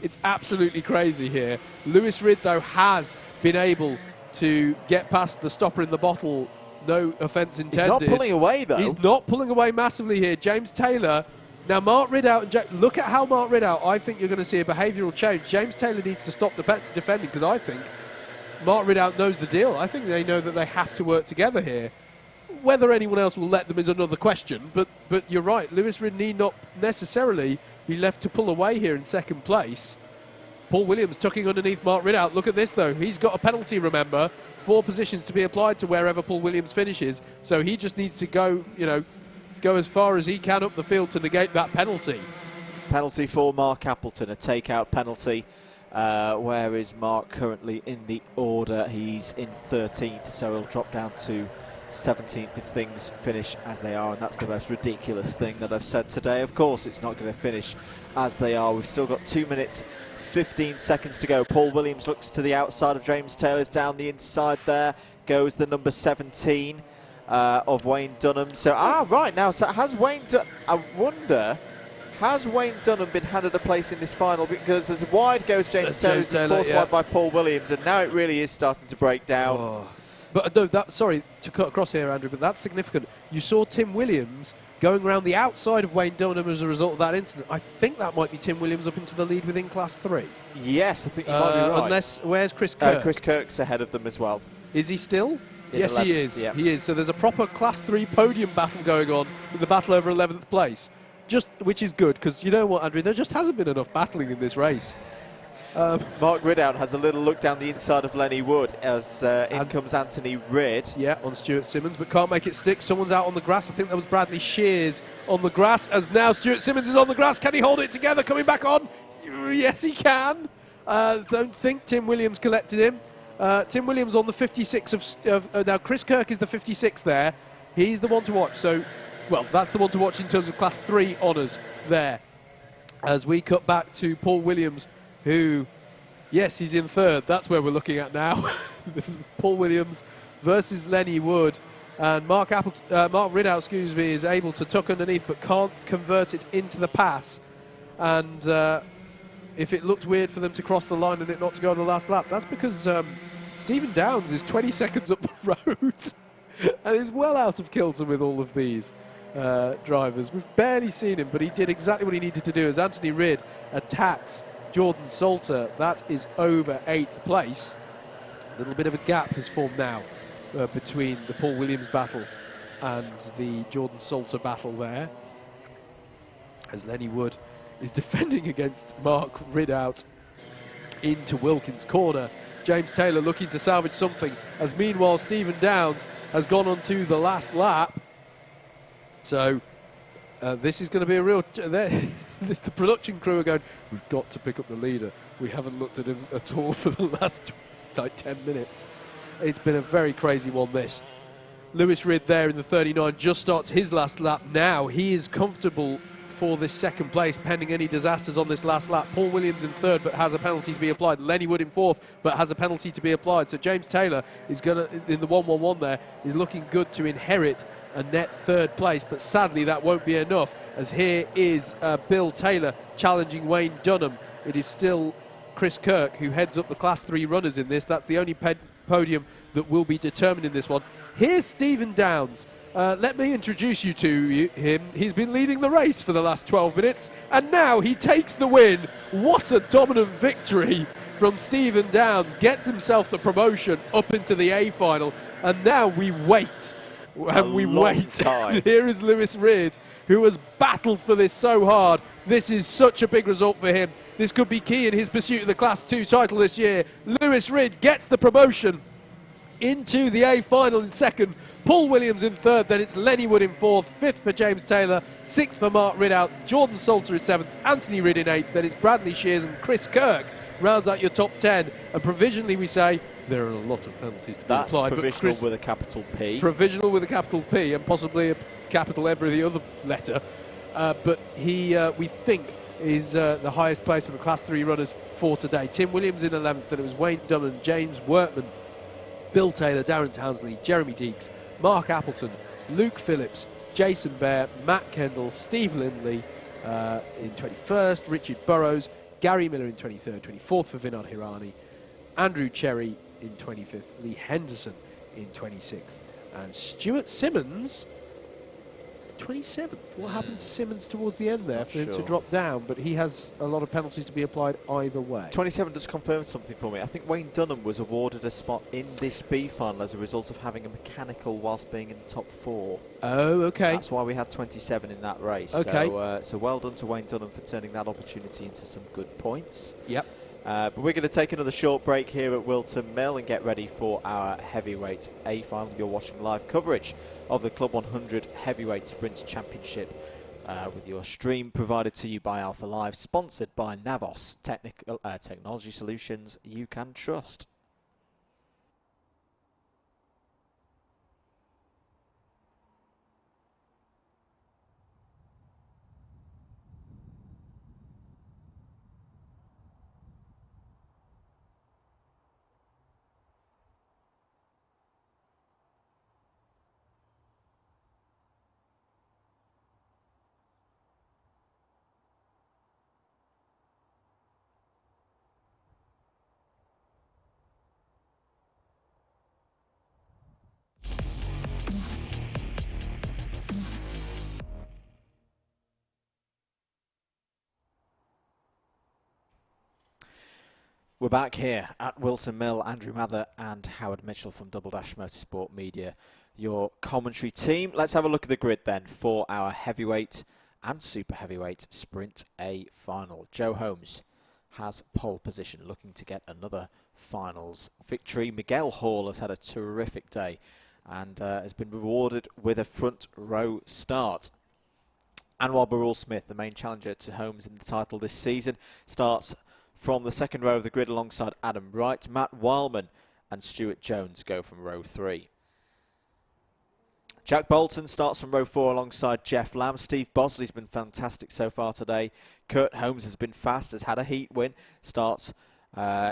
It's absolutely crazy here. Lewis Ridd, though, has been able to get past the stopper in the bottle. No offence intended. He's not pulling away, though. He's not pulling away massively here. James Taylor. Now, Mark Ridout, look at how Mark Ridout, I think you're going to see a behavioural change. James Taylor needs to stop defending, because I think Mark Ridout knows the deal. I think they know that they have to work together here. Whether anyone else will let them is another question, but you're right. Lewis Ridd need not necessarily be left to pull away here in second place. Paul Williams tucking underneath Mark Ridout. Look at this, though. He's got a penalty, remember, 4 positions to be applied to wherever Paul Williams finishes. So he just needs to go, go as far as he can up the field to negate that penalty. Penalty for Mark Appleton, a takeout penalty. Where is Mark currently in the order? He's in 13th, so he'll drop down to 17th if things finish as they are, and that's the most ridiculous thing that I've said today. Of course it's not going to finish as they are. We've still got 2 minutes 15 seconds to go. Paul Williams looks to the outside of James Taylor's, down the inside there goes the number 17 of Wayne Dunham. So right now, so has I wonder, has Wayne Dunham been handed a place in this final? Because as wide goes James Taylor, forced wide by Paul Williams, and now it really is starting to break down. Oh. But no, sorry to cut across here, Andrew, but that's significant. You saw Tim Williams going around the outside of Wayne Dunham as a result of that incident. I think that might be Tim Williams up into the lead within Class 3. Yes, I think you might be right. Unless, where's Chris Kirk? Chris Kirk's ahead of them as well. Is he still? Yes, 11th, he is. yeah. He is. So there's a proper Class 3 podium battle going on in the battle over 11th place. Which is good, because you know what, Andrew, there just hasn't been enough battling in this race. Mark Ridout has a little look down the inside of Lenny Wood as in comes Anthony Ridd. Yeah, on Stuart Simmons, but can't make it stick. Someone's out on the grass. I think that was Bradley Shears on the grass, as now Stuart Simmons is on the grass. Can he hold it together? Coming back on? Yes, he can. Don't think Tim Williams collected him. Tim Williams on the 56 of now Chris Kirk is the 56 there. He's the one to watch. So, well, that's the one to watch in terms of Class 3 honours there. As we cut back to Paul Williams, who, yes, he's in 3rd. That's where we're looking at now. Paul Williams versus Lenny Wood. And Mark Ridout, is able to tuck underneath but can't convert it into the pass. And if it looked weird for them to cross the line and it not to go on the last lap, that's because Stephen Downs is 20 seconds up the road and is well out of kilter with all of these drivers. We've barely seen him, but he did exactly what he needed to do as Anthony Ridd attacks Jordan Salter. That is over 8th place. A little bit of a gap has formed now between the Paul Williams battle and the Jordan Salter battle there, as Lenny Wood is defending against Mark Ridout into Wilkins' corner. James Taylor looking to salvage something, as meanwhile Stephen Downs has gone on to the last lap. So this is going to be a real... the production crew are going, we've got to pick up the leader. We haven't looked at him at all for the last 10 minutes. It's been a very crazy one, this. Lewis Ridd there in the 39 just starts his last lap now. He is comfortable for this 2nd place, pending any disasters on this last lap. Paul Williams in 3rd, but has a penalty to be applied. Lenny Wood in 4th, but has a penalty to be applied. So James Taylor is going to, in the 1-1-1 there, is looking good to inherit a net 3rd place, but sadly that won't be enough, as here is Bill Taylor challenging Wayne Dunham. It is still Chris Kirk who heads up the Class 3 runners in this. That's the only podium that will be determined in this one. Here's Stephen Downs. Let me introduce you to him. He's been leading the race for the last 12 minutes, and now he takes the win. What a dominant victory from Stephen Downs. Gets himself the promotion up into the A final, and now we wait. And we wait. Here is Lewis Ridd, who has battled for this so hard. This is such a big result for him. This could be key in his pursuit of the Class 2 title this year. Lewis Ridd gets the promotion into the A final in 2nd. Paul Williams in 3rd, then it's Lenny Wood in 4th, 5th for James Taylor, 6th for Mark Ridout, Jordan Salter is 7th, Anthony Ridd in 8th, then it's Bradley Shears and Chris Kirk rounds out your top 10. And provisionally we say there are a lot of penalties to be applied. That's provisional with a capital P. Provisional with a capital P and possibly a capital every other letter. But he, we think, is the highest place of the Class 3 runners for today. Tim Williams in 11th, then it was Wayne Dunham, James Workman, Bill Taylor, Darren Townsley, Jeremy Deeks, Mark Appleton, Luke Phillips, Jason Bear, Matt Kendall, Steve Lindley in 21st, Richard Burrows, Gary Miller in 23rd, 24th for Vinod Hirani, Andrew Cherry in 25th, Lee Henderson in 26th, and Stuart Simmons 27th. What happened to Simmons towards the end there for him to drop down? But he has a lot of penalties to be applied either way. 27 just confirmed something for me. I think Wayne Dunham was awarded a spot in this B final as a result of having a mechanical whilst being in the top 4. Oh, okay. That's why we had 27 in that race. Okay. So well done to Wayne Dunham for turning that opportunity into some good points. Yep. But we're going to take another short break here at Whilton Mill and get ready for our heavyweight A final. You're watching live coverage of the Club 100 Heavyweight Sprint Championship with your stream provided to you by Alpha Live, sponsored by Navos Technology Solutions you can trust. We're back here at Whilton Mill. Andrew Mather and Howard Mitchell from Double Dash Motorsport Media, your commentary team. Let's have a look at the grid then for our heavyweight and super heavyweight Sprint A final. Joe Holmes has pole position, looking to get another finals victory. Miguel Hall has had a terrific day and has been rewarded with a front row start. Anwar Barul Smith, the main challenger to Holmes in the title this season, starts from the second row of the grid alongside Adam Wright. Matt Wildman and Stuart Jones go from row 3. Jack Bolton starts from row 4 alongside Jeff Lamb. Steve Bosley's been fantastic so far today. Kurt Holmes has been fast, has had a heat win. Starts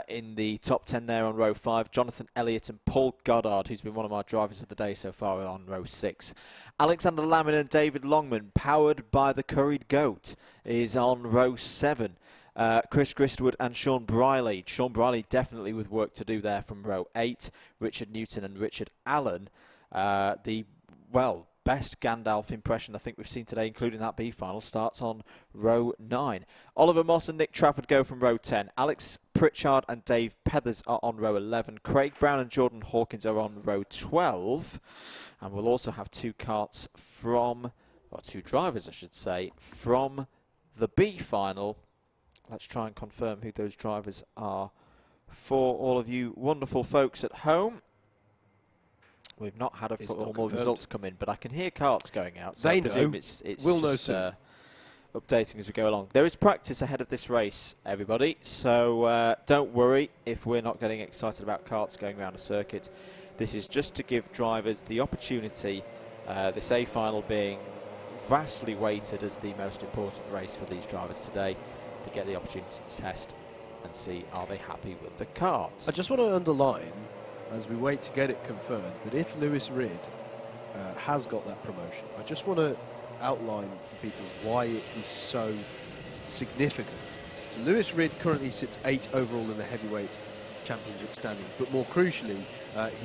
in the top 10 there on row 5. Jonathan Elliott and Paul Goddard, who's been one of our drivers of the day so far, on row 6. Alexander Lammin and David Longman, powered by the Curried Goat, is on row 7. Chris Gristwood and Sean Briley. Sean Briley definitely with work to do there from row 8. Richard Newton and Richard Allen. Best Gandalf impression I think we've seen today, including that B final, starts on row 9. Oliver Moss and Nick Trafford go from row 10. Alex Pritchard and Dave Pethers are on row 11. Craig Brown and Jordan Hawkins are on row 12. And we'll also have two drivers I should say, from the B final. Let's try and confirm who those drivers are for all of you wonderful folks at home. We've not had formal results come in, but I can hear carts going out, so I presume it's we'll just know updating as we go along. There is practice ahead of this race, everybody, so don't worry if we're not getting excited about carts going around a circuit. This is just to give drivers the opportunity, this A final being vastly weighted as the most important race for these drivers today, to get the opportunity to test and see are they happy with the carts. I just want to underline, as we wait to get it confirmed, that if Lewis Ridd has got that promotion, I just want to outline for people why it is so significant. Lewis Ridd currently sits 8th overall in the heavyweight championship standings, but more crucially,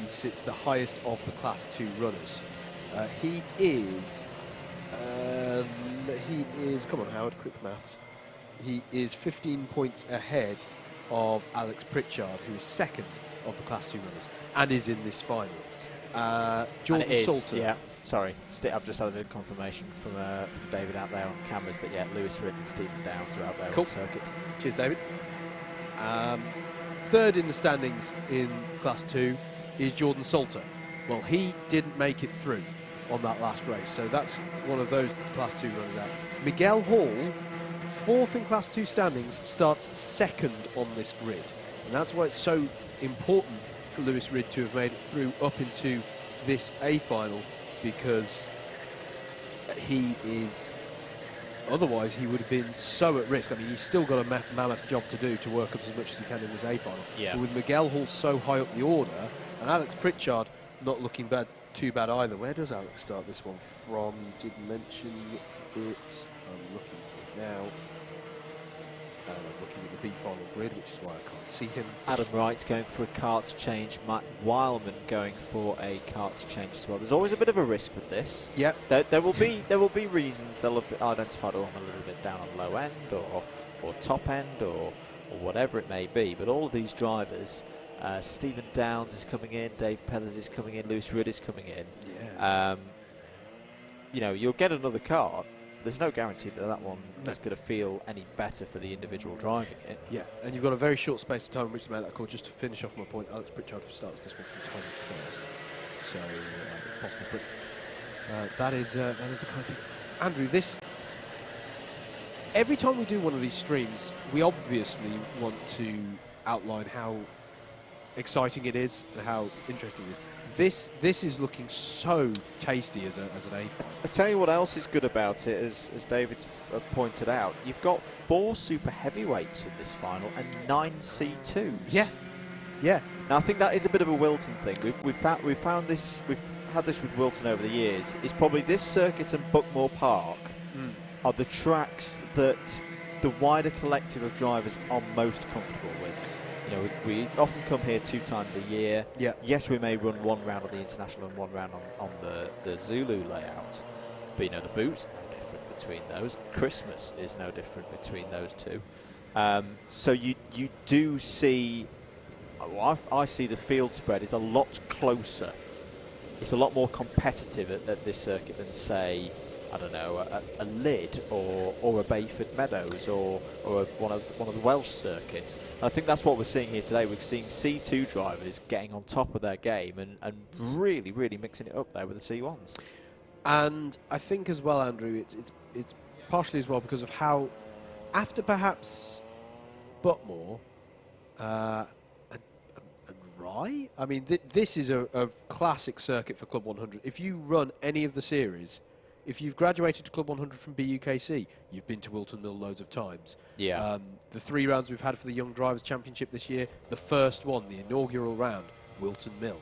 he sits the highest of the Class 2 runners. He is, come on Howard, quick maths. He is 15 points ahead of Alex Pritchard, who is 2nd of the Class 2 runners, and is in this final. Jordan Salter. Yeah, sorry. I've just had a confirmation from David out there on cameras that, Lewis Ridd and Stephen Downs are out there on the circuit. Cheers, David. 3rd in the standings in Class 2 is Jordan Salter. Well, he didn't make it through on that last race, so that's one of those Class 2 runners out. Miguel Hall, 4th in Class 2 standings, starts 2nd on this grid. And that's why it's so important for Lewis Ridd to have made it through up into this A final, because he is, otherwise he would have been so at risk. I mean, he's still got a mammoth job to do to work up as much as he can in this A final. Yeah. But with Miguel Hall so high up the order, and Alex Pritchard not looking too bad either. Where does Alex start this one from? You did mention it. I'm looking for it now. I'm looking at the B final grid, which is why I can't see him. Adam Wright going for a kart change. Matt Wildman going for a kart change as well. There's always a bit of a risk with this. Yeah. There will be reasons they'll have identified on a little bit down on low end or top end or whatever it may be. But all of these drivers, Stephen Downs is coming in, Dave Pethers is coming in, Lewis Ridd is coming in. Yeah. You'll get another kart. there's no guarantee that that one is going to feel any better for the individual driving it. Yeah, and you've got a very short space of time in which to make that call. Just to finish off my point, Alex Pritchard starts this one from 21st, so it's possible. But that is the kind of thing. Andrew, every time we do one of these streams, we obviously want to outline how exciting it is and how interesting it is. This is looking so tasty as an A. I tell you what else is good about it, as David's pointed out. You've got 4 super heavyweights in this final and 9 C2s. Yeah, yeah. Now I think that is a bit of a Whilton thing. We've had this with Whilton over the years. It's probably this circuit and Buckmore Park are the tracks that the wider collective of drivers are most comfortable with. You know, we often come here 2 times a year. Yeah. Yes, we may run 1 round on the International and 1 round on the Zulu layout. But, you know, the boot's no different between those. Christmas is no different between those 2. So you do see... Well, I see the field spread is a lot closer. It's a lot more competitive at this circuit than, say, I don't know, a Lyd or a Bayford Meadows or one of the Welsh circuits. And I think that's what we're seeing here today. We've seen C2 drivers getting on top of their game and really, really mixing it up there with the C1s. And I think as well, Andrew, it's partially as well because of how, after perhaps Buckmore and Rye, I mean, this is a classic circuit for Club 100. If you run any of the series, if you've graduated to Club 100 from BUKC, you've been to Whilton Mill loads of times. Yeah. The 3 rounds we've had for the Young Drivers Championship this year, the first one, the inaugural round, Whilton Mill.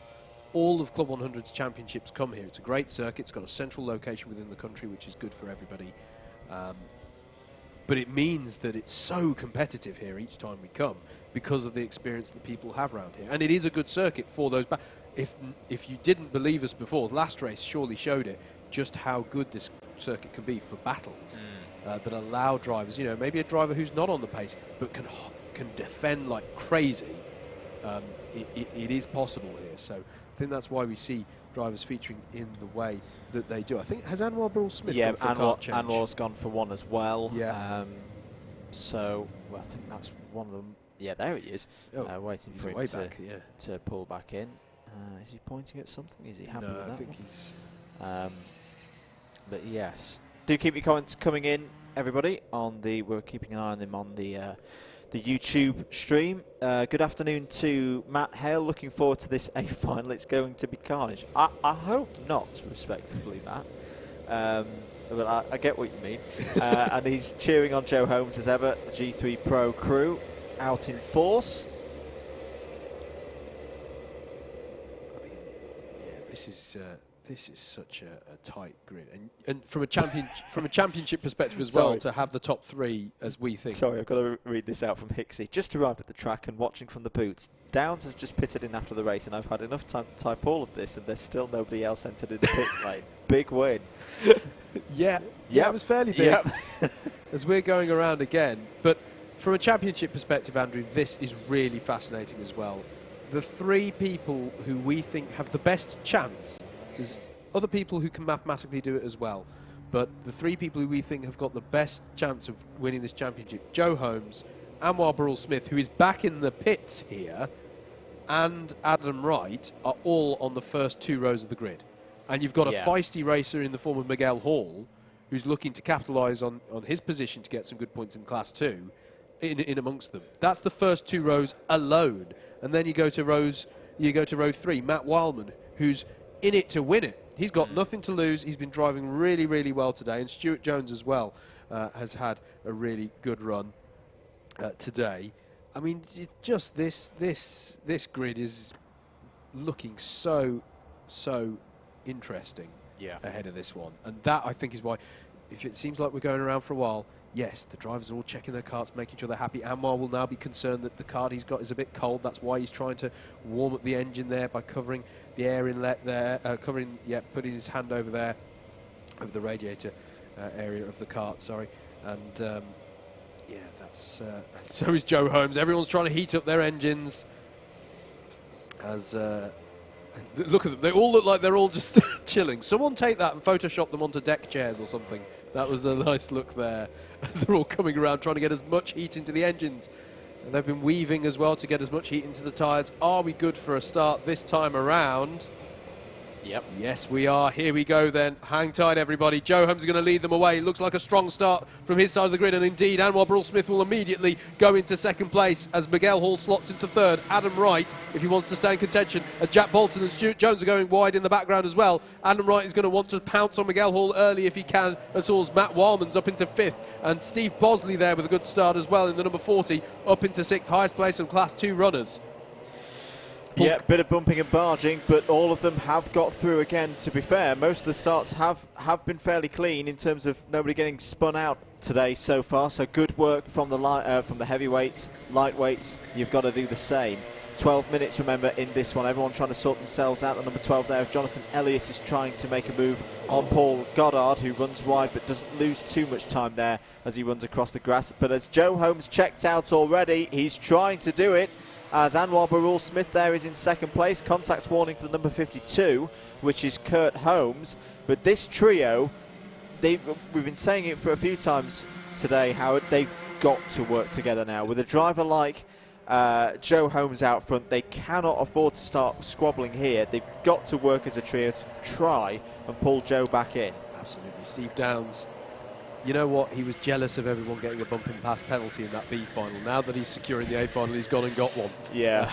All of Club 100's championships come here. It's a great circuit. It's got a central location within the country, which is good for everybody. But it means that it's so competitive here each time we come because of the experience that people have around here. And it is a good circuit for those. If you didn't believe us before, the last race surely showed it, just how good this circuit can be for battles that allow drivers, you know, maybe a driver who's not on the pace but can defend like crazy. It is possible here. So I think that's why we see drivers featuring in the way that they do. I think, has Anwar Brule Smith gone for a kart change? Anwar's gone for one as well. Yeah. So I think that's one of them. Yeah, there he is. Waiting for him to pull back in. Is he pointing at something? Is he happy with that? I think he's... But yes, do keep your comments coming in, everybody. We're keeping an eye on them on the YouTube stream. Good afternoon to Matt Hale. Looking forward to this A final. It's going to be carnage. I hope not, respectively, Matt. But I get what you mean. And he's cheering on Joe Holmes as ever. The G3 Pro crew out in force. I mean, yeah, this is such a tight grid, and from a championship perspective as well, to have the top 3 as we think. Sorry, I've got to read this out from Hicksy. Just arrived at the track and watching from the boots. Downs has just pitted in after the race, and I've had enough time to type all of this, and there's still nobody else entered in the pit lane. Big win. Yeah, it was fairly big. As we're going around again, but from a championship perspective, Andrew, this is really fascinating as well. The 3 people who we think have the best chance. There's other people who can mathematically do it as well, but the 3 people who we think have got the best chance of winning this championship, Joe Holmes, Anwar Brule Smith, who is back in the pits here, and Adam Wright, are all on the first 2 rows of the grid. And you've got a feisty racer in the form of Miguel Hall, who's looking to capitalise on his position to get some good points in Class 2 in amongst them. That's the first 2 rows alone. And then you go to row 3, Matt Wildman, who's in it to win it. He's got nothing to lose. He's been driving really, really well today. And Stuart Jones as well has had a really good run today. I mean, just this grid is looking so interesting ahead of this one. And that, I think, is why, if it seems like we're going around for a while, yes, the drivers are all checking their karts, making sure they're happy. Anwar will now be concerned that the kart he's got is a bit cold. That's why he's trying to warm up the engine there by covering the air inlet there, putting his hand over there, over the radiator area of the kart, sorry. And that's so is Joe Holmes. Everyone's trying to heat up their engines as Look at them. They all look like they're all just chilling. Someone take that and Photoshop them onto deck chairs or something. That was a nice look there as they're all coming around trying to get as much heat into the engines. And they've been weaving as well to get as much heat into the tyres. Are we good for a start this time around? Yep. Yes, we are. Here we go then. Hang tight, everybody. Joe Holmes is going to lead them away. Looks like a strong start from his side of the grid, and indeed, Anwar Brule-Smith will immediately go into second place as Miguel Hall slots into third. Adam Wright, if he wants to stay in contention, Jack Bolton and Stuart Jones are going wide in the background as well. Adam Wright is going to want to pounce on Miguel Hall early if he can at all. Matt Wildman's up into fifth, and Steve Bosley there with a good start as well in the number 40, up into sixth, highest place of Class 2 runners. Yeah, bit of bumping and barging, but all of them have got through again, to be fair. Most of the starts have been fairly clean in terms of nobody getting spun out today so far, so good work from the heavyweights, lightweights. You've got to do the same. 12 minutes, remember, in this one. Everyone trying to sort themselves out. The number 12 there, Jonathan Elliott, is trying to make a move on Paul Goddard, who runs wide but doesn't lose too much time there as he runs across the grass. But as Joe Holmes checked out already, he's trying to do it. As Anwar Brule-Smith there is in second place. Contact warning for the number 52, which is Kurt Holmes. But this trio, we've been saying it for a few times today, Howard, they've got to work together now. With a driver like Joe Holmes out front, they cannot afford to start squabbling here. They've got to work as a trio to try and pull Joe back in. Absolutely. Steve Downs, you know what? He was jealous of everyone getting a bump and pass penalty in that B final. Now that he's securing the A final, he's gone and got one. Yeah.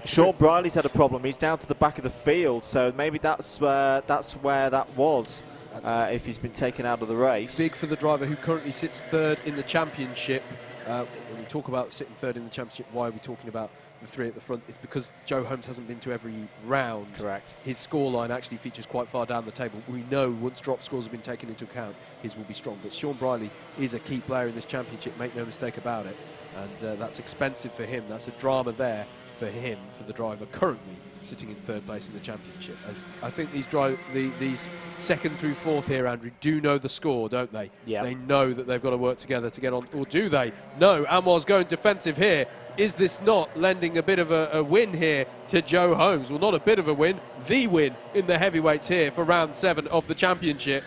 Sean Briley's had a problem. He's down to the back of the field, so maybe that's where that was. If he's been taken out of the race. Big for the driver who currently sits third in the championship. When we talk about sitting third in the championship, why are we talking about the three at the front? It's because Joe Holmes hasn't been to every round. Correct. His scoreline actually features quite far down the table. We know once drop scores have been taken into account, his will be strong. But Sean Briley is a key player in this championship, make no mistake about it. And that's expensive for him. That's a drama there for him, for the driver currently sitting in third place in the championship. As I think these second through fourth here, Andrew, do know the score, don't they? Yeah. They know that they've got to work together to get on, or do they? No, Anwar's going defensive here. Is this not lending a bit of a win here to Joe Holmes? Well, not a bit of a win, the win in the heavyweights here for round 7 of the championship.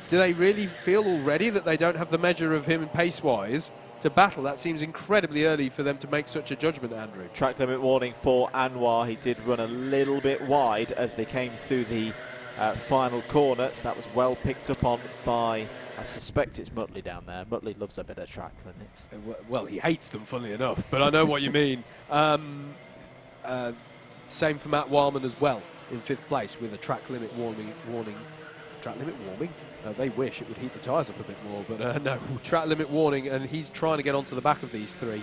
Do they really feel already that they don't have the measure of him pace-wise to battle? That seems incredibly early for them to make such a judgment, Andrew. Track limit warning for Anwar. He did run a little bit wide as they came through the final corner, so that was well picked up on by, I suspect it's Muttley down there. Muttley loves a bit of track limits. Well, he hates them, funnily enough, but I know what you mean. Same for Matt Wildman as well, in 5th place with a track limit warning. Track limit warning? They wish it would heat the tyres up a bit more, but no, track limit warning, and he's trying to get onto the back of these three,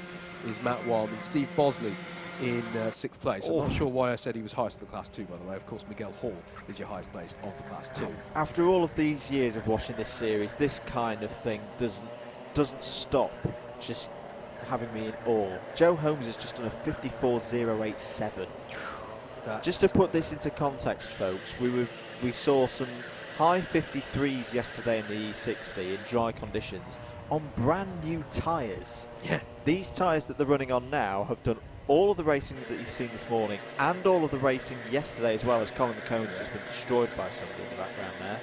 is Matt Wildman. Steve Bosley in 6th place. I'm not sure why I said he was highest in the Class 2, by the way. Of course, Miguel Hall is your highest place of the Class 2. After all of these years of watching this series, this kind of thing doesn't stop just having me in awe. Joe Holmes has just done a 54.087. Just to put this into context, folks, we saw some high 53s yesterday in the E60 in dry conditions on brand new tyres. Yeah. These tyres that they're running on now have done all of the racing that you've seen this morning and all of the racing yesterday as well, as Colin McCone's just been destroyed by somebody in the background there.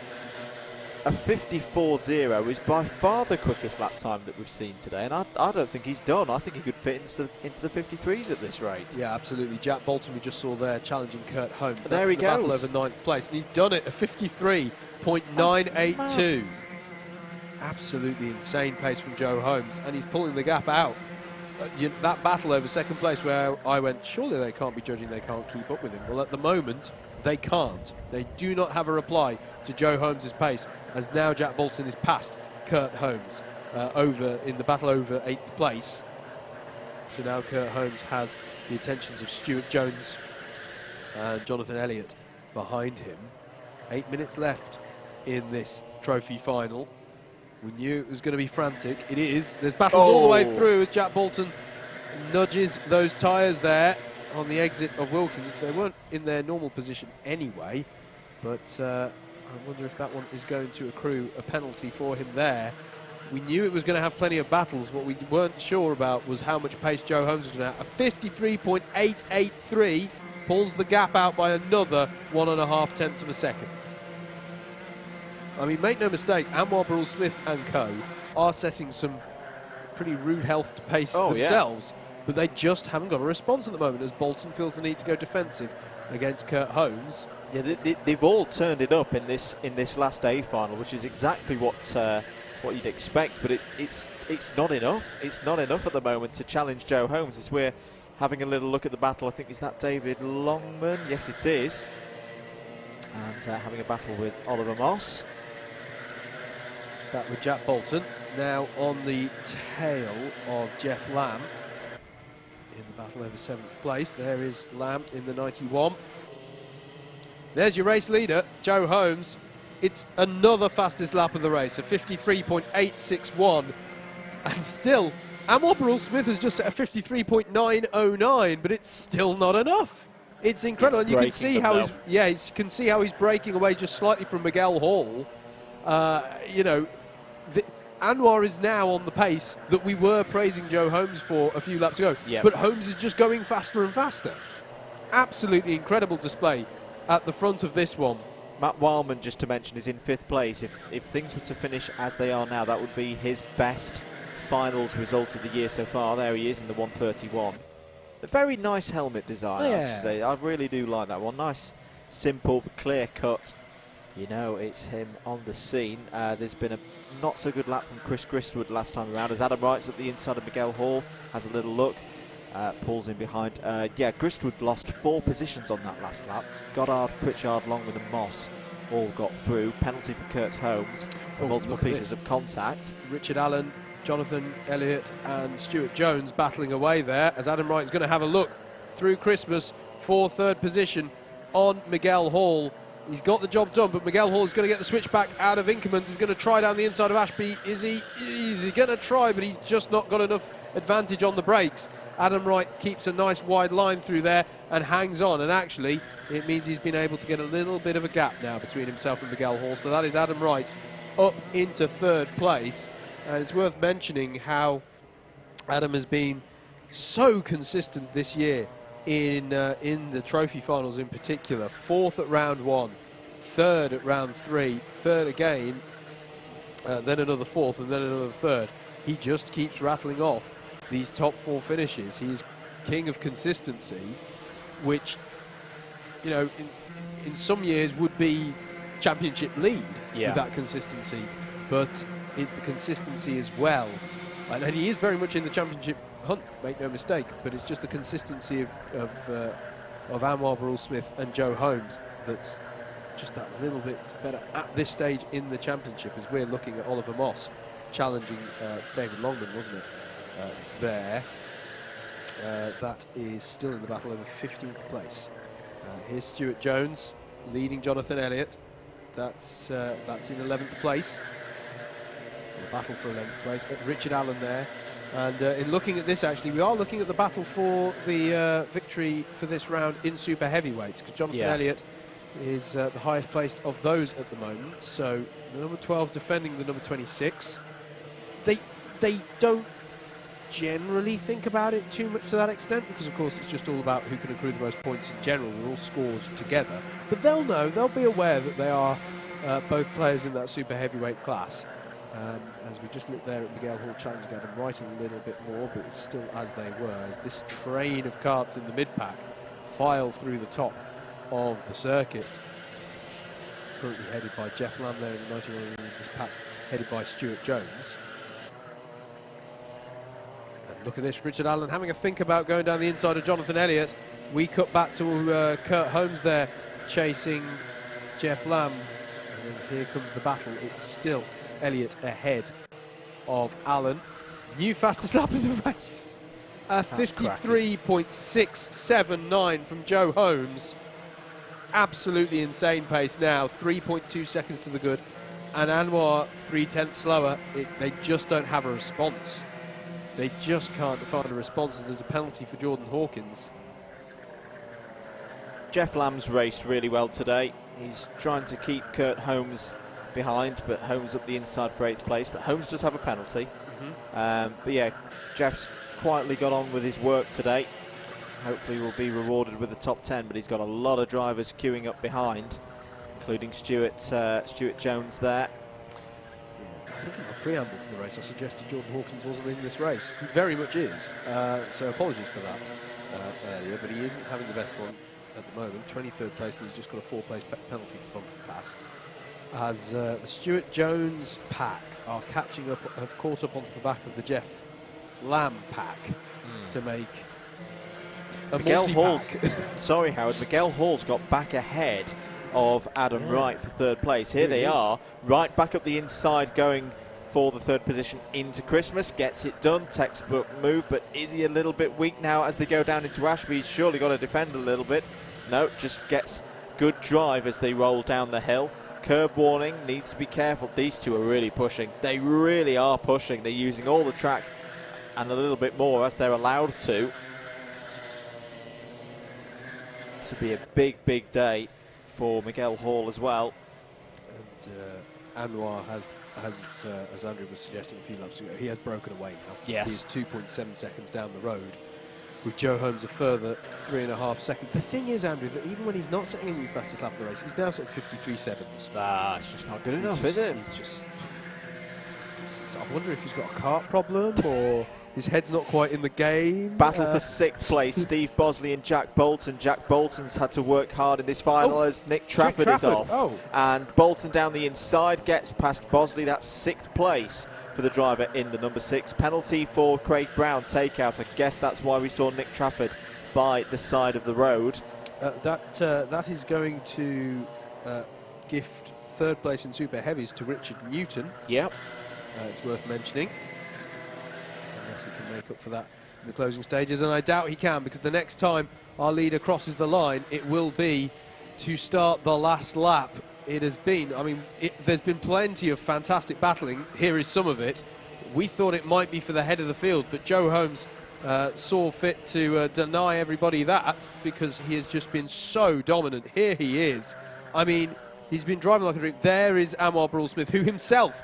A 54.0 is by far the quickest lap time that we've seen today, and I don't think he's done. I think he could fit into the 53s at this rate. Yeah, absolutely. Jack Bolton, we just saw there, challenging Kurt Holmes. There he goes. Battle over 9th place, and he's done it, a 53.982. Absolutely insane pace from Joe Holmes, and he's pulling the gap out. That battle over 2nd place where I went, surely they can't be judging, they can't keep up with him. Well, at the moment, they can't. They do not have a reply to Joe Holmes' pace, as now Jack Bolton is past Kurt Holmes over in the battle over 8th place. So now Kurt Holmes has the attentions of Stuart Jones and Jonathan Elliott behind him. 8 minutes left in this trophy final. We knew it was going to be frantic. It is. There's battles all the way through as Jack Bolton nudges those tyres there on the exit of Wilkins. They weren't in their normal position anyway, but I wonder if that one is going to accrue a penalty for him there. We knew it was going to have plenty of battles. What we weren't sure about was how much pace Joe Holmes was going to have. A 53.883 pulls the gap out by another 1.5 tenths of a second. I mean, make no mistake, Anwar Burrell-Smith and co are setting some pretty rude health to pace themselves, but they just haven't got a response at the moment as Bolton feels the need to go defensive against Kurt Holmes. Yeah, they've all turned it up in this last A final, which is exactly what you'd expect. But it's not enough. It's not enough at the moment to challenge Joe Holmes. As we're having a little look at the battle, I think is that David Longman? Yes, it is. And having a battle with Oliver Moss. That with Jack Bolton now on the tail of Jeff Lamb in the battle over 7th place. There is Lamb in the 91. There's your race leader, Joe Holmes. It's another fastest lap of the race, a 53.861. And still, Anwar Burrell-Smith has just set a 53.909, but it's still not enough. It's incredible, and you can see how he's breaking away just slightly from Miguel Hall. You know, Anwar is now on the pace that we were praising Joe Holmes for a few laps ago. Yep. But Holmes is just going faster and faster. Absolutely incredible display at the front of this one. Matt Wildman, just to mention, is in 5th place. If things were to finish as they are now, that would be his best finals result of the year so far. There he is in the 131. A very nice helmet design, I have to say. I really do like that one. Nice, simple, clear cut. You know, it's him on the scene. There's been a not so good lap from Chris Gristwood last time around, as Adam Wright's at the inside of Miguel Hall, has a little look. Pulls in behind. Gristwood lost 4 positions on that last lap. Goddard, Pritchard, Longman and Moss all got through. Penalty for Kurt Holmes for multiple pieces of contact. Richard Allen, Jonathan Elliott and Stuart Jones battling away there as Adam Wright is going to have a look through Christmas for 3rd position on Miguel Hall. He's got the job done, but Miguel Hall is going to get the switchback out of Inkermans. He's going to try down the inside of Ashby. Is he going to try, but he's just not got enough advantage on the brakes. Adam Wright keeps a nice wide line through there and hangs on, and actually it means he's been able to get a little bit of a gap now between himself and Miguel Hall. So that is Adam Wright up into 3rd place. And it's worth mentioning how Adam has been so consistent this year in the trophy finals in particular. 4th at round 1, 3rd at round 3, 3rd again, then another 4th and then another 3rd. He just keeps rattling off these top 4 finishes. He's king of consistency, which, you know, in some years would be championship lead with that consistency, but it's the consistency as well. And he is very much in the championship hunt, make no mistake, but it's just the consistency of Anwar Burrell-Smith and Joe Holmes that's just that little bit better at this stage in the championship, as we're looking at Oliver Moss challenging David Longman, wasn't it? There. That is still in the battle over 15th place. Here's Stuart Jones leading Jonathan Elliott. That's in 11th place. The battle for 11th place. Richard Allen there. And in looking at this, actually, we are looking at the battle for the victory for this round in super heavyweights, because Jonathan Elliott is the highest placed of those at the moment. So the number 12 defending the number 26. They don't generally think about it too much to that extent, because of course it's just all about who can accrue the most points in general. They're all scored together, but they'll know, they'll be aware that they are both players in that super heavyweight class. As we just look there at Miguel Hall challenging Adam Wright a little bit more, but it's still as they were, as this train of karts in the mid-pack file through the top of the circuit. Currently headed by Jeff Lamb there in the 91, this pack headed by Stuart Jones. Look at this, Richard Allen having a think about going down the inside of Jonathan Elliott. We cut back to Kurt Holmes there, chasing Jeff Lamb. And here comes the battle. It's still Elliott ahead of Allen. New fastest lap of the race. 53.679 from Joe Holmes. Absolutely insane pace now. 3.2 seconds to the good. And Anwar 0.3 slower. They just don't have a response. They just can't find a response, as there's a penalty for Jordan Hawkins. Jeff Lamb's raced really well today. He's trying to keep Kurt Holmes behind, but Holmes up the inside for 8th place. But Holmes does have a penalty. But yeah, Jeff's quietly got on with his work today. hopefully will be rewarded with the top 10, but he's got a lot of drivers queuing up behind, including Stuart Jones there. I think in the preamble to the race I suggested Jordan Hawkins wasn't in this race. He very much is, so apologies for that earlier, but he isn't having the best one at the moment. 23rd place, and he's just got a 4-place penalty for bumper pass. As the Stuart Jones pack are catching up, have caught up onto the back of the Jeff Lamb pack to make a Miguel Hall. multi-pack. Sorry, Howard. Miguel Hall's got back ahead of Adam Wright for 3rd place. Here they are, right back up the inside, going for the 3rd position into Christmas. Gets it done, textbook move, but is he a little bit weak now as they go down into Ashby? He's surely got to defend a little bit. No, just gets good drive as they roll down the hill. Curb warning, needs to be careful. These two are really pushing. They really are pushing. They're using all the track and a little bit more as they're allowed to. This will be a big, big day for Miguel Hall as well. And Anwar has, as Andrew was suggesting a few laps ago, he has broken away now. Yes. He's 2.7 seconds down the road, with Joe Holmes a further 3.5 seconds. The thing is, Andrew, that even when he's not setting a new fastest lap of the race, he's now set 53 seconds. Ah, it's just not good enough, is it? He's just... I wonder if he's got a cart problem or his head's not quite in the game. Battle for 6th place, Steve Bosley and Jack Bolton. Jack Bolton's had to work hard in this final as Nick Trafford is off. And Bolton down the inside gets past Bosley. That's 6th place for the driver in the number 6. Penalty for Craig Brown, takeout. I guess that's why we saw Nick Trafford by the side of the road. That is going to gift 3rd place in Super Heavies to Richard Newton. Yep. It's worth mentioning, unless he can make up for that in the closing stages, and I doubt he can, because the next time our leader crosses the line, it will be to start the last lap. It has been, I mean, there's been plenty of fantastic battling. Here is some of it. We thought it might be for the head of the field, but Joe Holmes saw fit to deny everybody that, because he has just been so dominant. Here he is. I mean, he's been driving like a dream. There is Anwar Brule-Smith, who himself,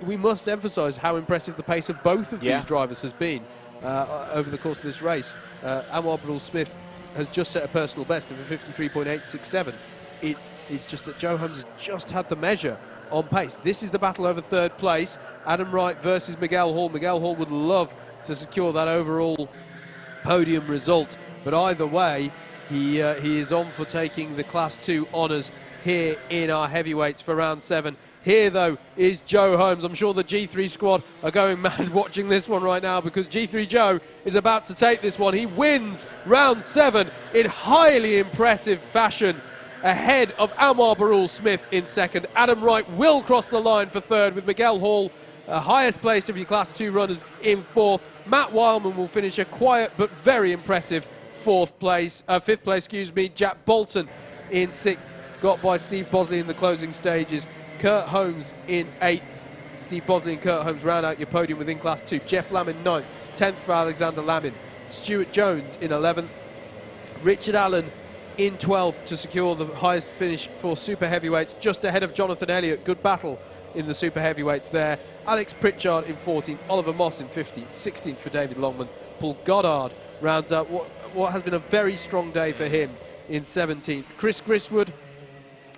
we must emphasise how impressive the pace of both of these drivers has been over the course of this race. Anwar Brule-Smith has just set a personal best of a 53.867. It's just that Joe Holmes has just had the measure on pace. This is the battle over 3rd place. Adam Wright versus Miguel Hall. Miguel Hall would love to secure that overall podium result, but either way, he is on for taking the Class 2 honours here in our heavyweights for round 7. Here, though, is Joe Holmes. I'm sure the G3 squad are going mad watching this one right now, because G3 Joe is about to take this one. He wins round 7 in highly impressive fashion, ahead of Anwar Brule-Smith in 2nd. Adam Wright will cross the line for 3rd, with Miguel Hall, highest placed of your Class 2 runners, in 4th. Matt Wildman will finish a quiet but very impressive 5th place. Jack Bolton in 6th, got by Steve Bosley in the closing stages. Kurt Holmes in 8th. Steve Bosley and Kurt Holmes round out your podium within Class 2. Jeff Lamb in 9th. 10th for Alexander Lamin. Stuart Jones in 11th. Richard Allen in 12th to secure the highest finish for Super Heavyweights, just ahead of Jonathan Elliott. Good battle in the Super Heavyweights there. Alex Pritchard in 14th. Oliver Moss in 15th. 16th for David Longman. Paul Goddard rounds out what has been a very strong day for him in 17th. Chris Griswood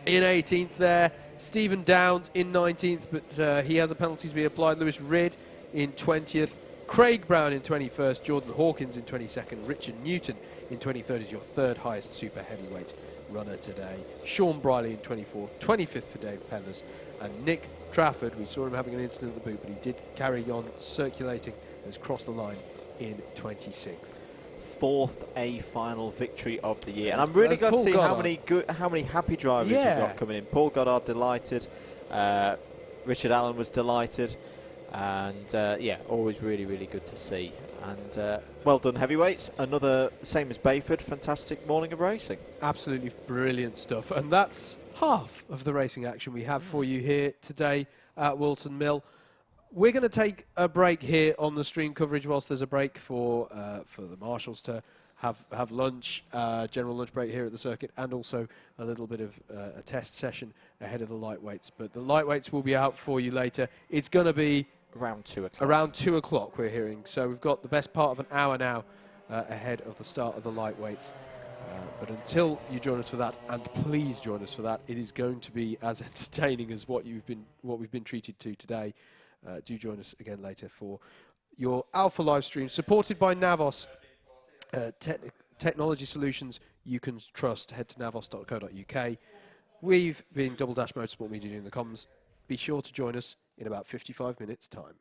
in 18th there. Stephen Downs in 19th, but he has a penalty to be applied. Lewis Ridd in 20th. Craig Brown in 21st. Jordan Hawkins in 22nd. Richard Newton in 23rd is your 3rd highest super heavyweight runner today. Sean Briley in 24th. 25th for Dave Pellers. And Nick Trafford, we saw him having an incident at the boot, but he did carry on circulating and has crossed the line in 26th. 4th A final victory of the year, and I'm really glad to see how many happy drivers we've got coming in. Paul Goddard delighted, Richard Allen was delighted, and always really good to see. And well done, heavyweights. Another, same as Bayford, fantastic morning of racing. Absolutely brilliant stuff, and that's half of the racing action we have for you here today at Whilton Mill. We're going to take a break here on the stream coverage whilst there's a break for the marshals to have lunch, general lunch break here at the circuit, and also a little bit of a test session ahead of the lightweights. But the lightweights will be out for you later. It's going to be around 2 o'clock. Around 2 o'clock, we're hearing. So we've got the best part of an hour now ahead of the start of the lightweights. But until you join us for that, and please join us for that, it is going to be as entertaining as what we've been treated to today. Do join us again later for your Alpha live stream, supported by Navos technology solutions you can trust. Head to navos.co.uk. We've been Double Dash Motorsport Media doing the comms. Be sure to join us in about 55 minutes' time.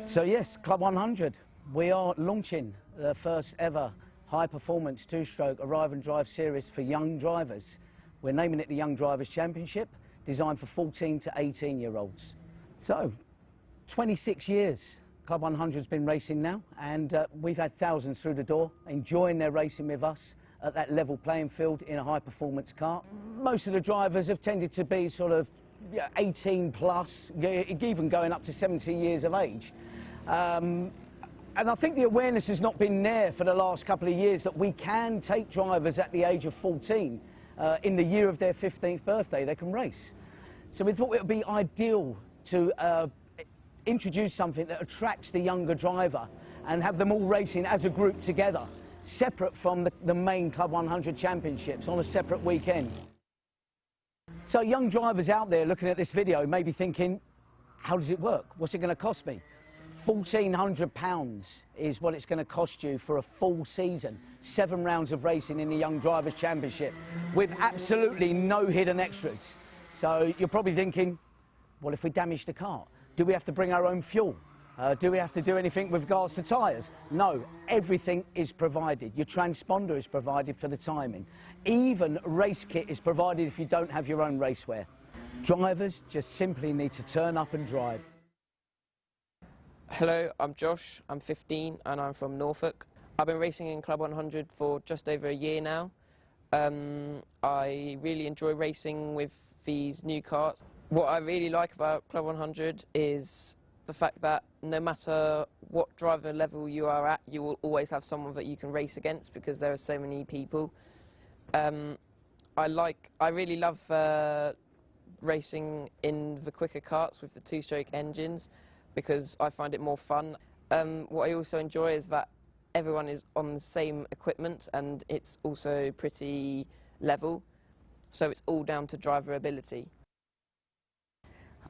So yes, Club 100, we are launching the first ever high-performance two-stroke arrive and drive series for young drivers. We're naming it the Young Drivers Championship, designed for 14 to 18-year-olds. So, 26 years Club 100 has been racing now, and we've had thousands through the door enjoying their racing with us at that level playing field in a high-performance kart. Most of the drivers have tended to be sort of 18 plus, even going up to 70 years of age. And I think the awareness has not been there for the last couple of years that we can take drivers at the age of 14, in the year of their 15th birthday, they can race. So we thought it would be ideal to introduce something that attracts the younger driver and have them all racing as a group together, separate from the main Club 100 championships on a separate weekend. So young drivers out there looking at this video may be thinking, how does it work? What's it going to cost me? £1,400 is what it's going to cost you for a full season. 7 rounds of racing in the Young Drivers Championship with absolutely no hidden extras. So you're probably thinking, well, if we damage the kart, do we have to bring our own fuel? Do we have to do anything with regards to tyres? No, everything is provided. Your transponder is provided for the timing. Even race kit is provided if you don't have your own racewear. Drivers just simply need to turn up and drive. Hello, I'm Josh, I'm 15 and I'm from Norfolk. I've been racing in Club 100 for just over a year now. I really enjoy racing with these new karts. What I really like about Club 100 is the fact that no matter what driver level you are at, you will always have someone that you can race against because there are so many people. I really love racing in the quicker karts with the two-stroke engines because I find it more fun. What I also enjoy is that everyone is on the same equipment and it's also pretty level, so it's all down to driver ability.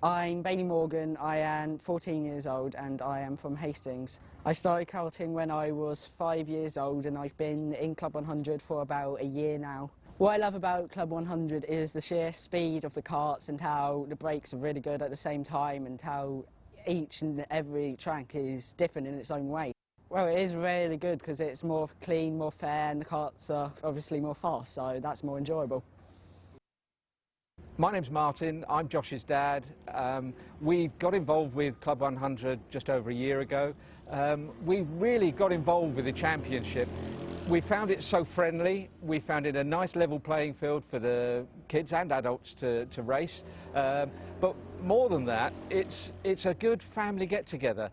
I'm Bailey Morgan, I am 14 years old and I am from Hastings. I started karting when I was 5 years old and I've been in Club 100 for about a year now. What I love about Club 100 is the sheer speed of the karts and how the brakes are really good at the same time and how each and every track is different in its own way. Well, it is really good because it's more clean, more fair, and the karts are obviously more fast, so that's more enjoyable. My name's Martin, I'm Josh's dad. We got involved with Club 100 just over a year ago. We really got involved with the championship. We found it so friendly, we found it a nice level playing field for the kids and adults to race. But more than that, it's a good family get-together.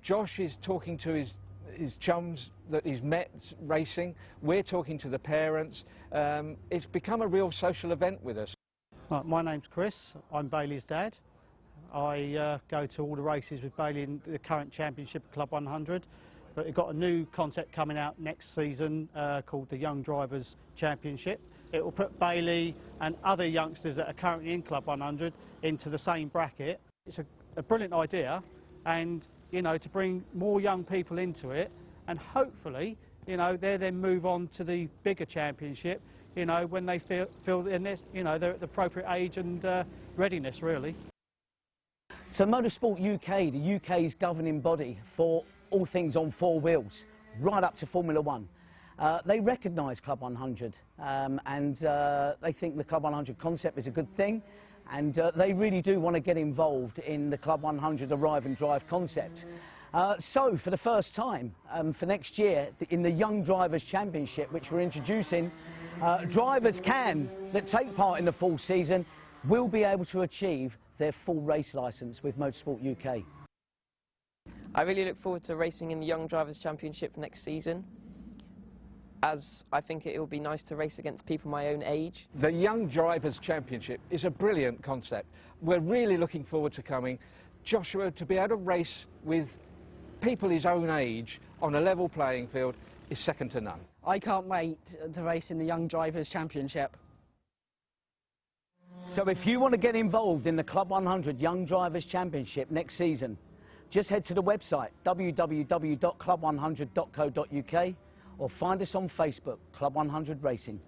Josh is talking to his chums that he's met racing. We're talking to the parents. It's become a real social event with us. My name's Chris, I'm Bailey's dad. I go to all the races with Bailey in the current championship of Club 100. But we've got a new concept coming out next season called the Young Drivers Championship. It will put Bailey and other youngsters that are currently in Club 100 into the same bracket. It's a brilliant idea, and you know, to bring more young people into it, and hopefully, you know, they then move on to the bigger championship. You know, when they feel in this, you know, they're at the appropriate age and readiness, really. So Motorsport UK, the UK's governing body for all things on 4 wheels, right up to Formula 1. They recognise Club 100 and they think the Club 100 concept is a good thing, and they really do want to get involved in the Club 100 arrive and drive concept. So for the first time for next year in the Young Drivers Championship, which we're introducing, drivers that take part in the full season will be able to achieve their full race licence with Motorsport UK. I really look forward to racing in the Young Drivers Championship next season, as I think it will be nice to race against people my own age. The Young Drivers Championship is a brilliant concept. We're really looking forward to coming. Joshua, to be able to race with people his own age on a level playing field is second to none. I can't wait to race in the Young Drivers Championship. So if you want to get involved in the Club 100 Young Drivers Championship next season, just head to the website www.club100.co.uk or find us on Facebook, Club 100 Racing.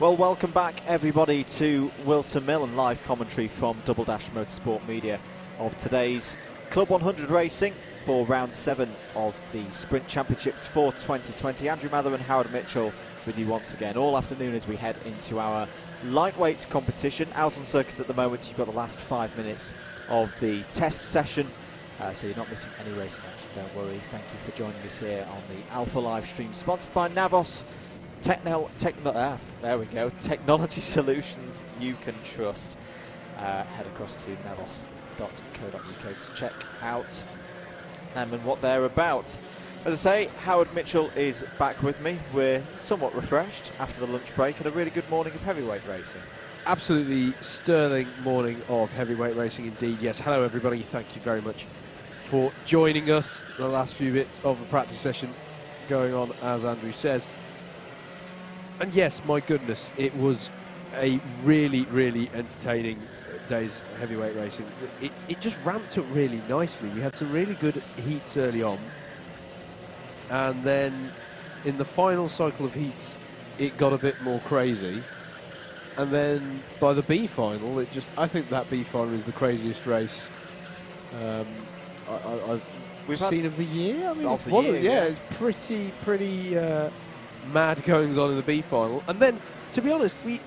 Well, welcome back everybody to Whilton Mill and live commentary from Double Dash Motorsport Media of today's Club 100 racing for round 7 of the Sprint Championships for 2020. Andrew Mather and Howard Mitchell with you once again all afternoon as we head into our lightweights competition. Out on circuit at the moment, you've got the last 5 minutes of the test session, so you're not missing any racing action, don't worry. Thank you for joining us here on the Alpha live stream, sponsored by Navos. There we go. Technology solutions you can trust. Head across to navos.co.uk to check out them and what they're about. As I say, Howard Mitchell is back with me. We're somewhat refreshed after the lunch break and a really good morning of heavyweight racing. Absolutely sterling morning of heavyweight racing indeed. Yes, hello everybody. Thank you very much for joining us. The last few bits of a practice session going on, as Andrew says. And yes, my goodness, it was a really, really entertaining day's heavyweight racing. It just ramped up really nicely. We had some really good heats early on. And then in the final cycle of heats, it got a bit more crazy. And then by the B final, I think that B final is the craziest race I've seen of the year. I mean, it's one of, yeah, it's pretty mad goings on in the B final. And then, to be honest, the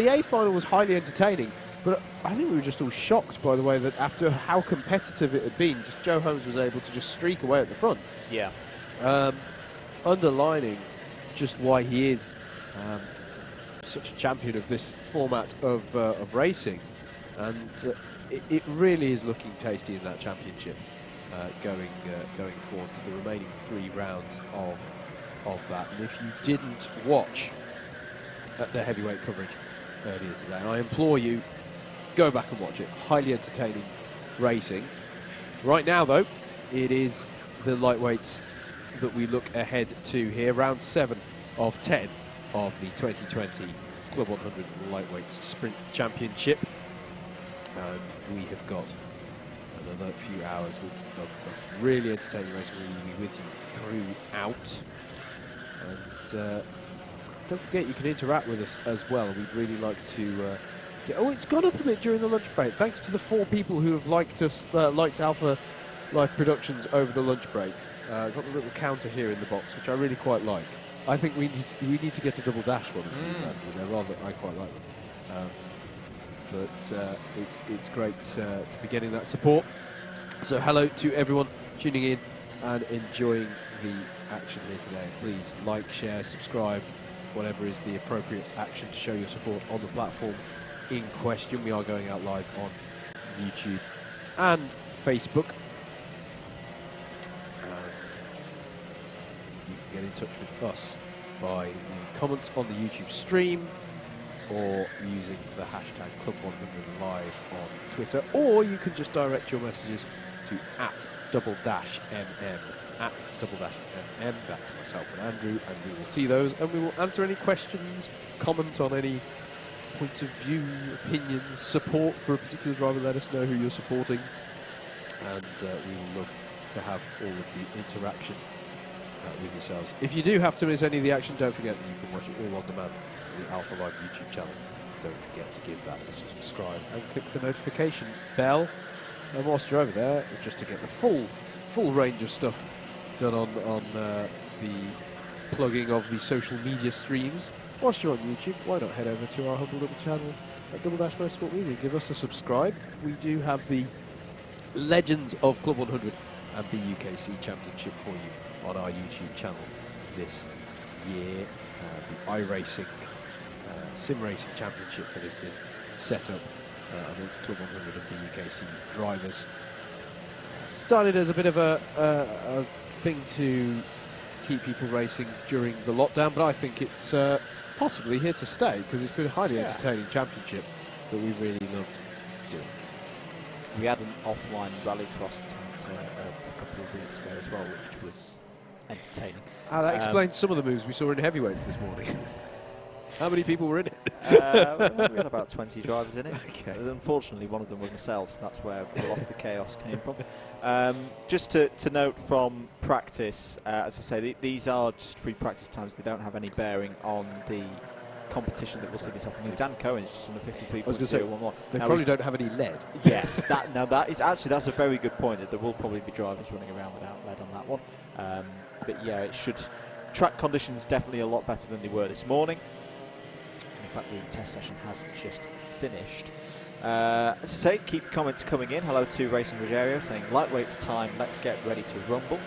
A final was highly entertaining, but I think we were just all shocked by the way that after how competitive it had been, just Joe Holmes was able to just streak away at the front. Yeah. Underlining just why he is such a champion of this format of racing, and it really is looking tasty in that championship going forward to the remaining 3 rounds of that. And if you didn't watch the heavyweight coverage earlier today, and I implore you, go back and watch it. Highly entertaining racing. Right now, though, it is the lightweights that we look ahead to here. Round 7 of 10 of the 2020 Club 100 Lightweights Sprint Championship. And we have got another few hours of really entertaining racing. We will be with you throughout. And don't forget, you can interact with us as well. We'd really like to it's gone up a bit during the lunch break. Thanks to the 4 people who have liked us, liked Alpha Live Productions over the lunch break. Got the little counter here in the box, which I really quite like. I think we need to get a Double Dash one of these, Andrew. I quite like them. But it's great to be getting that support. So hello to everyone tuning in and enjoying the action here today. Please like, share, subscribe, whatever is the appropriate action to show your support on the platform in question. We are going out live on YouTube and Facebook. Get in touch with us by the comments on the YouTube stream or using the hashtag Club100 Live on Twitter, or you can just direct your messages to @DoubleDashMM, @DoubleDashMM. That's myself and Andrew, and we will see those and we will answer any questions, comment on any points of view, opinions, support for a particular driver. Let us know who you're supporting, and we will love to have all of the interaction with yourselves. If you do have to miss any of the action, don't forget that you can watch it all on demand on the Alpha Live YouTube channel. Don't forget to give that a subscribe and click the notification bell. And whilst you're over there, just to get the full range of stuff done on the plugging of the social media streams. Whilst you're on YouTube, why not head over to our humble little channel at Double Dash Motorsport Media. Give us a subscribe. We do have the Legends of Club 100 and the UKC Championship for you on our YouTube channel this year. The iRacing Sim Racing Championship that has been set up amongst Club 100 and the UKC drivers. Started as a bit of a thing to keep people racing during the lockdown, but I think it's possibly here to stay because it's been a highly entertaining championship that we really loved doing. We had an offline rallycross attempt a couple of weeks ago as well, which was entertaining. That explains some of the moves we saw in heavyweights this morning. How many people were in it? We had about 20 drivers in it. Okay. Unfortunately, one of them was myself, so that's where a lot of the chaos came from. Just to note from practice, as I say, these are just free practice times. They don't have any bearing on the competition that we'll see this afternoon. Dan Cohen's just under 53. I was going to say, one more. they Now probably don't have any lead. Yes, that's a very good point. That there will probably be drivers running around without lead on that one. But yeah, it should. Track conditions definitely a lot better than they were this morning. In fact, the test session has just finished. As I say, keep comments coming in. Hello to Racing Rogerio saying lightweight's time. Let's get ready to rumble.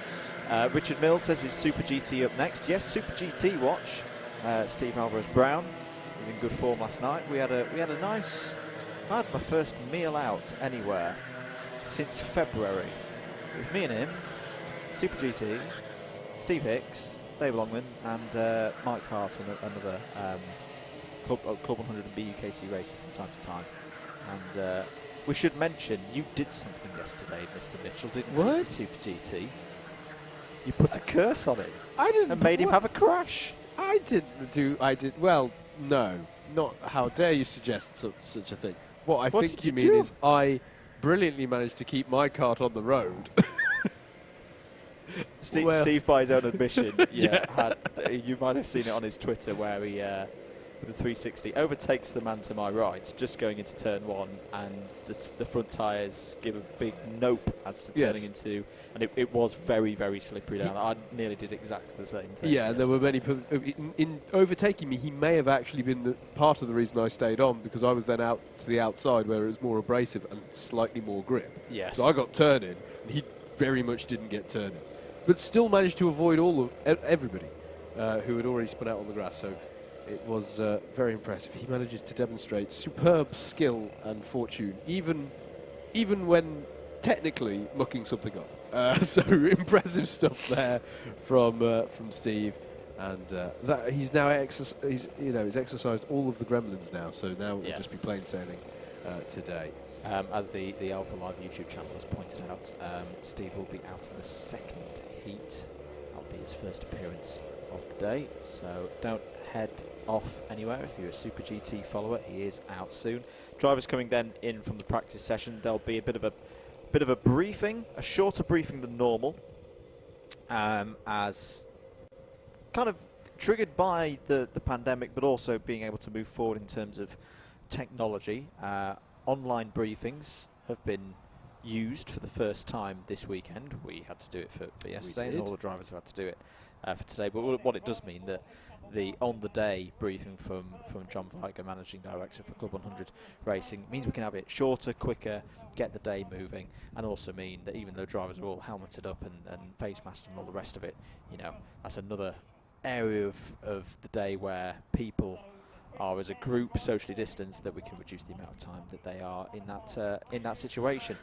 Richard Mills says is Super GT up next. Yes, Super GT watch. Steve Alvarez Brown was in good form last night. We had a nice. I had my first meal out anywhere since February. It was me and him, Super GT, Steve Hicks, Dave Longman, and Mike Hart, and another Club 100 and BUKC racer from time to time. And we should mention you did something yesterday, Mr. Mitchell, didn't you? To Super GT. You put a curse on it. I didn't. And made him have a crash. I did. Well, no, not. How dare you suggest such a thing? What I think you mean is I brilliantly managed to keep my kart on the road. Steve, by his own admission, you might have seen it on his Twitter where he, with the 360, overtakes the man to my right, just going into turn 1, and the front tyres give a big nope as to turning into, and it was very, very slippery down. I nearly did exactly the same thing. Yeah, there were many. In overtaking me, he may have actually been part of the reason I stayed on, because I was then out to the outside where it was more abrasive and slightly more grip. Yes. So I got turning, and he very much didn't get turning, but still managed to avoid everybody who had already spun out on the grass. So it was very impressive. He manages to demonstrate superb skill and fortune, even when technically mucking something up. So impressive stuff there from Steve, and that he's now he's exercised all of the gremlins now. So now it will just be plain sailing today. As the Alpha Live YouTube channel has pointed out, Steve will be out in the second heat. That'll be his first appearance of the day. So don't head off anywhere if you're a Super GT follower. He is out soon. Drivers coming then in from the practice session. There'll be a bit of a briefing, a shorter briefing than normal, as kind of triggered by the pandemic, but also being able to move forward in terms of technology. Online briefings have been used for the first time this weekend. We had to do it for yesterday, and all the drivers have had to do it for today. But what it does mean that the on-the-day briefing from John Viger, Managing Director for Club 100 Racing, means we can have it shorter, quicker, get the day moving, and also mean that even though drivers are all helmeted up and face masked and all the rest of it, that's another area of the day where people are as a group socially distanced, that we can reduce the amount of time that they are in that situation.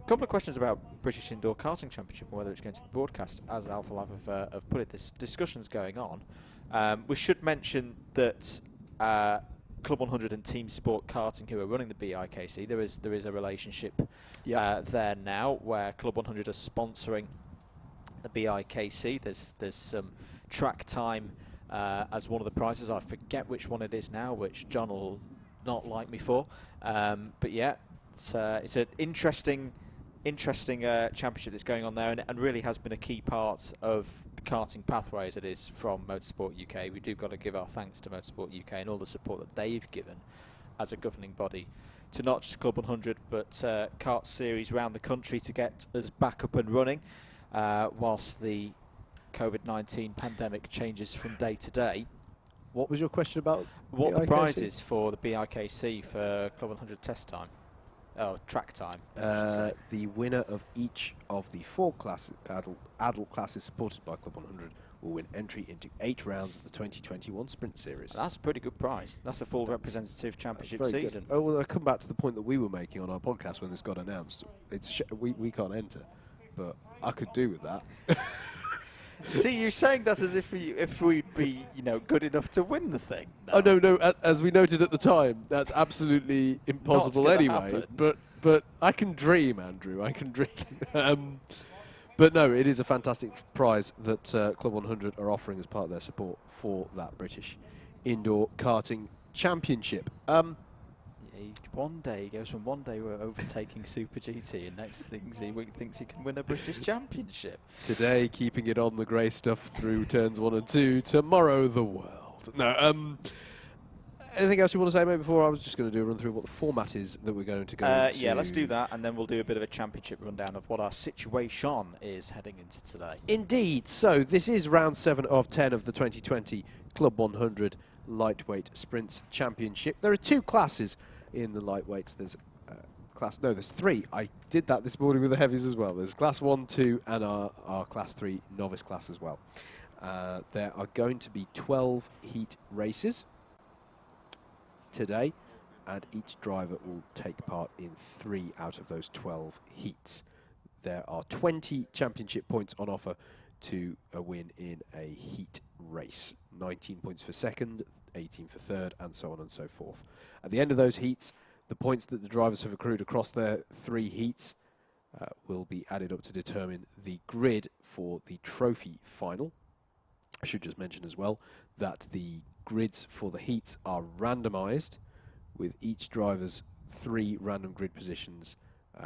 Couple of questions about British Indoor Karting Championship and whether it's going to be broadcast. As Alpha Live have put it, this discussion's going on. We should mention that Club 100 and Team Sport Karting, who are running the BIKC, there is a relationship there now, where Club 100 are sponsoring the BIKC. There's some track time as one of the prizes. I forget which one it is now, which John will not like me for. But yeah, it's an interesting championship that's going on there, and really has been a key part of the karting pathway as it is from Motorsport UK. We do got to give our thanks to Motorsport UK and all the support that they've given as a governing body to not just Club 100 but kart series around the country to get us back up and running whilst the COVID-19 pandemic changes from day to day. What was your question about? What the prize is for the BIKC for Club 100 test time? Oh, track time. The winner of each of the 4 adult classes supported by Club 100 will win entry into 8 rounds of the 2021 Sprint Series. That's a pretty good prize. That's a full representative championship season. Oh, well, I come back to the point that we were making on our podcast when this got announced. It's we can't enter, but I could do with that. See, you're saying that as if we'd be, good enough to win the thing. No. Oh no! As we noted at the time, that's absolutely impossible anyway. But I can dream, Andrew. I can dream. But no, it is a fantastic prize that Club 100 are offering as part of their support for that British Indoor Karting Championship. One day he goes from one day we're overtaking Super GT, and next thing he thinks he can win a British Championship. Today, keeping it on the grey stuff through turns 1 and 2. Tomorrow, the world. world. No. Anything else you want to say, maybe, before? I was just going to do a run through what the format is that we're going to go into. Yeah, let's do that, and then we'll do a bit of a championship rundown of what our situation is heading into today. Indeed. So this is round 7 of 10 of the 2020 Club 100 Lightweight Sprints Championship. There are 2 classes in the lightweights. There's there's 3. I did that this morning with the heavies as well. There's class 1, 2, and our class 3 novice class as well. There are going to be 12 heat races today, and each driver will take part in 3 out of those 12 heats. There are 20 championship points on offer to a win in a heat race. 19 points for second, 18 for third, and so on and so forth. At the end of those heats, the points that the drivers have accrued across their 3 heats will be added up to determine the grid for the trophy final. I should just mention as well that the grids for the heats are randomised, with each driver's 3 random grid positions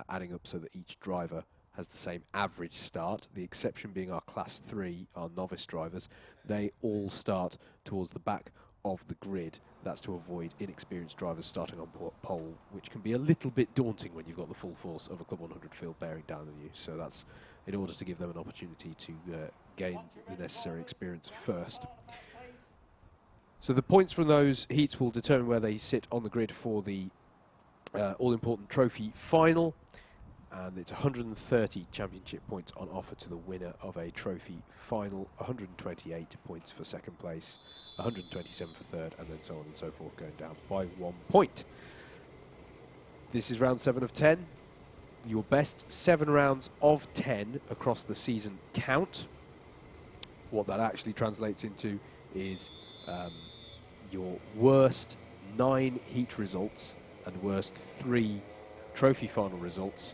adding up so that each driver has the same average start. The exception being our class 3, our novice drivers. They all start towards the back of the grid. That's to avoid inexperienced drivers starting on pole, which can be a little bit daunting when you've got the full force of a Club 100 field bearing down on you. So that's in order to give them an opportunity to gain the necessary experience first. So the points from those heats will determine where they sit on the grid for the all-important trophy final. And it's 130 championship points on offer to the winner of a trophy final, 128 points for second place, 127 for third, and then so on and so forth, going down by 1 point. This is round 7 of 10. Your best 7 rounds of 10 across the season count. What that actually translates into is your worst 9 heat results and worst 3 trophy final results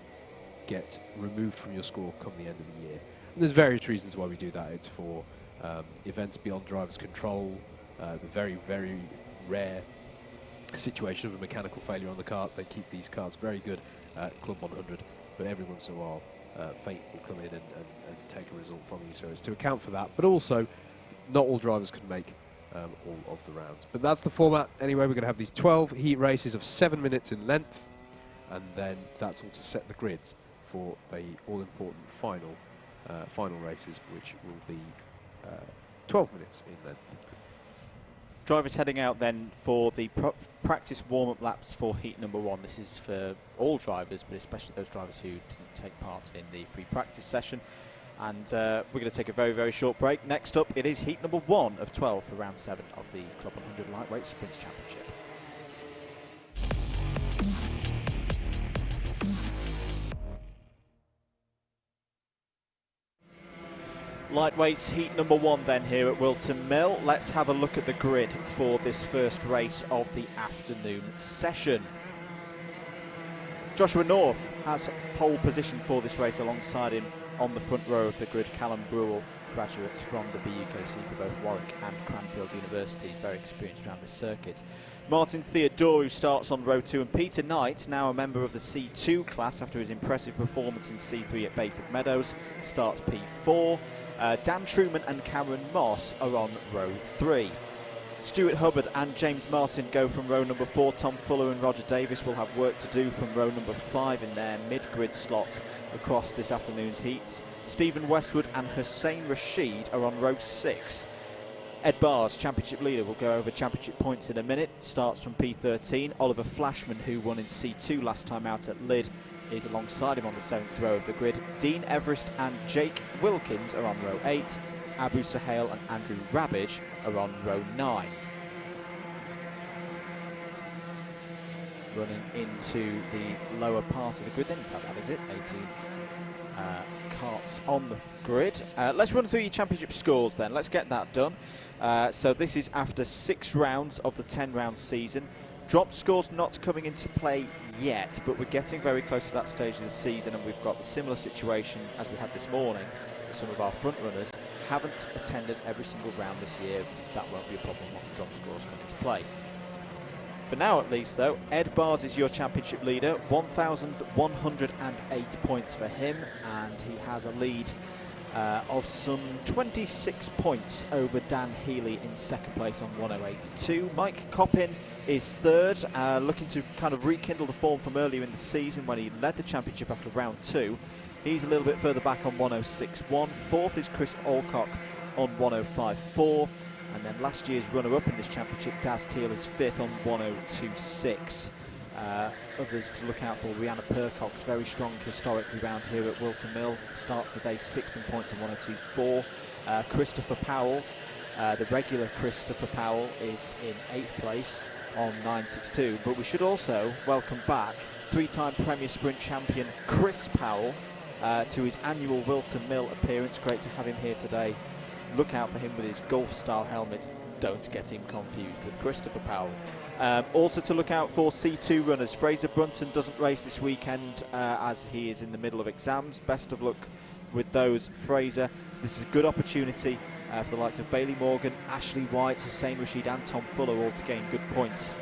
get removed from your score come the end of the year. And there's various reasons why we do that. It's for events beyond drivers' control, the very, very rare situation of a mechanical failure on the kart. They keep these karts very good at Club 100, but every once in a while fate will come in and take a result from you. So it's to account for that, but also not all drivers can make all of the rounds. But that's the format anyway. We're going to have these 12 heat races of 7 minutes in length, and then that's all to set the grids for the all-important final races, which will be 12 minutes in length. Drivers heading out then for the practice warm-up laps for heat number 1. This is for all drivers, but especially those drivers who didn't take part in the free practice session. And we're going to take a very, very short break. Next up, it is heat number 1 of 12 for round 7 of the Club 100 Lightweight Sprints Championship. Lightweights heat number 1 then here at Whilton Mill. Let's have a look at the grid for this first race of the afternoon session. Joshua North has pole position for this race. Alongside him on the front row of the grid, Callum Brewell, graduates from the BUKC for both Warwick and Cranfield Universities, very experienced around this circuit. Martin Theodorou starts on row 2, and Peter Knight, now a member of the C2 class after his impressive performance in C3 at Bayford Meadows, starts P4. Dan Truman and Cameron Moss are on row 3. Stuart Hubbard and James Martin go from row number 4. Tom Fuller and Roger Davis will have work to do from row number 5 in their mid-grid slot across this afternoon's heats. Stephen Westwood and Hussein Rashid are on row 6. Ed Barrs, championship leader, will go over championship points in a minute. Starts from P13. Oliver Flashman, who won in C2 last time out at Lydd, is alongside him on the 7th row of the grid. Dean Everest and Jake Wilkins are on row 8. Abu Sahel and Andrew Rabbage are on row 9. Running into the lower part of the grid then, in fact that is it, 18 karts on the grid. Let's run through your championship scores then, let's get that done. So this is after 6 rounds of the 10-round season. Drop scores not coming into play yet, but we're getting very close to that stage of the season, and we've got a similar situation as we had this morning. Some of our front runners haven't attended every single round this year. That won't be a problem once drop scores come into play. For now at least though, Ed Barrs is your championship leader, 1,108 points for him, and he has a lead of some 26 points over Dan Healy in second place on 108.2. Mike Coppin is third, looking to kind of rekindle the form from earlier in the season when he led the championship after round 2. He's a little bit further back on 106.1. Fourth is Chris Alcock on 105.4. And then last year's runner-up in this championship, Daz Teal, is fifth on 102.6. Others to look out for: Rihanna Percox, very strong historically round here at Whilton Mill, starts the day sixth in points on 102.4. Christopher Powell, the regular Christopher Powell, is in eighth place on 962. But we should also welcome back three-time Premier Sprint champion Chris Powell to his annual Whilton Mill appearance. Great to have him here today. Look out for him with his golf-style helmet. Don't get him confused with Christopher Powell. Also to look out for C2 runners. Fraser Brunton doesn't race this weekend as he is in the middle of exams. Best of luck with those, Fraser. So this is a good opportunity for the likes of Bailey Morgan, Ashley White, Hussein Rashid and Tom Fuller all to gain good points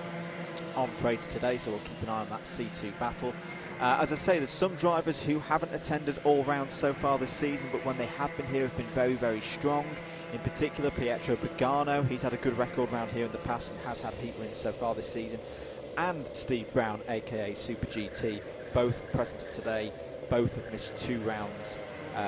on Fraser today, so we'll keep an eye on that C2 battle. As I say, there's some drivers who haven't attended all rounds so far this season, but when they have been here have been very, very strong. In particular, Pietro Pagano, he's had a good record round here in the past and has had heat wins so far this season. And Steve Brown, aka Super GT, both present today. Both have missed 2 rounds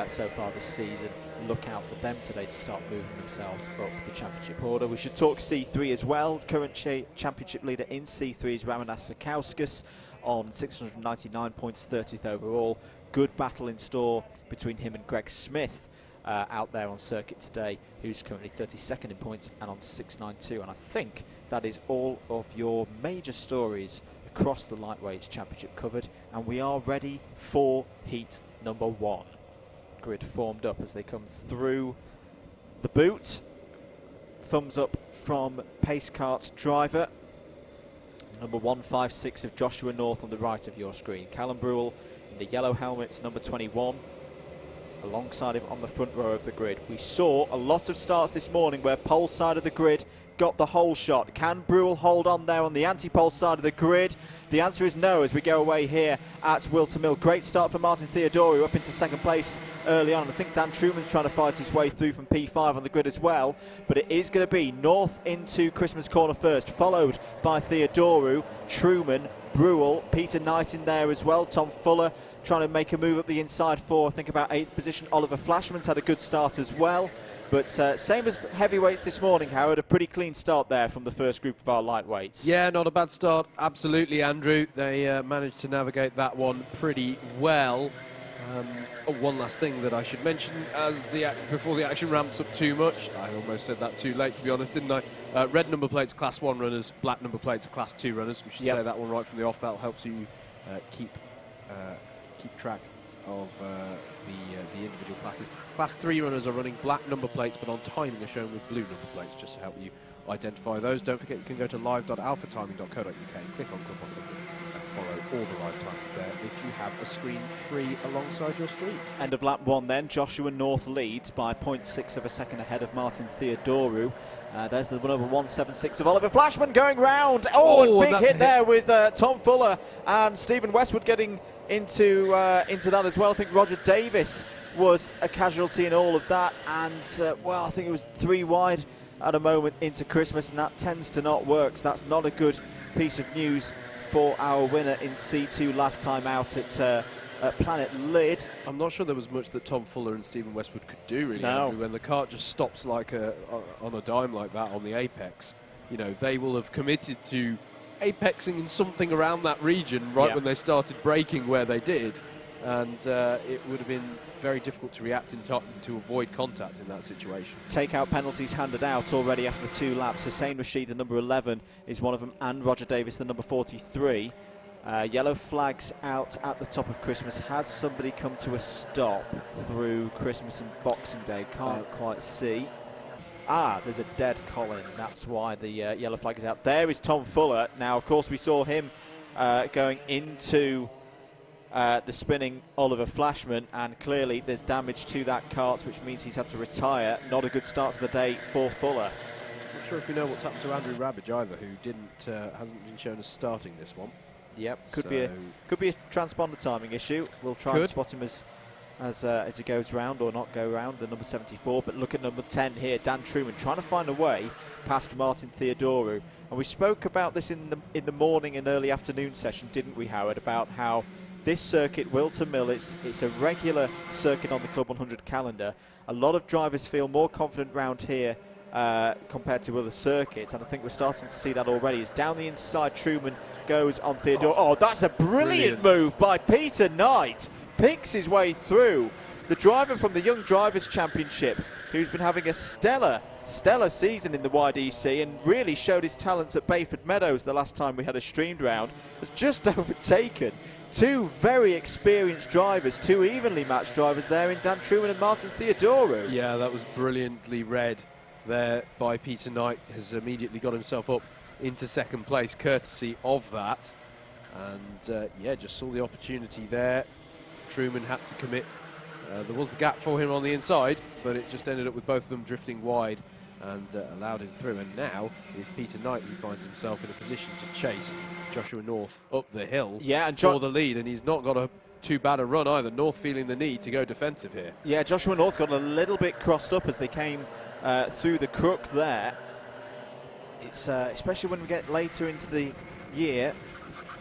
so far this season. Look out for them today to start moving themselves up the championship order. We should talk C3 as well. Current championship leader in C3 is Ramanas Sakauskas on 699 points, 30th overall. Good battle in store between him and Greg Smith out there on circuit today, who's currently 32nd in points and on 692. And I think that is all of your major stories across the lightweight championship covered, and we are ready for heat number 1. Grid formed up as they come through the boot. Thumbs up from Pace Kart driver number 156 of Joshua North on the right of your screen. Callum Brewell in the yellow helmets, number 21, alongside him on the front row of the grid. We saw a lot of starts this morning where pole side of the grid got the whole shot. Can Brewell hold on there on the anti-pole side of the grid? The answer is no as we go away here at Whilton Mill. Great start for Martin Theodoru up into second place early on. I think Dan Truman's trying to fight his way through from P5 on the grid as well, but it is going to be North into Christmas Corner first, followed by Theodoru, Truman, Brewell, Peter Knight in there as well, Tom Fuller trying to make a move up the inside for, I think, about 8th position. Oliver Flashman's had a good start as well. But same as heavyweights this morning, Howard, a pretty clean start there from the first group of our lightweights. Yeah, not a bad start, absolutely, Andrew. They managed to navigate that one pretty well. One last thing that I should mention before the action ramps up too much. I almost said that too late, to be honest, didn't I? Red number plates, Class 1 runners, black number plates, Class 2 runners. We should say that one right from the off. That'll help you keep track of the individual classes. Class 3 runners are running black number plates, but on timing are shown with blue number plates, just to help you identify those. Don't forget you can go to live.alphatiming.co.uk and click on Club100 and follow all the live timings there if you have a screen free alongside your screen. End of lap 1 then. Joshua North leads by 0.6 of a second ahead of Martin Theodoru. There's the number 176 of Oliver Flashman going round. Oh, and big hit there with Tom Fuller and Stephen Westwood getting into that as well. I think Roger Davis was a casualty in all of that, and well, I think it was 3 wide at a moment into Christmas, and that tends to not work. So that's not a good piece of news for our winner in C2 last time out at Planet Lid. I'm not sure there was much that Tom Fuller and Stephen Westwood could do, really, Andrew, when the kart just stops like on a dime like that on the apex. You know, they will have committed to apexing in something around that region when they started braking where they did, and it would have been very difficult to react in time to avoid contact in that situation. Takeout penalties handed out already after 2 laps. Hussein Rashid, the number 11, is one of them, and Roger Davis, the number 43. Yellow flags out at the top of Christmas. Has somebody come to a stop through Christmas and Boxing Day? Can't quite see. There's a dead Colin. That's why the yellow flag is out. There is Tom Fuller. Now, of course, we saw him going into the spinning Oliver Flashman, and clearly there's damage to that kart, which means he's had to retire. Not a good start to the day for Fuller. Not sure if we know what's happened to Andrew Rabbage either, who hasn't been shown as starting this one. Yep, could be a transponder timing issue. We'll try and spot him as as he goes round, or not go round, the number 74. But look at number 10 here, Dan Truman, trying to find a way past Martin Theodorou. And we spoke about this in the morning and early afternoon session, didn't we, Howard, about how this circuit, Whilton Mill, it's a regular circuit on the Club 100 calendar. A lot of drivers feel more confident round here compared to other circuits, and I think we're starting to see that already. As down the inside, Truman goes on Theodore. Oh, that's a brilliant move by Peter Knight. Picks his way through. The driver from the Young Drivers' Championship, who's been having a stellar season in the YDC and really showed his talents at Bayford Meadows the last time we had a streamed round, has just overtaken two very experienced drivers, two evenly matched drivers there in Dan Truman and Martin Theodorou. Yeah, that was brilliantly read there by Peter Knight. Has immediately got himself up into second place courtesy of that. And yeah, just saw the opportunity there. Truman had to commit. There was the gap for him on the inside, but it just ended up with both of them drifting wide and allowed him through. And now it's Peter Knight who finds himself in a position to chase Joshua North up the hill for the lead. And he's not got too bad a run either. North feeling the need to go defensive here. Yeah, Joshua North got a little bit crossed up as they came through the crook there. It's especially when we get later into the year.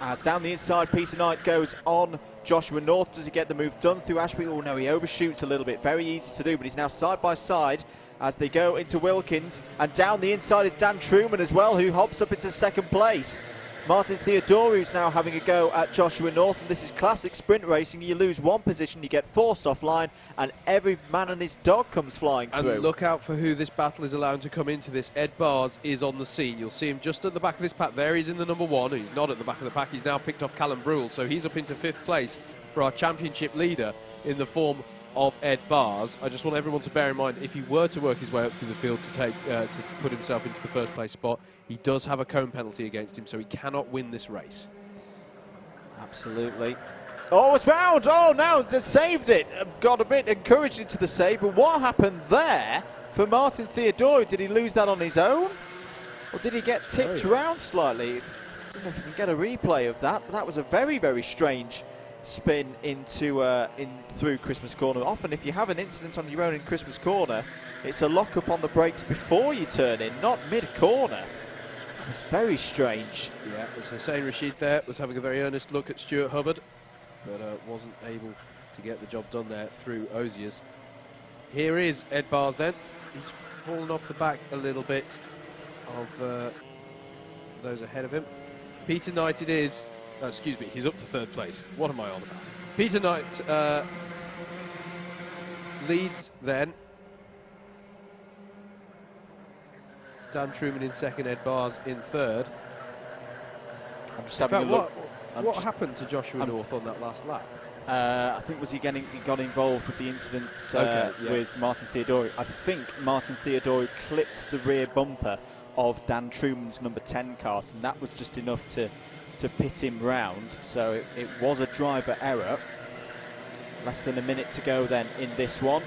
As down the inside, Peter Knight goes on Joshua North. Does he get the move done through Ashby? Oh no, he overshoots a little bit. Very easy to do, but he's now side by side as they go into Wilkins. And down the inside is Dan Truman as well, who hops up into second place. Martin Theodorou's now having a go at Joshua North, and this is classic sprint racing. You lose one position, you get forced offline, and every man and his dog comes flying through. And look out for who this battle is allowing to come into this. Ed Bars is on the scene. You'll see him just at the back of this pack. There he's in the number one. He's not at the back of the pack. He's now picked off Callum Brewell, so he's up into fifth place for our championship leader in the form of Ed Bars. I just want everyone to bear in mind, if he were to work his way up through the field to put himself into the first place spot, he does have a cone penalty against him, so he cannot win this race. Absolutely. Oh, it's round! Oh, no, just saved it. Got a bit encouraged into the save, but what happened there for Martin Theodorou? Did he lose that on his own? Or did he get tipped round slightly? I don't know if we can get a replay of that, but that was a very, very strange spin into through Christmas Corner. Often if you have an incident on your own in Christmas Corner, it's a lock up on the brakes before you turn in, not mid-corner. It's very strange. Yeah, as Hussein Rashid there was having a very earnest look at Stuart Hubbard, but wasn't able to get the job done there through Oziers. Here is Ed Bars then. He's fallen off the back a little bit of those ahead of him. Peter Knight it is. Excuse me, he's up to third place. What am I on about? Peter Knight leads then. Dan Truman in second, Ed Bars in third. I'm just having a look. What happened to Joshua North on that last lap? I think he got involved with the incident with Martin Theodorou. I think Martin Theodorou clipped the rear bumper of Dan Truman's number 10 car, and that was just enough to pit him round. So it was a driver error. Less than a minute to go then in this one.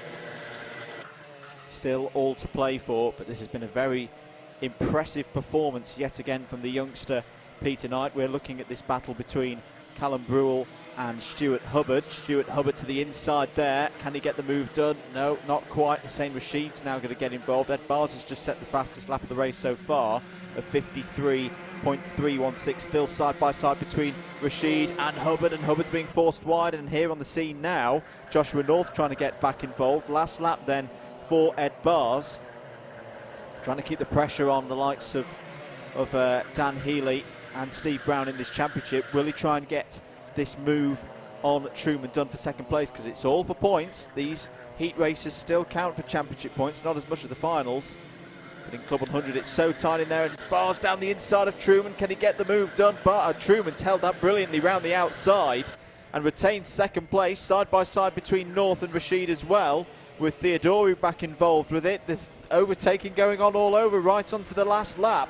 Still all to play for, but this has been a very impressive performance yet again from the youngster Peter Knight. We're looking at this battle between Callum Brewell and Stuart Hubbard. Stuart Hubbard to the inside there. Can he get the move done? No, not quite. Hussein Rashid's now going to get involved. Ed Bars has just set the fastest lap of the race so far of 53.316. Still side by side between Rashid and Hubbard's being forced wide. And here on the scene now, Joshua North trying to get back involved. Last lap then for Ed Bars, trying to keep the pressure on the likes of Dan Healy and Steve Brown in this championship. Will he try and get this move on Truman done for second place? Because it's all for points. These heat races still count for championship points, not as much as the finals. But in Club 100 it's so tight in there, and it's Bars down the inside of Truman. Can he get the move done? But Truman's held that brilliantly round the outside and retains second place, side by side between North and Rashid as well, with Theodorou back involved with it. This overtaking going on all over right onto the last lap.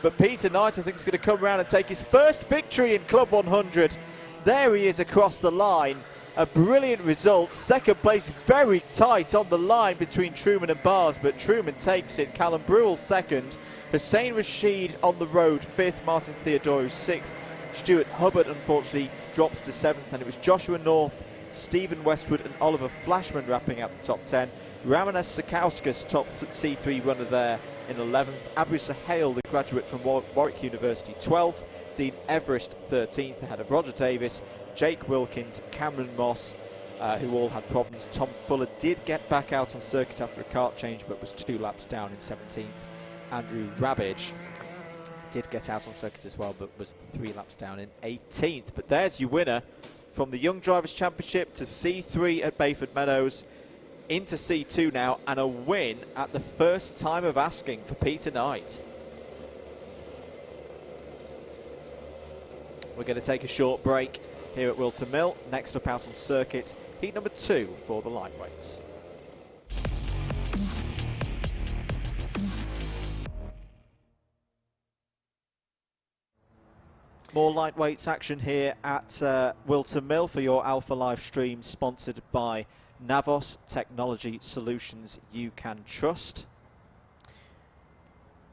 But Peter Knight, I think, is going to come around and take his first victory in Club 100. There he is across the line. A brilliant result. Second place, very tight on the line between Truman and Bars, but Truman takes it. Callum Brewell second. Hussein Rashid on the road fifth. Martin Theodorou sixth. Stuart Hubbard, unfortunately, drops to seventh. And it was Joshua North Stephen Westwood and Oliver Flashman wrapping up the top 10. Ramanas Sakauskas, top C3 runner there in 11th. Abu Sahel, the graduate from Warwick University, 12th. Dean Everest, 13th, ahead of Roger Davis, Jake Wilkins, Cameron Moss, who all had problems. Tom Fuller did get back out on circuit after a kart change, but was 2 laps down in 17th. Andrew Rabbage did get out on circuit as well, but was 3 laps down in 18th. But there's your winner from the Young Drivers' Championship to C3 at Bayford Meadows, into C2 now, and a win at the first time of asking for Peter Knight. We're going to take a short break here at Whilton Mill. Next up out on circuit, heat number 2 for the lightweights. More lightweights action here at Whilton Mill for your Alpha Live stream, sponsored by Navos Technology Solutions you can trust.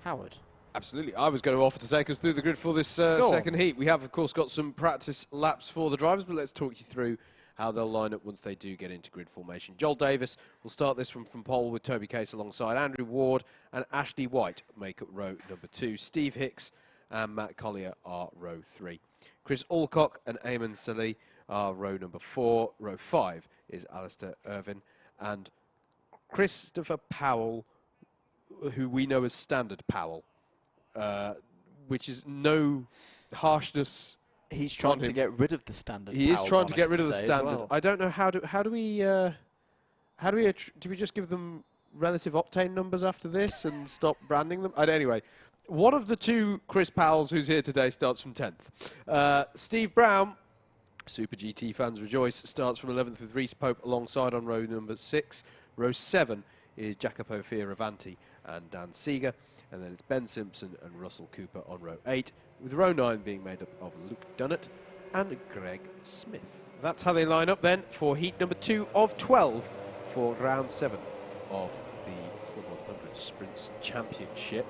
Howard. Absolutely. I was going to offer to take us through the grid for this second heat. We have, of course, got some practice laps for the drivers, but let's talk you through how they'll line up once they do get into grid formation. Joel Davis will start this from pole with Toby Case alongside Andrew Ward, and Ashley White make up row number 2. Steve Hicks and Matt Collier are row 3. Chris Alcock and Eamon Salih are row number 4. Row 5 is Alistair Irvin, and Christopher Powell, who we know as Standard Powell, which is no harshness. He's trying to get rid of the standard. He is trying to get rid of the standard. Well. I don't know how do we just give them relative octane numbers after this and stop branding them? Anyway, one of the 2 Chris Powells who's here today starts from 10th. Steve Brown, Super GT fans rejoice, starts from 11th with Reese Pope alongside on row number 6. Row 7 is Jacopo Fioravanti and Dan Seeger. And then it's Ben Simpson and Russell Cooper on row 8, with row 9 being made up of Luke Dunnett and Greg Smith. That's how they line up then for heat number 2 of 12 for round 7 of the Club 100 Sprints Championship.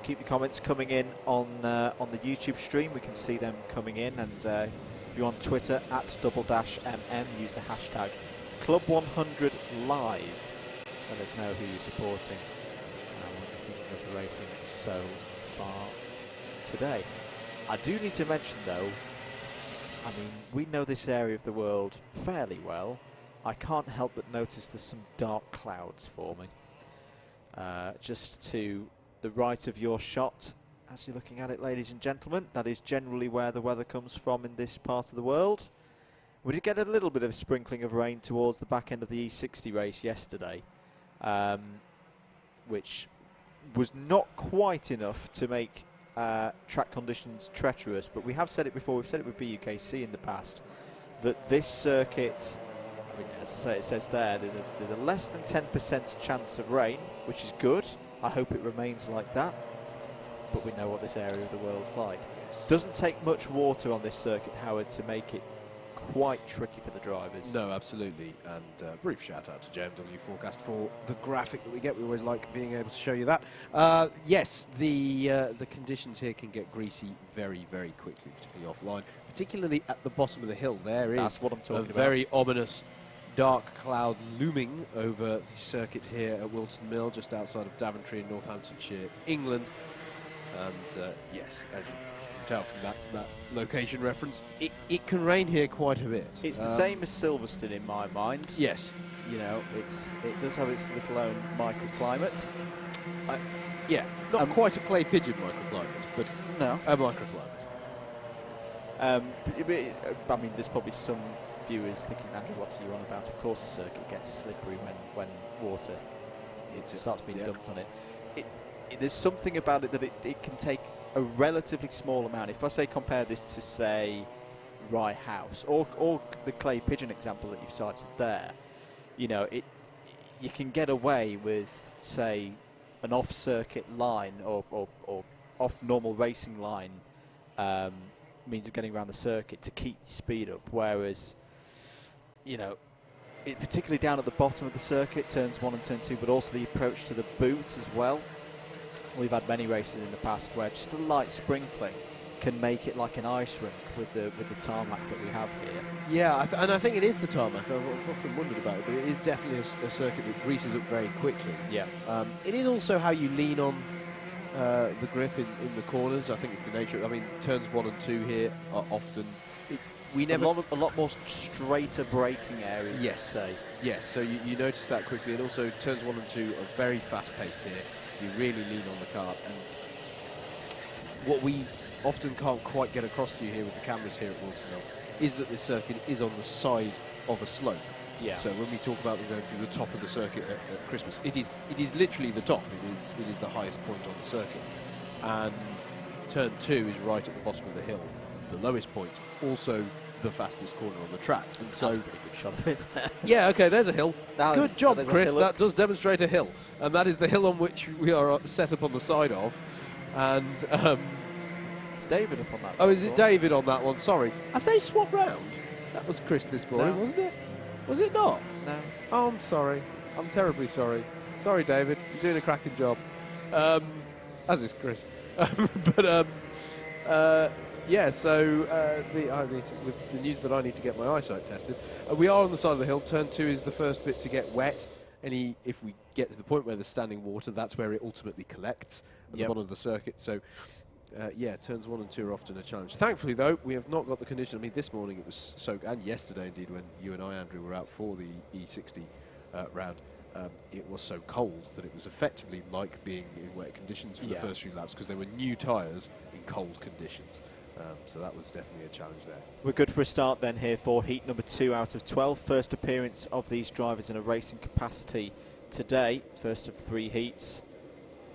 Keep your comments coming in on the YouTube stream. We can see them coming in, and if you're on Twitter at Double Dash MM, use the hashtag Club100 Live. Let us know who you're supporting. Of the racing so far today. I do need to mention though, I mean, we know this area of the world fairly well. I can't help but notice there's some dark clouds forming. Just to the right of your shot, as you're looking at it, ladies and gentlemen, that is generally where the weather comes from in this part of the world. We did get a little bit of sprinkling of rain towards the back end of the E60 race yesterday, which was not quite enough to make track conditions treacherous, but we have said it before, we've said it with BUKC in the past, that this circuit, I mean, as I say, it says there, there's a less than 10% chance of rain, which is good. I hope it remains like that, but we know what this area of the world's like. Doesn't take much water on this circuit, Howard, to make it quite tricky for the drivers. No, absolutely. And brief shout out to JMW Forecast for the graphic that we get. We always like being able to show you that. Yes, the conditions here can get greasy very, very quickly, particularly offline, particularly at the bottom of the hill. That's what I'm talking about. Very ominous dark cloud looming over the circuit here at Whilton Mill, just outside of Daventry in Northamptonshire, England. And yes, as you tell from that location reference, it can rain here quite a bit. It's the same as Silverstone in my mind. Yes. You know, it does have its little own microclimate. Yeah, not quite a clay pigeon microclimate, but no, a microclimate. I mean, there's probably some viewers thinking, Andrew, what's you on about? Of course, the circuit gets slippery when water starts being dumped on it. There's something about it that it can take a relatively small amount. If I say compare this to, say, Rye House or the clay pigeon example that you've cited there, you know, you can get away with, say, an off-circuit line or off normal racing line means of getting around the circuit to keep your speed up, whereas, you know, particularly down at the bottom of the circuit, turns 1 and turn 2, but also the approach to the boot as well. We've had many races in the past where just a light sprinkling can make it like an ice rink with the tarmac that we have here. Yeah, and I think it is the tarmac. I've often wondered about it, but it is definitely a circuit that greases up very quickly. Yeah. It is also how you lean on the grip in the corners. I think it's the nature. I mean, turns 1 and 2 here are often. A lot more straighter braking areas. Yes. Say. Yes. So you notice that quickly, and also turns 1 and 2 are very fast-paced here. You really lean on the car, and what we often can't quite get across to you here with the cameras here at Whilton is that this circuit is on the side of a slope. Yeah. So when we talk about going through the top of the circuit at Christmas, it is literally the top. It is the highest point on the circuit, and turn 2 is right at the bottom of the hill, the lowest point, also the fastest corner on the track. And so, that's a pretty good shot of it there. Yeah, okay, there's a hill. Good job, Chris. That does demonstrate a hill, and that is the hill on which we are set up on the side of. And it's David up on that. Oh, is it David on that one? Sorry, have they swapped round? That was Chris this morning, wasn't it? Was it not? No. Oh, I'm sorry. I'm terribly sorry. Sorry, David. You're doing a cracking job. As is Chris. Yeah, so with the news that I need to get my eyesight tested, we are on the side of the hill. Turn 2 is the first bit to get wet. If we get to the point where there's standing water, that's where it ultimately collects at the bottom of the circuit. So, yeah, turns 1 and 2 are often a challenge. Thankfully, though, we have not got the condition. I mean, this morning it was so, and yesterday indeed, when you and I, Andrew, were out for the E60 round, it was so cold that it was effectively like being in wet conditions for the first few laps, because there were new tyres in cold conditions. So that was definitely a challenge there. We're good for a start then here for heat number 2 out of 12. First appearance of these drivers in a racing capacity today. First of 3 heats.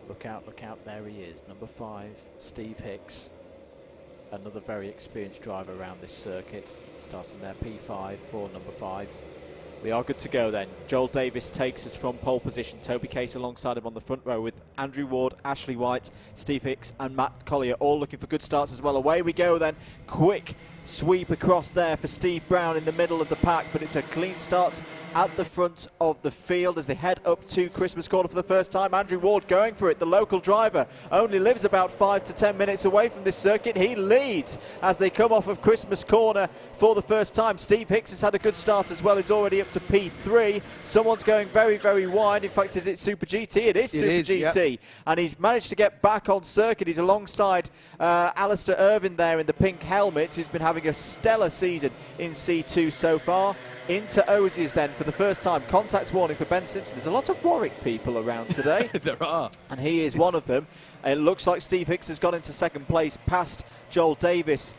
Look out, there he is. Number 5, Steve Hicks. Another very experienced driver around this circuit. Starting their P5 for number 5. We are good to go then. Joel Davis takes us from pole position. Toby Case alongside him on the front row with Andrew Ward, Ashley White, Steve Hicks and Matt Collier all looking for good starts as well. Away we go then. Quick sweep across there for Steve Brown in the middle of the pack, but it's a clean start at the front of the field as they head up to Christmas Corner for the first time. Andrew Ward going for it. The local driver only lives about 5 to 10 minutes away from this circuit. He leads as they come off of Christmas Corner for the first time. Steve Hicks has had a good start as well. He's already up to P3. Someone's going very, very wide. In fact, is it Super GT? It is Super GT. Yep. And he's managed to get back on circuit. He's alongside Alistair Irvin there in the pink helmet, who's been having a stellar season in C2 so far. Into Osiers then for the first time. Contact warning for Ben Simpson. There's a lot of Warwick people around today. There are. And he is one of them. It looks like Steve Hicks has got into second place past Joel Davis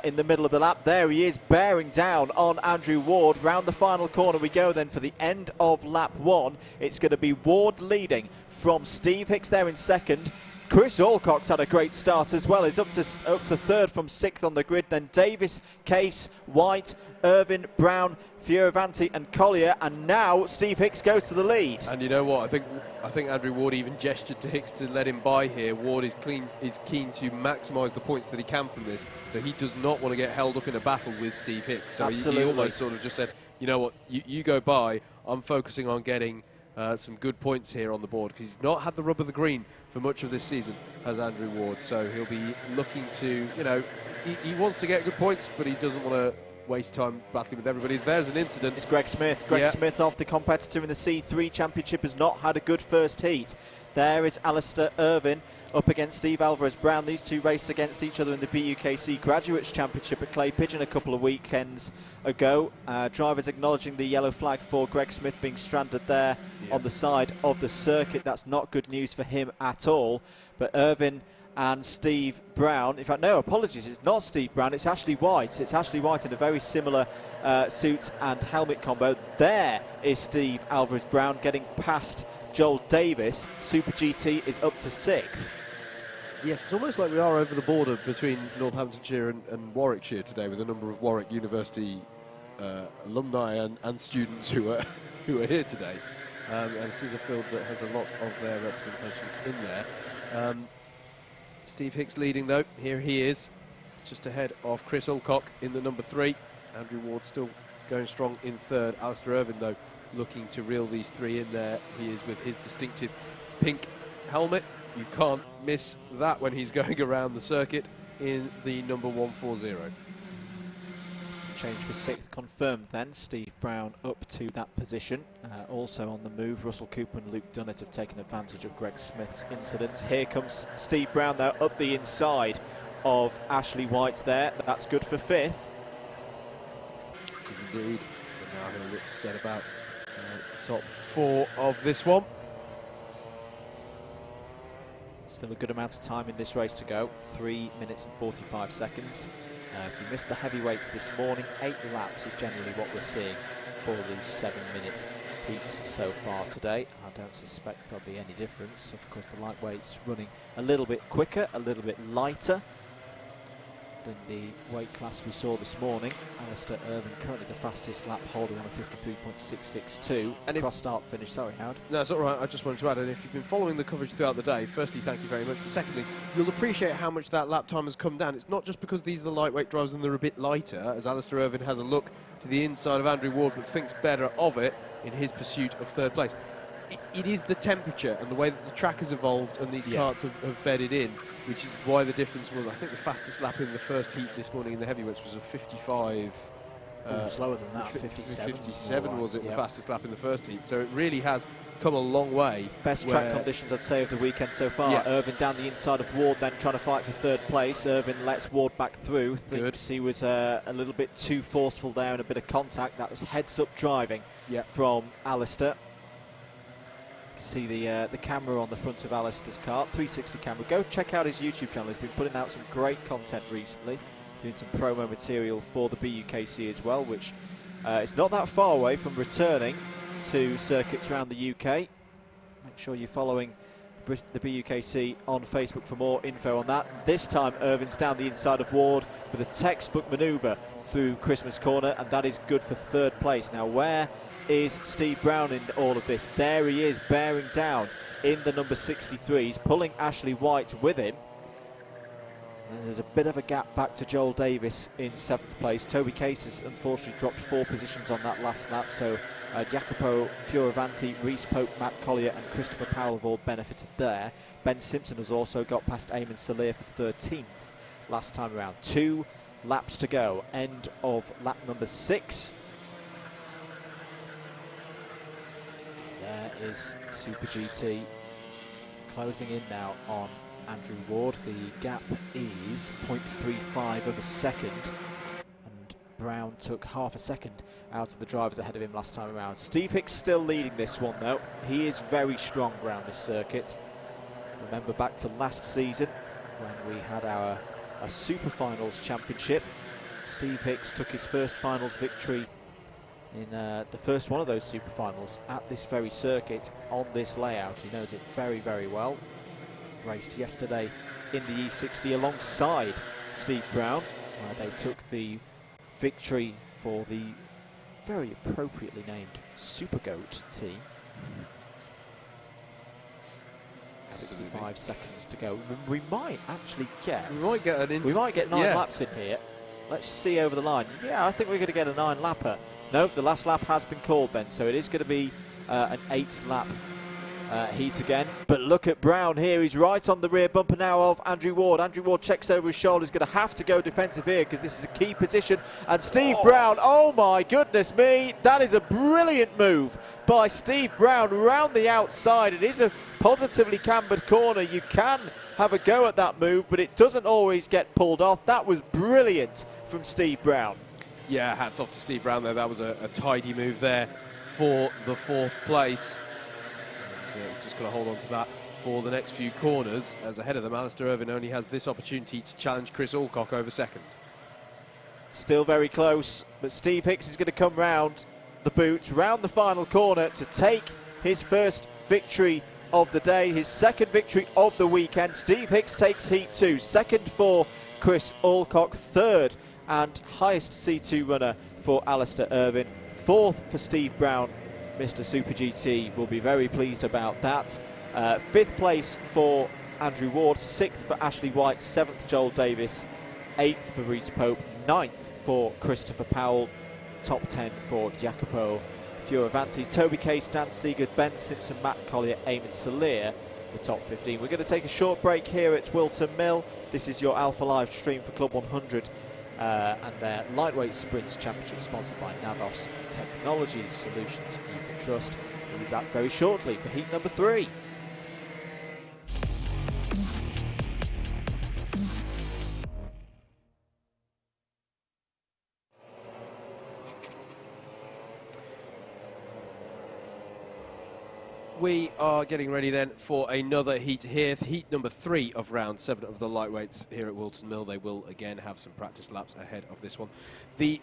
in the middle of the lap. There he is, bearing down on Andrew Ward. Round the final corner we go then for the end of lap 1. It's going to be Ward leading from Steve Hicks there in second. Chris Alcock's had a great start as well. He's up to third from 6th on the grid. Then Davis, Case, White, Irvin, Brown, Fioravanti and Collier, and now Steve Hicks goes to the lead. And you know what? I think Andrew Ward even gestured to Hicks to let him by here. Ward is keen to maximise the points that he can from this, so he does not want to get held up in a battle with Steve Hicks. So he almost sort of just said, you know what, you go by. I'm focusing on getting some good points here on the board, because he's not had the rub of the green for much of this season, has Andrew Ward. So he'll be looking to, you know, he wants to get good points, but he doesn't want to waste time battling with everybody. There's an incident. It's Greg Smith. Greg Smith, off the competitor in the C3 Championship, has not had a good first heat. There is Alistair Irvin up against Steve Alvarez Brown. These two raced against each other in the BUKC Graduates Championship at Clay Pigeon a couple of weekends ago. Drivers acknowledging the yellow flag for Greg Smith being stranded there on the side of the circuit. That's not good news for him at all. But Irvin and Steve Brown, in fact, no, apologies, it's not Steve Brown, it's Ashley White. It's Ashley White in a very similar suit and helmet combo. There is Steve Alvarez Brown getting past Joel Davis. Super GT is up to 6th. Yes, it's almost like we are over the border between Northamptonshire and Warwickshire today, with a number of Warwick University alumni and students who are here today. And this is a field that has a lot of their representation in there. Steve Hicks leading though. Here he is, just ahead of Chris Alcock in the number 3. Andrew Ward still going strong in 3rd. Alistair Irvin though looking to reel these 3 in there. He is with his distinctive pink helmet. You can't miss that when he's going around the circuit. in the number 140. Change for 6th confirmed then. Steve Brown up to that position. Also on the move, Russell Cooper and Luke Dunnett have taken advantage of Greg Smith's incident. Here comes Steve Brown though, up the inside of Ashley White there. That's good for 5th. It is indeed. And now he'll look to set about top 4 of this one. Still a good amount of time in this race to go. 3 minutes and 45 seconds. If you missed the heavyweights this morning, 8 laps is generally what we're seeing for these 7-minute heats so far today. I don't suspect there'll be any difference. Of course, the lightweights running a little bit quicker, a little bit lighter than the weight class we saw this morning. Alistair Irvine currently the fastest lap holder on a 53.662. And cross start finish. Sorry, Howard. No, it's all right. I just wanted to add, and if you've been following the coverage throughout the day, firstly, thank you very much. But secondly, you'll appreciate how much that lap time has come down. It's not just because these are the lightweight drivers and they're a bit lighter, as Alistair Irvine has a look to the inside of Andrew Ward, but thinks better of it in his pursuit of 3rd place. It is the temperature and the way that the track has evolved and these karts have bedded in, which is why the difference was, I think the fastest lap in the first heat this morning in the heavyweights was a 55. Slower than that, 57. 57 was it, the fastest lap in the first heat. So it really has come a long way. Best track conditions, I'd say, of the weekend so far. Irvine down the inside of Ward, then trying to fight for 3rd place. Irvine lets Ward back through. Thinks he was a little bit too forceful there and a bit of contact. That was heads-up driving from Alistair. See the camera on the front of Alistair's car, 360 camera. Go check out his YouTube channel. He's been putting out some great content recently, doing some promo material for the BUKC as well, which is not that far away from returning to circuits around the UK. Make sure you're following the BUKC on Facebook for more info on that. This time Irvine's down the inside of Ward with a textbook manoeuvre through Christmas Corner, and that is good for 3rd place. Now where is Steve Brown in all of this? There he is, bearing down in the number 63. He's pulling Ashley White with him. And there's a bit of a gap back to Joel Davis in 7th place. Toby Case has unfortunately dropped 4 positions on that last lap, so Jacopo Fioravanti, Reece Pope, Matt Collier and Christopher Powell have all benefited there. Ben Simpson has also got past Eamon Salir for 13th last time around. 2 laps to go, end of lap number 6. There is Super GT closing in now on Andrew Ward. The gap is 0.35 of a second, and Brown took half a second out of the drivers ahead of him last time around. Steve Hicks still leading this one though. He is very strong around this circuit. Remember back to last season when we had our Super Finals Championship. Steve Hicks took his first finals victory in the first one of those Super Finals at this very circuit on this layout. He knows it very, very well. Raced yesterday in the E60 alongside Steve Brown, where they took the victory for the very appropriately named Super Goat team. 65 seconds to go. We might actually get... We might get 9 laps in here. Let's see over the line. Yeah, I think we're going to get a 9-lapper. No, the last lap has been called then, so it is going to be an 8-lap heat again. But look at Brown here. He's right on the rear bumper now of Andrew Ward. Andrew Ward checks over his shoulder. He's going to have to go defensive here because this is a key position. And Steve Brown, oh my goodness me, that is a brilliant move by Steve Brown round the outside. It is a positively cambered corner. You can have a go at that move, but it doesn't always get pulled off. That was brilliant from Steve Brown. Yeah, hats off to Steve Brown there. That was a tidy move there for the 4th place. And, he's just got to hold on to that for the next few corners, as ahead of them Alistair Irvine only has this opportunity to challenge Chris Alcock over 2nd. Still very close, but Steve Hicks is going to come round the boot, round the final corner to take his first victory of the day, his 2nd victory of the weekend. Steve Hicks takes heat 2, 2nd for Chris Alcock, 3rd and highest C2 runner for Alistair Irvine, 4th for Steve Brown. Mr. Super GT will be very pleased about that. 5th place for Andrew Ward, 6th for Ashley White, 7th Joel Davis, 8th for Reece Pope, 9th for Christopher Powell, top 10 for Jacopo Fioravanti, Toby Case, Dan Seegard, Ben Simpson, Matt Collier, Eamon Salir the top 15. We're going to take a short break here at Whilton Mill. This is your Alpha Live stream for Club 100 and their Lightweight Sprints Championship, sponsored by Navos Technology Solutions you can trust. We'll be back very shortly for heat number 3. We are getting ready then for another heat here, heat number 3 of round 7 of the lightweights here at Whilton Mill. They will again have some practice laps ahead of this one. The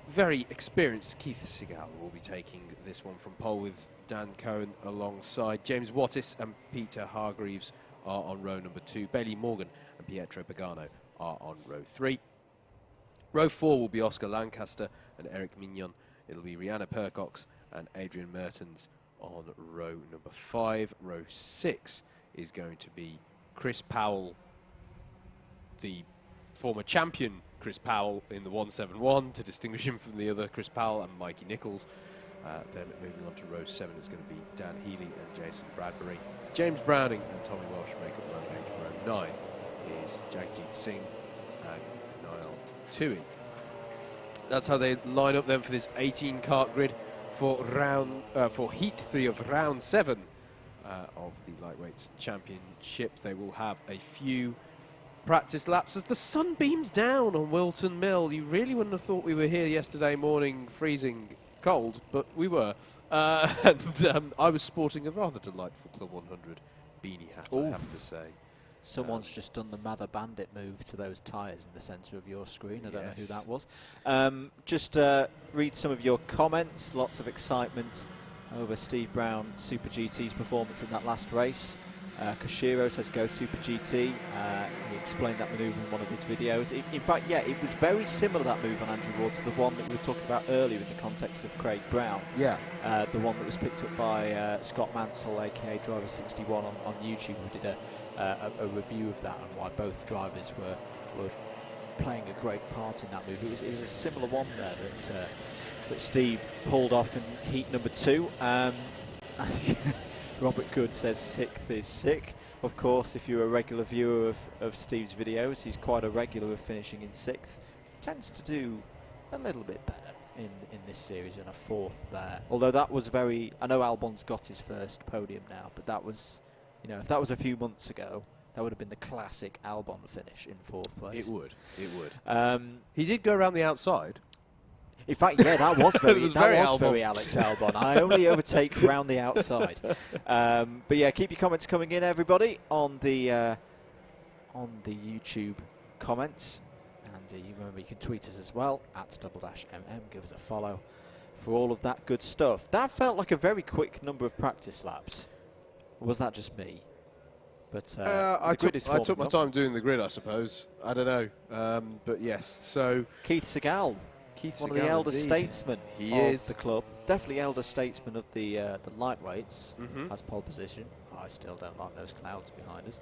very experienced Keith Segal will be taking this one from pole with Dan Cohen alongside. James Wattis and Peter Hargreaves are on row number 2. Bailey Morgan and Pietro Pagano are on row 3. Row 4 will be Oscar Lancaster and Eric Mignon. It'll be Rihanna Percox and Adrian Mertens on row number 5. Row 6 is going to be Chris Powell, the former champion Chris Powell in the 171, to distinguish him from the other Chris Powell, and Mikey Nichols. Then moving on to row 7 is going to be Dan Healy and Jason Bradbury. James Browning and Tommy Walsh make up row 8. Row 9 is Jagjit Singh and Niall Tui. That's how they line up then for this 18 kart grid for heat 3 of round 7 of the Lightweights Championship. They will have a few practice laps as the sun beams down on Whilton Mill. You really wouldn't have thought we were here yesterday morning freezing cold, but we were. And I was sporting a rather delightful Club 100 beanie hat, I have to say. Someone's just done the Mather Bandit move to those tyres in the centre of your screen. I don't know who that was. Just read some of your comments. Lots of excitement over Steve Brown Super GT's performance in that last race. Koshiro says go Super GT. He explained that manoeuvre in one of his videos. In fact, yeah, it was very similar, that move on Andrew Ward, to the one that we were talking about earlier in the context of Craig Brown. Yeah. The one that was picked up by Scott Mansell, aka Driver 61 on YouTube, who did a review of that and why both drivers were playing a great part in that move. It was a similar one there that Steve pulled off in heat number 2. Robert Good says 6th is sick. Of course, if you're a regular viewer of Steve's videos, he's quite a regular of finishing in 6th. Tends to do a little bit better in this series, and a 4th there. Although that was very... I know Albon's got his first podium now, but that was... You know, if that was a few months ago, that would have been the classic Albon finish in 4th place. It would. He did go around the outside. In fact, yeah, that was very, very Alex Albon. I only overtake round the outside. But yeah, keep your comments coming in, everybody, on the YouTube comments. And you remember you can tweet us as well, at Double Dash MM. Give us a follow for all of that good stuff. That felt like a very quick number of practice laps. Or was that just me? But I took my time doing the grid, I suppose. I don't know. But yes, so... Keith Segal. One of the elder statesmen of the club. Definitely elder statesman of the lightweights, has pole position. I still don't like those clouds behind us.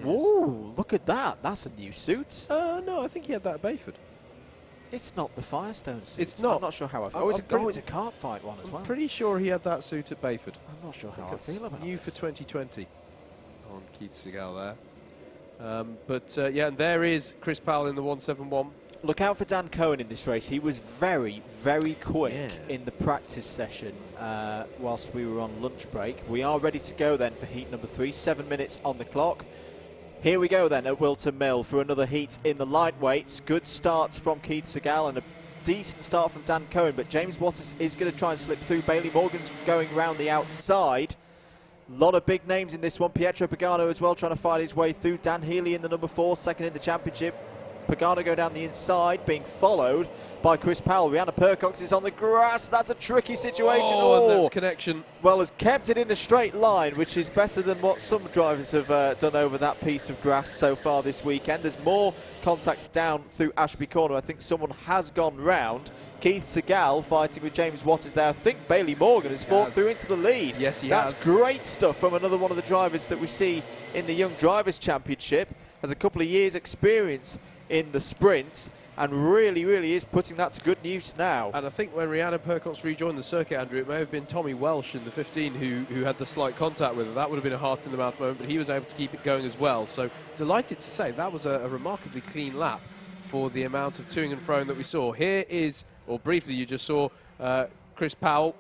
Whoa, look at that. That's a new suit. No, I think he had that at Bayford. It's not the Firestone suit. It's not. I'm not sure how I feel. It's a kart fight one as well. I'm pretty sure he had that suit at Bayford. I'm not sure how I feel about new for 2020 on Keith Segal there. Yeah, and there is Chris Powell in the 171. Look out for Dan Cohen in this race. He was very, very quick in the practice session whilst we were on lunch break. We are ready to go then for heat number 3. 7 minutes on the clock. Here we go then at Whilton Mill for another heat in the lightweights. Good start from Keith Segal and a decent start from Dan Cohen, but James Wattis is going to try and slip through. Bailey Morgan's going round the outside. A lot of big names in this one. Pietro Pagano as well, trying to fight his way through. Dan Healy in the number 4, second in the championship. Pagano go down the inside, being followed by Chris Powell. Rihanna Percox is on the grass. That's a tricky situation. And that's connection. Well, has kept it in a straight line, which is better than what some drivers have done over that piece of grass so far this weekend. There's more contact down through Ashby Corner. I think someone has gone round. Keith Segal fighting with James Wattis there. I think Bailey Morgan has fought through into the lead. Yes, he has. That's great stuff from another one of the drivers that we see in the Young Drivers' Championship. Has a couple of years' experience in the sprints, and really is putting that to good use now. And I think when Rhiannon Percox rejoined the circuit, Andrew, it may have been Tommy Welsh in the 15 who had the slight contact with her. That would have been a heart-in-the-mouth moment, but he was able to keep it going as well. So delighted to say that was a remarkably clean lap for the amount of toing and froing that we saw. Here is, or briefly you just saw, Chris Powell,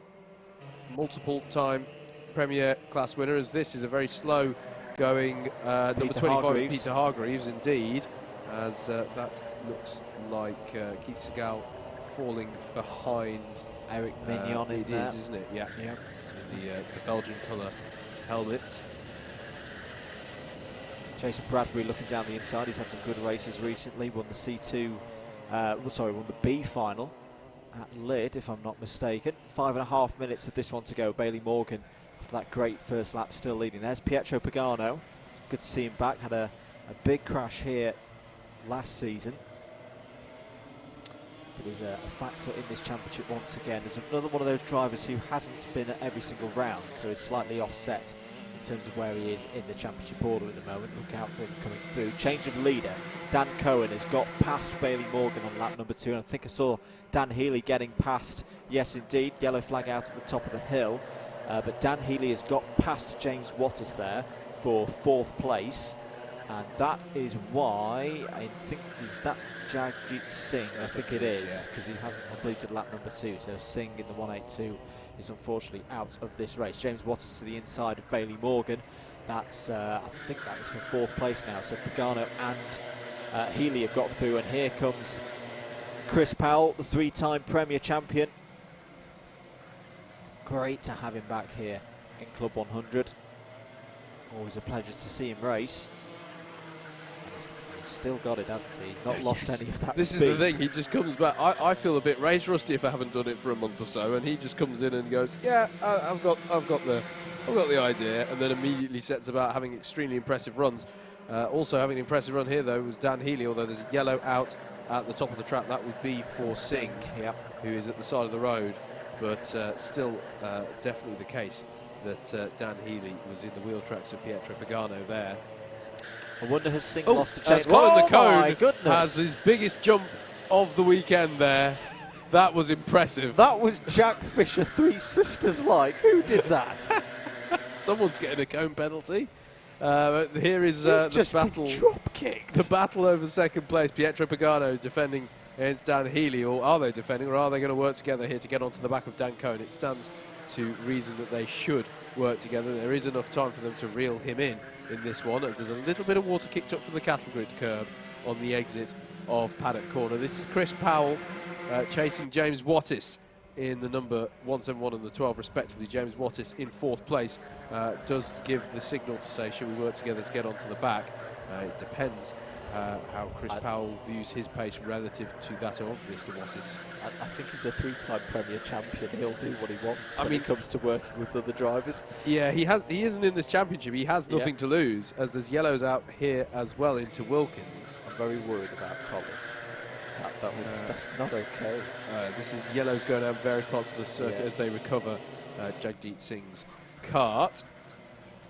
multiple-time Premier Class winner, as this is a very slow-going number 25, Peter Hargreaves, indeed, as that looks like Keith Segal falling behind Eric Mignon in there. It is, isn't it? Yeah. The Belgian colour helmet. Jason Bradbury looking down the inside. He's had some good races recently. Won the C2, won the B final at Lid, if I'm not mistaken. 5.5 minutes of this one to go. Bailey Morgan, after that great first lap, still leading. There's Pietro Pagano. Good to see him back. Had a big crash here last season. But he's a factor in this championship once again. There's another one of those drivers who hasn't been at every single round, so he's slightly offset in terms of where he is in the championship order at the moment. Look out for him coming through. Change of leader. Dan Cohen has got past Bailey Morgan on lap number 2, and I think I saw Dan Healy getting past. Yes, indeed, yellow flag out at the top of the hill. But Dan Healy has got past James Wattis there for 4th place. And that is why I think is that Jagjit Singh. I think it is, because he hasn't completed lap number 2. So Singh in the 182 is unfortunately out of this race. James Wattis to the inside of Bailey Morgan. That's I think that is for 4th place now. So Pagano and Healy have got through, and here comes Chris Powell, the 3-time Premier champion. Great to have him back here in Club 100. Always a pleasure to see him race. He's still got it, hasn't he? He's not lost any of that This speed. is the thing, he just comes back. I feel a bit race rusty if I haven't done it for a month or so, and he just comes in and goes, yeah, I've got the idea, and then immediately sets about having extremely impressive runs. Also having an impressive run here, though, was Dan Healy, although there's a yellow out at the top of the track. That would be for Singh, who is at the side of the road, but still definitely the case that Dan Healy was in the wheel tracks of Pietro Pagano there. I wonder, has Singh lost a chance? Colin the my Cone goodness. has his biggest jump of the weekend there. That was impressive. That was Jack Fisher, Three Sisters like. Who did that? Someone's getting a cone penalty. Here is the battle. Drop-kicked. The battle over 2nd place. Pietro Pagano defending against Dan Healy, or are they defending, or are they going to work together here to get onto the back of Dan Cohen? It stands to reason that they should work together. There is enough time for them to reel him in this one, as there's a little bit of water kicked up from the cattle grid curve on the exit of Paddock Corner. This is Chris Powell chasing James Wattis in the number 171 and the 12 respectively. James Wattis in 4th place does give the signal to say, should we work together to get onto the back? It depends how Chris Powell views his pace relative to that of Mr. Wattis. I think he's a 3-time Premier champion. He'll do what he wants when it comes to working with other drivers. Yeah, he isn't in this championship. He has nothing to lose, as there's yellows out here as well into Wilkins. I'm very worried about Colin. That's not okay. This is yellows going down various parts of the circuit as they recover Jagjit Singh's kart.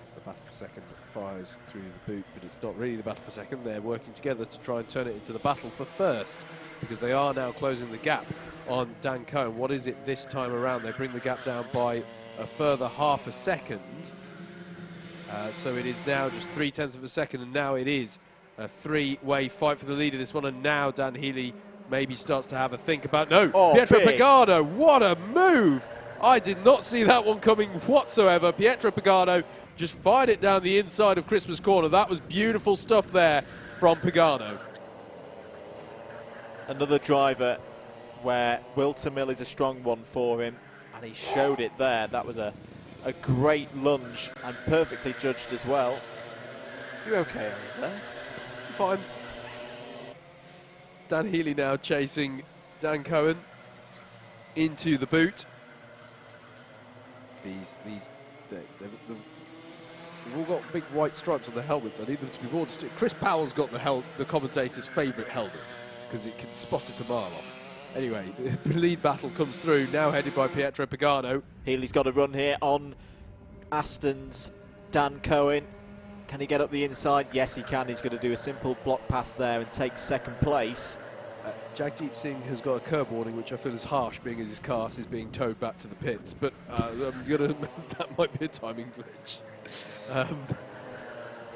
As the battle for 2nd fires through the boot, but it's not really the battle for 2nd. They're working together to try and turn it into the battle for 1st, because they are now closing the gap on Dan Cohen. What is it this time around? They bring the gap down by a further ½ a second. So it is now just 0.3 of a second, and now it is a 3-way fight for the lead of this one. And now Dan Healy maybe starts to have a think about, Pietro Pagano, what a move! I did not see that one coming whatsoever. Pietro Pagano just fired it down the inside of Christmas Corner. That was beautiful stuff there from Pagano. Another driver where Whilton is a strong one for him, and he showed it there. That was a great lunge and perfectly judged as well. You okay over there? Fine. Dan Healy now chasing Dan Cohen into the boot. They've all got big white stripes on their helmets. I need them to be more distinct. Chris Powell's got the commentator's favourite helmet, because it can spot it a mile off. Anyway, the lead battle comes through, now headed by Pietro Pagano. Healy's got a run here on Aston's Dan Cohen. Can he get up the inside? Yes, he can. He's going to do a simple block pass there and take 2nd place. Jagjit Singh has got a curb warning, which I feel is harsh, being as his car is being towed back to the pits. But I'm gonna that might be a timing glitch.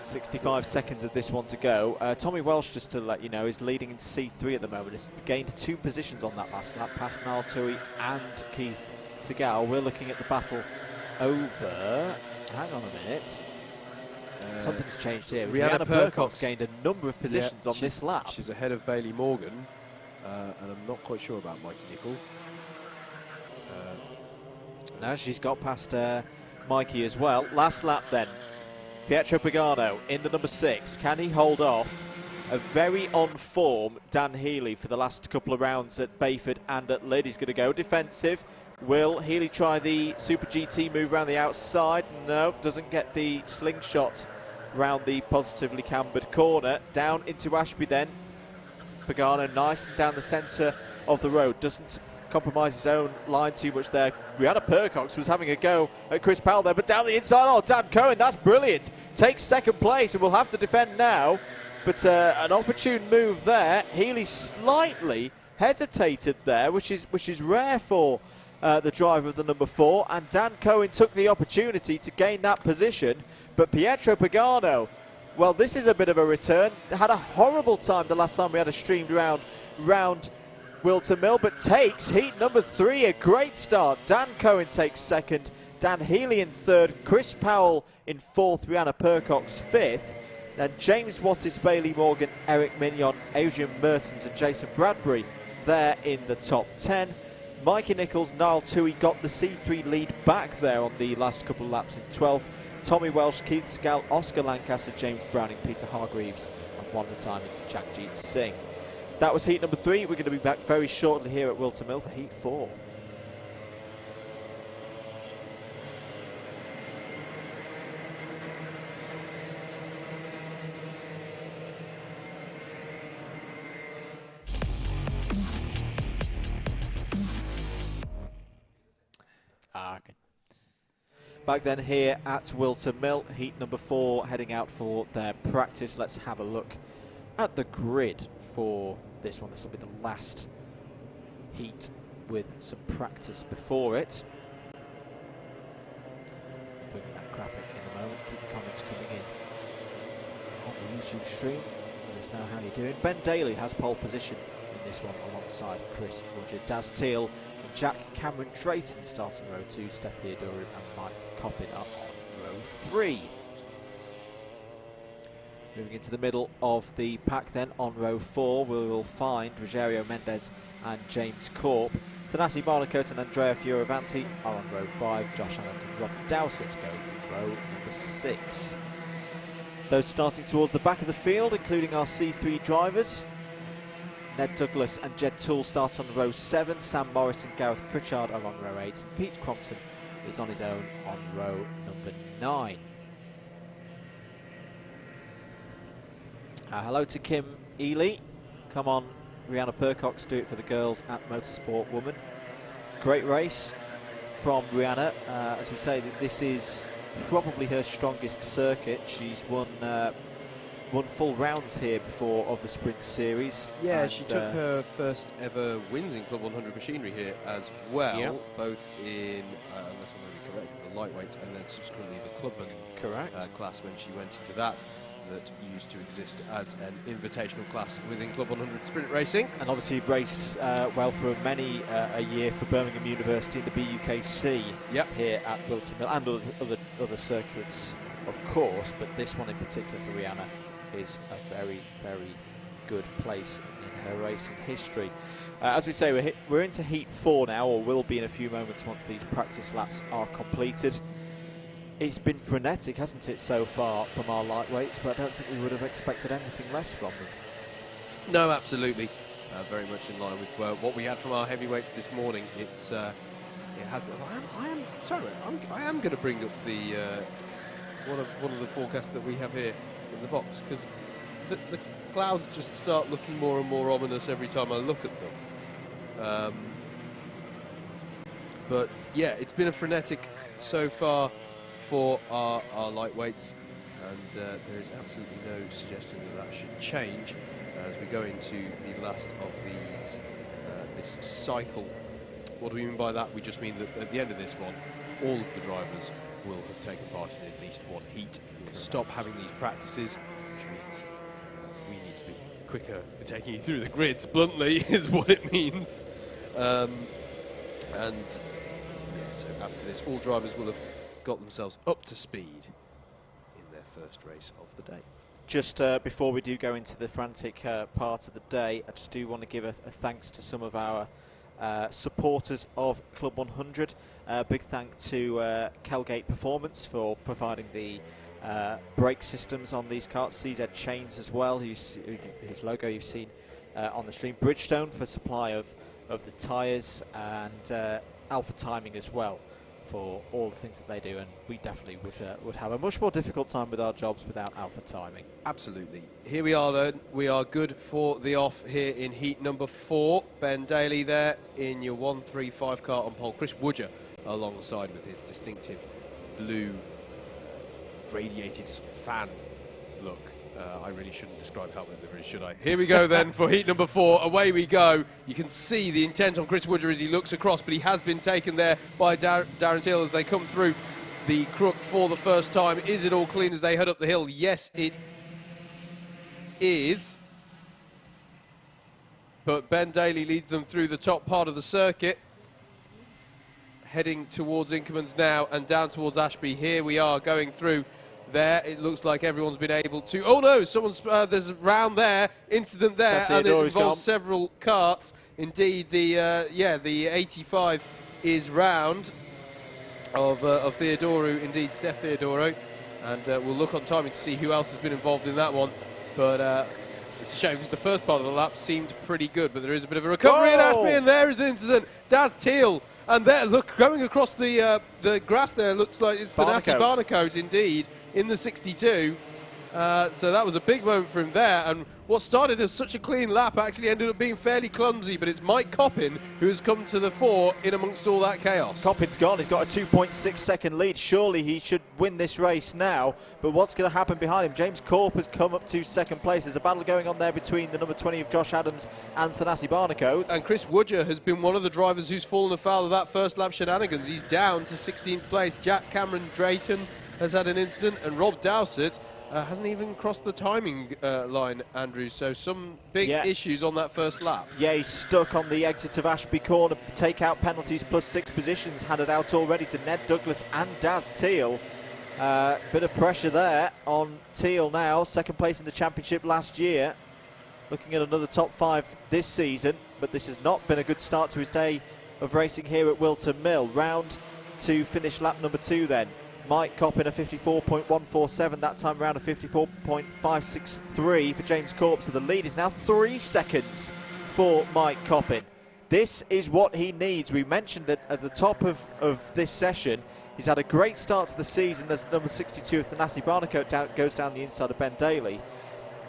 65 seconds of this one to go. Tommy Welsh, just to let you know, is leading in C3 at the moment. He's gained 2 positions on that last lap, past Niall Tui and Keith Segal. We're looking at the battle over... Hang on a minute. Something's changed here. Rihanna Percox gained a number of positions on this lap. She's ahead of Bailey Morgan, and I'm not quite sure about Mikey Nichols. No, she's got past Mikey as well. Last lap then. Pietro Pagano in the number 6. Can he hold off a very on form Dan Healy for the last couple of rounds at Bayford and at Lyd? He's going to go defensive. Will Healy try the Super GT move around the outside? No, doesn't get the slingshot round the positively cambered corner. Down into Ashby then. Pagano nice and down the centre of the road. Doesn't compromise his own line too much there. Rihanna Percox was having a go at Chris Powell there, but down the inside, oh, Dan Cohen, that's brilliant. Takes second place and will have to defend now. But an opportune move there. Healy slightly hesitated there, which is rare for the driver of the number 4. And Dan Cohen took the opportunity to gain that position. But Pietro Pagano, well, this is a bit of a return. Had a horrible time the last time we had a streamed round Whilton Mill, but takes heat number 3, a great start. Dan Cohen takes second, Dan Healy in third, Chris Powell in fourth, Rihanna Percox fifth, then James Wattis, Bailey Morgan, Eric Mignon, Adrian Mertens and Jason Bradbury there in the top 10. Mikey Nichols, Niall Tui got the C3 lead back there on the last couple of laps in 12th. Tommy Welsh, Keith Segal, Oscar Lancaster, James Browning, Peter Hargreaves, and one at a time into Jagjit Singh. That was heat number 3. We're going to be back very shortly here at Whilton Mill for heat 4. Okay. Back then here at Whilton Mill, heat number 4 heading out for their practice. Let's have a look at the grid for this one. This will be the last heat with some practice before it. Bringing that graphic in a moment. Keep the comments coming in on the YouTube stream. Let us know how you're doing. Ben Daly has pole position in this one alongside Chris Roger. Daz Teal and Jack Cameron Drayton start on row 2. Steph Theodore and Mike Coppin are on row 3. Moving into the middle of the pack then, on row 4, we will find Rogerio Mendez and James Corp. Thanasi Barnacote and Andrea Fioravanti are on row 5. Josh Allen and Rob Dowsett go from row number 6. Those starting towards the back of the field, including our C3 drivers. Ned Douglas and Jed Toole start on row 7. Sam Morris and Gareth Pritchard are on row 8. And Pete Crompton is on his own on row number 9. Hello to Kim Ely. Come on, Rihanna Percox, do it for the girls at Motorsport Woman. Great race from Rihanna. As we say, this is probably her strongest circuit. She's won full rounds here before of the sprint series. Yeah, she took her first ever wins in Club 100 machinery here as well, yep. Both in, unless I'm going to be correct, the lightweights and then subsequently the clubman class when she went into that used to exist as an invitational class within Club 100 sprint racing. And obviously raced well for many a year for Birmingham University in the BUKC here at Whilton Mill and other circuits, of course, but this one in particular for Rihanna is a very, very good place in her racing history. As we say, we're into heat 4 now, or will be in a few moments once these practice laps are completed. It's been frenetic, hasn't it, so far from our lightweights, but I don't think we would have expected anything less from them. No, absolutely. Very much in line with what we had from our heavyweights this morning. It's it has. I am going to bring up the one of the forecasts that we have here in the box, because the clouds just start looking more and more ominous every time I look at them. But yeah, it's been a frenetic so far for our lightweights, and there is absolutely no suggestion that should change. as we go into the last of these this cycle. What do we mean by that? We just mean that at the end of this one, all of the drivers will have taken part in at least one heat. We'll stop having these practices, which means we need to be quicker at taking you through the grids, bluntly, is what it means. And yeah, so after this, all drivers will have got themselves up to speed in their first race of the day. Just before we do go into the frantic part of the day, I just do want to give a thanks to some of our supporters of Club 100. Big thank to Kelgate Performance for providing the brake systems on these karts. CZ Chains as well, his logo you've seen on the stream. Bridgestone for supply of the tyres, and Alpha Timing as well for all the things that they do, and we definitely would have a much more difficult time with our jobs without Alpha Timing. Absolutely. Here we are then. We are good for the off here in heat number 4. Ben Daly there in your 135 car on pole. Chris Woodger alongside with his distinctive blue radiated fan look. I really shouldn't describe helmet livery, should I? Here we go then for heat number 4. Away we go. You can see the intent on Chris Woodger as he looks across, but he has been taken there by Darren Teal as they come through the crook for the first time. Is it all clean as they head up the hill? Yes, it is. But Ben Daly leads them through the top part of the circuit, heading towards Inkermans now and down towards Ashby. Here we are going through there. It looks like everyone's been able to... Oh no, someone's there's a round there, incident there, and it involves several karts. Indeed, the 85 is round of Theodoro, indeed Steph Theodoro, and we'll look on timing to see who else has been involved in that one. But it's a shame because the first part of the lap seemed pretty good, but there is a bit of a recovery in Ashby, and there is the incident. Daz Teal, and there, look, going across the grass there, looks like it's Thanasi Barnacote indeed in the 62. So that was a big moment for him there, and what started as such a clean lap actually ended up being fairly clumsy, but it's Mike Coppin who has come to the fore in amongst all that chaos. Coppin's gone. He's got a 2.6 second lead. Surely he should win this race now, but what's going to happen behind him? James Corp has come up to second place. There's a battle going on there between the number 20 of Josh Adams and Thanasi Barnacote. And Chris Woodger has been one of the drivers who's fallen afoul of that first lap shenanigans. He's down to 16th place. Jack Cameron Drayton has had an incident, and Rob Dowsett hasn't even crossed the timing line, Andrew, so some big issues on that first lap. Yeah, he's stuck on the exit of Ashby Corner. Take-out penalties plus 6 positions handed out already to Ned Douglas and Daz Teal. Bit of pressure there on Teal now, second place in the championship last year. Looking at another top 5 this season, but this has not been a good start to his day of racing here at Whilton Mill. Round to finish lap number 2 then. Mike Coppin a 54.147, that time around a 54.563 for James Corp. So the lead is now 3 seconds for Mike Coppin. This is what he needs. We mentioned that at the top of this session, he's had a great start to the season as number 62 of Thanasi Barnacote goes down the inside of Ben Daly.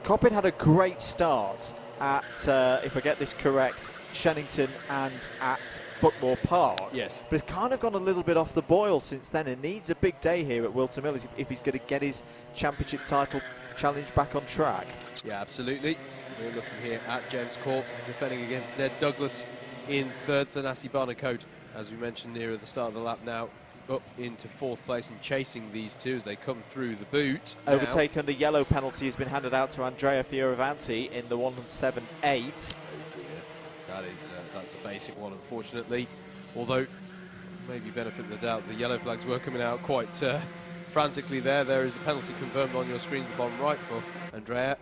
Coppin had a great start at, if I get this correct, Shennington and at Buckmore Park. Yes. But it's kind of gone a little bit off the boil since then. It needs a big day here at Whilton Mill if he's going to get his championship title challenge back on track. Yeah, absolutely. We're looking here at James Corp defending against Ned Douglas in third. Thanasi Barnacote, as we mentioned near at the start of the lap now, up into 4th place and chasing these two as they come through the boot. Overtake under yellow penalty has been handed out to Andrea Fioravanti in the 178. That's a basic one, unfortunately. Although, maybe benefit of the doubt, the yellow flags were coming out quite frantically there. There is a penalty confirmed on your screens, the bottom right for Andrea.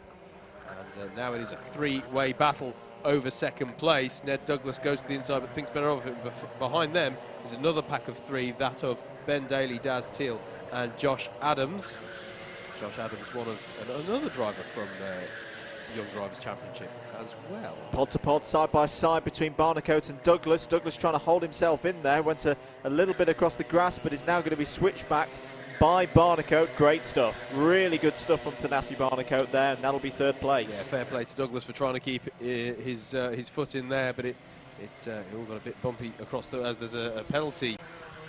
And now it is a 3-way battle over second place. Ned Douglas goes to the inside, but thinks better of it. Behind them is another pack of 3, that of Ben Daly, Daz Teal, and Josh Adams. Josh Adams, one of another driver from Young Drivers Championship as well. Pod to pod, side by side between Barnacote and Douglas. Douglas trying to hold himself in there, went a little bit across the grass, but is now going to be switched back by Barnacote. Great stuff, really good stuff from Thanasi Barnacote there, and that'll be 3rd place. Yeah, fair play to Douglas for trying to keep his foot in there, but it all got a bit bumpy across as there's a penalty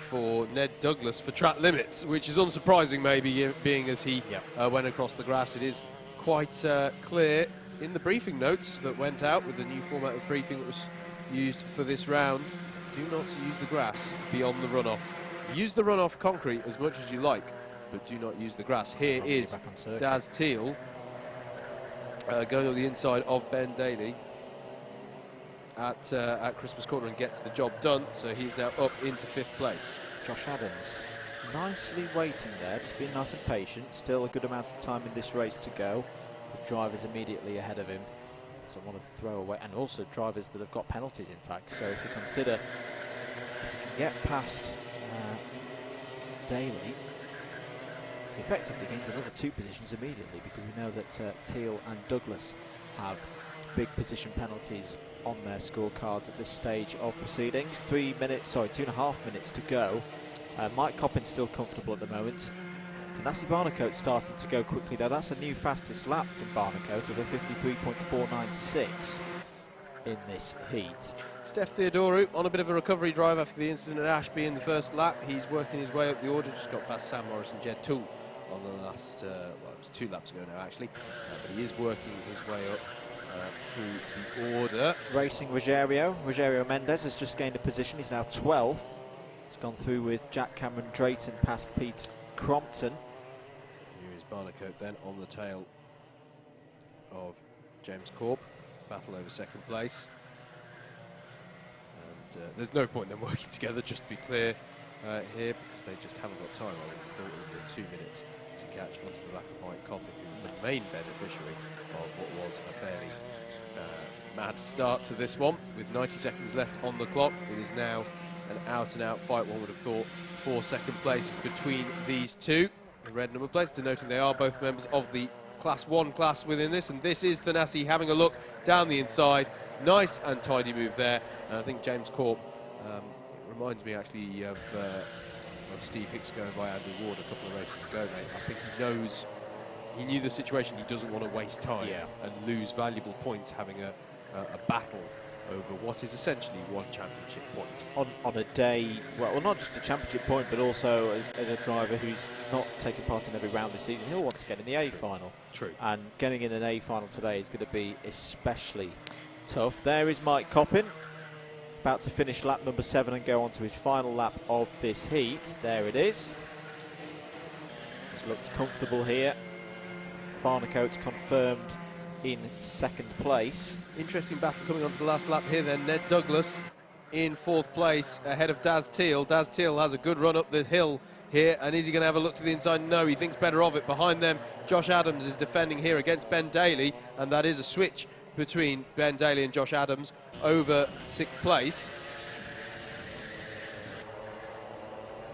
for Ned Douglas for track limits, which is unsurprising maybe, being as he went across the grass. It is quite clear in the briefing notes that went out with the new format of briefing that was used for this round, do not use the grass beyond the runoff. Use the runoff concrete as much as you like, but do not use the grass. Here is Daz Teal going on the inside of Ben Daly at Christmas Corner and gets the job done, so he's now up into 5th place. Josh Adams nicely waiting there, just being nice and patient. Still a good amount of time in this race to go. The drivers immediately ahead of him. Doesn't want to throw away, and also drivers that have got penalties, in fact. So if you consider, if you get past Daly, he effectively gains another 2 positions immediately, because we know that Teal and Douglas have big position penalties on their scorecards at this stage of proceedings. 2.5 minutes to go. Mike Coppin's still comfortable at the moment. Tanasi Barnacote starting to go quickly though. That's a new fastest lap from Barnacote of a 53.496 in this heat. Steph Theodoru on a bit of a recovery drive after the incident at Ashby in the first lap. He's working his way up the order, just got past Sam Morris and Jed Toole on the last, well, it was 2 laps ago now actually, but he is working his way up through the order. Racing Rogerio Mendes has just gained a position. He's now 12th. He's gone through with Jack Cameron Drayton past Pete Crompton. Here is Barnacote then on the tail of James Corp. Battle over 2nd place. And there's no point in them working together, just to be clear here, because they just haven't got time. I thought it would be 2 minutes to catch onto the back of Mike Coppin, who was the main beneficiary of what was a fairly mad start to this one. With 90 seconds left on the clock, it is now an out-and-out fight, one would have thought, for 2nd place between these two. The red number plates denoting they are both members of the Class 1 class within this, and this is Thanasi having a look down the inside. Nice and tidy move there, and I think James Corp reminds me actually of Steve Hicks going by Andrew Ward a couple of races ago, mate. I think he knew the situation. He doesn't want to waste time and lose valuable points having a battle over what is essentially 1 championship point. On a day, well, not just a championship point, but also as a driver who's not taking part in every round this season, he'll want to get in the A final. True. And getting in an A final today is going to be especially tough. There is Mike Coppin, about to finish lap number 7 and go on to his final lap of this heat. There it is. Just looks comfortable here. Barnacote confirmed in 2nd place. Interesting battle coming on to the last lap here then. Ned Douglas in 4th place ahead of Daz Teal. Daz Teal has a good run up the hill here, and is he going to have a look to the inside? No, he thinks better of it. Behind them, Josh Adams is defending here against Ben Daly, and that is a switch between Ben Daly and Josh Adams over 6th place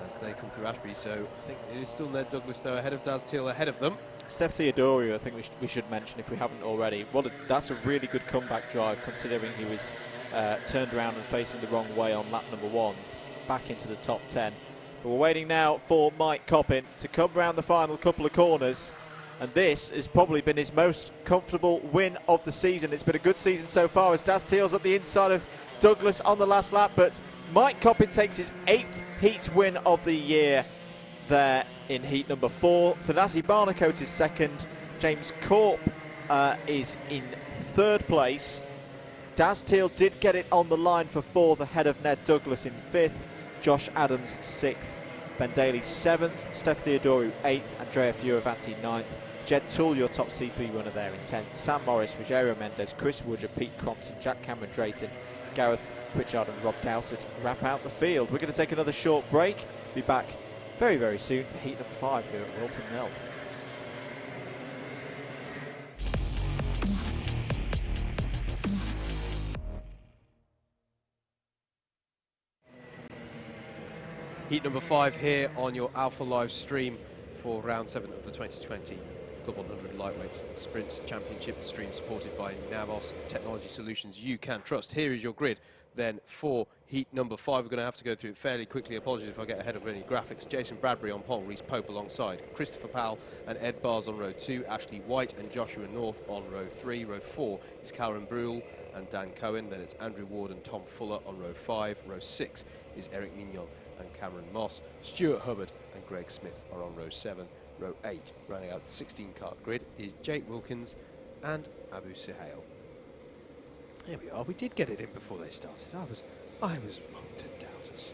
as they come through Ashby. So I think it is still Ned Douglas though ahead of Daz Teal ahead of them. Steph Theodoru, I think we should mention if we haven't already. Well, that's a really good comeback drive, considering he was turned around and facing the wrong way on lap number 1, back into the top 10. But we're waiting now for Mike Coppin to come round the final couple of corners, and this has probably been his most comfortable win of the season. It's been a good season so far as Daz Teal's up the inside of Douglas on the last lap, but Mike Coppin takes his 8th heat win of the year there in heat number 4. Thanasi Barnacote is 2nd. James Corp is in 3rd place. Daz Teal did get it on the line for 4th ahead of Ned Douglas in 5th. Josh Adams 6th. Ben Daly 7th. Steph Theodoru 8th. Andrea Fioravanti 9th. Jed Toole, your top C3 runner there in 10th. Sam Morris, Rogerio Mendes, Chris Woodger, Pete Crompton, Jack Cameron Drayton, Gareth Pritchard and Rob Dowsett wrap out the field. We're going to take another short break. Be back very, very soon for heat number 5 here at Whilton Mill. Heat number 5 here on your Alpha Live stream for round 7 of the 2020 Club 100 Lightweight Sprints Championship, stream supported by Navos Technology Solutions you can trust. Here is your grid then for heat number 5. We're going to have to go through it fairly quickly. Apologies if I get ahead of any graphics. Jason Bradbury on pole, Reese Pope alongside, Christopher Powell and Ed Bars on row 2, Ashley White and Joshua North on row 3. Row 4 is Karen Brule and Dan Cohen. Then it's Andrew Ward and Tom Fuller on row 5. Row 6 is Eric Mignon and Cameron Moss. Stuart Hubbard and Greg Smith are on row 7. Row 8, running out the 16-car grid, is Jake Wilkins and Abu Suhail. Here we are. We did get it in before they started. I was wrong to doubt us.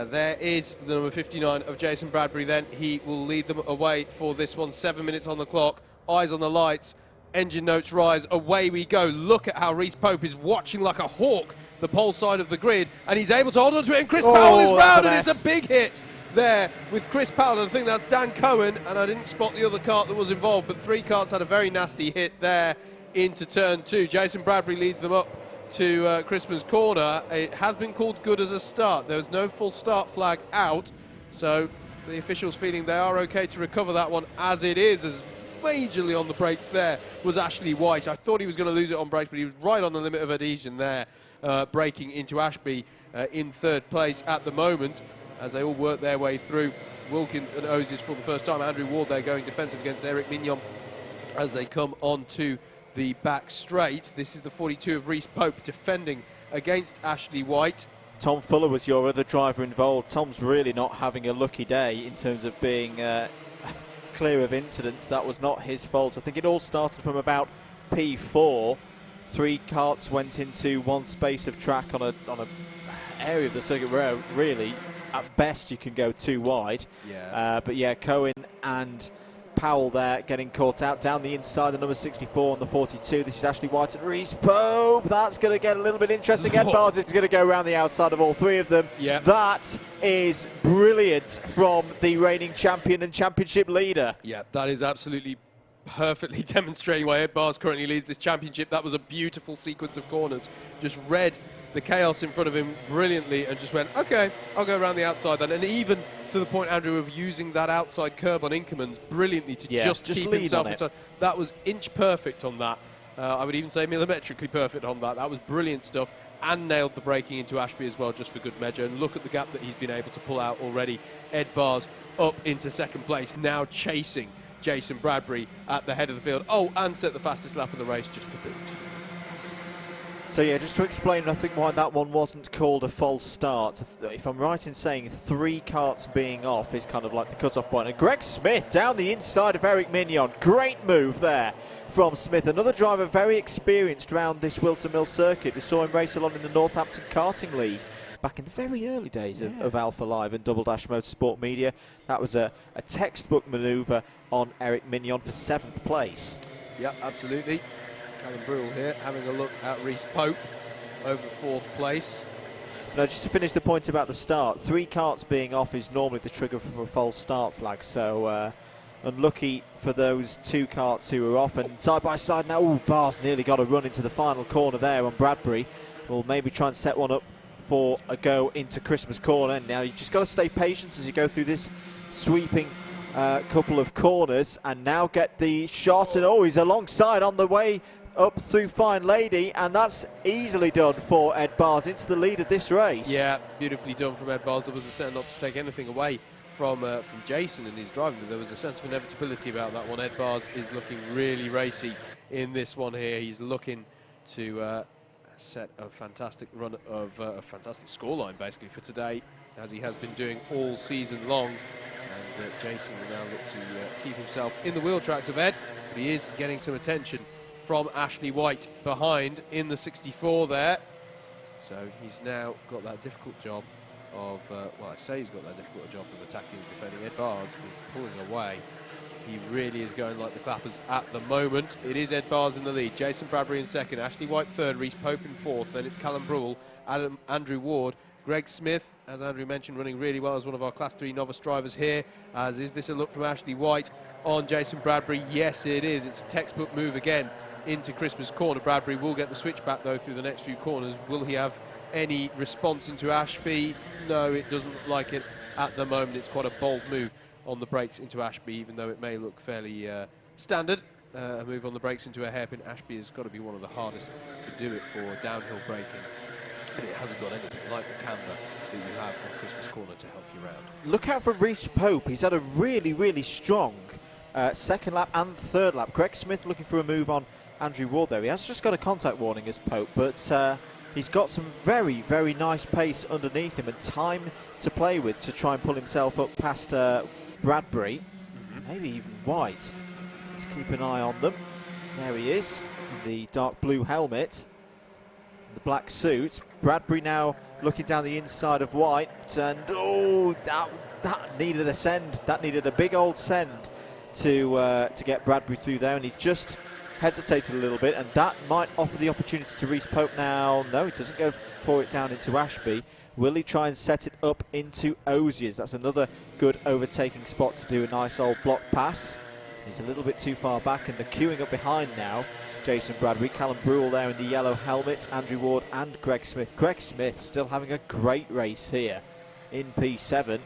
There is the number 59 of Jason Bradbury then. He will lead them away for this one. 7 minutes on the clock. Eyes on the lights. Engine notes rise. Away we go. Look at how Reese Pope is watching like a hawk the pole side of the grid, and he's able to hold on to it, and Chris Powell is round, and it's a big hit there with Chris Powell. And I think that's Dan Cohen, and I didn't spot the other kart that was involved, but 3 karts had a very nasty hit there into turn 2. Jason Bradbury leads them up to Christmas corner. It has been called good as a start. There was no full start flag out, so the officials feeling they are okay to recover that one as it is. As majorly on the brakes there was Ashley White. I thought he was going to lose it on brakes, but he was right on the limit of adhesion there, braking into Ashby in 3rd place at the moment as they all work their way through. Wilkins and Ozies for the first time. Andrew Ward there going defensive against Eric Mignon as they come on to the back straight. This is the 42 of Reese Pope defending against Ashley White. Tom Fuller was your other driver involved. Tom's really not having a lucky day in terms of being clear of incidents. That was not his fault. I think it all started from about P4. 3 karts went into one space of track on a area of the circuit where really at best you can go 2 wide. Yeah. But yeah, Cohen and Powell there getting caught out down the inside, the number 64 and the 42. This is Ashley White and Reese Pope. That's going to get a little bit interesting. Ed Bars is going to go around the outside of all 3 of them. Yep. That is brilliant from the reigning champion and championship leader. Yeah, that is absolutely perfectly demonstrating why Ed Bars currently leads this championship. That was a beautiful sequence of corners. Just read the chaos in front of him brilliantly and just went, okay, I'll go around the outside then. And even to the point, Andrew, of using that outside curb on Inkermans brilliantly to just keep himself inside. That was inch perfect on that. I would even say millimetrically perfect on that. That was brilliant stuff, and nailed the braking into Ashby as well, just for good measure. And look at the gap that he's been able to pull out already. Ed Bars up into 2nd place, now chasing Jason Bradbury at the head of the field. Oh, and set the fastest lap of the race just to boot. So yeah, just to explain, I think why that one wasn't called a false start. If I'm right in saying 3 karts being off is kind of like the cut-off point. And Greg Smith down the inside of Eric Mignon. Great move there from Smith. Another driver very experienced around this Whilton Mill circuit. We saw him race along in the Northampton Karting League back in the very early days of Alpha Live and Double Dash Motorsport Media. That was a textbook manoeuvre on Eric Mignon for 7th place. Yeah, absolutely. Callum Brule here having a look at Reese Pope over 4th place. Now, just to finish the point about the start, 3 karts being off is normally the trigger for a false start flag, so unlucky for those 2 karts who were off. And side by side now, Bars nearly got a run into the final corner there on Bradbury. We'll maybe try and set one up for a go into Christmas corner. And now you just got to stay patient as you go through this sweeping couple of corners, and now get the shot. And he's alongside on the way up through Fine Lady, and that's easily done for Ed Bars into the lead of this race. Yeah, beautifully done from Ed Bars. There was a sense not to take anything away from Jason and his driving, but there was a sense of inevitability about that one. Ed Bars is looking really racy in this one here. He's looking to set a fantastic run of a fantastic scoreline basically for today, as he has been doing all season long. And Jason will now look to keep himself in the wheel tracks of Ed, but he is getting some attention from Ashley White behind in the 64 there. So he's now got that difficult job of, I say he's got that difficult job of attacking and defending. Ed Bars is pulling away. He really is going like the clappers at the moment. It is Ed Bars in the lead. Jason Bradbury in 2nd, Ashley White 3rd, Reese Pope in 4th. Then it's Callum Brule, Andrew Ward, Greg Smith, as Andrew mentioned, running really well as one of our Class 3 novice drivers here. As is this a look from Ashley White on Jason Bradbury? Yes, it is. It's a textbook move again into Christmas corner. Bradbury will get the switch back though through the next few corners. Will he have any response into Ashby? No, it doesn't look like it at the moment. It's quite a bold move on the brakes into Ashby, even though it may look fairly standard. A move on the brakes into a hairpin. Ashby has got to be one of the hardest to do it for downhill braking. And it hasn't got anything like the camber that you have on Christmas corner to help you around. Look out for Reese Pope. He's had a really, really strong 2nd lap and 3rd lap. Greg Smith looking for a move on Andrew Ward there. He has just got a contact warning as Pope, but he's got some very, very nice pace underneath him and time to play with to try and pull himself up past Bradbury, maybe even White. Let's keep an eye on them. There he is, the dark blue helmet, the black suit. Bradbury now looking down the inside of White, and oh, that needed a send. That needed a big old send to get Bradbury through there, and he just hesitated a little bit, and that might offer the opportunity to Reece Pope now. No, he doesn't go for it down into Ashby. Will he try and set it up into Osiers? That's another good overtaking spot to do a nice old block pass. He's a little bit too far back, and they're queuing up behind now. Jason Bradbury, Callum Brewell there in the yellow helmet, Andrew Ward and Greg Smith. Greg Smith still having a great race here in P7.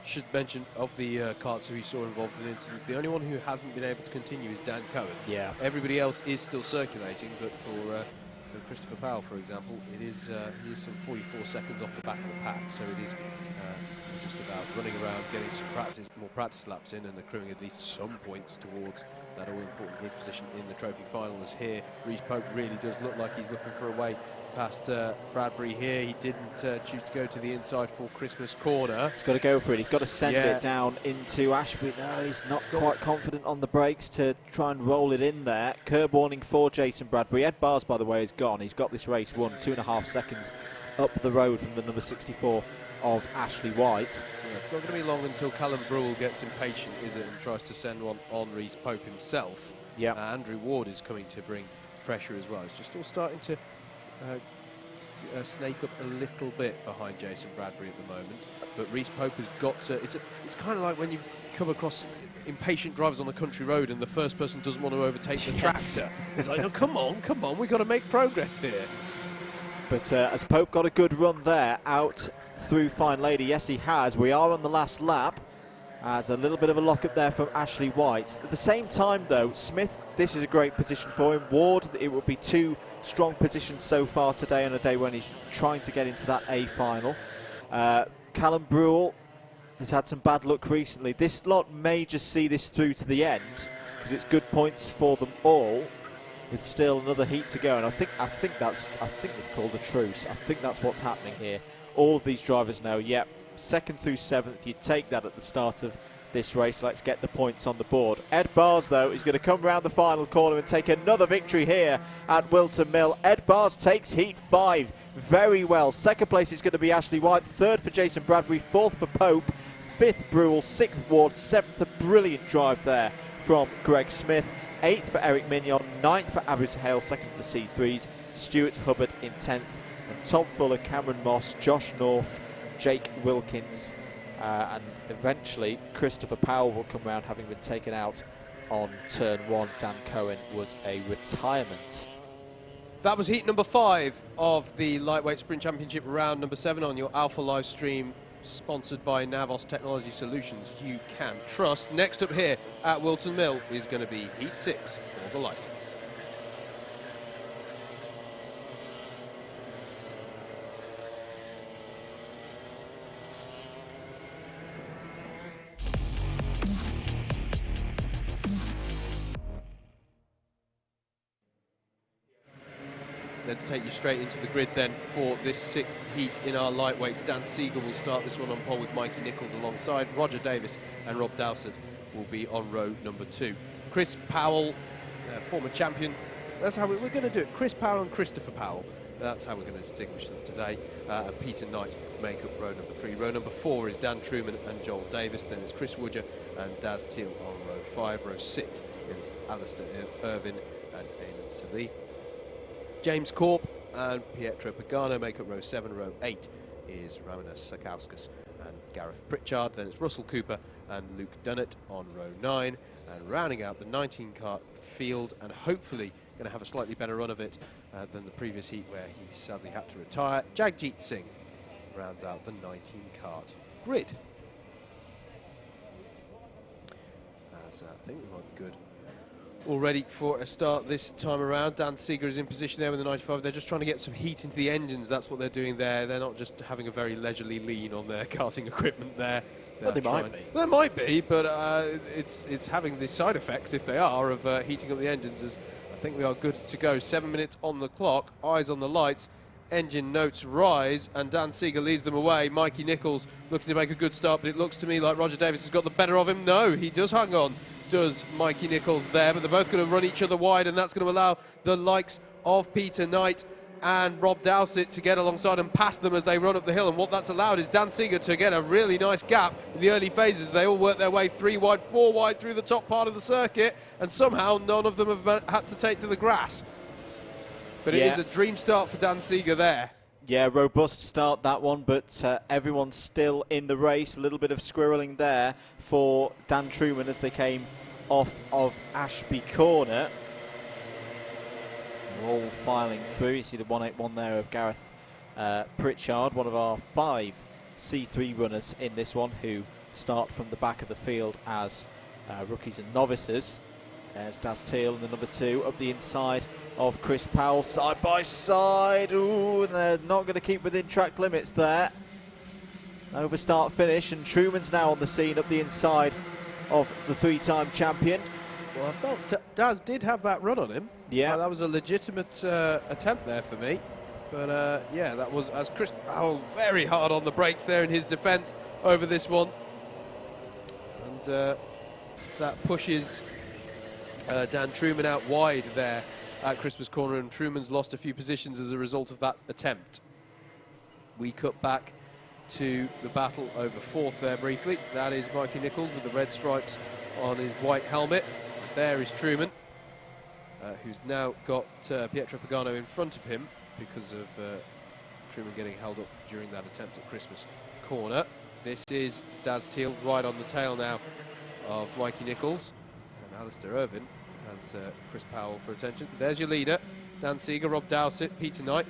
Should mention of the karts who we saw involved in incidents, the only one who hasn't been able to continue is Dan Cohen. Yeah. Everybody else is still circulating, but for Christopher Powell, for example, he is some 44 seconds off the back of the pack, so it is just about running around, getting some more practice laps in, and accruing at least some points towards that all-important grid position in the trophy final. As here, Reece Pope really does look like he's looking for a way past Bradbury here. He didn't choose to go to the inside for Christmas corner. He's got to go for it. He's got to send it down into Ashby. No, he's not quite confident on the brakes to try and roll it in there. Curb warning for Jason Bradbury. Ed Bars, by the way, is gone. He's got this race won 2.5 seconds up the road from the number 64 of Ashley White. Yeah, it's not going to be long until Callum Brewell gets impatient, is it, and tries to send one on Reece Pope himself. Yeah. Andrew Ward is coming to bring pressure as well. It's just all starting to snake up a little bit behind Jason Bradbury at the moment, but Reece Pope has got to. It's kind of like when you come across impatient drivers on a country road and the first person doesn't want to overtake the tractor. It's like, oh, come on, we've got to make progress here. But has Pope got a good run there out through Fine Lady? Yes, he has. We are on the last lap. As a little bit of a lock-up there from Ashley White. At the same time, though, Smith, this is a great position for him. Ward, it would be two strong positions so far today on a day when he's trying to get into that A final. Callum Brewell has had some bad luck recently. This lot may just see this through to the end because it's good points for them all. With still another heat to go, and I think they've called a truce. I think that's what's happening here. All of these drivers know, yep, 2nd through 7th, you take that at the start of this race. Let's get the points on the board. Ed Bars, though, is going to come round the final corner and take another victory here at Whilton Mill. Ed Bars takes heat 5 very well. 2nd place is going to be Ashley White, 3rd for Jason Bradbury, 4th for Pope, 5th Brewell, 6th Ward, 7th, a brilliant drive there from Greg Smith. 8th for Eric Mignon, 9th for Abu Hale, 2nd for the C3s, Stuart Hubbard in 10th, and Tom Fuller, Cameron Moss, Josh North, Jake Wilkins, and eventually Christopher Powell will come round, having been taken out on turn 1. Dan Cohen was a retirement. That was heat number 5 of the Lightweight Sprint Championship, round number 7 on your Alpha live stream, sponsored by Navos Technology Solutions you can trust. Next up here at Whilton Mill is going to be heat 6 for the Lightweights. Let's take you straight into the grid then for this 6th heat in our lightweights. Dan Siegel will start this one on pole with Mikey Nichols alongside. Roger Davis and Rob Dowsett will be on row number 2. Chris Powell, former champion. That's how we're going to do it. Chris Powell and Christopher Powell. That's how we're going to distinguish them today. And Peter Knight make up row number 3. Row number 4 is Dan Truman and Joel Davis. Then it's Chris Woodger and Daz Teal on row 5. Row 6 is Alistair Irvin and Eamon Salih. James Corp and Pietro Pagano make up row 7. Row 8 is Ramanas Sakauskas and Gareth Pritchard. Then it's Russell Cooper and Luke Dunnett on row 9. And rounding out the 19-car field, and hopefully going to have a slightly better run of it than the previous heat where he sadly had to retire, Jagjit Singh rounds out the 19-car grid. As I think we might be good. All ready for a start this time around. Dan Seeger is in position there with the 95. They're just trying to get some heat into the engines. That's what they're doing there. They're not just having a very leisurely lean on their karting equipment there. Well, they might be. There might be, but it's having the side effect, if they are, of heating up the engines. As I think we are good to go. 7 minutes on the clock. Eyes on the lights. Engine notes rise, and Dan Seeger leads them away. Mikey Nichols looking to make a good start, but it looks to me like Roger Davis has got the better of him. No, he does hang on does Mikey Nichols there, but they're both going to run each other wide, and that's going to allow the likes of Peter Knight and Rob Dowsett to get alongside and pass them as they run up the hill. And what that's allowed is Dan Seeger to get a really nice gap in the early phases. They all work their way 3 wide, 4 wide through the top part of the circuit, and somehow none of them have had to take to the grass. But it is a dream start for Dan Seeger there. Yeah, robust start that one, but everyone's still in the race. A little bit of squirreling there for Dan Truman as they came off of Ashby Corner. We're all filing through. You see the 181 there of Gareth Pritchard, one of our 5 C3 runners in this one, who start from the back of the field as rookies and novices. There's Daz Teal in the number 2 up the inside of Chris Powell, side by side. Ooh, they're not going to keep within track limits there. Over start finish, and Truman's now on the scene up the inside of the 3-time champion. Well, I felt Daz did have that run on him. Yeah. That was a legitimate attempt there for me. But yeah, that was, as Chris Powell very hard on the brakes there in his defence over this one. And that pushes Dan Truman out wide there at Christmas Corner, and Truman's lost a few positions as a result of that attempt. We cut back to the battle over 4th there briefly. That is Mikey Nichols with the red stripes on his white helmet. There is Truman, who's now got Pietro Pagano in front of him because of Truman getting held up during that attempt at Christmas Corner. This is Daz Teal right on the tail now of Mikey Nichols, and Alistair Irvine has Chris Powell for attention. There's your leader, Dan Seeger, Rob Dowsett, Peter Knight.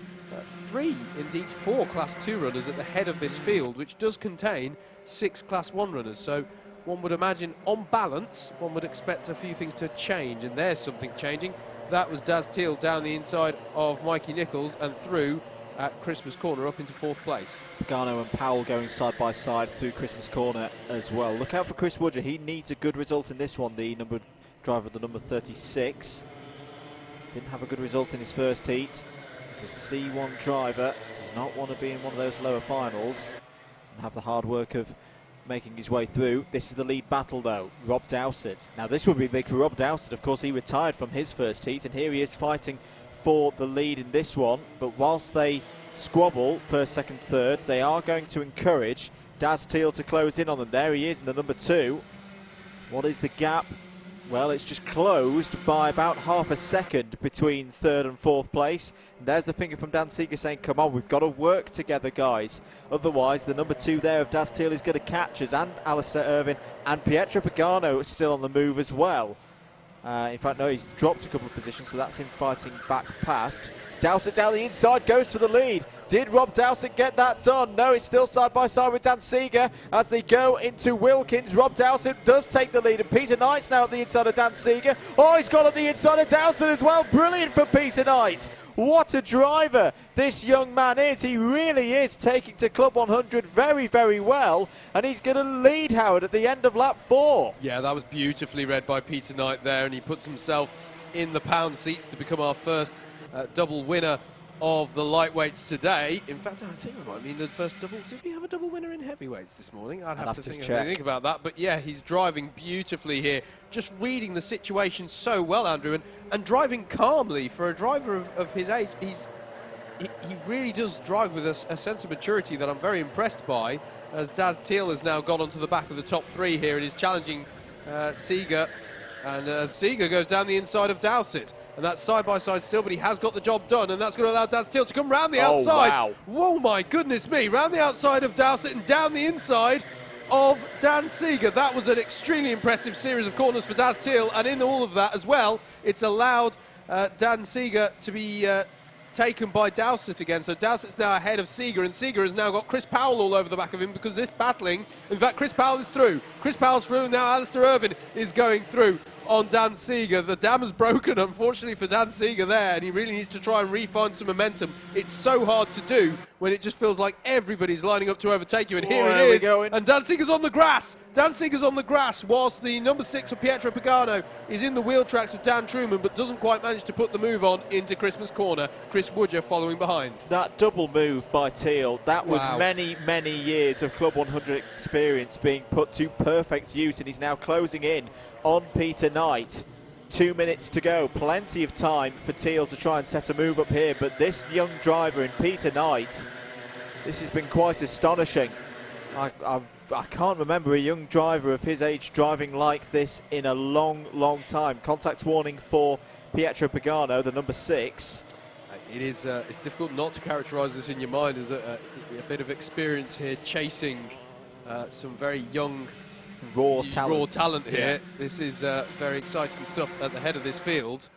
3, indeed 4 Class 2 runners at the head of this field, which does contain 6 Class 1 runners. So one would imagine, on balance, one would expect a few things to change, and there's something changing. That was Daz Teal down the inside of Mikey Nichols and through at Christmas Corner up into 4th place. Pagano and Powell going side by side through Christmas Corner as well. Look out for Chris Woodger. He needs a good result in this one, the driver of the number 36. Didn't have a good result in his first heat. He's a C1 driver, does not want to be in one of those lower finals and have the hard work of making his way through. This is the lead battle though, Rob Dowsett. Now this would be big for Rob Dowsett. Of course, he retired from his first heat, and here he is fighting for the lead in this one. But whilst they squabble first, second, third, they are going to encourage Daz Teal to close in on them. There he is in the number 2. What is the gap? Well, it's just closed by about half a second between 3rd and 4th place. And there's the finger from Dan Seeger saying, come on, we've got to work together, guys. Otherwise, the number 2 there of Daz Teal is going to catch us, and Alistair Irvine, and Pietro Pagano is still on the move as well. In fact, no, he's dropped a couple of positions, so that's him fighting back past. Dowsett down the inside, goes for the lead. Did Rob Dowsett get that done? No, it's still side by side with Dan Seeger as they go into Wilkins. Rob Dowsett does take the lead, and Peter Knight's now at the inside of Dan Seeger. Oh, he's got on the inside of Dowsett as well. Brilliant for Peter Knight. What a driver this young man is. He really is taking to Club 100 very, very well, and he's going to lead Howard at the end of lap 4. Yeah, that was beautifully read by Peter Knight there, and he puts himself in the pound seats to become our first double winner of the lightweights today. In fact, I think I might mean the first double. Did we have a double winner in heavyweights this morning? I'd have to think about that. But yeah, he's driving beautifully here, just reading the situation so well, Andrew, and driving calmly for a driver of his age. He really does drive with a sense of maturity that I'm very impressed by, as Daz Teal has now got onto the back of the top 3 here and is challenging Seeger, and Seeger goes down the inside of Dowsett. And that's side-by-side still, but he has got the job done, and that's going to allow Daz Teal to come round the outside. Wow. Whoa, my goodness me. Round the outside of Dowsett and down the inside of Dan Seeger. That was an extremely impressive series of corners for Daz Teal, and in all of that as well, it's allowed Dan Seeger to be taken by Dowsett again. So Dowsett's now ahead of Seeger, and Seeger has now got Chris Powell all over the back of him because this battling, in fact, Chris Powell is through. Chris Powell's through, and now Alistair Irvine is going through on Dan Seeger. The dam has broken, unfortunately, for Dan Seeger there, and he really needs to try and refine some momentum. It's so hard to do when it just feels like everybody's lining up to overtake you, and here it is. And Dan Seeger's on the grass. Dan Seeger's on the grass, whilst the number 6 of Pietro Pagano is in the wheel tracks of Dan Truman, but doesn't quite manage to put the move on into Christmas Corner. Chris Woodger following behind. That double move by Teal, that was many, many years of Club 100 experience being put to perfect use, and he's now closing in on Peter Knight. 2 minutes to go. Plenty of time for Teal to try and set a move up here. But this young driver in Peter Knight, this has been quite astonishing. I can't remember a young driver of his age driving like this in a long, long time. Contact warning for Pietro Pagano, the number 6. It is. It's difficult not to characterise this in your mind as a bit of experience here, chasing some very young, raw talent here. Yeah. This is very exciting stuff at the head of this field.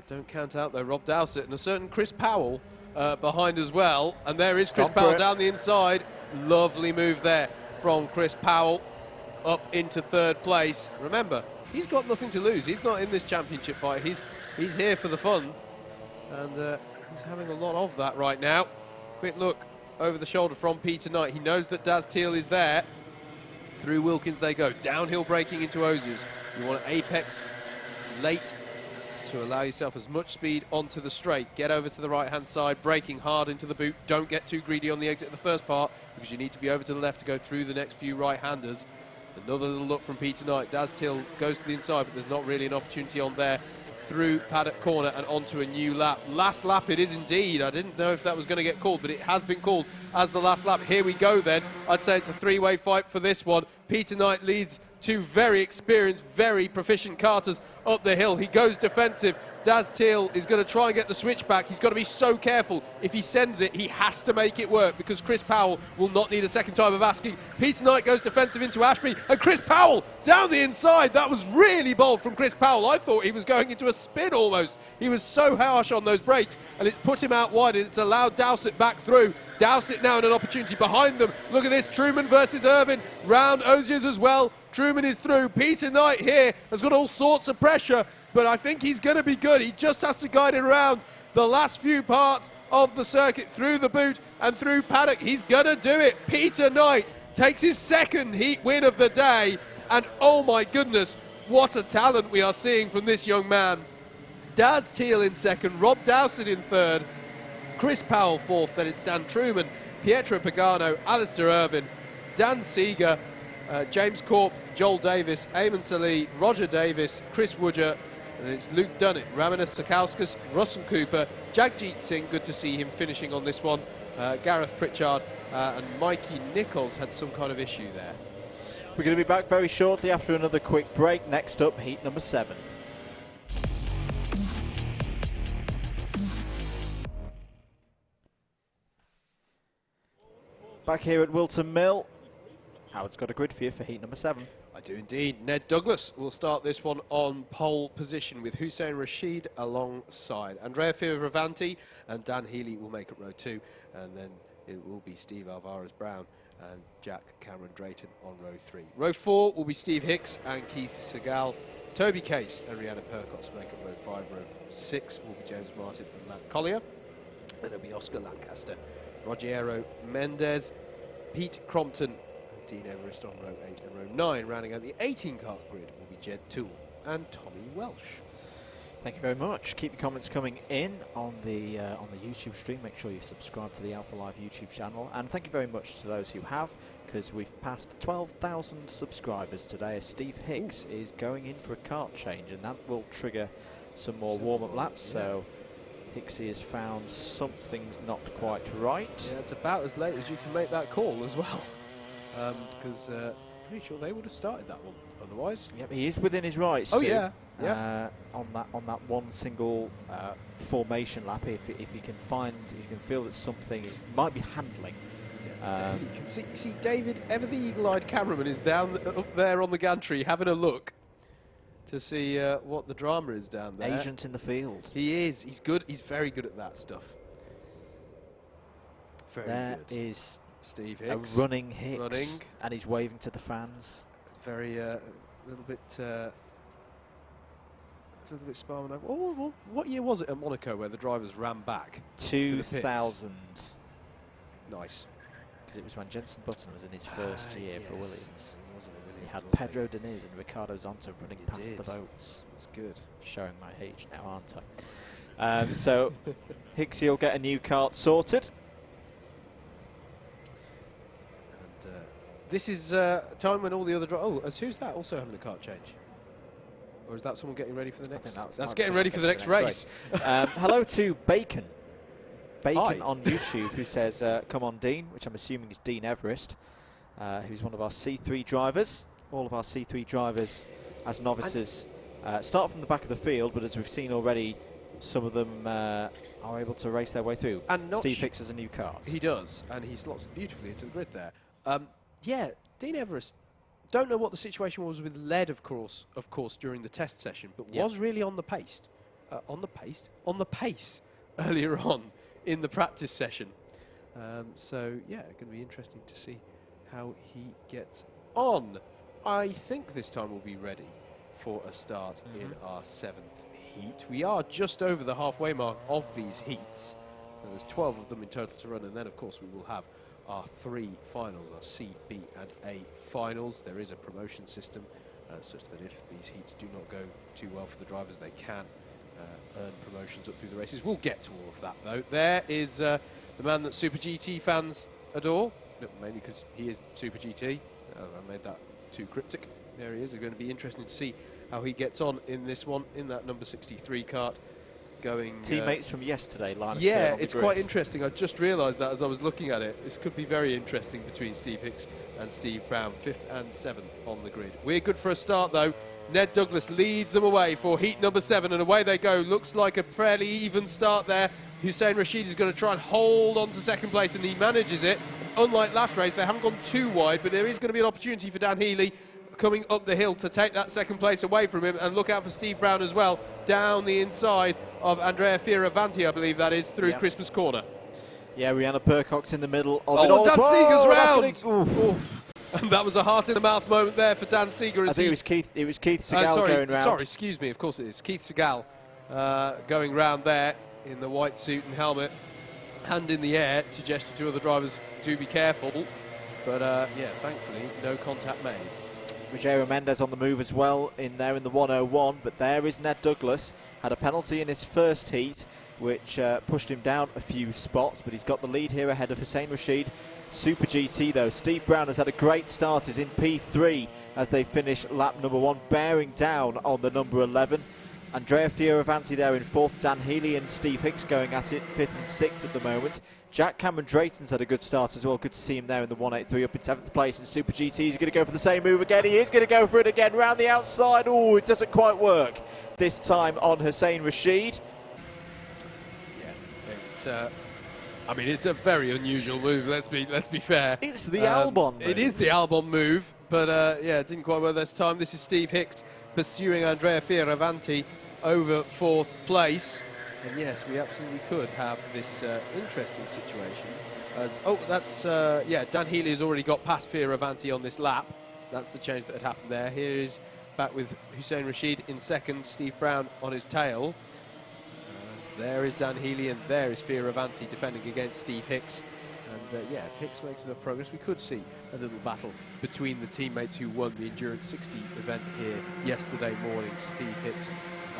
Don't count out though Rob Dowsett and a certain Chris Powell behind as well. And there is Chris Powell down the inside. Lovely move there from Chris Powell up into 3rd place. Remember, he's got nothing to lose. He's not in this championship fight. He's here for the fun, and he's having a lot of that right now. Quick look over the shoulder from Peter Knight. He knows that Daz Teal is there. Through Wilkins they go. Downhill braking into Ozers. You want to apex late to allow yourself as much speed onto the straight. Get over to the right-hand side, braking hard into the boot. Don't get too greedy on the exit of the first part, because you need to be over to the left to go through the next few right-handers. Another little look from Peter Knight. Daz Teal goes to the inside, but there's not really an opportunity on there. Through paddock corner and onto a new lap. Last lap it is indeed. I didn't know if that was going to get called, but it has been called as the last lap. Here we go then. I'd say it's a 3-way fight for this one. Peter Knight leads 2 very experienced, very proficient karters up the hill. He goes defensive. Daz Teal is going to try and get the switch back. He's got to be so careful. If he sends it, he has to make it work, because Chris Powell will not need a second time of asking. Peter Knight goes defensive into Ashby, and Chris Powell down the inside. That was really bold from Chris Powell. I thought he was going into a spin almost. He was so harsh on those brakes, and it's put him out wide, and it's allowed Dowsett back through. Dowsett now in an opportunity behind them. Look at this, Truman versus Irvin. Round Oziers as well. Truman is through. Peter Knight here has got all sorts of pressure, but I think he's going to be good. He just has to guide it around the last few parts of the circuit, through the boot and through paddock. He's going to do it. Peter Knight takes his 2nd heat win of the day, and oh my goodness, what a talent we are seeing from this young man. Daz Teal in 2nd, Rob Dowsett in 3rd, Chris Powell 4th, then it's Dan Truman, Pietro Pagano, Alistair Irvin, Dan Seeger, James Corp, Joel Davis, Eamon Salih, Roger Davis, Chris Woodger, and it's Luke Dunnett, Ramanas Sakauskas, Russell Cooper, Jagjit Singh, good to see him finishing on this one, Gareth Pritchard, and Mikey Nichols had some kind of issue there. We're going to be back very shortly after another quick break. Next up, heat number 7. Back here at Wilton Mill. Howard's got a grid for you for heat number 7. I do indeed. Ned Douglas will start this one on pole position with Hussein Rashid alongside. Andrea Fioravanti and Dan Healy will make up row 2, and then it will be Steve Alvarez-Brown and Jack Cameron Drayton on row 3. Row 4 will be Steve Hicks and Keith Segal. Toby Case and Rihanna Perkos make up row 5. Row 6 will be James Martin and Matt Collier. Then it'll be Oscar Lancaster, Rogero Mendez, Pete Crompton, Dean Everest on row 8, and row 9, rounding out the 18-car grid, will be Jed Toole and Tommy Welsh. Thank you very much. Keep your comments coming in on the YouTube stream. Make sure you subscribe to the Alpha Live YouTube channel, and thank you very much to those who have, because we've passed 12,000 subscribers today, as Steve Hicks is going in for a kart change, and that will trigger some more warm-up laps. Yeah. So Hicksy has found something's not quite right. Yeah, it's about as late as you can make that call as well. Because pretty sure they would have started that one otherwise. Yep, he is within his rights. Oh to, yeah, on that one single formation lap, if you can feel that something might be handling. Yeah, you can see David, ever the eagle-eyed cameraman, is down up there on the gantry having a look to see what the drama is down there. Agent in the field. He is. He's good. He's very good at that stuff. Very good. There is Steve Hicks. A running Hicks. And he's waving to the fans. It's very, a little bit Sparman. Oh, what year was it at Monaco where the drivers ran back? 2000. Nice. Because it was when Jenson Button was in his first year for Williams. He had wasn't Pedro Diniz and Ricardo Zonta running past the boats. That's good. Showing my age now, aren't I? So Hicksy will get a new kart sorted. This is a time when all the other drivers... Oh, who's that also having a kart change? Or is that someone getting ready for the next? That's That's getting ready for the next race. Hello to Bacon. Hi. Bacon on YouTube, who says, come on, Dean, which I'm assuming is Dean Everest, who's one of our C3 drivers. All of our C3 drivers as novices start from the back of the field, but as we've seen already, some of them are able to race their way through. And Steve Hicks has a new kart. He does, and he slots beautifully into the grid there. Yeah, Dean Everest, don't know what the situation was with lead, of course, during the test session, but was really on the pace. On the pace earlier on in the practice session. So, yeah, going to be interesting to see how he gets on. I think this time we'll be ready for a start in our 7th heat. We are just over the halfway mark of these heats. There's 12 of them in total to run, and then, of course, we will have our 3 finals, our C, B and A finals. There is a promotion system such that if these heats do not go too well for the drivers, they can earn promotions up through the races. We'll get to all of that, though. There is the man that Super GT fans adore, mainly because he is Super GT. I made that too cryptic. There he is. It's going to be interesting to see how he gets on in this one, in that number 63 kart. Going teammates from yesterday, Linus. Yeah, it's quite interesting. I just realised that as I was looking at it. This could be very interesting between Steve Hicks and Steve Brown, 5th and 7th on the grid. We're good for a start, though. Ned Douglas leads them away for heat number 7, and away they go. Looks like a fairly even start there. Hussein Rashid is going to try and hold on to 2nd place, and he manages it. Unlike last race, they haven't gone too wide, but there is going to be an opportunity for Dan Healy coming up the hill to take that 2nd place away from him, and look out for Steve Brown as well, down the inside of Andrea Fioravanti, I believe that is, through Christmas Corner. Yeah, Rihanna Percock's in the middle of it all. Dan Seeger's round! And that was a heart-in-the-mouth moment there for Dan Seeger. I think it was Keith Segal going round. Sorry, excuse me, of course it is. Keith Segal going round there in the white suit and helmet, hand in the air to gesture to other drivers, do be careful. But, yeah, thankfully, no contact made. Rogério Mendes on the move as well in there in the 101, but there is Ned Douglas. Had a penalty in his first heat, which pushed him down a few spots, but he's got the lead here ahead of Hussein Rashid. Super GT though, Steve Brown has had a great start, is in P3 as they finish lap number 1, bearing down on the number 11. Andrea Fioravanti there in 4th, Dan Healy and Steve Hicks going at it, 5th and 6th at the moment. Jack Cameron Drayton's had a good start as well. Good to see him there in the 183 up in 7th place. And Super GT, he's going to go for the same move again. He is going to go for it again round the outside. Oh, it doesn't quite work this time on Hussein Rashid. Yeah, I mean, it's a very unusual move. Let's be fair. It's the Albon move. It is the Albon move, but yeah, it didn't quite work this time. This is Steve Hicks pursuing Andrea Fioravanti over 4th place. And yes, we absolutely could have this interesting situation. Dan Healy has already got past Fioravanti on this lap. That's the change that had happened there. Here is back with Hussein Rashid in 2nd, Steve Brown on his tail. There is Dan Healy, and there is Fioravanti defending against Steve Hicks. And yeah, if Hicks makes enough progress, we could see a little battle between the teammates who won the Endurance 60 event here yesterday morning. Steve Hicks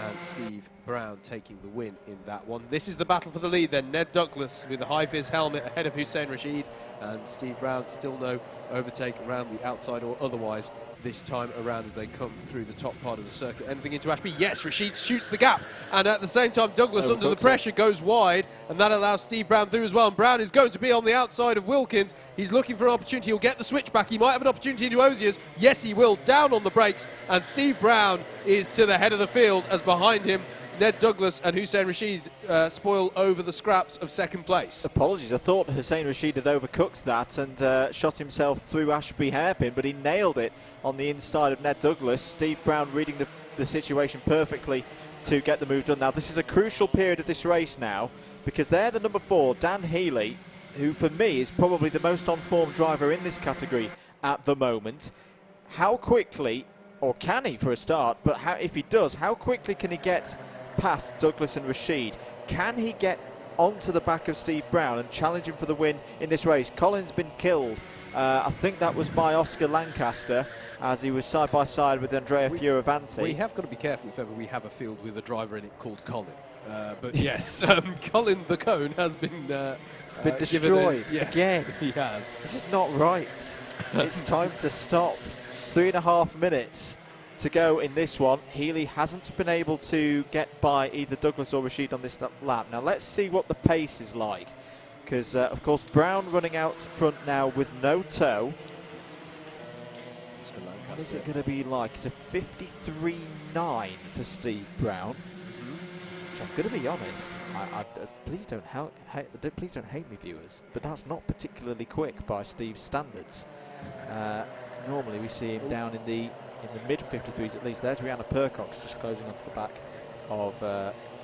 and Steve Brown taking the win in that one. This is the battle for the lead then. Ned Douglas with the high-vis helmet ahead of Hussein Rashid, and Steve Brown still no overtake around the outside or otherwise this time around as they come through the top part of the circuit. Anything into Ashby? Yes, Rashid shoots the gap, and at the same time Douglas under the pressure goes wide, and that allows Steve Brown through as well, and Brown is going to be on the outside of Wilkins. He's looking for an opportunity. He'll get the switch back. He might have an opportunity into Ozier's. Yes, he will. Down on the brakes, and Steve Brown is to the head of the field as behind him Ned Douglas and Hussein Rashid spoil over the scraps of 2nd place. Apologies, I thought Hussein Rashid had overcooked that and shot himself through Ashby hairpin, but he nailed it on the inside of Ned Douglas. Steve Brown reading the situation perfectly to get the move done. Now, this is a crucial period of this race now, because they're the number 4, Dan Healy, who for me is probably the most on-form driver in this category at the moment. How quickly, or can he for a start, but if he does, how quickly can he get past Douglas and Rashid? Can he get onto the back of Steve Brown and challenge him for the win in this race? Colin's been killed. I think that was by Oscar Lancaster as he was side by side with Andrea Fioravanti. We have got to be careful if ever we have a field with a driver in it called Colin. But yes, Colin the Cone has been destroyed yes, again. He has. This is not right. It's time to stop. 3.5 minutes to go in this one. Healy hasn't been able to get by either Douglas or Rashid on this lap. Now let's see what the pace is like, because of course Brown running out front now with no toe. What is it going to be like? It's a 53.9 for Steve Brown. Which I'm going to be honest, please don't hate me, viewers, but that's not particularly quick by Steve's standards. Normally we see him down in the mid 53s at least. There's Rihanna Percox just closing onto the back of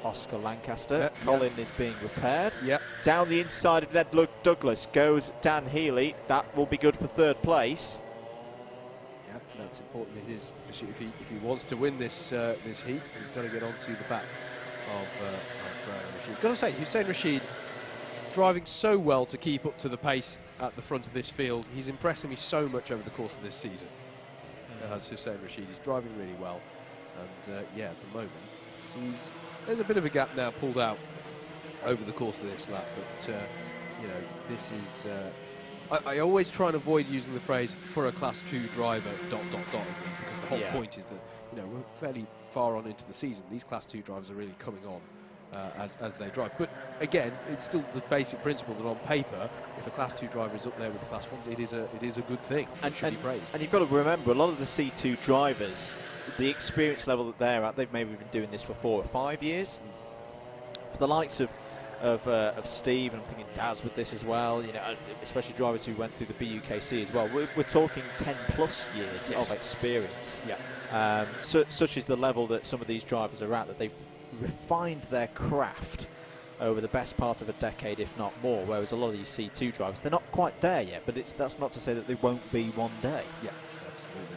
Oscar Lancaster. Yep. Colin is being repaired. Yep. Down the inside of Ned Douglas goes Dan Healy. That will be good for third place. Yeah, that's important. It is if he wants to win this this heat, he's got to get onto the back of Rashid. Got to say, Hussein Rashid driving so well to keep up to the pace at the front of this field. He's impressing me so much over the course of this season. As Hussein Rashid, he's driving really well, and yeah, at the moment there's a bit of a gap now pulled out over the course of this lap, but you know, this is. I always try and avoid using the phrase "for a Class 2 driver." Because the whole point is that, you know, we're fairly far on into the season. These Class 2 drivers are really coming on as they drive. But again, it's still the basic principle that on paper, if a Class 2 driver is up there with the Class 1s, it is a good thing and should be praised. And you've got to remember, a lot of the C2 drivers, the experience level that they're at, they've maybe been doing this for 4 or 5 years. For the likes of Steve, and I'm thinking Daz with this as well, you know, especially drivers who went through the BUKC as well. We're talking 10+ years of experience. Yeah. Such is the level that some of these drivers are at, that they've refined their craft over the best part of a decade, if not more, whereas a lot of these C2 drivers, they're not quite there yet, but that's not to say that they won't be one day. Yeah, absolutely.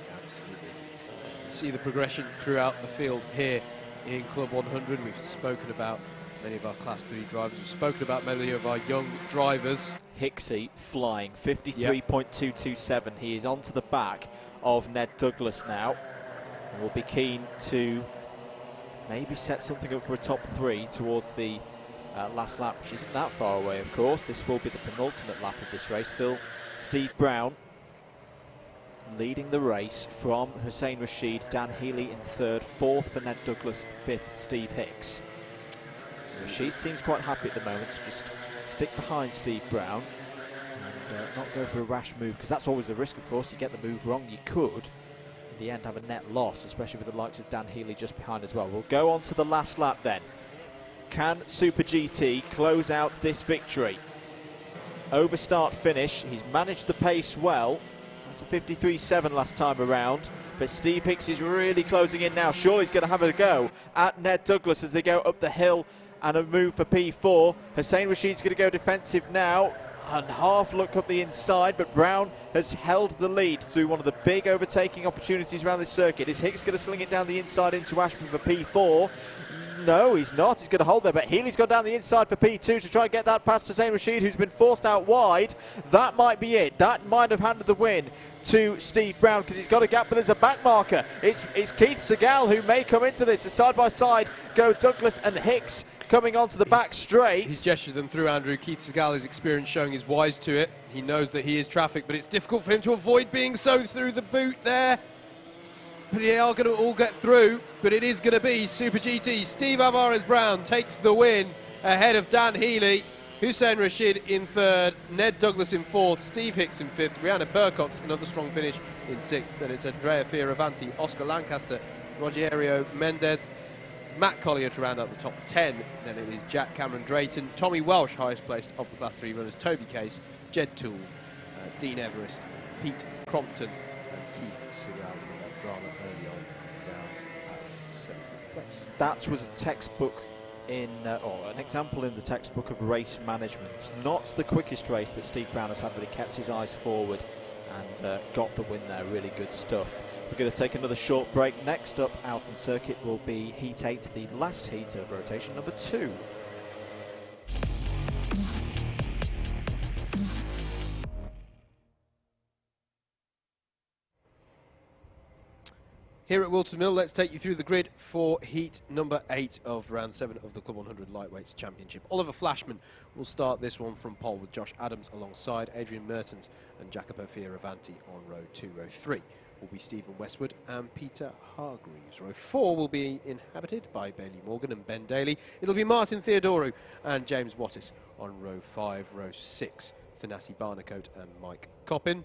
See the progression throughout the field here in Club 100. We've spoken about many of our Class 3 drivers. We've spoken about many of our young drivers. Hicksy flying 53.227. He is onto the back of Ned Douglas now. And will be keen to maybe set something up for a top 3 towards the last lap, which isn't that far away, of course. This will be the penultimate lap of this race. Still Steve Brown leading the race from Hussein Rashid, Dan Healy in third, fourth for Ned Douglas, fifth Steve Hicks. Rashid seems quite happy at the moment to just stick behind Steve Brown and not go for a rash move, because that's always the risk, of course. You get the move wrong, you could in the end have a net loss, especially with the likes of Dan Healy just behind as well. We'll go on to the last lap then. Can Super GT close out this victory? Over start finish, he's managed the pace well. That's a 53.7 last time around. But Steve Hicks is really closing in now. Sure, he's going to have a go at Ned Douglas as they go up the hill, and a move for P4. Hussein Rashid's going to go defensive now and half look up the inside, but Brown has held the lead through one of the big overtaking opportunities around this circuit. Is Hicks going to sling it down the inside into Ashby for P4? No, he's not. He's going to hold there, but Healy's gone down the inside for P2 to try and get that past Hussein Rashid, who's been forced out wide. That might be it. That might have handed the win to Steve Brown, because he's got a gap, but there's a back marker. It's Keith Segal who may come into this. Side by side go Douglas and Hicks coming onto the back straight. He's gestured them through, Andrew. Keith Segal, his experience showing, is wise to it. He knows that he is traffic, but it's difficult for him to avoid being so through the boot there. But they are going to all get through, but it is going to be Super GT. Steve Alvarez-Brown takes the win ahead of Dan Healy. Hussein Rashid in third, Ned Douglas in fourth, Steve Hicks in fifth, Rihanna Percox, another strong finish, in sixth. And it's Andrea Fioravanti, Oscar Lancaster, Rogerio Mendez, Matt Collier to round out the top 10. Then it is Jack Cameron Drayton, Tommy Welsh, highest placed of the Class 3 runners, Toby Case, Jed Toole, Dean Everest, Pete Crompton, and Keith Segal. Drama early on down at 7th place. That was a textbook or an example in the textbook of race management. Not the quickest race that Steve Brown has had, but he kept his eyes forward and got the win there. Really good stuff. We're going to take another short break. Next up out on circuit will be Heat 8, the last heat of rotation number 2. Here at Whilton Mill, let's take you through the grid for heat number 8 of round 7 of the Club 100 Lightweights Championship. Oliver Flashman will start this one from pole with Josh Adams alongside Adrian Mertens and Jacopo Fioravanti on row 2, row 3. will be Stephen Westwood and Peter Hargreaves. Row 4 will be inhabited by Bailey Morgan and Ben Daly. It'll be Martin Theodoru and James Wattis on row 5. Row 6, Thanasi Barnacote and Mike Coppin.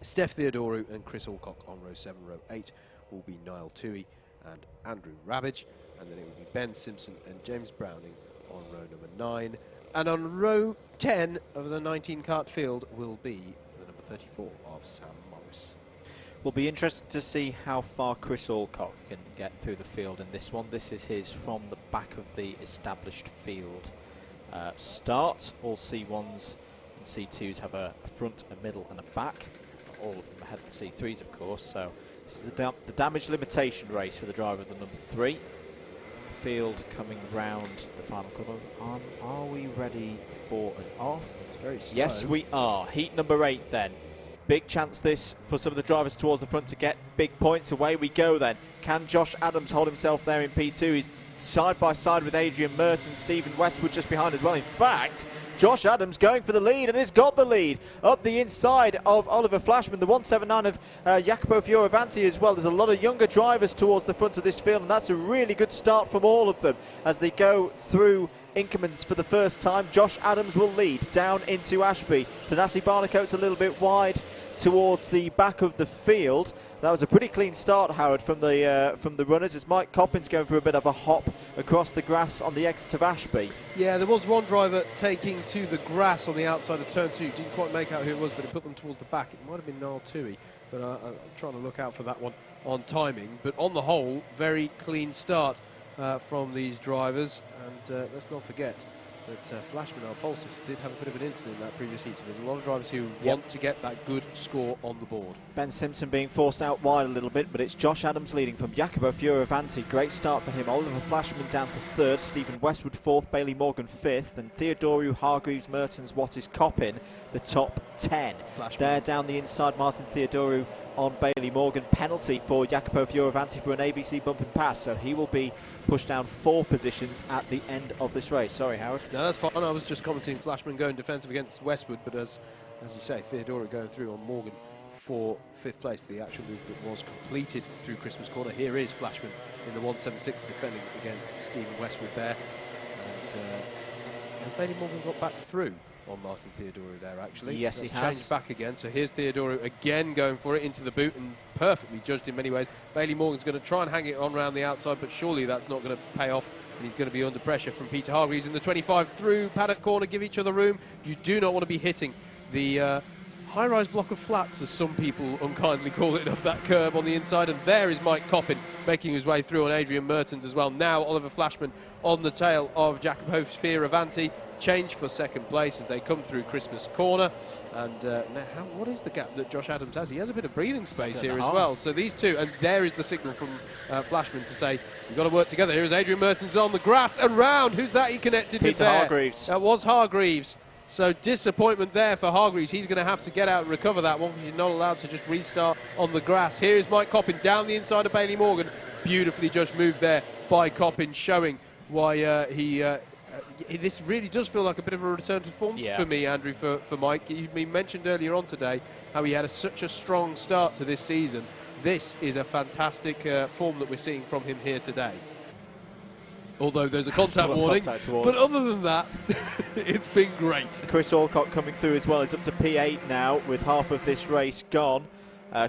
Steph Theodoru and Chris Alcock on row 7. Row 8 will be Niall Toohey and Andrew Rabbage. And then it will be Ben Simpson and James Browning on row number 9. And on row 10 of the 19 kart field will be the number 34 of Sam Morris. We'll be interested to see how far Chris Alcock can get through the field in this one. This is his from the back of the established field start. All C1s and C2s have a front, a middle and a back. All of them ahead of the C3s, of course. So this is the damage limitation race for the driver of the number 3. Field coming round the final corner. Are we ready for an off? It's very slow. Yes, we are. Heat number 8 then. Big chance this for some of the drivers towards the front to get big points. Away we go then. Can Josh Adams hold himself there in P2? He's side by side with Adrian Merton, Stephen Westwood just behind as well. In fact, Josh Adams going for the lead and has got the lead up the inside of Oliver Flashman, the 179 of Jacopo Fioravanti as well. There's a lot of younger drivers towards the front of this field, and that's a really good start from all of them as they go through Inkermans for the first time. Josh Adams will lead down into Ashby. Thanasi Barnacote's a little bit wide towards the back of the field. That was a pretty clean start, Howard, from the runners, as Mike Coppin's going for a bit of a hop across the grass on the exit of Ashby. Yeah, there was one driver taking to the grass on the outside of turn 2. Didn't quite make out who it was, but he put them towards the back. It might have been Niall Toohey, but I'm trying to look out for that one on timing. But on the whole, very clean start from these drivers. And let's not forget that Flashman, our pole sitter, did have a bit of an incident in that previous heat. So there's a lot of drivers who want to get that good score on the board. Ben Simpson being forced out wide a little bit, but it's Josh Adams leading from Jacopo Fioravanti. Great start for him. Oliver Flashman down to 3rd, Stephen Westwood 4th, Bailey Morgan 5th, and Theodoru, Hargreaves, Mertens, Wattis, Coppin, the top 10. Flashman. There down the inside, Martin Theodoru on Bailey Morgan. Penalty for Jacopo Fioravanti for an ABC bump and pass, so he will be pushed down 4 positions at the end of this race. Sorry, Howard. No, that's fine. I was just commenting Flashman going defensive against Westwood, but as you say, Theodoru going through on Morgan for 5th place. The actual move that was completed through Christmas Corner. Here is Flashman in the 176 defending against Stephen Westwood there. And has Bailey Morgan got back through on Martin Theodoru there, actually? Yes, he has. Changed back again. So here's Theodoru again going for it into the boot and perfectly judged in many ways. Bailey Morgan's going to try and hang it on around the outside, but surely that's not going to pay off. And he's going to be under pressure from Peter Hargreaves in the 25 through paddock corner. Give each other room. You do not want to be hitting the high-rise block of flats, as some people unkindly call it, of that curb on the inside. And there is Mike Coppin making his way through on Adrian Mertens as well. Now Oliver Flashman on the tail of Jacopo Fioravanti. Change for 2nd place as they come through Christmas Corner. And now, what is the gap that Josh Adams has? He has a bit of breathing space here as well. So these two, and there is the signal from Flashman to say, we've got to work together. Here is Adrian Mertens on the grass and round. Who's that he connected with there? Peter Hargreaves. That was Hargreaves. So disappointment there for Hargreaves. He's going to have to get out and recover that one because you're not allowed to just restart on the grass. Here is Mike Coppin down the inside of Bailey Morgan. Beautifully judged move there by Coppin, showing why this really does feel like a bit of a return to form for me, Andrew, for Mike. You mentioned earlier on today how he had such a strong start to this season. This is a fantastic form that we're seeing from him here today. Although there's a contact warning. But other than that, it's been great. Chris Alcock coming through as well. He's up to P8 now with half of this race gone.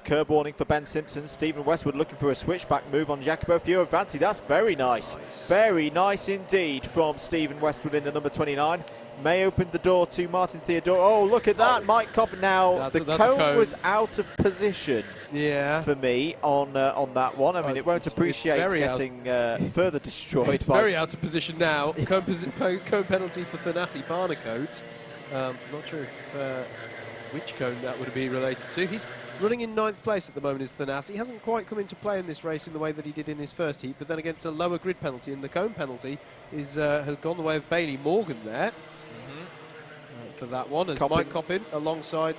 Curb warning for Ben Simpson. Stephen Westwood looking for a switchback move on Jacopo Fioravanti. That's very nice. Very nice indeed from Stephen Westwood in the number 29. May open the door to Martin Theodore. Oh, look at that. Mike Coppin now. The cone was out of position for me on that one. I mean, it won't appreciate getting further destroyed. It's very out of position now. Cone penalty for Thanasi Barnacote. Not sure which cone that would be related to. He's running in 9th place at the moment is Thanasi. He hasn't quite come into play in this race in the way that he did in his first heat, but then again, it's a lower grid penalty, and the cone penalty has gone the way of Bailey Morgan there. For that one, as Mike Coppin alongside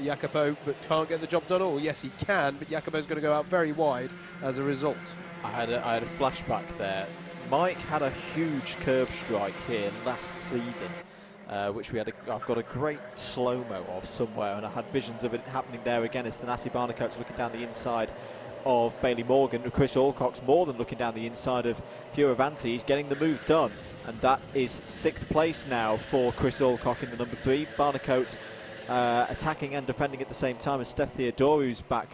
Jacopo, but can't get the job done. Oh, yes, he can, but Jacopo's going to go out very wide as a result. I had a flashback there. Mike had a huge curve strike here last season, which I've got a great slow-mo of somewhere, and I had visions of it happening there again as the Nasty Barnacoats looking down the inside of Bailey Morgan. Chris Alcock's more than looking down the inside of Fioravanti. He's getting the move done, and that is 6th place now for Chris Alcock in the number 3. Barnacoat attacking and defending at the same time as Steph Theodorou's back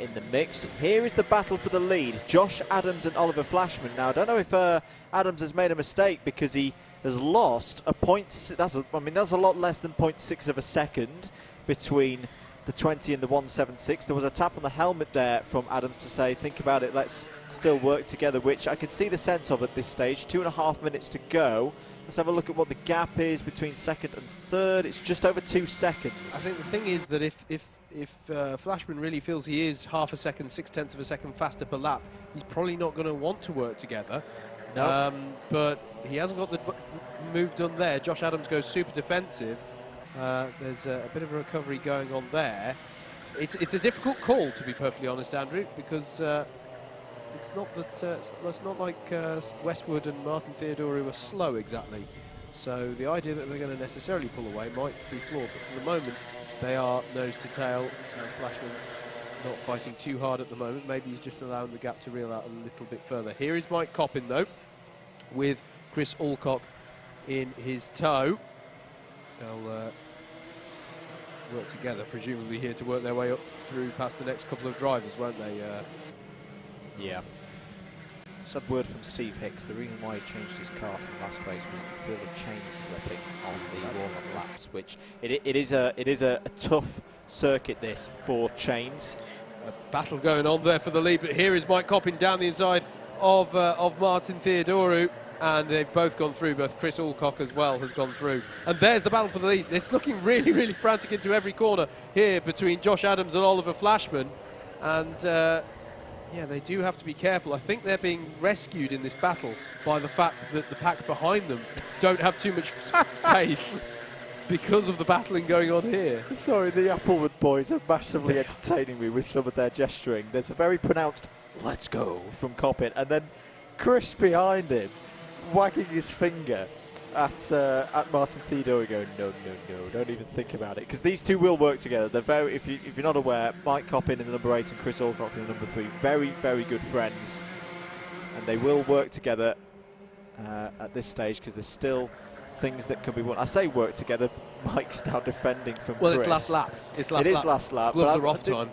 in the mix. Here is the battle for the lead. Josh Adams and Oliver Flashman. Now, I don't know if Adams has made a mistake, because he has lost a point. That's a lot less than 0.6 of a second between the 20 and the 176. There was a tap on the helmet there from Adams to say, think about it, let's still work together, which I can see the sense of at this stage. 2.5 minutes to go. Let's have a look at what the gap is between second and third. It's just over 2 seconds. I think the thing is that if Flashman really feels he is half a second, 0.6 of a second faster per lap, he's probably not going to want to work together. No. But he hasn't got the move done there. Josh Adams goes super defensive. There's a bit of a recovery going on there. It's a difficult call, to be perfectly honest, Andrew, because it's not that it's not like Westwood and Martin Theodorou are slow exactly. So the idea that they're going to necessarily pull away might be flawed. But for the moment, they are nose to tail. Flashman not fighting too hard at the moment. Maybe he's just allowing the gap to reel out a little bit further. Here is Mike Coppin, though, with Chris Alcock in his tow. They'll work together, presumably here to work their way up through past the next couple of drivers, won't they? Yeah. Just had word from Steve Hicks. The reason why he changed his car to the last race was he feel the chain slipping on the warm-up laps, which it is a tough circuit, this, for chains. A battle going on there for the lead, but here is Mike Coppin down the inside of Martin Theodorou, and they've both gone through. Both Chris Alcock as well has gone through, and there's the battle for the lead. It's looking really, really frantic into every corner here between Josh Adams and Oliver Flashman, and yeah, they do have to be careful. I think they're being rescued in this battle by the fact that the pack behind them don't have too much space because of the battling going on here. Sorry, the Applewood boys are massively entertaining me with some of their gesturing. There's a very pronounced "let's go" from Coppin, and then Chris behind him wagging his finger at Martin Theodorou, going, no, don't even think about it, because these two will work together. They're very, if you're not aware, Mike Coppin in the number 8 and Chris Alcock in the number 3, very, very good friends, and they will work together at this stage, because there's still things that can be won. I say work together. Mike's now defending from well, Chris. it's last lap. It's last lap. It is last lap. Gloves are off time.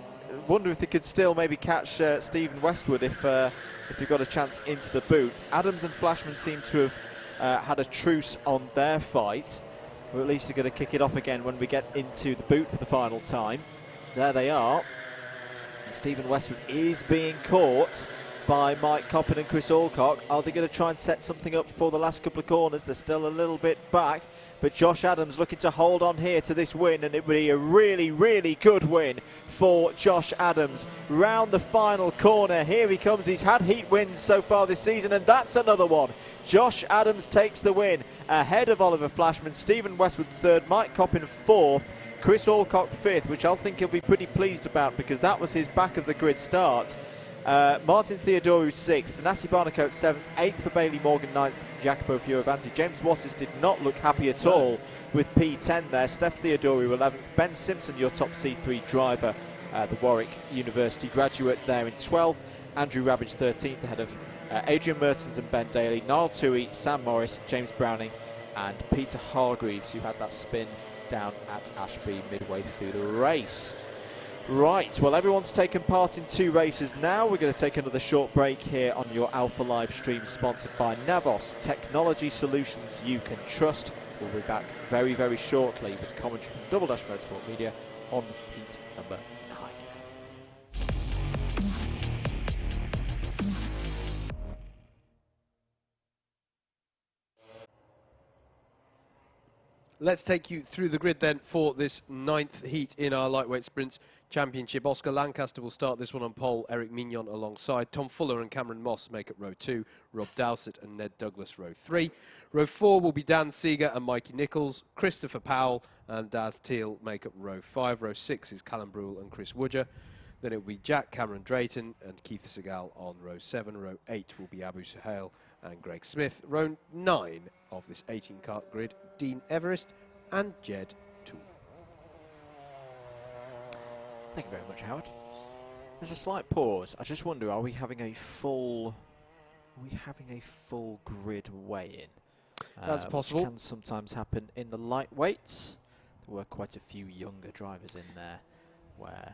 Wonder if they could still maybe catch Stephen Westwood if they've got a chance into the boot. Adams and Flashman seem to have had a truce on their fight. We're at least going to kick it off again when we get into the boot for the final time. There they are. And Stephen Westwood is being caught by Mike Coppin and Chris Alcock. Are they going to try and set something up for the last couple of corners? They're still a little bit back, but Josh Adams looking to hold on here to this win, and it would be a really, really good win for Josh Adams. Round the final corner, here he comes. He's had heat wins so far this season, and that's another one. Josh Adams takes the win ahead of Oliver Flashman. Stephen Westwood 3rd, Mike Coppin 4th, Chris Alcock 5th, which I think he'll be pretty pleased about, because that was his back of the grid start. Martin Theodorou 6th, Nasty Barnacoat 7th, 8th for Bailey Morgan, 9th Jacopo Fioravanti. James Waters did not look happy at all with P10 there. Steph Theodorou 11th, Ben Simpson, your top C3 driver, the Warwick University graduate, there in 12th. Andrew Rabbage 13th, ahead of Adrian Mertens and Ben Daly, Niall Toohey, Sam Morris, James Browning and Peter Hargreaves, who had that spin down at Ashby midway through the race. Right, well, everyone's taken part in 2 races now. We're going to take another short break here on your Alpha Live stream, sponsored by Navos, technology solutions you can trust. We'll be back very, very shortly with commentary from Double Dash Motorsport Media on heat number 9. Let's take you through the grid then for this 9th heat in our lightweight sprints championship. Oscar Lancaster will start this one on pole. Eric Mignon alongside. Tom Fuller and Cameron Moss make up row 2. Rob Dowsett and Ned Douglas row 3. Row 4 will be Dan Seeger and Mikey Nichols. Christopher Powell and Daz Teal make up row 5. Row 6 is Callum Brule and Chris Woodger. Then it will be Jack Cameron Drayton and Keith Segal on row 7. Row 8 will be Abu Suhail and Greg Smith. Row 9 of this 18-kart grid, Dean Everest and Jed Toole. Thank you very much, Howard. There's a slight pause. I just wonder, are we having a full grid weigh-in? That's possible. Which can sometimes happen in the lightweights. There were quite a few younger drivers in there where...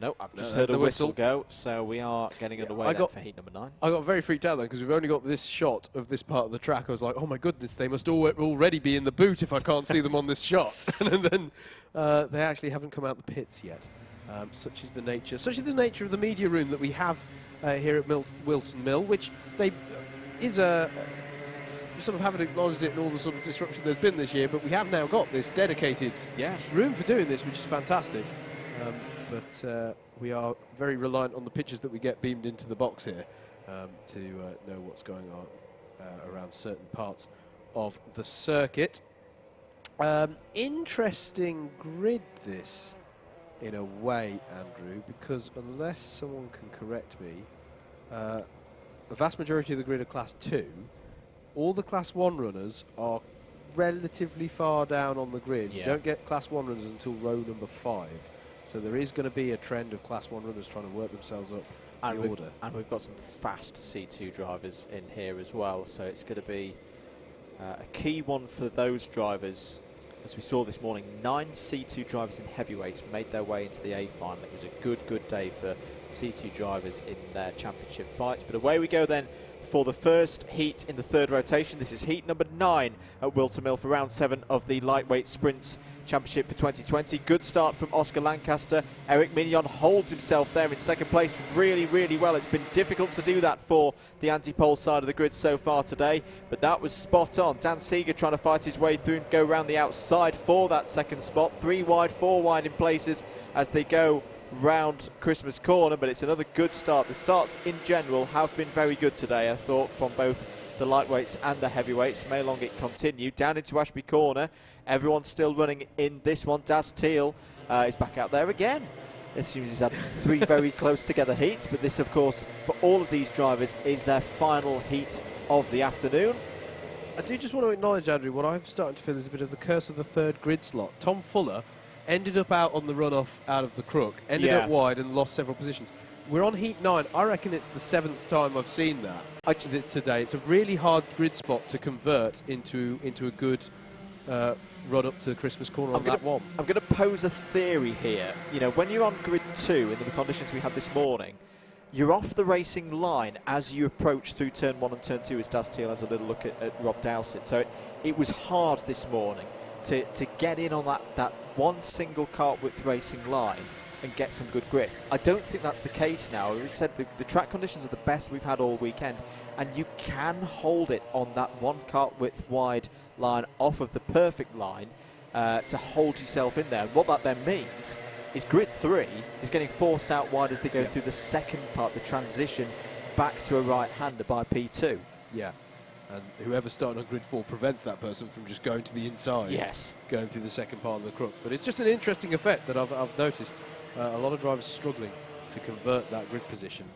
no, I've just heard a whistle go, so we are getting underway for heat number 9. I got very freaked out then because we've only got this shot of this part of the track. I was like, oh my goodness, they must already be in the boot if I can't see them on this shot. And then they actually haven't come out the pits yet. Such is the nature of the media room that we have here at Whilton Mill, which they is a... We sort of haven't acknowledged it in all the sort of disruption there's been this year, but we have now got this dedicated room for doing this, which is fantastic. But we are very reliant on the pictures that we get beamed into the box here to know what's going on around certain parts of the circuit. Interesting grid this, in a way, Andrew, because unless someone can correct me, the vast majority of the grid are Class 2. All the Class 1 runners are relatively far down on the grid. You don't get Class 1 runners until row number 5. So there is going to be a trend of Class 1 runners trying to work themselves up the order. And we've got some fast C2 drivers in here as well, so it's going to be a key one for those drivers. As we saw this morning, 9 C2 drivers in heavyweights made their way into the A final. It was a good day for C2 drivers in their championship fights. But away we go then for the first heat in the third rotation. This is heat number 9 at Whilton Mill for round 7 of the Lightweight Sprints Championship for 2020. Good start from Oscar Lancaster. Eric Mignon holds himself there in second place really well. It's been difficult to do that for the anti-pole side of the grid so far today, but that was spot on. Dan Seeger trying to fight his way through and go around the outside for that second spot. 3 wide, 4 wide in places as they go round Christmas Corner, but it's another good start. The starts in general have been very good today, I thought, from both the lightweights and the heavyweights. May long it continue. Down into Ashby Corner, everyone's still running in this one. Daz Teal is back out there again. It seems he's had 3 very close together heats, but this, of course, for all of these drivers, is their final heat of the afternoon. I do just want to acknowledge, Andrew, what I'm starting to feel is a bit of the curse of the third grid slot. Tom Fuller ended up out on the runoff out of the crook, ended up wide and lost several positions. We're on heat 9. I reckon it's the 7th time I've seen that today. It's a really hard grid spot to convert into a good run up to Christmas Corner on that one. I'm going to pose a theory here. You know, when you're on grid 2 in the conditions we had this morning, you're off the racing line as you approach through turn 1 and turn 2 as Daz Teal has a little look at Rob Dowsett. So it was hard this morning to get in on that one single kart width racing line and get some good grip. I don't think that's the case now. As we said, the track conditions are the best we've had all weekend, and you can hold it on that one kart width wide line off of the perfect line to hold yourself in there. And what that then means is grid 3 is getting forced out wide as they go through the second part, the transition back to a right-hander by P2. Yeah. And whoever's starting on grid 4 prevents that person from just going to the inside. Yes. Going through the second part of the crook. But it's just an interesting effect that I've noticed. A lot of drivers struggling to convert that grid position.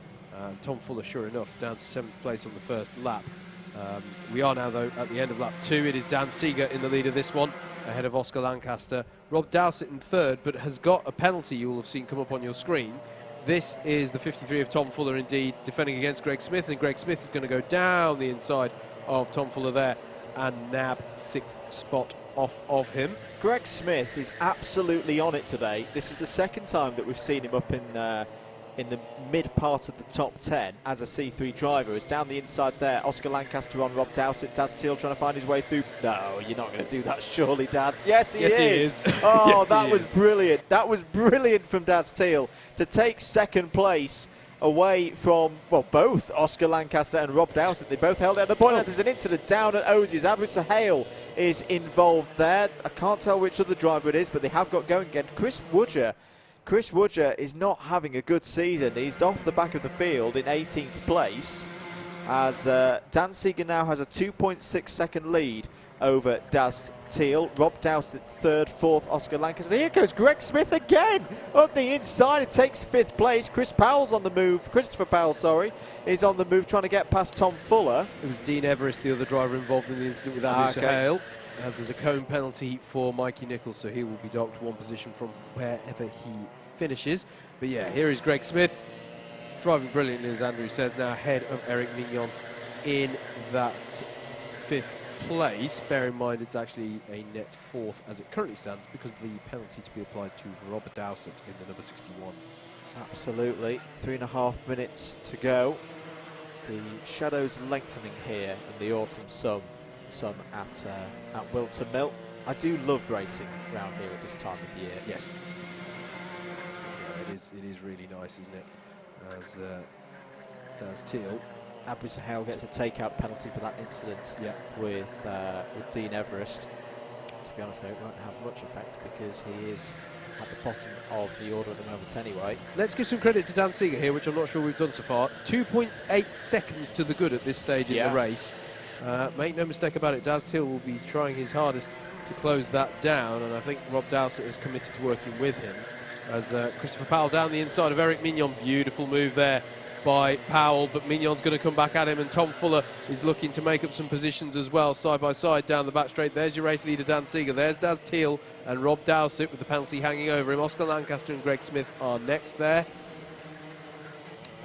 Tom Fuller, sure enough, down to 7th place on the first lap. We are now, though, at the end of lap 2. It is Dan Seeger in the lead of this one, ahead of Oscar Lancaster. Rob Dowsett in 3rd, but has got a penalty you will have seen come up on your screen. This is the 53 of Tom Fuller, indeed, defending against Greg Smith, and Greg Smith is going to go down the inside of Tom Fuller there and nab 6th spot off of him. Greg Smith is absolutely on it today. This is the second time that we've seen him up in the mid part of the top 10 as a C3 driver. It's down the inside there. Oscar Lancaster on Rob Dowsett. Daz Teal trying to find his way through. No, you're not going to do that, surely, Daz. Yes, he is. Oh, yes, that was brilliant. That was brilliant from Daz Teal to take second place away from, well, both Oscar Lancaster and Rob Dowsett. They both held it at the point. There's an incident down at Osies. Abu Suhail is involved there. I can't tell which other driver it is, but they have got going again. Chris Woodger is not having a good season. He's off the back of the field in 18th place as Dan Seeger now has a 2.6 second lead over Daz Teal. Rob Dowsett third, fourth, Oscar Lancaster. Here goes Greg Smith again on the inside. It takes fifth place. Christopher Powell, is on the move, trying to get past Tom Fuller. It was Dean Everest, the other driver involved in the incident with Andrew Sahale, as there's a cone penalty for Mikey Nichols, so he will be docked one position from wherever he finishes. But yeah, here is Greg Smith, driving brilliantly, as Andrew says, now ahead of Eric Mignon in that fifth place. Bear in mind it's actually a net fourth as it currently stands because of the penalty to be applied to Robert Dowsett in the number 61. Absolutely. 3.5 minutes to go. The shadows lengthening here in the autumn sun at Whilton Mill. I do love racing around here at this time of year. Yes. Yeah, it is really nice, isn't it? As Daz Teal. Abu Sahel gets a takeout penalty for that incident with Dean Everest. To be honest, though, it won't have much effect because he is at the bottom of the order at the moment anyway. Let's give some credit to Dan Seeger here, which I'm not sure we've done so far. 2.8 seconds to the good at this stage in the race. Make no mistake about it, Daz Teal will be trying his hardest to close that down, and I think Rob Dowsett is committed to working with him. As Christopher Powell down the inside of Eric Mignon. Beautiful move there by Powell, but Mignon's going to come back at him, and Tom Fuller is looking to make up some positions as well, side by side down the back straight. There's your race leader, Dan Seeger. There's Daz Teal and Rob Dowsett with the penalty hanging over him. Oscar Lancaster and Greg Smith are next there.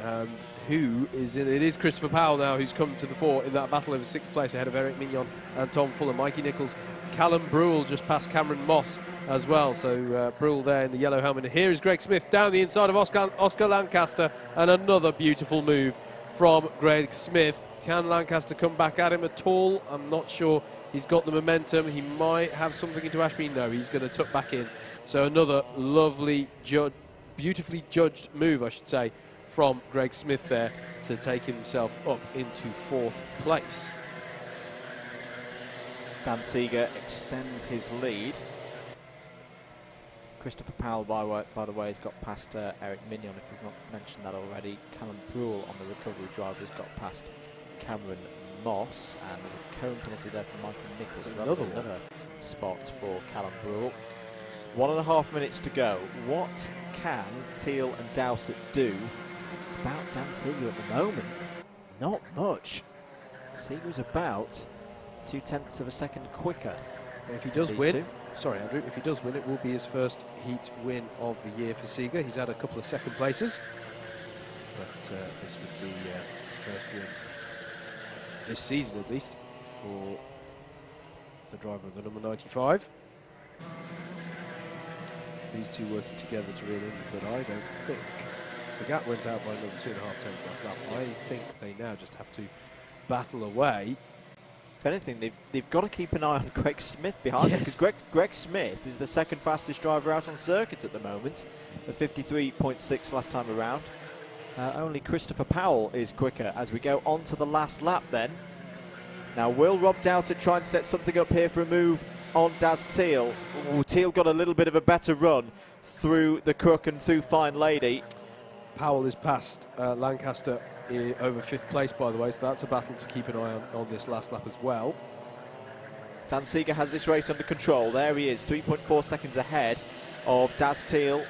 And who is in? It is Christopher Powell now who's come to the fore in that battle over sixth place ahead of Eric Mignon and Tom Fuller. Mikey Nichols, Callum Brewell just past Cameron Moss as well, so Brewell there in the yellow helmet. And here is Greg Smith down the inside of Oscar Lancaster, and another beautiful move from Greg Smith. Can Lancaster come back at him at all? I'm not sure. He's got the momentum. He might have something into Ashby. No, he's going to tuck back in. So another lovely, beautifully judged move, I should say, from Greg Smith there to take himself up into fourth place. Dan Seeger extends his lead. Christopher Powell, by the way, has got past Eric Mignon, if we've not mentioned that already. Callum Brewell on the recovery drive has got past Cameron Moss, and there's a cone penalty there for Michael Nichols. So another spot for Callum Brewell. 1.5 minutes to go. What can Teal and Dowsett do about Dan Seeger at the moment? Not much. Seeger's about 0.2 of a second quicker. If he does win, sorry Andrew, if he does win, it will be his first heat win of the year for Seeger. He's had a couple of second places, but this would be the first win this season at least for the driver of the number 95. These two working together to reel in, but I don't think the gap went out by another 2.5 tenths last lap. I think they now just have to battle away. If anything, they've got to keep an eye on Greg Smith behind him, because Greg Smith is the second fastest driver out on circuit at the moment, at 53.6 last time around. Only Christopher Powell is quicker as we go on to the last lap then. Now, will Rob Dowsett try and set something up here for a move on Daz Teal? Ooh, Teal got a little bit of a better run through the crook and through Fine Lady. Powell is past Lancaster over fifth place, by the way, so that's a battle to keep an eye on this last lap as well. Dan Seeger has this race under control. There he is, 3.4 seconds ahead of Daz Teal.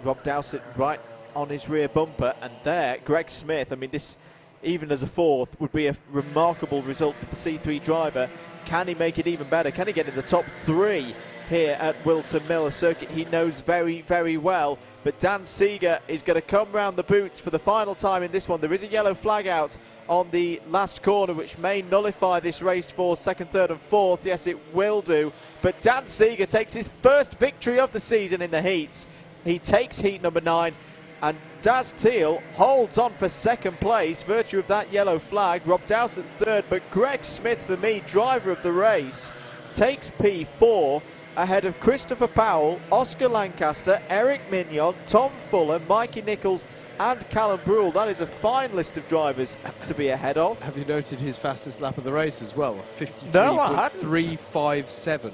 Rob Dowsett right on his rear bumper, and there, Greg Smith. I mean, this, even as a fourth, would be a remarkable result for the C3 driver. Can he make it even better? Can he get in the top three here at Whilton Mill, a circuit he knows very, very well? But Dan Seeger is going to come round the boots for the final time in this one. There is a yellow flag out on the last corner, which may nullify this race for second, third and fourth. Yes, it will do. But Dan Seeger takes his first victory of the season in the heats. He takes heat number 9, and Daz Teal holds on for second place, virtue of that yellow flag. Rob Dowsett third, but Greg Smith, for me, driver of the race, takes P4 ahead of Christopher Powell, Oscar Lancaster, Eric Mignon, Tom Fuller, Mikey Nichols and Callum Brewell. That is a fine list of drivers to be ahead of. Have you noted his fastest lap of the race as well? 53.357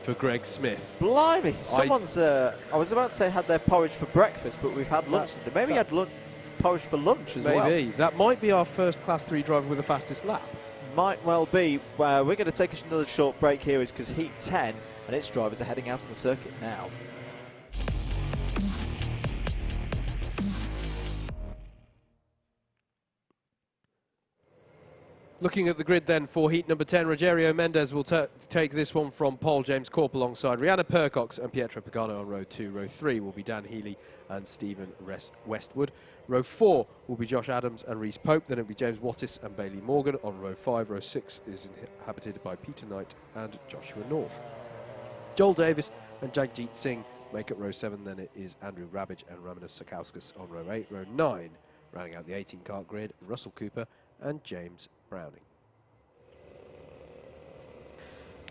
for Greg Smith. Blimey, someone's, I was about to say had their porridge for breakfast, but we've had lunch. Maybe he had porridge for lunch as well. Maybe. That might be our first Class 3 driver with the fastest lap. might well be. We're going to take another short break here, is because Heat 10 and its drivers are heading out on the circuit now. Looking at the grid then for heat number 10, Rogerio Mendez will take this one from Paul James Corp alongside Rihanna Percox and Pietro Pagano on row 2. Row 3 will be Dan Healy and Stephen Westwood. Row 4 will be Josh Adams and Reese Pope. Then it will be James Wattis and Bailey Morgan on row 5. Row 6 is inhabited by Peter Knight and Joshua North. Joel Davis and Jagjit Singh make up row 7. Then it is Andrew Rabbage and Ramanas Sakauskas on row 8. Row 9, rounding out the 18-kart grid, Russell Cooper and James Browning.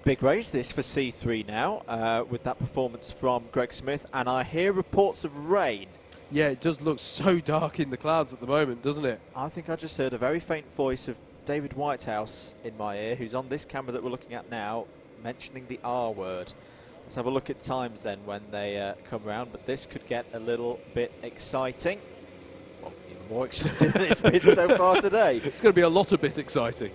Big race this for C3 now, with that performance from Greg Smith, and I hear reports of rain. Yeah, it does look so dark in the clouds at the moment, doesn't it? I think I just heard a very faint voice of David Whitehouse in my ear, who's on this camera that we're looking at now, mentioning the R word. Let's have a look at times then when they come round, but this could get a little bit exciting. Well, even more exciting than it's been so far today. It's going to be a lot of bit exciting.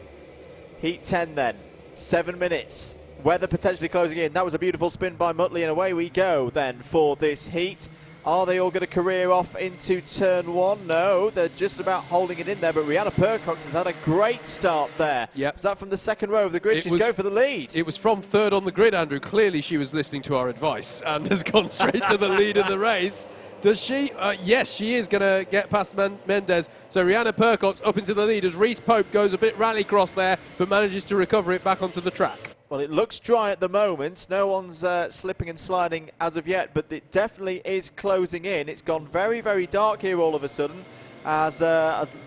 Heat 10 then, 7 minutes. Weather potentially closing in. That was a beautiful spin by Muttley, and away we go then for this heat. Are they all going to career off into turn 1? No, they're just about holding it in there, but Rihanna Percox has had a great start there. Yep. Is that from the second row of the grid? She's going for the lead. It was from third on the grid, Andrew. Clearly she was listening to our advice and has gone straight to the lead of the race. Does she? Yes, she is going to get past Mendez. So Rihanna Percox up into the lead as Reese Pope goes a bit rallycross there, but manages to recover it back onto the track. Well, it looks dry at the moment. No one's slipping and sliding as of yet, but it definitely is closing in. It's gone very, very dark here all of a sudden as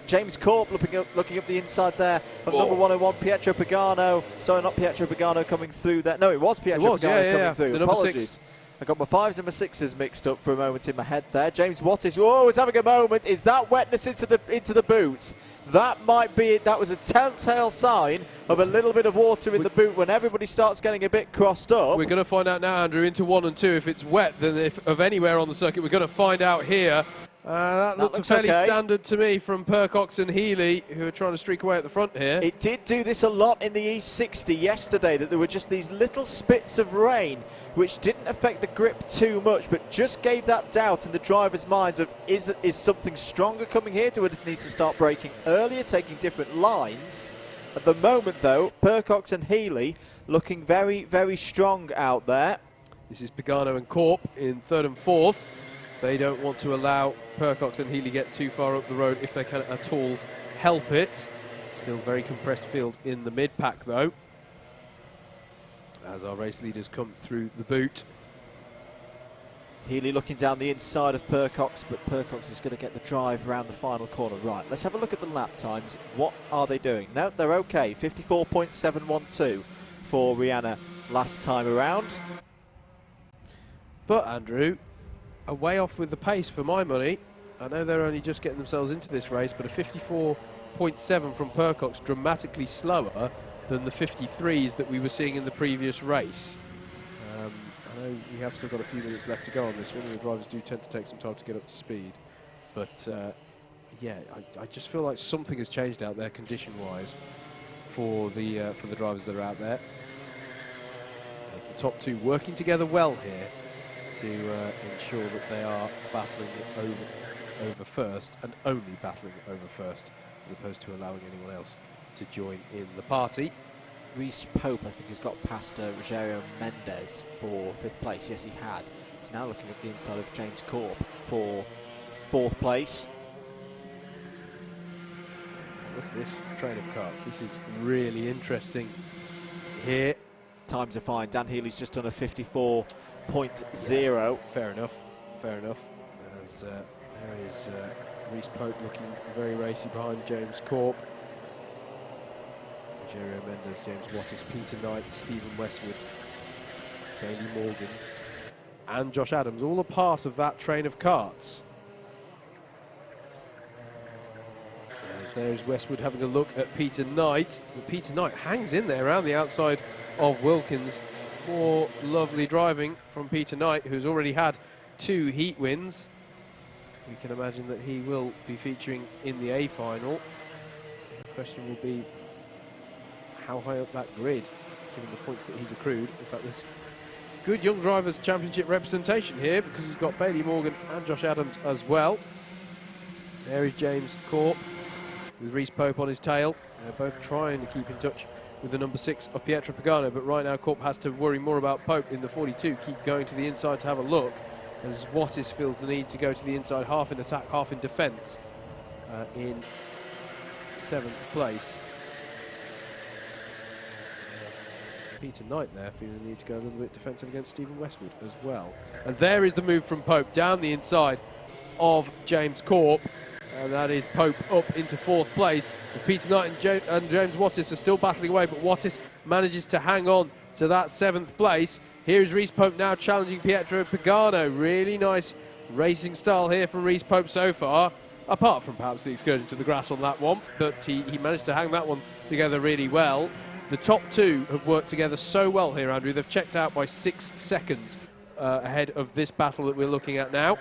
James Corp looking up the inside there of number 101, Pietro Pagano. Sorry, not Pietro Pagano coming through there. No, it was Pietro Pagano coming through. The number Apologies. 6. I got my 5s and my 6s mixed up for a moment in my head there. James Wattis, whoa, is having a moment. Is that wetness into the boots? That might be it. That was a telltale sign of a little bit of water in the boot when everybody starts getting a bit crossed up. We're going to find out now, Andrew, into 1 and 2. If it's wet, then if of anywhere on the circuit, we're going to find out here. That looks fairly standard to me from Percox and Healy, who are trying to streak away at the front here. It did do this a lot in the E60 yesterday, that there were just these little spits of rain which didn't affect the grip too much, but just gave that doubt in the drivers' minds of, is something stronger coming here? Do we just need to start braking earlier, taking different lines? At the moment, though, Percox and Healy looking very, very strong out there. This is Pagano and Corp in 3rd and 4th. They don't want to allow Percox and Healy get too far up the road if they can at all help it. Still very compressed field in the mid-pack, though, as our race leaders come through the boot. Healy looking down the inside of Percox, but Percox is going to get the drive around the final corner. Right, let's have a look at the lap times. What are they doing? No, they're okay. 54.712 for Rihanna last time around. But, Andrew, a way off with the pace for my money. I know they're only just getting themselves into this race, but a 54.7 from Percox, dramatically slower than the 53s that we were seeing in the previous race. I know we have still got a few minutes left to go on this one, and the drivers do tend to take some time to get up to speed. But yeah, I just feel like something has changed out there condition-wise for the drivers that are out there. As the top two working together well here to ensure that they are battling over first, and only battling over first, as opposed to allowing anyone else to join in the party. Reese Pope, I think, has got past Rogerio Mendez for 5th place. Yes, he has. He's now looking at the inside of James Corp for 4th place. Look at this train of karts. This is really interesting here. Times are fine. Dan Healy's just done a 54.0. Fair enough. Fair enough. As there is Reese Pope looking very racy behind James Corp. Rogerio Mendez, James Wattis, Peter Knight, Stephen Westwood, Bailey Morgan, and Josh Adams, all a part of that train of karts. As there's Westwood having a look at Peter Knight. But Peter Knight hangs in there around the outside of Wilkins. More lovely driving from Peter Knight, who's already had 2 heat wins. We can imagine that he will be featuring in the A final. The question will be how high up that grid, given the points that he's accrued. In fact, there's good Young Drivers' Championship representation here because he's got Bailey Morgan and Josh Adams as well. There is James Corp with Reece Pope on his tail. They're both trying to keep in touch with the number 6 of Pietro Pagano, but right now Corp has to worry more about Pope in the 42. Keep going to the inside to have a look, as Wattis feels the need to go to the inside, half in attack, half in defence, in 7th place. Peter Knight there feeling the need to go a little bit defensive against Stephen Westwood as well. As there is the move from Pope down the inside of James Corp. And that is Pope up into 4th place, as Peter Knight and James Wattis are still battling away, but Wattis manages to hang on to that 7th place. Here is Reece Pope now challenging Pietro Pagano. Really nice racing style here from Reece Pope so far, apart from perhaps the excursion to the grass on that one, but he managed to hang that one together really well. The top 2 have worked together so well here, Andrew. They've checked out by 6 seconds ahead of this battle that we're looking at now.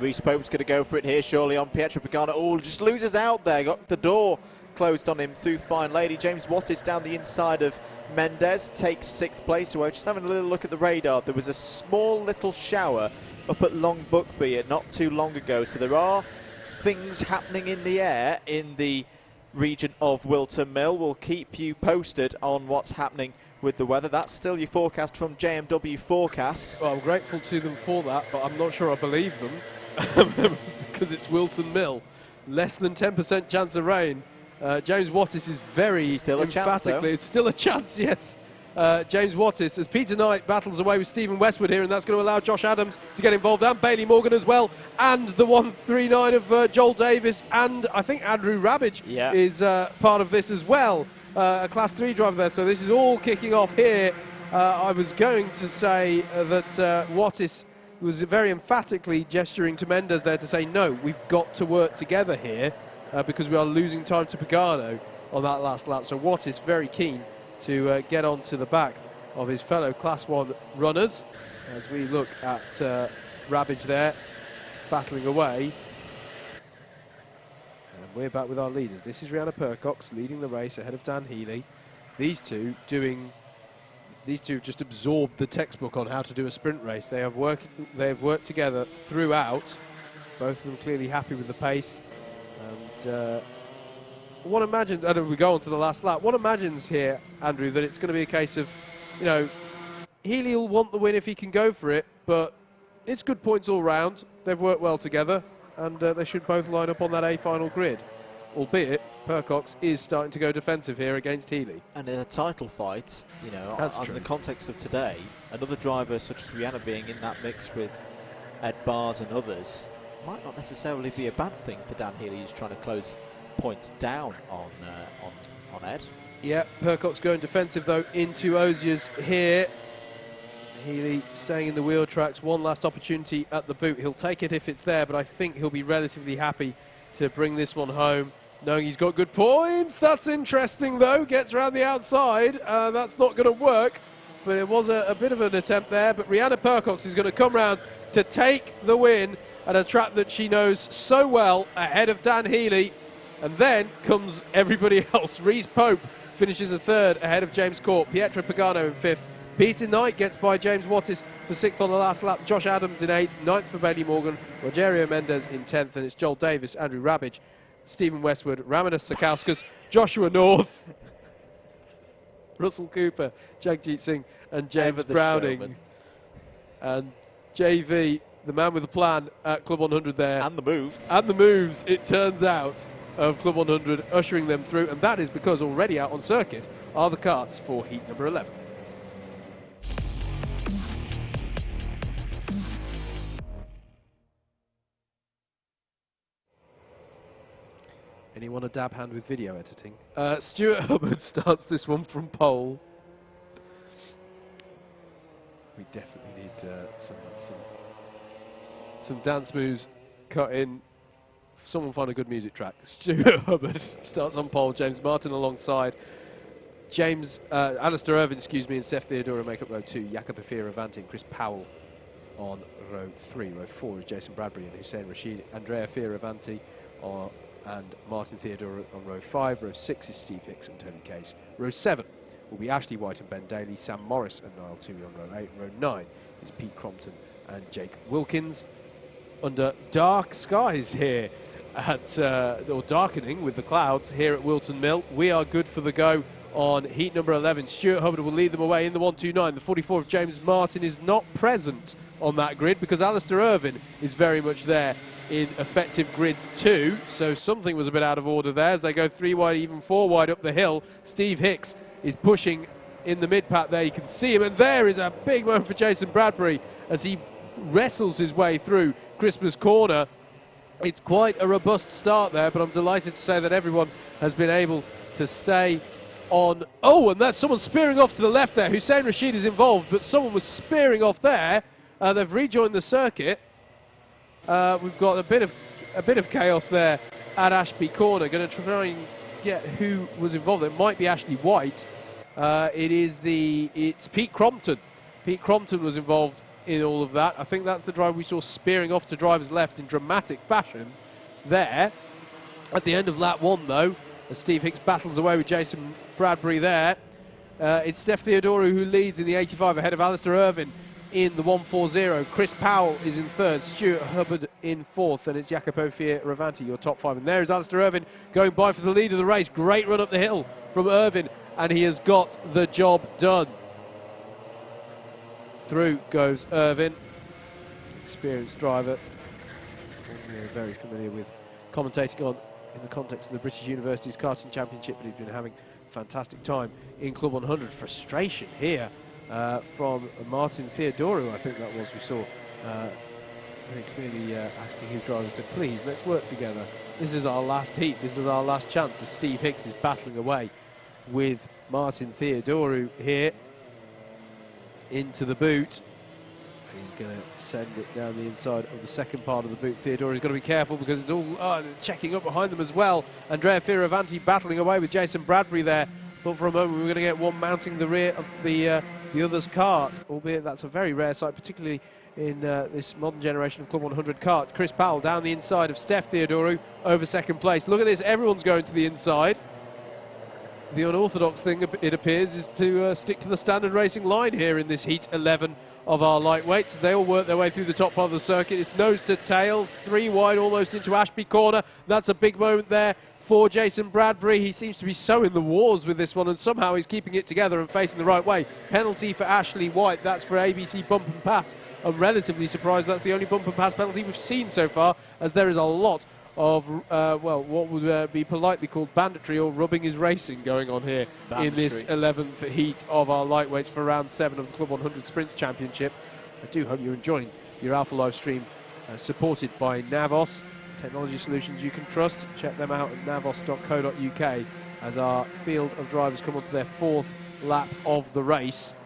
Reece Pope's going to go for it here, surely, on Pietro Pagano. Oh, just loses out there. Got the door closed on him through Fine Lady. James Wattis down the inside of Mendez takes 6th place away. Just having a little look at the radar. There was a small little shower up at Long Buckby not too long ago. So there are things happening in the air in the region of Whilton Mill. We'll keep you posted on what's happening with the weather. That's still your forecast from JMW Forecast. Well, I'm grateful to them for that, but I'm not sure I believe them. Because it's Whilton Mill. Less than 10% chance of rain. James Wattis is very still emphatically. It's still a chance, yes. James Wattis, as Peter Knight battles away with Stephen Westwood here, and that's going to allow Josh Adams to get involved, and Bailey Morgan as well, and the 139 of Joel Davis, and I think Andrew Rabbage is part of this as well. A Class 3 driver there, so this is all kicking off here. I was going to say that Wattis was very emphatically gesturing to Mendez there to say, no, we've got to work together here because we are losing time to Pagano on that last lap. So Wattis very keen to get on to the back of his fellow Class 1 runners, as we look at Rabbage there battling away. And we're back with our leaders. This is Rihanna Percox leading the race ahead of Dan Healy. These two have just absorbed the textbook on how to do a sprint race. They have worked together throughout. Both of them clearly happy with the pace. And one imagines, and we go on to the last lap, one imagines here, Andrew, that it's going to be a case of, you know, Healy will want the win if he can go for it, but it's good points all round. They've worked well together, and they should both line up on that A final grid. Albeit, Percox is starting to go defensive here against Healy. And in a title fight, you know, in the context of today, another driver such as Rihanna being in that mix with Ed Bars and others might not necessarily be a bad thing for Dan Healy, who's trying to close points down on Ed. Yeah, Percox going defensive though into Osiers here. Healy staying in the wheel tracks, one last opportunity at the boot. He'll take it if it's there, but I think he'll be relatively happy to bring this one home, knowing he's got good points. That's interesting though, gets around the outside. That's not going to work, but it was a bit of an attempt there. But Rihanna Percox is going to come round to take the win at a track that she knows so well, ahead of Dan Healy. And then comes everybody else. Reece Pope finishes a 3rd ahead of James Corp. Pietro Pagano in 5th. Peter Knight gets by James Wattis for 6th on the last lap. Josh Adams in 8th. 9th for Bailey Morgan. Rogerio Mendez in 10th. And it's Joel Davis, Andrew Rabbage, Stephen Westwood, Ramanas Sakauskas, Joshua North, Russell Cooper, Jagjit Singh, and James Browning. Showman. And JV, the man with the plan at Club 100 there. And the moves. And the moves, it turns out, of Club 100, ushering them through. And that is because already out on circuit are the karts for heat number 11. Anyone a dab hand with video editing? Stuart Hubbard starts this one from pole. We definitely need some dance moves cut in. Someone find a good music track. Stuart Hubbard starts on pole. James Martin alongside. Alistair Irvin, and Seth Theodora make up row 2. Jakob Afir-Avanti and Chris Powell on row 3. Row 4 is Jason Bradbury and Hussein Rashid. Andrea Fioravanti and Martin Theodore on row 5. Row 6 is Steve Hicks and Tony Case. Row 7 will be Ashley White and Ben Daly, Sam Morris and Niall Toomey on row 8. Row 9 is Pete Crompton and Jake Wilkins. Under dark skies here at, or darkening with the clouds here at Whilton Mill, we are good for the go on heat number 11. Stuart Hubbard will lead them away in the 129. The 44 of James Martin is not present on that grid because Alistair Irvine is very much there in effective grid 2, so something was a bit out of order there as they go 3 wide, even 4 wide up the hill. Steve Hicks is pushing in the mid-pack there. You can see him, and there is a big moment for Jason Bradbury as he wrestles his way through Christmas Corner. It's quite a robust start there, but I'm delighted to say that everyone has been able to stay on. Oh, and that's someone spearing off to the left there. Hussein Rashid is involved, but someone was spearing off there. They've rejoined the circuit. We've got a bit of chaos there at Ashby Corner. Going to try and get who was involved. It might be Ashley White. It's Pete Crompton. Pete Crompton was involved in all of that. I think that's the drive we saw spearing off to driver's left in dramatic fashion there. At the end of lap 1, though, as Steve Hicks battles away with Jason Bradbury there, it's Steph Theodorou who leads in the 85 ahead of Alistair Irvine in the 140. Chris Powell is in 3rd, Stuart Hubbard in 4th, and it's Jacopo Fioravanti, your top 5. And there is Alistair Irvine going by for the lead of the race. Great run up the hill from Irvine, and he has got the job done. Through goes Irvine, experienced driver. Very familiar with commentating on in the context of the British Universities Karting Championship, but he's been having a fantastic time in Club 100. Frustration here from Martin Theodorou, I think that was, we saw very clearly asking his drivers to please, let's work together. This is our last heat, this is our last chance, as Steve Hicks is battling away with Martin Theodorou here into the boot. He's going to send it down the inside of the second part of the boot. Theodoru's got to be careful because it's all checking up behind them as well. Andrea Fioravanti battling away with Jason Bradbury there. Thought for a moment we were going to get one mounting the rear of the other's cart, albeit that's a very rare sight, particularly in this modern generation of Club 100 kart. Chris Powell down the inside of Steph Theodorou over second place. Look at this, everyone's going to the inside. The unorthodox thing, it appears, is to stick to the standard racing line here in this heat 11 of our lightweights. They all work their way through the top part of the circuit. It's nose to tail, 3 wide almost into Ashby Corner. That's a big moment there for Jason Bradbury. He seems to be so in the wars with this one, and somehow he's keeping it together and facing the right way. Penalty for Ashley White. That's for ABC bump and pass. I'm relatively surprised that's the only bump and pass penalty we've seen so far, as there is a lot of, well, what would be politely called banditry or rubbing his racing going on here in this 11th heat of our lightweights for round 7 of the Club 100 Sprint Championship. I do hope you're enjoying your Alpha live stream, supported by Navos, technology solutions you can trust. Check them out at navos.co.uk as our field of drivers come onto their 4th lap of the race.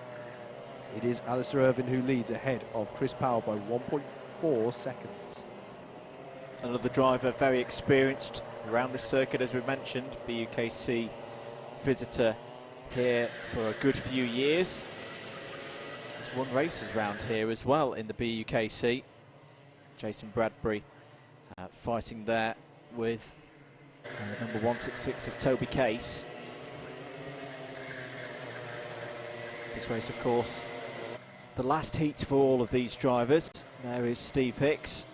It is Alistair Irvine who leads ahead of Chris Powell by 1.4 seconds. Another driver very experienced around the circuit, as we mentioned, BUKC visitor here for a good few years. He's won races around here as well in the BUKC. Jason Bradbury fighting there with number 166 of Toby Case. This race, of course, the last heat for all of these drivers. There is Steve Hicks,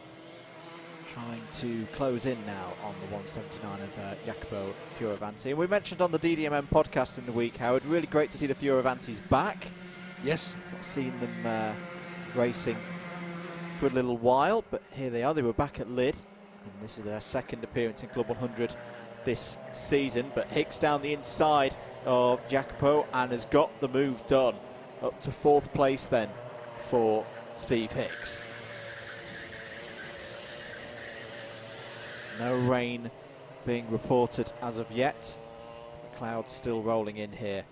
trying to close in now on the 179 of Jacopo Fioravanti. And we mentioned on the DDMM podcast in the week, Howard, really great to see the Fioravantis back. Yes. Not seen them racing for a little while, but here they are. They were back at Lydd, and this is their 2nd appearance in Club 100 this season. But Hicks down the inside of Jacopo and has got the move done. Up to 4th place then for Steve Hicks. No rain being reported as of yet. The clouds still rolling in here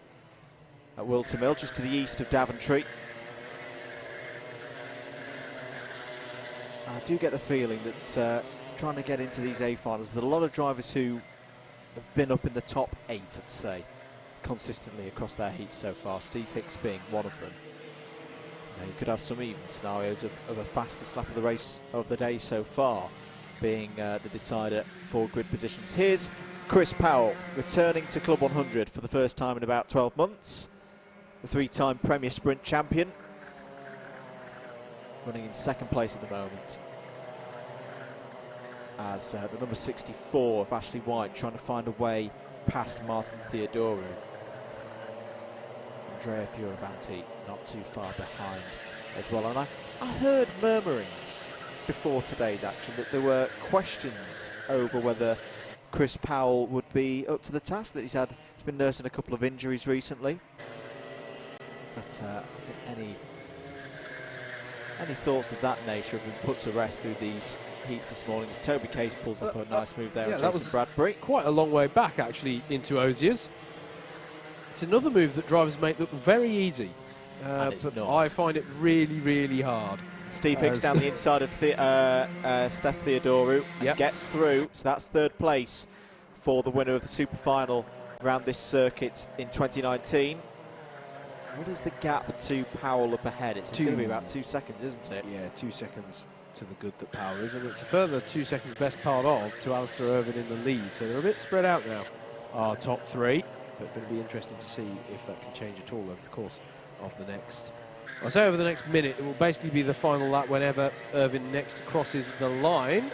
at Whilton Mill, just to the east of Daventry. I do get the feeling that trying to get into these A-finals, there's a lot of drivers who have been up in the top 8, I'd say, consistently across their heats so far, Steve Hicks being one of them. You could have some even scenarios of a fastest lap of the race of the day so far. being the decider for grid positions. Here's Chris Powell returning to Club 100 for the first time in about 12 months. The 3-time Premier Sprint champion, running in second place at the moment, as the number 64 of Ashley White trying to find a way past Martin Theodoru. Andrea Fioravanti not too far behind as well. And I heard murmurings before today's action that there were questions over whether Chris Powell would be up to the task, that he's been nursing a couple of injuries recently. But I think any thoughts of that nature have been put to rest through these heats this morning, as Toby Case pulls up a nice move there. Yeah, with that Jason was Bradbury. Quite a long way back, actually, into Osiers. It's another move that drivers make look very easy, but I find it really, really hard. Steve Hicks down the inside of Steph Theodoru and gets through, so that's third place for the winner of the Super Final around this circuit in 2019. What is the gap to Powell up ahead? It's going to be about 2 seconds, isn't it? Yeah, 2 seconds to the good that Powell is, and it's a further 2 seconds best part of to Alistair Irvine in the lead, so they're a bit spread out now, our top three, but going to be interesting to see if that can change at all over the course of the next, I'll say over the next minute. It will basically be the final lap whenever Irvine next crosses the line.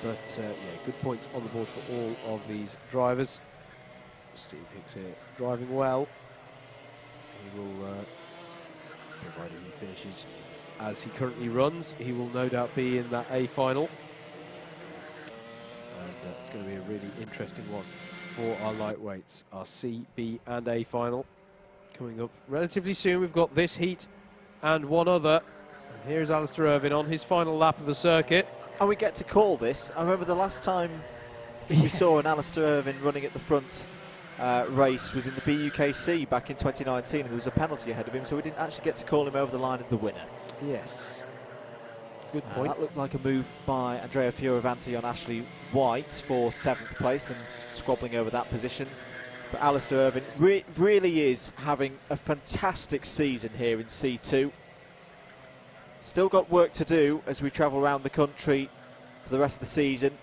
But yeah, good points on the board for all of these drivers. Steve Hicks here driving well. He will, provided he finishes as he currently runs, he will no doubt be in that A final. And it's going to be a really interesting one for our lightweights, our C, B and A final. Coming up relatively soon. We've got this heat and one other. And here's Alistair Irvine on his final lap of the circuit. And we get to call this. I remember the last time we saw an Alistair Irvine running at the front race was in the BUKC back in 2019, and there was a penalty ahead of him, so we didn't actually get to call him over the line as the winner. Yes. Good point. That looked like a move by Andrea Fioravanti on Ashley White for 7th place and squabbling over that position. But Alistair Irvine really is having a fantastic season here in C2. Still got work to do as we travel around the country for the rest of the season.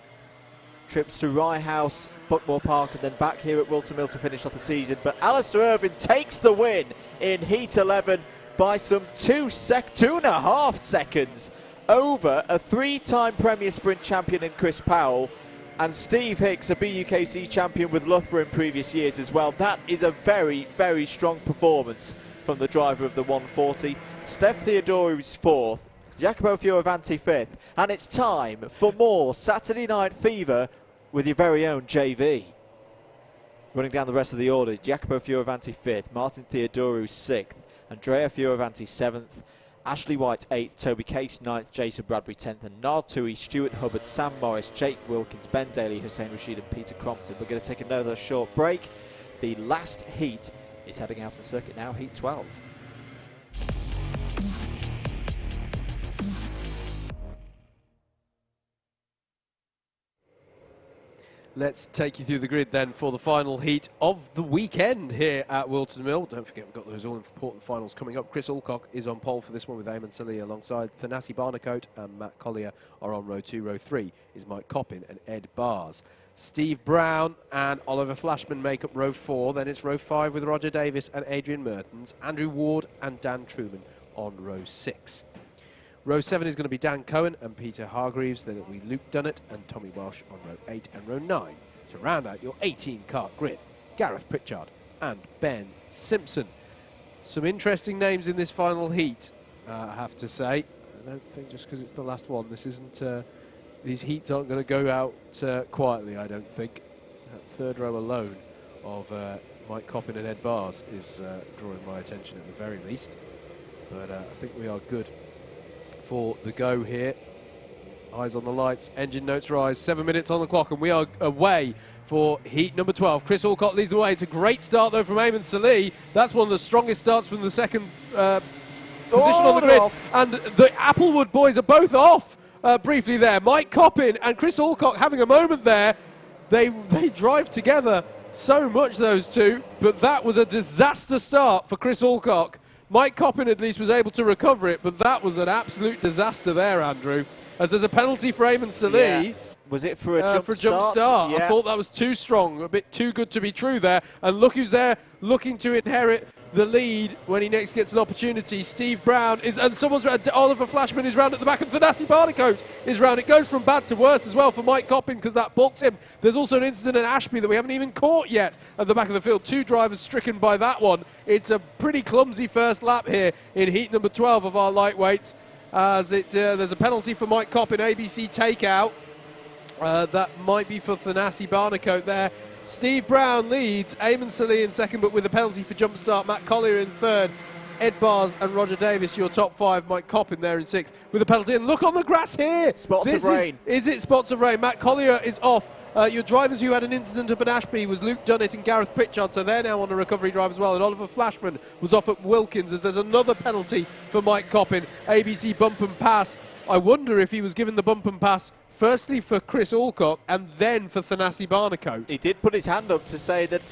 Trips to Rye House, Buckmore Park, and then back here at Whilton Mill to finish off the season. But Alistair Irvine takes the win in Heat 11 by some 2.5 seconds over a 3-time Premier Sprint champion in Chris Powell, and Steve Hicks, a BUKC champion with Loughborough in previous years as well. That is a very, very strong performance from the driver of the 140. Steph Theodoru is 4th, Jacopo Fioravanti 5th, and it's time for more Saturday Night Fever with your very own JV. Running down the rest of the order, Jacopo Fioravanti 5th, Martin Theodoru 6th, Andrea Fioravanti 7th, Ashley White 8th, Toby Case 9th, Jason Bradbury 10th, and Nard Tui, Stuart Hubbard, Sam Morris, Jake Wilkins, Ben Daly, Hussein Rashid and Peter Crompton. We're going to take another short break. The last heat is heading out on the circuit now, Heat 12. Let's take you through the grid then for the final heat of the weekend here at Whilton Mill. Don't forget, we've got those all-important finals coming up. Chris Alcock is on pole for this one with Eamon Salih alongside Thanasi Barnacote, and Matt Collier are on row 2. Row 3 is Mike Coppin and Ed Bars. Steve Brown and Oliver Flashman make up row 4. Then it's row 5 with Roger Davis and Adrian Mertens, Andrew Ward and Dan Truman on row 6. Row 7 is going to be Dan Cohen and Peter Hargreaves. Then it'll be Luke Dunnett and Tommy Welsh on row 8. And row 9 to round out your 18-car grid, Gareth Pritchard and Ben Simpson. Some interesting names in this final heat, I have to say. I don't think just because it's the last one, this isn't. These heats aren't going to go out quietly, I don't think. That third row alone of Mike Coppin and Ed Bars is drawing my attention at the very least. But I think we are good for the go here. Eyes on the lights, engine notes rise, 7 minutes on the clock, and we are away for heat number 12. Chris Alcott leads the way. It's a great start though from Eamon Salih. That's one of the strongest starts from the second position on the grid. And the Applewood boys are both off briefly there. Mike Coppin and Chris Alcott having a moment there. They drive together so much, those two, but that was a disaster start for Chris Alcock. Mike Coppin at least was able to recover it, but that was an absolute disaster there, Andrew. as there's a penalty for Eamon Salih. Yeah. Was it for a jump start? Yeah. I thought that was too strong, a bit too good to be true there. And look who's there, looking to inherit the lead when he next gets an opportunity. Steve Brown is, and Oliver Flashman is round at the back, and Thanasi Barnicoat is round. It goes from bad to worse as well for Mike Coppin because that balks him. There's also an incident in Ashby that we haven't even caught yet at the back of the field. 2 drivers stricken by that one. It's a pretty clumsy first lap here in heat number 12 of our lightweights. As there's a penalty for Mike Coppin, ABC takeout. That might be for Thanasi Barnicoat there. Steve Brown leads, Eamon Salih in second, but with a penalty for jump start. Matt Collier in third, Ed Bars and Roger Davis, your top 5. Mike Coppin there in 6th with a penalty. And look on the grass here. Spots of rain. Is it spots of rain? Matt Collier is off. Your drivers who had an incident up at Ashby was Luke Dunnett and Gareth Pritchard, so they're now on a recovery drive as well. And Oliver Flashman was off at Wilkins as there's another penalty for Mike Coppin. ABC bump and pass. I wonder if he was given the bump and pass firstly for Chris Alcock and then for Thanasi Barnicoat. He did put his hand up to say that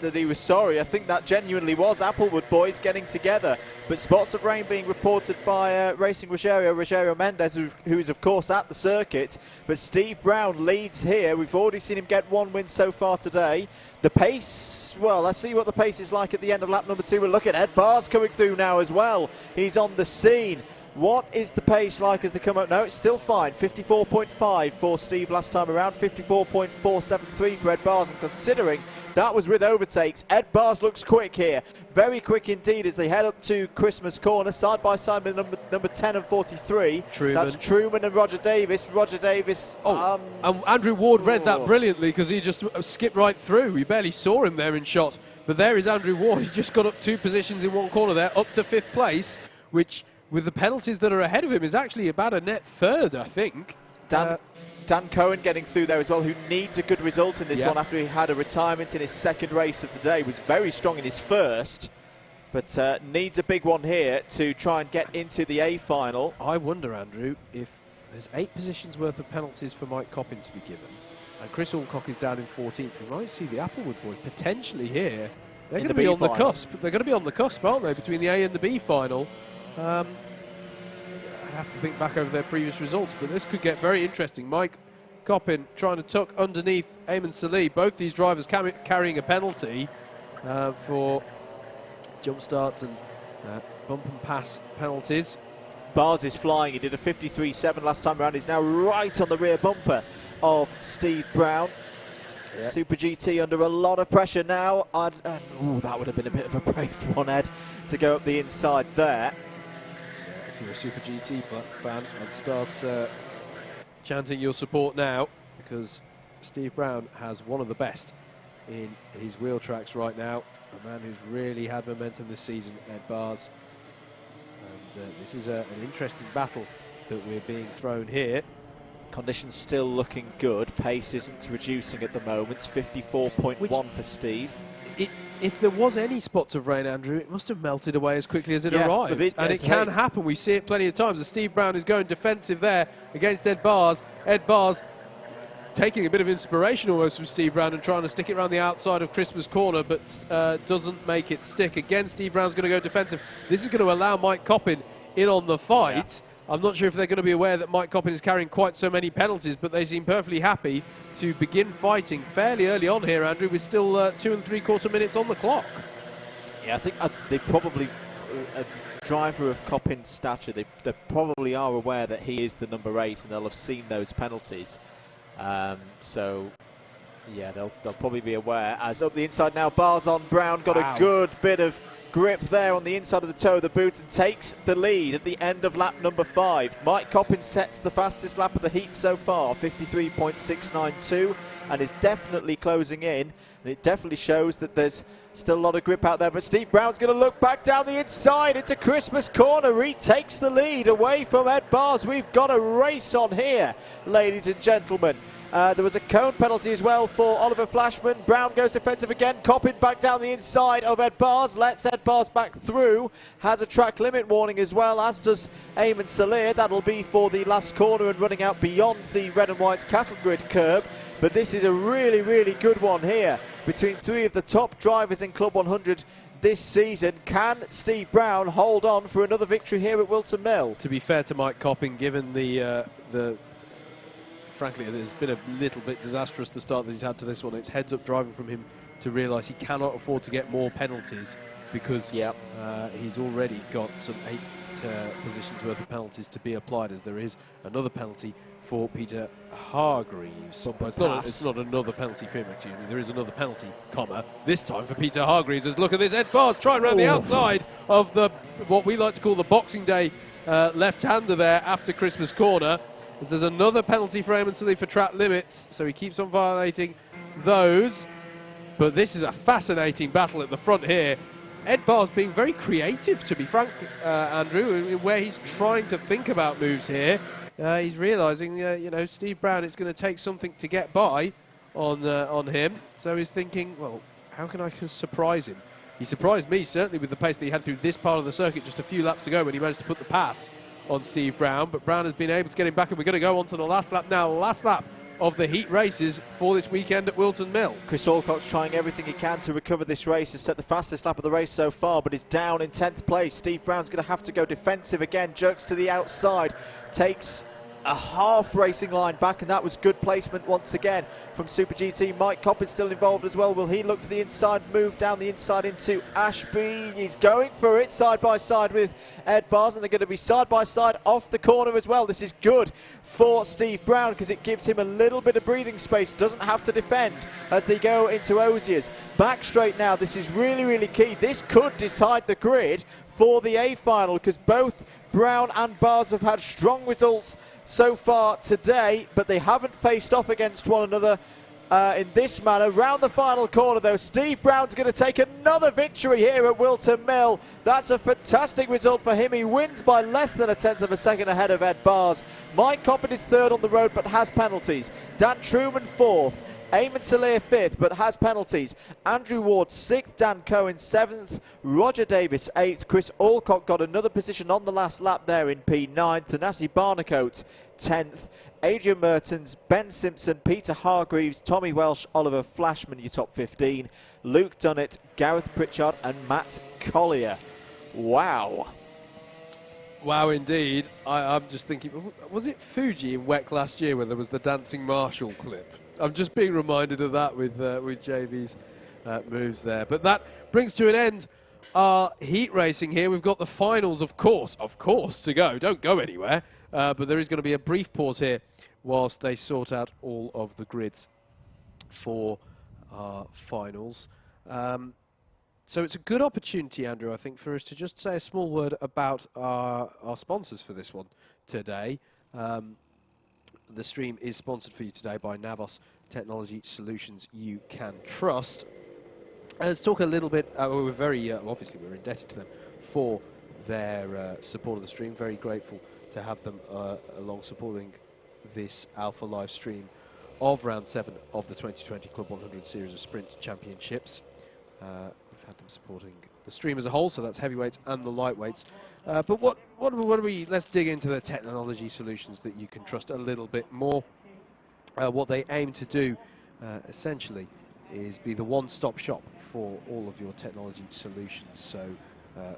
that he was sorry. I think that genuinely was Applewood boys getting together. But spots of rain being reported by Racing Rogerio Mendes, who is of course at the circuit. But Steve Brown leads here. We've already seen him get 1 win so far today. The pace, well, let's see what the pace is like at the end of lap number 2. But look at Ed Bars coming through now as well. He's on the scene. What is the pace like as they come up? No, it's still fine. 54.5 for Steve last time around. 54.473 for Ed Bars. And considering that was with overtakes, Ed Bars looks quick here. Very quick indeed as they head up to Christmas Corner. Side by side with number 10 and 43. Truman. That's Truman and Roger Davis. Roger Davis. And Andrew Ward read that brilliantly because he just skipped right through. We barely saw him there in shot. But there is Andrew Ward. He's just got up 2 positions in one corner there, up to 5th place, which, with the penalties that are ahead of him, is actually about a net 3rd, I think. Dan Cohen getting through there as well, who needs a good result in this one after he had a retirement in his 2nd race of the day. Was very strong in his 1st, but needs a big one here to try and get into the A final. I wonder, Andrew, if there's 8 positions worth of penalties for Mike Coppin to be given, and Chris Alcock is down in 14th. We might see the Applewood boys potentially here. They're going to be on the cusp. They're going to be on the cusp, aren't they, between the A and the B final? I have to think back over their previous results, but this could get very interesting. Mike Coppin trying to tuck underneath Eamon Salih. Both these drivers carrying a penalty for jump starts and bump and pass penalties. Bars is flying. He did a 53.7 last time around. He's now right on the rear bumper of Steve Brown. Yep. Super GT under a lot of pressure now. That would have been a bit of a brave one, Ed, to go up the inside there. If you're a Super GT fan, I'd start chanting your support now, because Steve Brown has one of the best in his wheel tracks right now. A man who's really had momentum this season, Ed Bars. And this is an interesting battle that we're being thrown here. Conditions still looking good. Pace isn't reducing at the moment. 54.1 for Steve. If there was any spots of rain, Andrew, it must have melted away as quickly as it arrived. And it can happen. We see it plenty of times. As Steve Brown is going defensive there against Ed Bars. Ed Bars taking a bit of inspiration almost from Steve Brown and trying to stick it around the outside of Christmas Corner, but doesn't make it stick. Again, Steve Brown's going to go defensive. This is going to allow Mike Coppin in on the fight. I'm not sure if they're going to be aware that Mike Coppin is carrying quite so many penalties, but they seem perfectly happy to begin fighting fairly early on here, Andrew, with still 2 3/4 minutes on the clock. Yeah, I think they probably, a driver of Coppin's stature, they probably are aware that he is the number 8 and they'll have seen those penalties. So, yeah, they'll probably be aware. As up the inside now, Bars on Brown, got a good bit of grip there on the inside of the toe of the boot and takes the lead at the end of lap number 5. Mike Coppin sets the fastest lap of the heat so far, 53.692, and is definitely closing in. And it definitely shows that there's still a lot of grip out there. But Steve Brown's going to look back down the inside into Christmas Corner. Retakes the lead away from Ed Bars. We've got a race on here, ladies and gentlemen. There was a cone penalty as well for Oliver Flashman. Brown goes defensive again. Coppin back down the inside of Ed Bars. Lets Ed Bars back through. Has a track limit warning as well, as does Eamon Salih. That'll be for the last corner and running out beyond the red and white's cattle grid curb. But this is a really, really good one here. between three of the top drivers in Club 100 this season. Can Steve Brown hold on for another victory here at Whilton Mill? To be fair to Mike Copping, given the frankly, it's been a little bit disastrous the start that he's had to this one. It's heads-up driving from him to realise he cannot afford to get more penalties because he's already got some 8 positions worth of penalties to be applied, as there is another penalty for Peter Hargreaves. It's not another penalty for him, excuse me. There is another penalty, this time for Peter Hargreaves. As look at this, Ed Barr's trying around the outside of the what we like to call the Boxing Day left-hander there after Christmas corner. As there's another penalty for Eamon Silly for track limits, so he keeps on violating those. But this is a fascinating battle at the front here. Ed Barr's being very creative, to be frank, Andrew, where he's trying to think about moves here. He's realising, Steve Brown, it's going to take something to get by on him. So he's thinking, well, how can I surprise him? He surprised me, certainly, with the pace that he had through this part of the circuit just a few laps ago when he managed to put the pass on Steve Brown. But Brown has been able to get him back, and we're going to go on to the last lap now. Last lap of the heat races for this weekend at Whilton Mill. Chris Alcott's trying everything he can to recover this race. Has set the fastest lap of the race so far, but is down in 10th place. Steve Brown's going to have to go defensive again. Jerks to the outside, takes a half racing line back, and that was good placement once again from Super GT. Mike Copp is still involved as well. Will he look to the inside, move down the inside into Ashby? He's going for it side by side with Ed Bars, and they're going to be side by side off the corner as well. This is good for Steve Brown because it gives him a little bit of breathing space. Doesn't have to defend as they go into Osiers. Back straight now. This is really, really key. This could decide the grid for the A final because both Brown and Bars have had strong results so far today, but they haven't faced off against one another in this manner. Round the final corner though, Steve Brown's going to take another victory here at Whilton Mill. That's a fantastic result for him. He wins by less than 1/10 of a second ahead of Ed Bars. Mike Coppin is third on the road but has penalties. Dan Truman fourth. Eamon Salir 5th, but has penalties. Andrew Ward 6th, Dan Cohen 7th, Roger Davis 8th. Chris Alcock got another position on the last lap there in P9th. Thanasi Barnacote 10th. Adrian Mertens, Ben Simpson, Peter Hargreaves, Tommy Welsh, Oliver Flashman, your top 15. Luke Dunnett, Gareth Pritchard and Matt Collier. Wow. Wow, indeed. I'm just thinking, was it Fuji in WEC last year where there was the Dancing Marshall clip? I'm just being reminded of that with JV's moves there. But that brings to an end our heat racing here. We've got the finals, of course, to go. Don't go anywhere. But there is going to be a brief pause here whilst they sort out all of the grids for our finals. So it's a good opportunity, Andrew, I think, for us to just say a small word about our sponsors for this one today. The stream is sponsored for you today by Navos Technology Solutions You Can Trust. Let's talk a little bit, we're very, obviously we're indebted to them for their support of the stream. Very grateful to have them along supporting this Alpha live stream of round 7 of the 2020 Club 100 Series of Sprint Championships. We've had them supporting the stream as a whole, so that's heavyweights and the lightweights. But what are we? Let's dig into the technology solutions that you can trust a little bit more. What they aim to do, essentially, is be the one-stop shop for all of your technology solutions. So,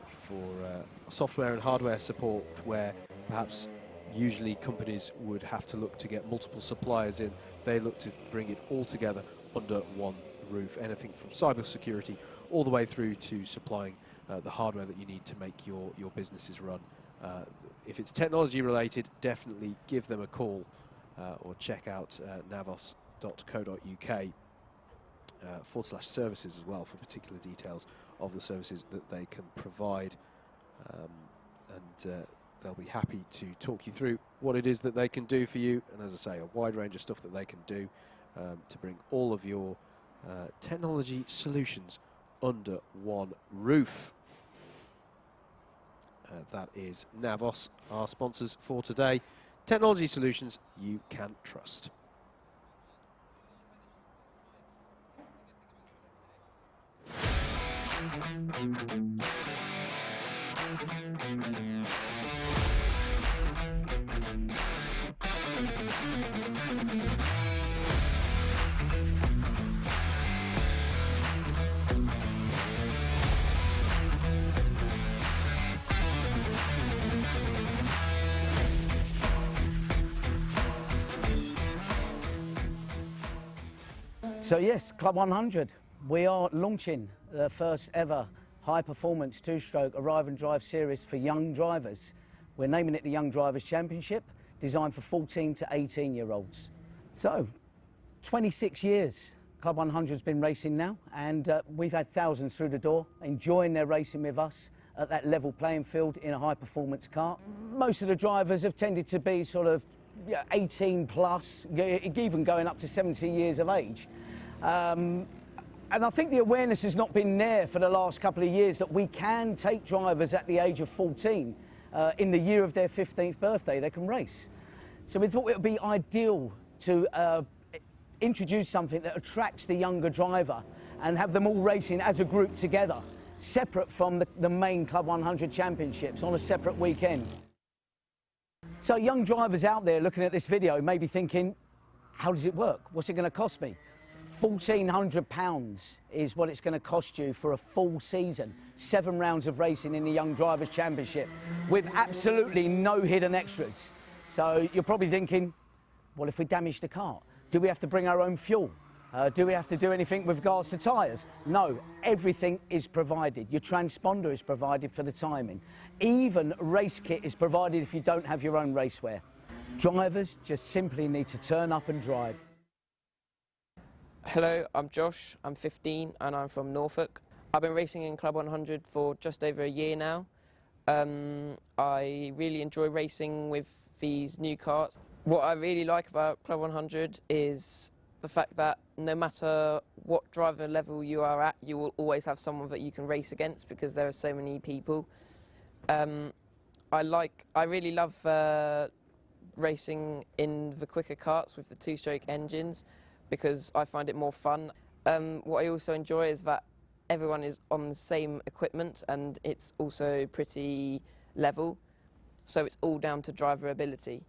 for software and hardware support, where perhaps usually companies would have to look to get multiple suppliers in, they look to bring it all together under one roof. Anything from cybersecurity all the way through to supplying the hardware that you need to make your businesses run. If it's technology related, definitely give them a call or check out navos.co.uk /services as well for particular details of the services that they can provide. And they'll be happy to talk you through what it is that they can do for you. And as I say, a wide range of stuff that they can do to bring all of your technology solutions under one roof. That is Navos, our sponsors for today. Technology solutions you can trust. So yes, Club 100, we are launching the first ever high-performance two-stroke arrive and drive series for young drivers. We're naming it the Young Drivers Championship, designed for 14 to 18-year-olds. So, 26 years Club 100's been racing now, and we've had thousands through the door enjoying their racing with us at that level playing field in a high-performance kart. Most of the drivers have tended to be sort of 18 plus, even going up to 70 years of age. And I think the awareness has not been there for the last couple of years that we can take drivers at the age of 14, in the year of their 15th birthday, they can race. So we thought it would be ideal to introduce something that attracts the younger driver and have them all racing as a group together, separate from the main Club 100 championships on a separate weekend. So young drivers out there looking at this video may be thinking, how does it work? What's it going to cost me? £1,400 is what it's going to cost you for a full season. 7 rounds of racing in the Young Drivers Championship with absolutely no hidden extras. So you're probably thinking, well, if we damage the kart, do we have to bring our own fuel? Do we have to do anything with regards to tyres? No, everything is provided. Your transponder is provided for the timing. Even race kit is provided if you don't have your own racewear. Drivers just simply need to turn up and drive. Hello, I'm Josh, I'm 15 and I'm from Norfolk. I've been racing in Club 100 for just over a year now. I really enjoy racing with these new karts. What I really like about Club 100 is the fact that no matter what driver level you are at, you will always have someone that you can race against because there are so many people. I really love racing in the quicker karts with the two-stroke engines because I find it more fun. What I also enjoy is that everyone is on the same equipment and it's also pretty level, so it's all down to driver ability.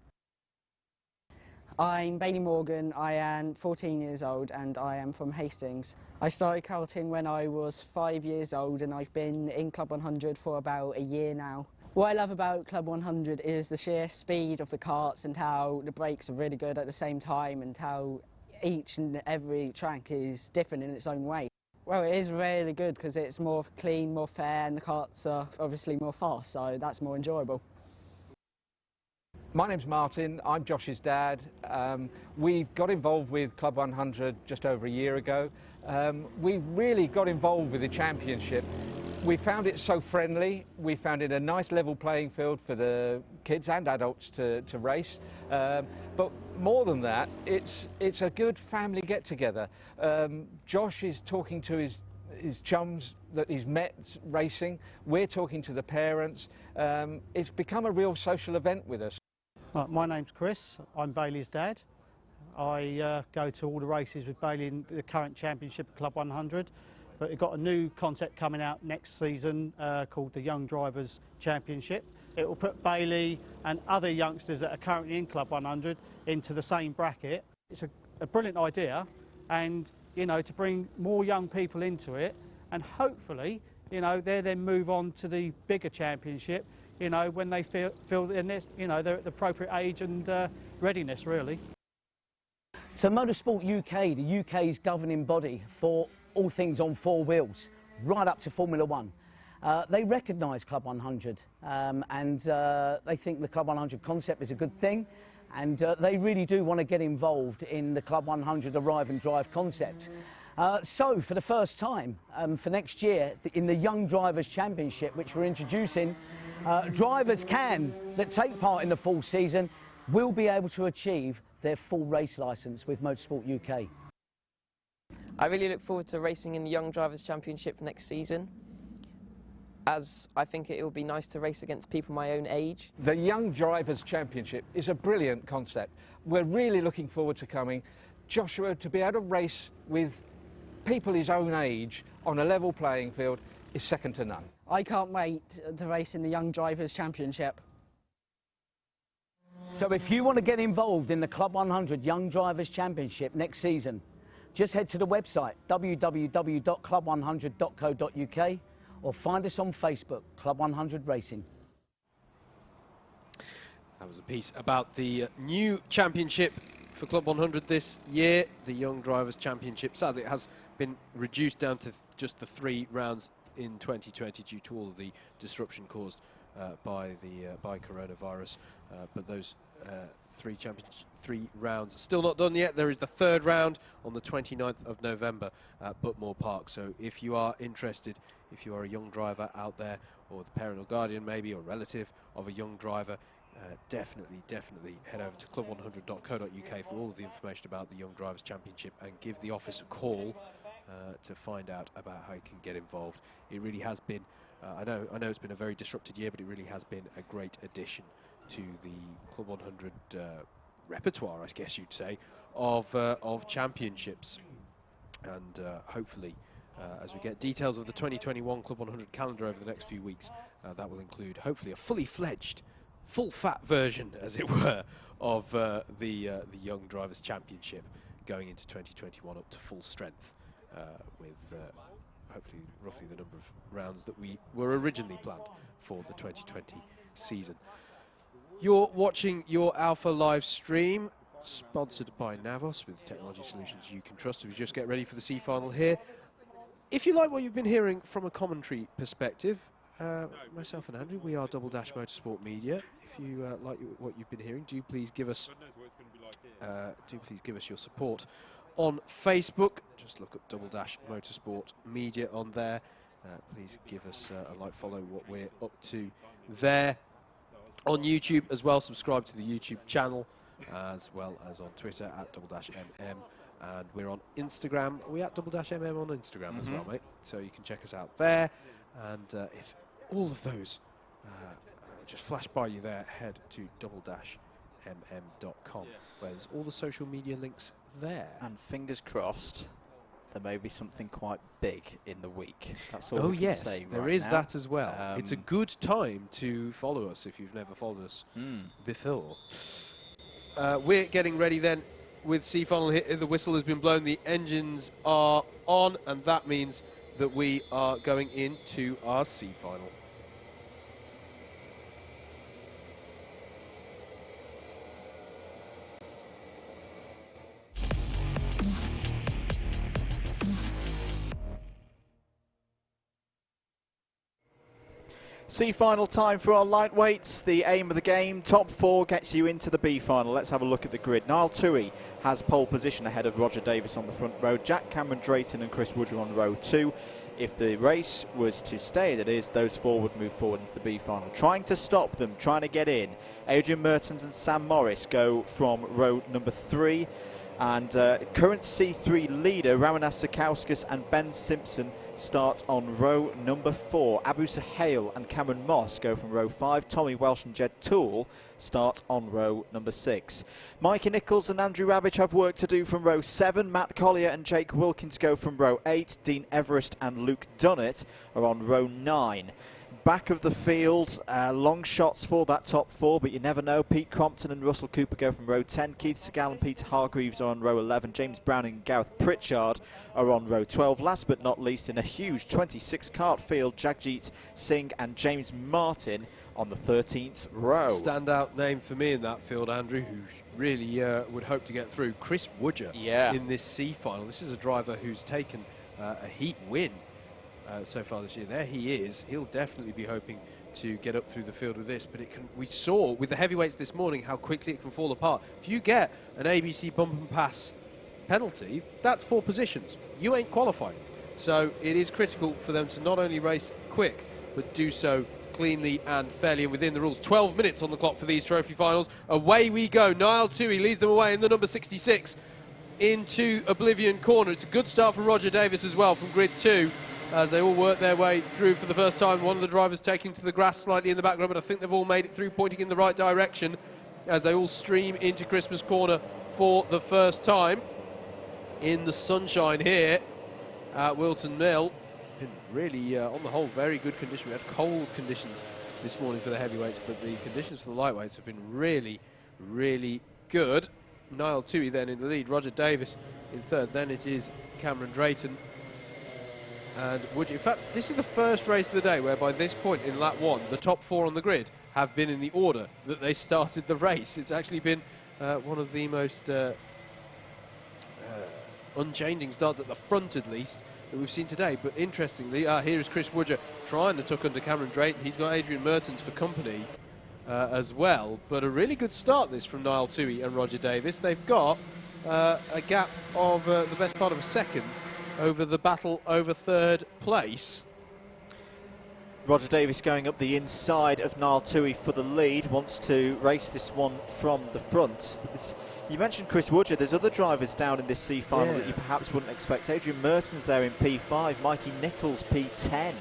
I'm Bailey Morgan, I am 14 years old and I am from Hastings. I started karting when I was 5 years old and I've been in Club 100 for about a year now. What I love about Club 100 is the sheer speed of the karts and how the brakes are really good at the same time and how each and every track is different in its own way. Well, it is really good because it's more clean, more fair, and the karts are obviously more fast, so that's more enjoyable. My name's Martin, I'm Josh's dad. We got involved with Club 100 just over a year ago. We really got involved with the championship. We found it so friendly, we found it a nice level playing field for the kids and adults to race. But more than that, it's a good family get-together. Josh is talking to his chums that he's met racing. We're talking to the parents. It's become a real social event with us. My name's Chris, I'm Bailey's dad. I go to all the races with Bailey in the current championship of Club 100, but we've got a new concept coming out next season called the Young Drivers Championship. It will put Bailey and other youngsters that are currently in Club 100 into the same bracket. It's a brilliant idea, and you know, to bring more young people into it, and hopefully, you know, they then move on to the bigger championship, you know, when they feel in this, you know, they're at the appropriate age and readiness, really. So Motorsport UK, the UK's governing body for all things on 4 wheels, right up to Formula 1, they recognise Club 100 and they think the Club 100 concept is a good thing, and they really do want to get involved in the Club 100 arrive and drive concept. So for the first time for next year in the Young Drivers Championship, which we're introducing, drivers that take part in the full season will be able to achieve their full race licence with Motorsport UK. I really look forward to racing in the Young Drivers Championship next season, as I think it will be nice to race against people my own age. The Young Drivers Championship is a brilliant concept. We're really looking forward to coming. Joshua, to be able to race with people his own age on a level playing field is second to none. I can't wait to race in the Young Drivers Championship. So if you want to get involved in the Club 100 Young Drivers Championship next season, just head to the website www.club100.co.uk or find us on Facebook, Club 100 Racing. That was a piece about the new championship for Club 100 this year. The Young Drivers' Championship, sadly, it has been reduced down to just the 3 rounds in 2020 due to all of the disruption caused by coronavirus. But those 3 rounds are still not done yet. There is the 3rd round on the 29th of November at Butmore Park. So if you are interested, if you are a young driver out there, or the parent or guardian maybe, or relative of a young driver, definitely head over to club100.co.uk for all of the information about the Young Drivers' Championship, and give the office a call to find out about how you can get involved. It really has been, I know it's been a very disrupted year, but it really has been a great addition to the Club 100 repertoire, I guess you'd say, of championships. And hopefully, as we get details of the 2021 Club 100 calendar over the next few weeks, that will include hopefully a fully fledged, full-fat version, as it were, of the Young Drivers' Championship going into 2021 up to full strength, with hopefully roughly the number of rounds that we were originally planned for the 2020 season. You're watching your Alpha live stream, sponsored by Navos, with technology solutions you can trust. So we just get ready for the C final here. If you like what you've been hearing from a commentary perspective, myself and Andrew, we are Double Dash Motorsport Media. If you like what you've been hearing, do please give us your support on Facebook. Just look at Double Dash Motorsport Media on there. Please give us a like, follow what we're up to there. On YouTube as well, subscribe to the YouTube channel, as well as on Twitter at Double Dash MM, and we're on Instagram. Are we at Double Dash MM on Instagram as well, mate? So you can check us out there. And if all of those just flash by you there, head to double-mm.com, where there's all the social media links there. And fingers crossed, there may be something quite big in the week. That's all we can say right there is now. that as well. It's a good time to follow us if you've never followed us before. We're getting ready then with C final here. The whistle has been blown, the engines are on, and that means that we are going into our C final. C final time for our lightweights. The aim of the game, top 4 gets you into the B final. Let's have a look at the grid. Niall Toohey has pole position ahead of Roger Davis on the front row. Jack Cameron Drayton and Chris Woodger on row 2. If the race was to stay as it is, those 4 would move forward into the B final. Trying to stop them, trying to get in, Adrian Mertens and Sam Morris go from row number 3. And current C3 leader Ramanas Sakauskas and Ben Simpson start on row number 4. Abu Sahel and Cameron Moss go from row 5. Tommy Welsh and Jed Toole start on row number 6. Mikey Nichols and Andrew Ravitch have work to do from row 7. Matt Collier and Jake Wilkins go from row 8. Dean Everest and Luke Dunnett are on row 9. Back of the field, long shots for that top 4, but you never know. Pete Crompton and Russell Cooper go from row 10. Keith Segal and Peter Hargreaves are on row 11. James Brown and Gareth Pritchard are on row 12. Last but not least, in a huge 26 kart field, Jagjit Singh and James Martin on the 13th row. Standout name for me in that field, Andrew, who really would hope to get through. Chris Woodger in this C final. This is a driver who's taken a heat win so far this year. There he is. He'll definitely be hoping to get up through the field with this, but we saw with the heavyweights this morning how quickly it can fall apart. If you get an ABC bump and pass penalty, that's 4 positions. You ain't qualifying. So it is critical for them to not only race quick, but do so cleanly and fairly and within the rules. 12 minutes on the clock for these trophy finals. Away we go. Niall Toohey leads them away in the number 66 into Oblivion Corner. It's a good start from Roger Davis as well from grid 2. As they all work their way through for the first time. One of the drivers taking to the grass slightly in the background, but I think they've all made it through, pointing in the right direction as they all stream into Christmas Corner for the first time in the sunshine here at Whilton Mill. Been really, on the whole, very good condition. We had cold conditions this morning for the heavyweights, but the conditions for the lightweights have been really, really good. Niall Toohey then in the lead, Roger Davis in third. Then it is Cameron Drayton and Woodger. In fact, this is the first race of the day where by this point in lap 1, the top 4 on the grid have been in the order that they started the race. It's actually been one of the most unchanging starts at the front, at least, that we've seen today. But interestingly, here is Chris Woodger trying to tuck under Cameron Drayton. He's got Adrian Mertens for company as well. But a really good start this from Niall Toohey and Roger Davis. They've got a gap of the best part of a second over the battle over third place. Roger Davis going up the inside of Niall Toohey for the lead, wants to race this one from the front. You mentioned Chris Woodger, there's other drivers down in this C final that you perhaps wouldn't expect. Adrian Mertens there in P5, Mikey Nichols P10.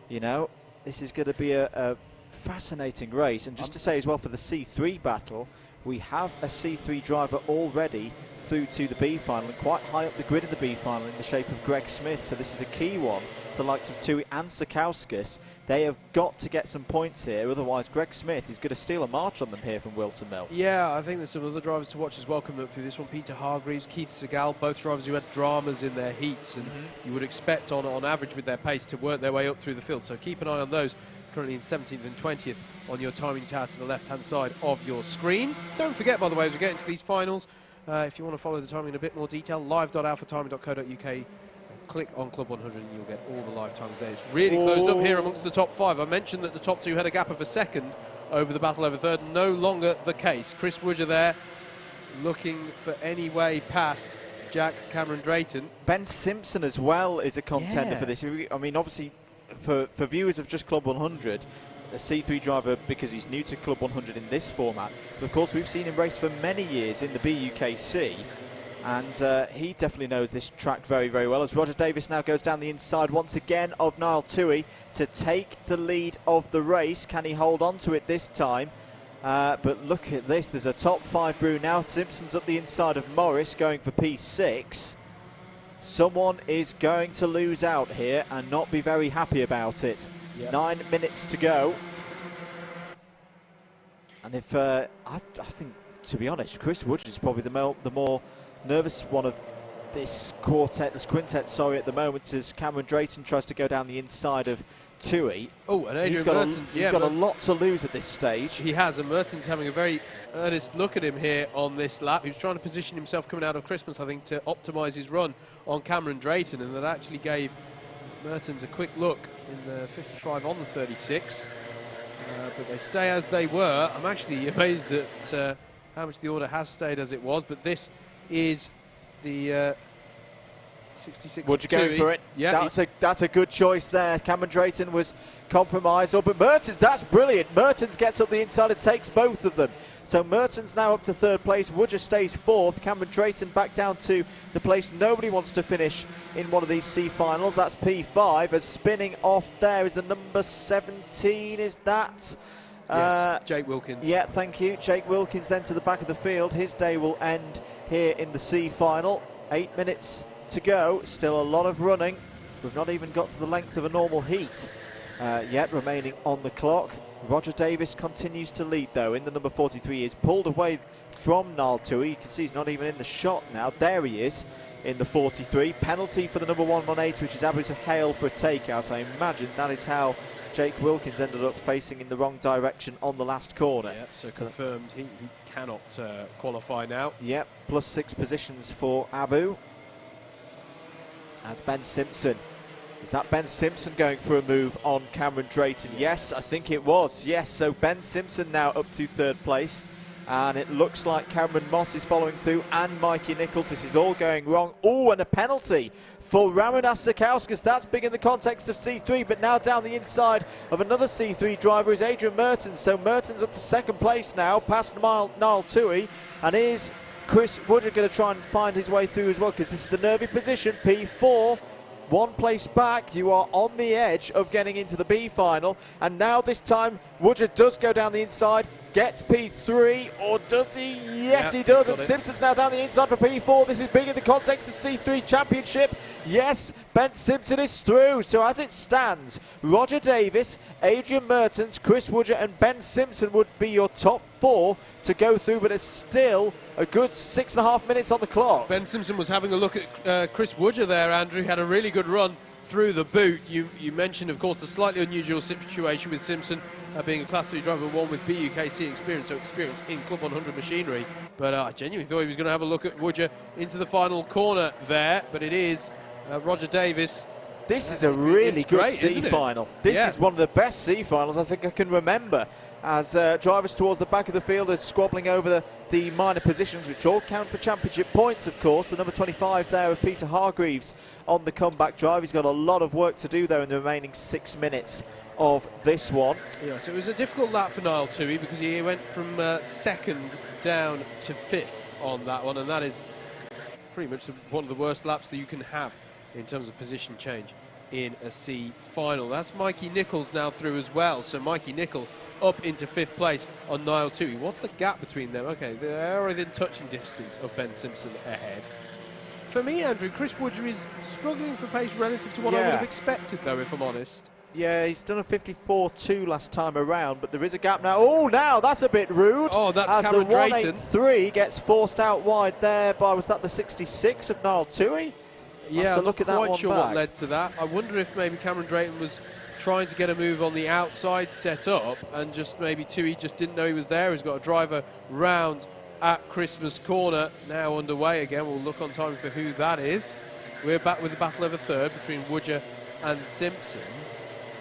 You know, this is going to be a fascinating race. And just to say as well, for the C3 battle, we have a C3 driver already through to the B final and quite high up the grid of the B final in the shape of Greg Smith. So this is a key one for the likes of Toohey and Sakauskas. They have got to get some points here, otherwise Greg Smith is going to steal a march on them here from Whilton Mill. Yeah, I think there's some other drivers to watch as well coming up through this one. Peter Hargreaves, Keith Segal, both drivers who had dramas in their heats, and you would expect on average with their pace to work their way up through the field. So keep an eye on those, currently in 17th and 20th on your timing tower to the left-hand side of your screen. Don't forget, by the way, as we get into these finals, if you want to follow the timing in a bit more detail, live.alphatiming.co.uk. Click on Club 100 and you'll get all the live times there. It's really closed up here amongst the top five. I mentioned that the top two had a gap of a second over the battle over third. No longer the case. Chris Woodger there looking for any way past Jack Cameron Drayton. Ben Simpson as well is a contender for this. I mean, obviously, for viewers of just Club 100, a C3 driver because he's new to Club 100 in this format. But of course, we've seen him race for many years in the BUKC. And he definitely knows this track very, very well, as Roger Davis now goes down the inside once again of Niall Toohey to take the lead of the race. Can he hold on to it this time? But look at this, there's a top five brew now. Simpson's up the inside of Morris going for P6. Someone is going to lose out here and not be very happy about it. 9 minutes to go. And if I think, to be honest, Chris Woodger is probably the more nervous one of this quintet, at the moment, as Cameron Drayton tries to go down the inside of Toohey. Oh, and Adrian Mertens, he's got a lot to lose at this stage. He has, and Mertens having a very earnest look at him here on this lap. He was trying to position himself coming out of Christmas, I think, to optimise his run on Cameron Drayton, and that actually gave Mertens a quick look in the 55 on the 36. But they stay as they were. I'm actually amazed at how much the order has stayed as it was, but this is the 66. Would you go for it? Yeah, that's a good choice there. Cameron Drayton was compromised, but Mertens, that's brilliant. Mertens gets up the inside and takes both of them. So Mertens now up to third place. Woodger stays fourth. Cameron Drayton back down to the place nobody wants to finish in one of these C finals. That's P5. As spinning off there is the number 17. Is that? Yes, Jake Wilkins. Yeah, thank you. Jake Wilkins then to the back of the field. His day will end here in the C final. 8 minutes to go. Still a lot of running. We've not even got to the length of a normal heat yet remaining on the clock. Roger Davis continues to lead though in the number 43. He's pulled away from Niall Toohey. You can see he's not even in the shot now. There he is in the 43. Penalty for the number 118, which is Abu Hale for a takeout. I imagine that is how Jake Wilkins ended up facing in the wrong direction on the last corner. Yep, so confirmed he cannot qualify now. Yep, +6 positions for Abu. As Ben Simpson. Is that Ben Simpson going for a move on Cameron Drayton? Yes, I think it was. Yes, so Ben Simpson now up to third place. And it looks like Cameron Moss is following through and Mikey Nichols. This is all going wrong. Oh, and a penalty for Ramonas Sakauskas. That's big in the context of C3, but now down the inside of another C3 driver is Adrian Mertens. So Mertens up to second place now, past Niall Toohey. And is Chris Woodger going to try and find his way through as well? Because this is the nervy position, P4. 1 place back, you are on the edge of getting into the B final. And now this time, Woodger does go down the inside, gets P3, or does he? Yes, he does, and Simpson's now down the inside for P4. This is big in the context of C3 Championship. Yes, Ben Simpson is through. So as it stands, Roger Davis, Adrian Mertens, Chris Woodger and Ben Simpson would be your top 4 to go through, but it's still a good 6.5 minutes on the clock. Ben Simpson was having a look at Chris Woodger there, Andrew. He had a really good run through the boot. You mentioned, of course, the slightly unusual situation with Simpson being a Class 3 driver, one with BUKC experience, so experience in Club 100 machinery. But I genuinely thought he was going to have a look at Woodger into the final corner there, but it is Roger Davis. This is a really good great, C final. This is one of the best C finals I think I can remember, as drivers towards the back of the field are squabbling over the minor positions, which all count for championship points, of course. The number 25 there of Peter Hargreaves on the comeback drive. He's got a lot of work to do there in the remaining 6 minutes of this one. Yeah, so it was a difficult lap for Niall Toohey because he went from second down to fifth on that one, and that is pretty much one of the worst laps that you can have in terms of position change in a C final. That's Mikey Nichols now through as well, so Mikey Nichols up into fifth place on Niall Toohey. What's the gap between them? Okay, they're within touching distance of Ben Simpson ahead. For me, Andrew, Chris Woodger is struggling for pace relative to what I would have expected, though, if I'm honest. Yeah, he's done a 54.2 last time around, but there is a gap now. Oh, now that's a bit rude. Oh, that's as Cameron the Drayton. 183 gets forced out wide there by, was that the 66 of Niall Toohey? Yeah, I'm not quite sure back. what led to that. I wonder if maybe Cameron Drayton was trying to get a move on the outside set up, and just maybe Toohey just didn't know he was there. He's got a driver round at Christmas corner now underway again. We'll look on time for who that is. We're back with the battle over third between Woodger and Simpson.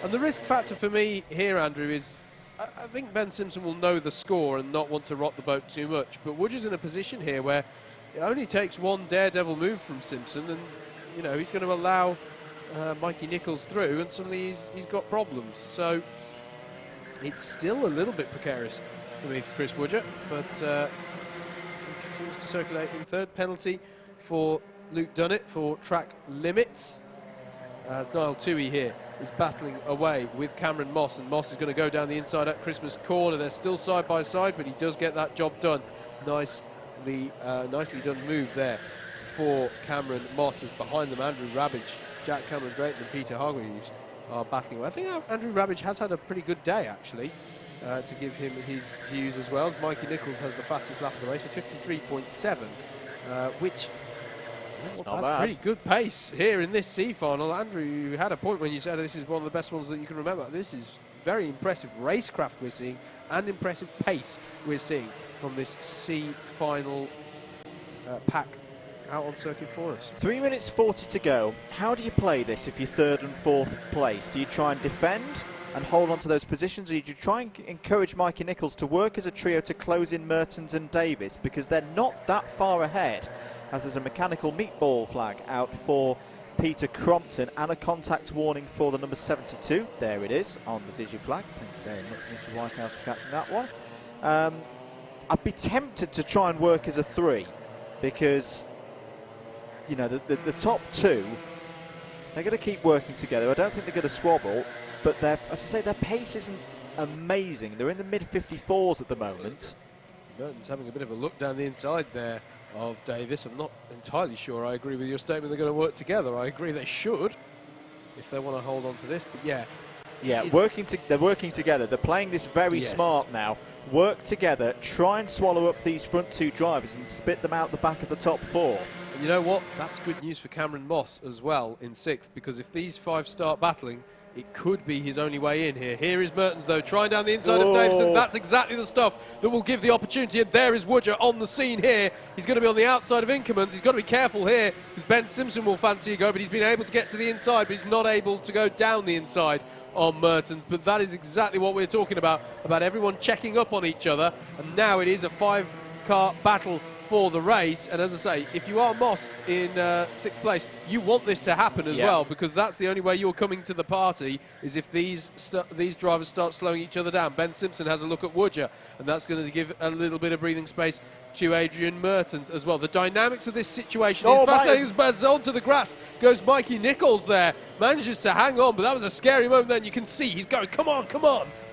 And the risk factor for me here, Andrew, is I think Ben Simpson will know the score and not want to rock the boat too much. But Woodger's in a position here where it only takes one daredevil move from Simpson, and you know he's going to allow Mikey Nichols through, and suddenly he's got problems. So it's still a little bit precarious for me for Chris Woodger, but he continues to circulate in third. Penalty for Luke Dunnett for track limits, as Niall Toohey here is battling away with Cameron Moss, and Moss is going to go down the inside at Christmas corner. They're still side by side, but he does get that job done. Nicely done move there for Cameron Moss, as behind them Andrew Rabbage, Jack Cameron Drayton and Peter Hargreaves are battling away. I think Andrew Rabbage has had a pretty good day, actually, to give him his dues as well, as Mikey Nichols has the fastest lap of the race at 53.7, which that's pretty good pace here in this C final. Andrew, you had a point when you said this is one of the best ones that you can remember. This is very impressive racecraft we're seeing, and impressive pace we're seeing from this C final pack out on circuit for us. 3 minutes 40 to go. How do you play this if you're third and fourth place? Do you try and defend and hold on to those positions, or do you try and encourage Mikey Nichols to work as a trio to close in Mertens and Davis, because they're not that far ahead, as there's a mechanical meatball flag out for Peter Crompton and a contact warning for the number 72. There it is on the digi-flag. Thank you very much, Mr. Whitehouse, for catching that one. I'd be tempted to try and work as a three, because you know the top two, they're going to keep working together. I don't think they're going to squabble, but as I say, their pace isn't amazing. They're in the mid-54s at the moment. Mertens having a bit of a look down the inside there of Davis. I'm not entirely sure I agree with your statement they're going to work together. I agree they should, if they want to hold on to this, but yeah. Yeah, they're working together. They're playing this very smart now. Work together, try and swallow up these front two drivers and spit them out the back of the top four. And you know what? That's good news for Cameron Moss as well in sixth, because if these five start battling, it could be his only way in here. Here is Mertens, though, trying down the inside of Davison. That's exactly the stuff that will give the opportunity. And there is Woodger on the scene here. He's going to be on the outside of Inkermans. He's got to be careful here, because Ben Simpson will fancy a go, but he's been able to get to the inside, but he's not able to go down the inside on Mertens. But that is exactly what we're talking about everyone checking up on each other. And now it is a five-car battle for the race, and as I say, if you are Moss in sixth place, you want this to happen as well, because that's the only way you're coming to the party, is if these drivers start slowing each other down. Ben Simpson has a look at Woodger, and that's going to give a little bit of breathing space to Adrian Mertens as well. The dynamics of this situation is fascinating. As onto the grass goes Mikey Nichols there, manages to hang on, but that was a scary moment. Then you can see he's going, come on,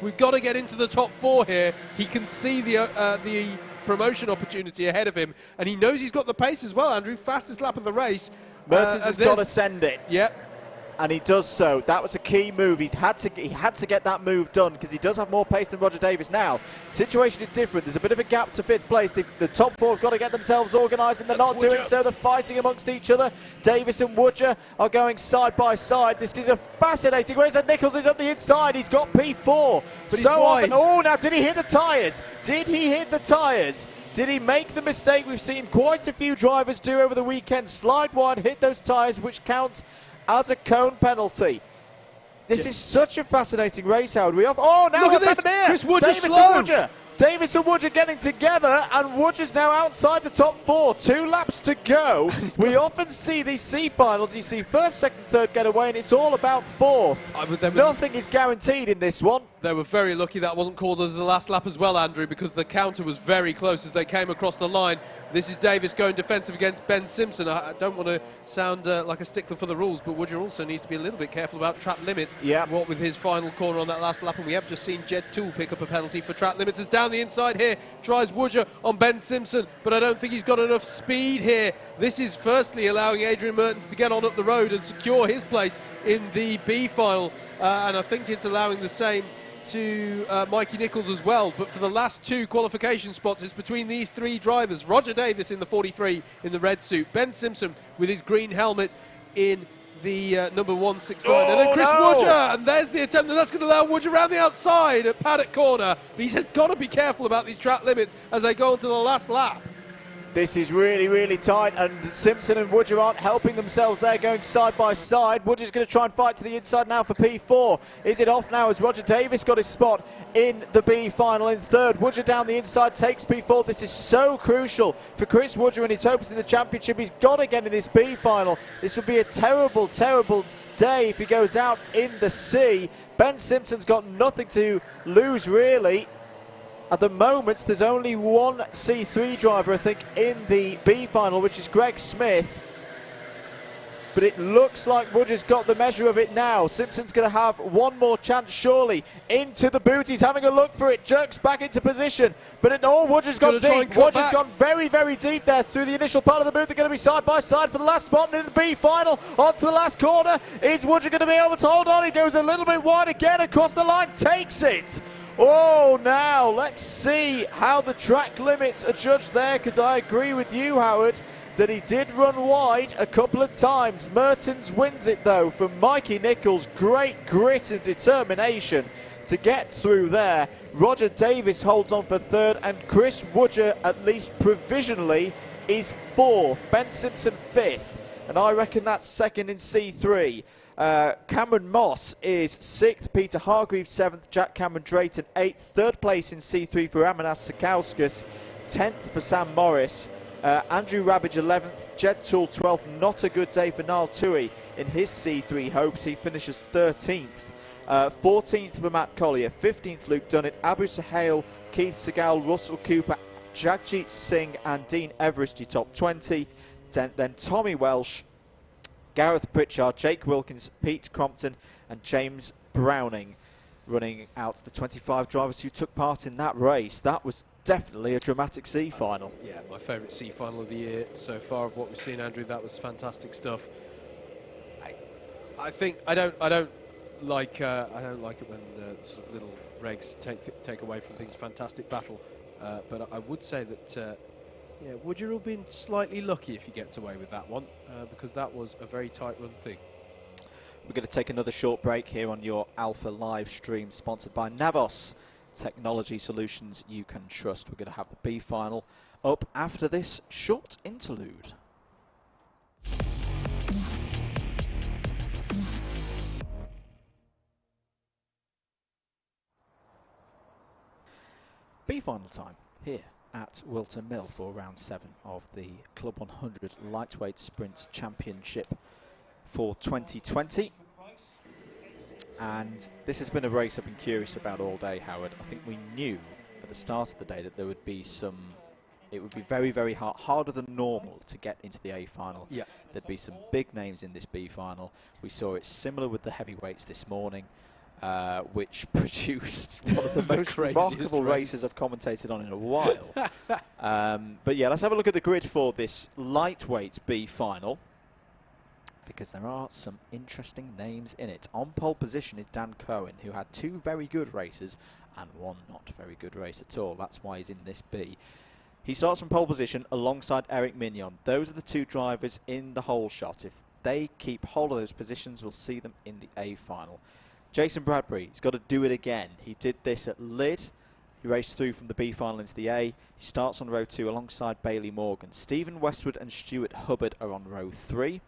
we've got to get into the top four here. He can see the promotion opportunity ahead of him, and he knows he's got the pace as well. Andrew, fastest lap of the race. Mertens has got to send it. Yep. and he does so. That was a key move. He had to get that move done because he does have more pace than Roger Davis now. Situation is different. There's a bit of a gap to 5th place. The top 4 have got to get themselves organised, and they're not doing so. They're fighting amongst each other. Davis and Woodger are going side by side. This is a fascinating race. And Nichols is at the inside. He's got P4. But so often. he's wide. Oh, now did he hit the tyres? Did he hit the tyres? Did he make the mistake we've seen quite a few drivers do over the weekend? Slide wide, hit those tyres, which count as a cone penalty. This is such a fascinating race, Howard. Oh, now Look what's at this. happened here? Chris Woodger Davis slow. and Woodger. Davis and Woodger getting together, and Woodger's now outside the top 4. 2 laps to go. We often see these C finals. You see 1st, 2nd, 3rd get away, and it's all about 4th. Nothing is guaranteed in this one. They were very lucky that wasn't called as the last lap as well, Andrew, because the counter was very close as they came across the line. This is Davis going defensive against Ben Simpson. I don't want to sound like a stickler for the rules, but Woodger also needs to be a little bit careful about trap limits. Yeah. What with his final corner on that last lap, and we have just seen Jed Toole pick up a penalty for trap limits. As down the inside here, tries Woodger on Ben Simpson, but I don't think he's got enough speed here. This is firstly allowing Adrian Mertens to get on up the road and secure his place in the B final, and I think it's allowing the same to Mikey Nichols as well. But for the last 2 qualification spots, it's between these 3 drivers. Roger Davis in the 43 in the red suit, Ben Simpson with his green helmet in the number 169, and then Chris Woodger, and there's the attempt, and that's going to allow Woodger around the outside at paddock corner. But he's got to be careful about these track limits as they go into the last lap. This is really, really tight, and Simpson and Woodger aren't helping themselves there, going side by side. Woodger's going to try and fight to the inside now for P4. Is it off now as Roger Davis got his spot in the B final in 3rd? Woodger down the inside takes P4. This is so crucial for Chris Woodger and his hopes in the championship. He's got to get in this B final. This would be a terrible, terrible day if he goes out in the C. Ben Simpson's got nothing to lose, really. At the moment, there's only one C3 driver, I think, in the B final, which is Greg Smith. But it looks like Woodger's got the measure of it now. Simpson's going to have one more chance, surely. Into the boot, he's having a look for it, jerks back into position. But Woodger's gone deep. Woodger's gone very, very deep there through the initial part of the boot. They're going to be side by side for the last spot. And in the B final, onto the last corner. Is Woodger going to be able to hold on? He goes a little bit wide again, across the line, takes it. Oh, now let's see how the track limits are judged there, because I agree with you, Howard, that he did run wide a couple of times. Mertens wins it, though, from Mikey Nichols. Great grit and determination to get through there. Roger Davis holds on for 3rd, and Chris Woodger, at least provisionally, is 4th. Ben Simpson 5th, and I reckon that's 2nd in C3. Cameron Moss is 6th, Peter Hargreaves 7th, Jack Cameron Drayton 8th, 3rd place in C3 for Amanas Sakauskas, 10th for Sam Morris, Andrew Rabbage 11th, Jed Toole 12th. Not a good day for Niall Toohey in his C3 hopes. He finishes 13th. 14th for Matt Collier, 15th Luke Dunnett, Abu Sahel, Keith Segal, Russell Cooper, Jagjit Singh and Dean Everest, your top 20. Then Tommy Welsh, Gareth Pritchard, Jake Wilkins, Pete Crompton and James Browning running out the 25 drivers who took part in that race. That was definitely a dramatic C final. Yeah, my favourite C final of the year so far of what we've seen, Andrew. That was fantastic stuff. I think I don't like it when sort of little regs take away from things. Fantastic battle, but I would say that yeah, Woodger will be slightly lucky if he gets away with that one, because that was a very tight run thing. We're going to take another short break here on your Alpha live stream, sponsored by Navos Technology Solutions you can trust. We're going to have the B final up after this short interlude. B final time here at Whilton Mill for round 7 of the Club 100 Lightweight Sprints Championship for 2020. And this has been a race I've been curious about all day, Howard. I think we knew at the start of the day that there would be some, it would be very, very hard, harder than normal to get into the A final. Yeah. There'd be some big names in this B final. We saw it similar with the heavyweights this morning, which produced one of the most remarkable races I've commentated on in a while. But yeah, let's have a look at the grid for this lightweight B final. because there are some interesting names in it. On pole position is Dan Cohen, who had 2 very good races and 1 not very good race at all. That's why he's in this B. He starts from pole position alongside Eric Mignon. Those are the 2 drivers in the whole shot. If they keep hold of those positions, we'll see them in the A final. Jason Bradbury, he's got to do it again. He did this at Lyd. He raced through from the B final into the A. He starts on row 2 alongside Bailey Morgan. Stephen Westwood and Stuart Hubbard are on row 3.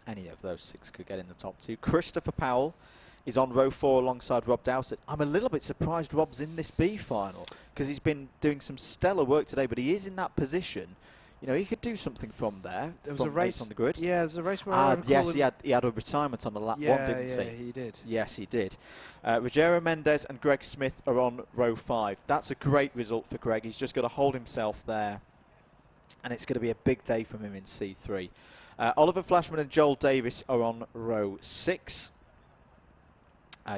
Any of those 6 could get in the top 2. Christopher Powell is on row 4 alongside Rob Dowsett. I'm a little bit surprised Rob's in this B final because he's been doing some stellar work today, but he is in that position. You know, he could do something from there. There was a race on the grid. Yeah, there's a race where yes, he had a retirement on the lap 1, didn't he? Yeah, he did. Yes, he did. Rogero Mendez and Greg Smith are on row 5. That's a great result for Greg. He's just got to hold himself there, and it's going to be a big day from him in C3. Oliver Flashman and Joel Davis are on row 6.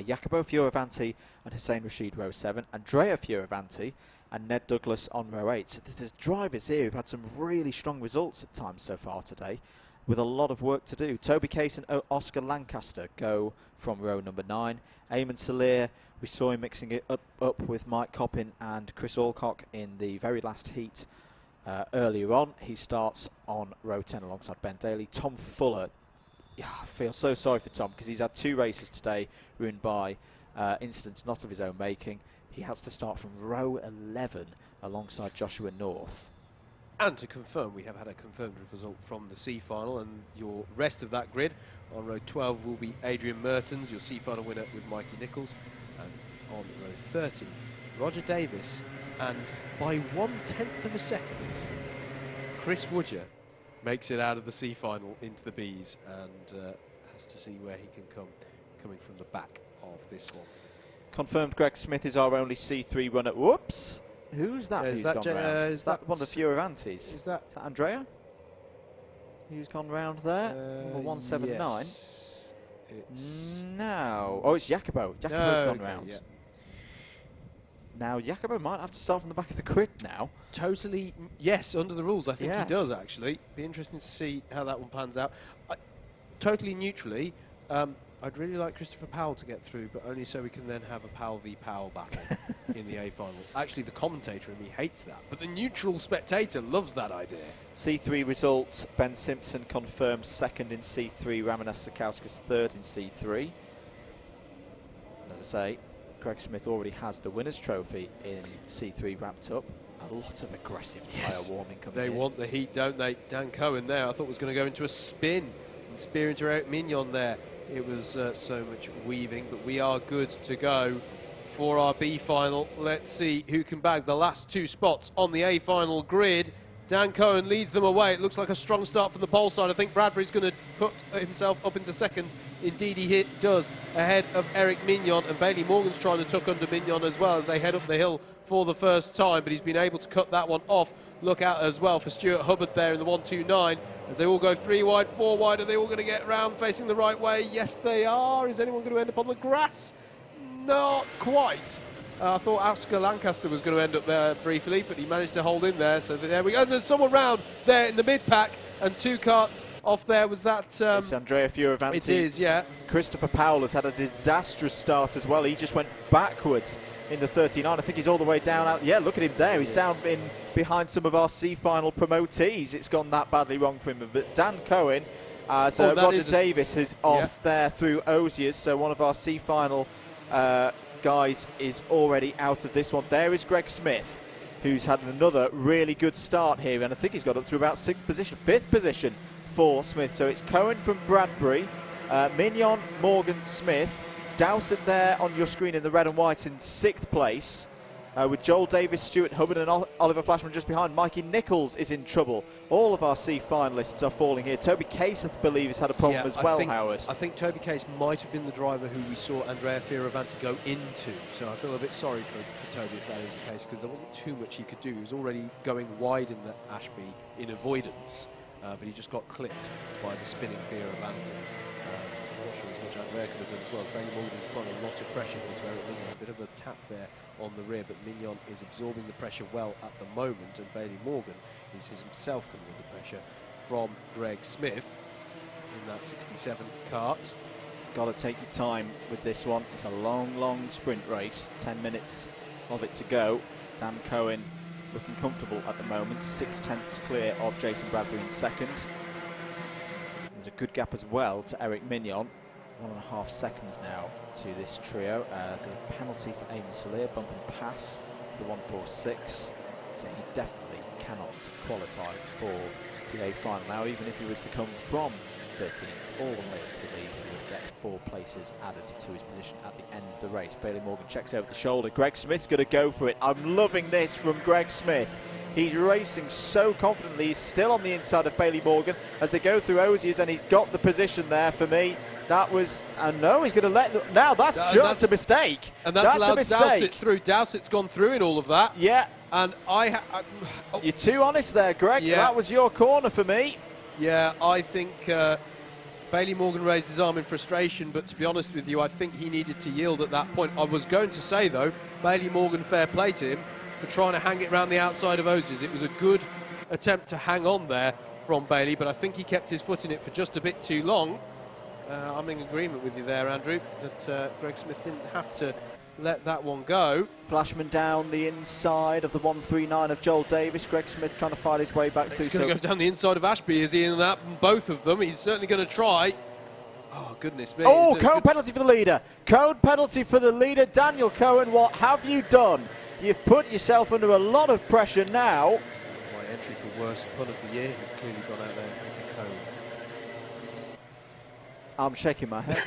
Jacopo Fioravanti and Hussein Rashid row 7. Andrea Fioravanti and Ned Douglas on row 8. So there's drivers here who've had some really strong results at times so far today, with a lot of work to do. Toby Case and Oscar Lancaster go from row number 9. Eamon Salir, we saw him mixing it up with Mike Coppin and Chris Alcock in the very last heat earlier on. He starts on row 10 alongside Ben Daly. Tom Fuller, I feel so sorry for Tom because he's had 2 races today ruined by incidents not of his own making. He has to start from row 11 alongside Joshua North. And to confirm, we have had a confirmed result from the C final, and your rest of that grid on row 12 will be Adrian Mertens, your C final winner, with Mikey Nichols, and on row 30, Roger Davis, and by 1/10 of a second, Chris Woodger makes it out of the C final into the Bs, and has to see where he can come, coming from the back of this one. Confirmed Greg Smith is our only C3 runner. Whoops! Who's that? Is who's that gone round? is that one of the Fioravantis? Is that Andrea? Who's gone round there? Number 179. Yes. It's No. Oh, it's Jacopo. Jacopo's gone okay, round. yeah. Now, Jacopo might have to start from the back of the grid now. Totally, yes, under the rules. I think Yes. he does, actually. Be interesting to see how that one pans out. Totally neutrally, I'd really like Christopher Powell to get through, but only so we can then have a Powell v Powell battle in the A final. Actually, the commentator in me hates that, but the neutral spectator loves that idea. C3 results. Ben Simpson confirmed 2nd in C3. Ramanas Sakauskas 3rd in C3. As I say, Greg Smith already has the winner's trophy in C3 wrapped up. A lot of aggressive tyre warming coming They in. want the heat, don't they? Dan Cohen there, I thought was going to go into a spin and spear into Eric Mignon there. It was so much weaving, but we are good to go for our B final. Let's see who can bag the last 2 spots on the A final grid. Dan Cohen leads them away. It looks like a strong start from the pole side. I think Bradbury's going to put himself up into 2nd. Indeed, he does, ahead of Eric Mignon, and Bailey Morgan's trying to tuck under Mignon as well as they head up the hill for the first time, but he's been able to cut that one off. Look out as well for Stuart Hubbard there in the 129 as they all go 3 wide, 4 wide. Are they all going to get round facing the right way? Yes, they are. Is anyone going to end up on the grass? Not quite. I thought Oscar Lancaster was going to end up there briefly, but he managed to hold in there. So there we go. And there's someone round there in the mid-pack, and 2 karts off there. Was that... it's Andrea Fioravanti. It is, yeah. Christopher Powell has had a disastrous start as well. He just went backwards in the 39. I think he's all the way down out. Yeah, look at him there. He's down in behind some of our C-final promotees. It's gone that badly wrong for him. But Dan Cohen, so Roger Davis is off there through Osiers. So one of our C-final guys is already out of this one. There is Greg Smith, who's had another really good start here, and I think he's got up to about 6th position, 5th position for Smith. So it's Cohen from Bradbury, Mignon, Morgan, Smith, Dowsett there on your screen in the red and white in 6th place, with Joel Davis, Stuart Hubbard and Oliver Flashman just behind. Mikey Nichols is in trouble. All of our C finalists are falling here. Toby Case, I believe, has had a problem as well, Howard. I think Toby Case might have been the driver who we saw Andrea Fioravanti go into, so I feel a bit sorry for Toby if that is the case, because there wasn't too much he could do. He was already going wide in the Ashby in avoidance, but he just got clipped by the spinning Fioravanti. I'm not sure as much Andrea could have done as well. Bailey Morgan's applying a lot of pressure into Eric Mignon. A bit of a tap there on the rear, but Mignon is absorbing the pressure well at the moment, and Bailey Morgan is himself coming under pressure from Greg Smith. in that 67 kart. Got to take your time with this one. It's a long sprint race. 10 minutes of it to go. Dan Cohen looking comfortable at the moment. 6/10 clear of Jason Bradbury in second. There's a good gap as well to Eric Mignon. 1.5 seconds now to this trio. There's a penalty for Eamon Salir, bump and pass, the 146. So he definitely cannot qualify for the A final now, even if he was to come from 13th all the way to the lead, he would get 4 places added to his position at the end of the race. Bailey Morgan checks over the shoulder. Greg Smith's going to go for it. I'm loving this from Greg Smith. He's racing so confidently. He's still on the inside of Bailey Morgan as they go through Osiers, and he's got the position there for me. That was, no, he's going to let, now that's just a mistake. And that's allowed a mistake. Dowsett through. Dowsett's gone through in all of that. Yeah. And You're too honest there, Greg. Yeah. That was your corner for me. Yeah, I think Bailey Morgan raised his arm in frustration, but to be honest with you, I think he needed to yield at that point. I was going to say, though, Bailey Morgan, fair play to him for trying to hang it around the outside of Osiers. It was a good attempt to hang on there from Bailey, but I think he kept his foot in it for just a bit too long. I'm in agreement with you there, Andrew, that Greg Smith didn't have to let that one go. Flashman down the inside of the 139 of Joel Davis. Greg Smith trying to fight his way back through. He's going to go down the inside of Ashby, is he, in that? Both of them. He's certainly going to try. Oh, goodness me. Oh, code penalty for the leader. Code penalty for the leader. Daniel Cohen, what have you done? You've put yourself under a lot of pressure now. My entry for worst fun of the year has clearly gone out there as a code. I'm shaking my head.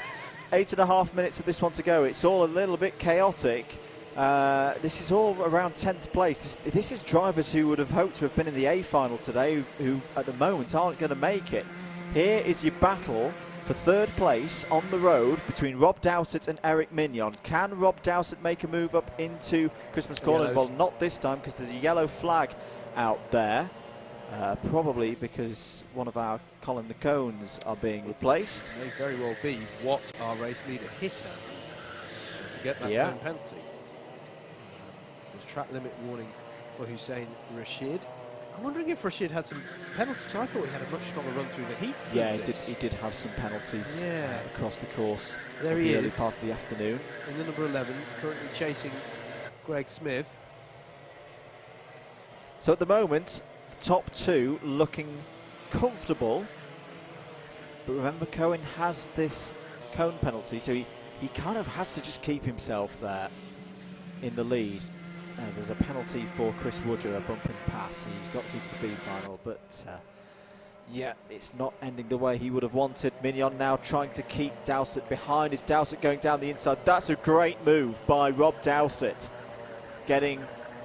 8.5 minutes of this one to go. It's all a little bit chaotic. This is all around 10th place. This is drivers who would have hoped to have been in the A final today, who at the moment aren't going to make it. Here is your battle for 3rd place on the road between Rob Dowsett and Eric Mignon. Can Rob Dowsett make a move up into Christmas Corner? Yellows. Well, not this time, because there's a yellow flag out there. Probably because one of our Colin the Cones are being replaced. May very well be what our race leader hit her to get that cone penalty. So there's track limit warning for Hussein Rashid. I'm wondering if Rashid had some penalties. I thought he had a much stronger run through the heats. Yeah, he did have some penalties across the course. There he the is. early part of the afternoon. In the number 11, currently chasing Greg Smith. So at the moment, the top 2 looking comfortable. But remember, Cohen has this cone penalty, so he kind of has to just keep himself there in the lead. As there's a penalty for Chris Woodger, a bump and pass. He's got through to the B final, but yeah, it's not ending the way he would have wanted. Mignon now trying to keep Dowsett behind. Is Dowsett going down the inside? That's a great move by Rob Dowsett. Getting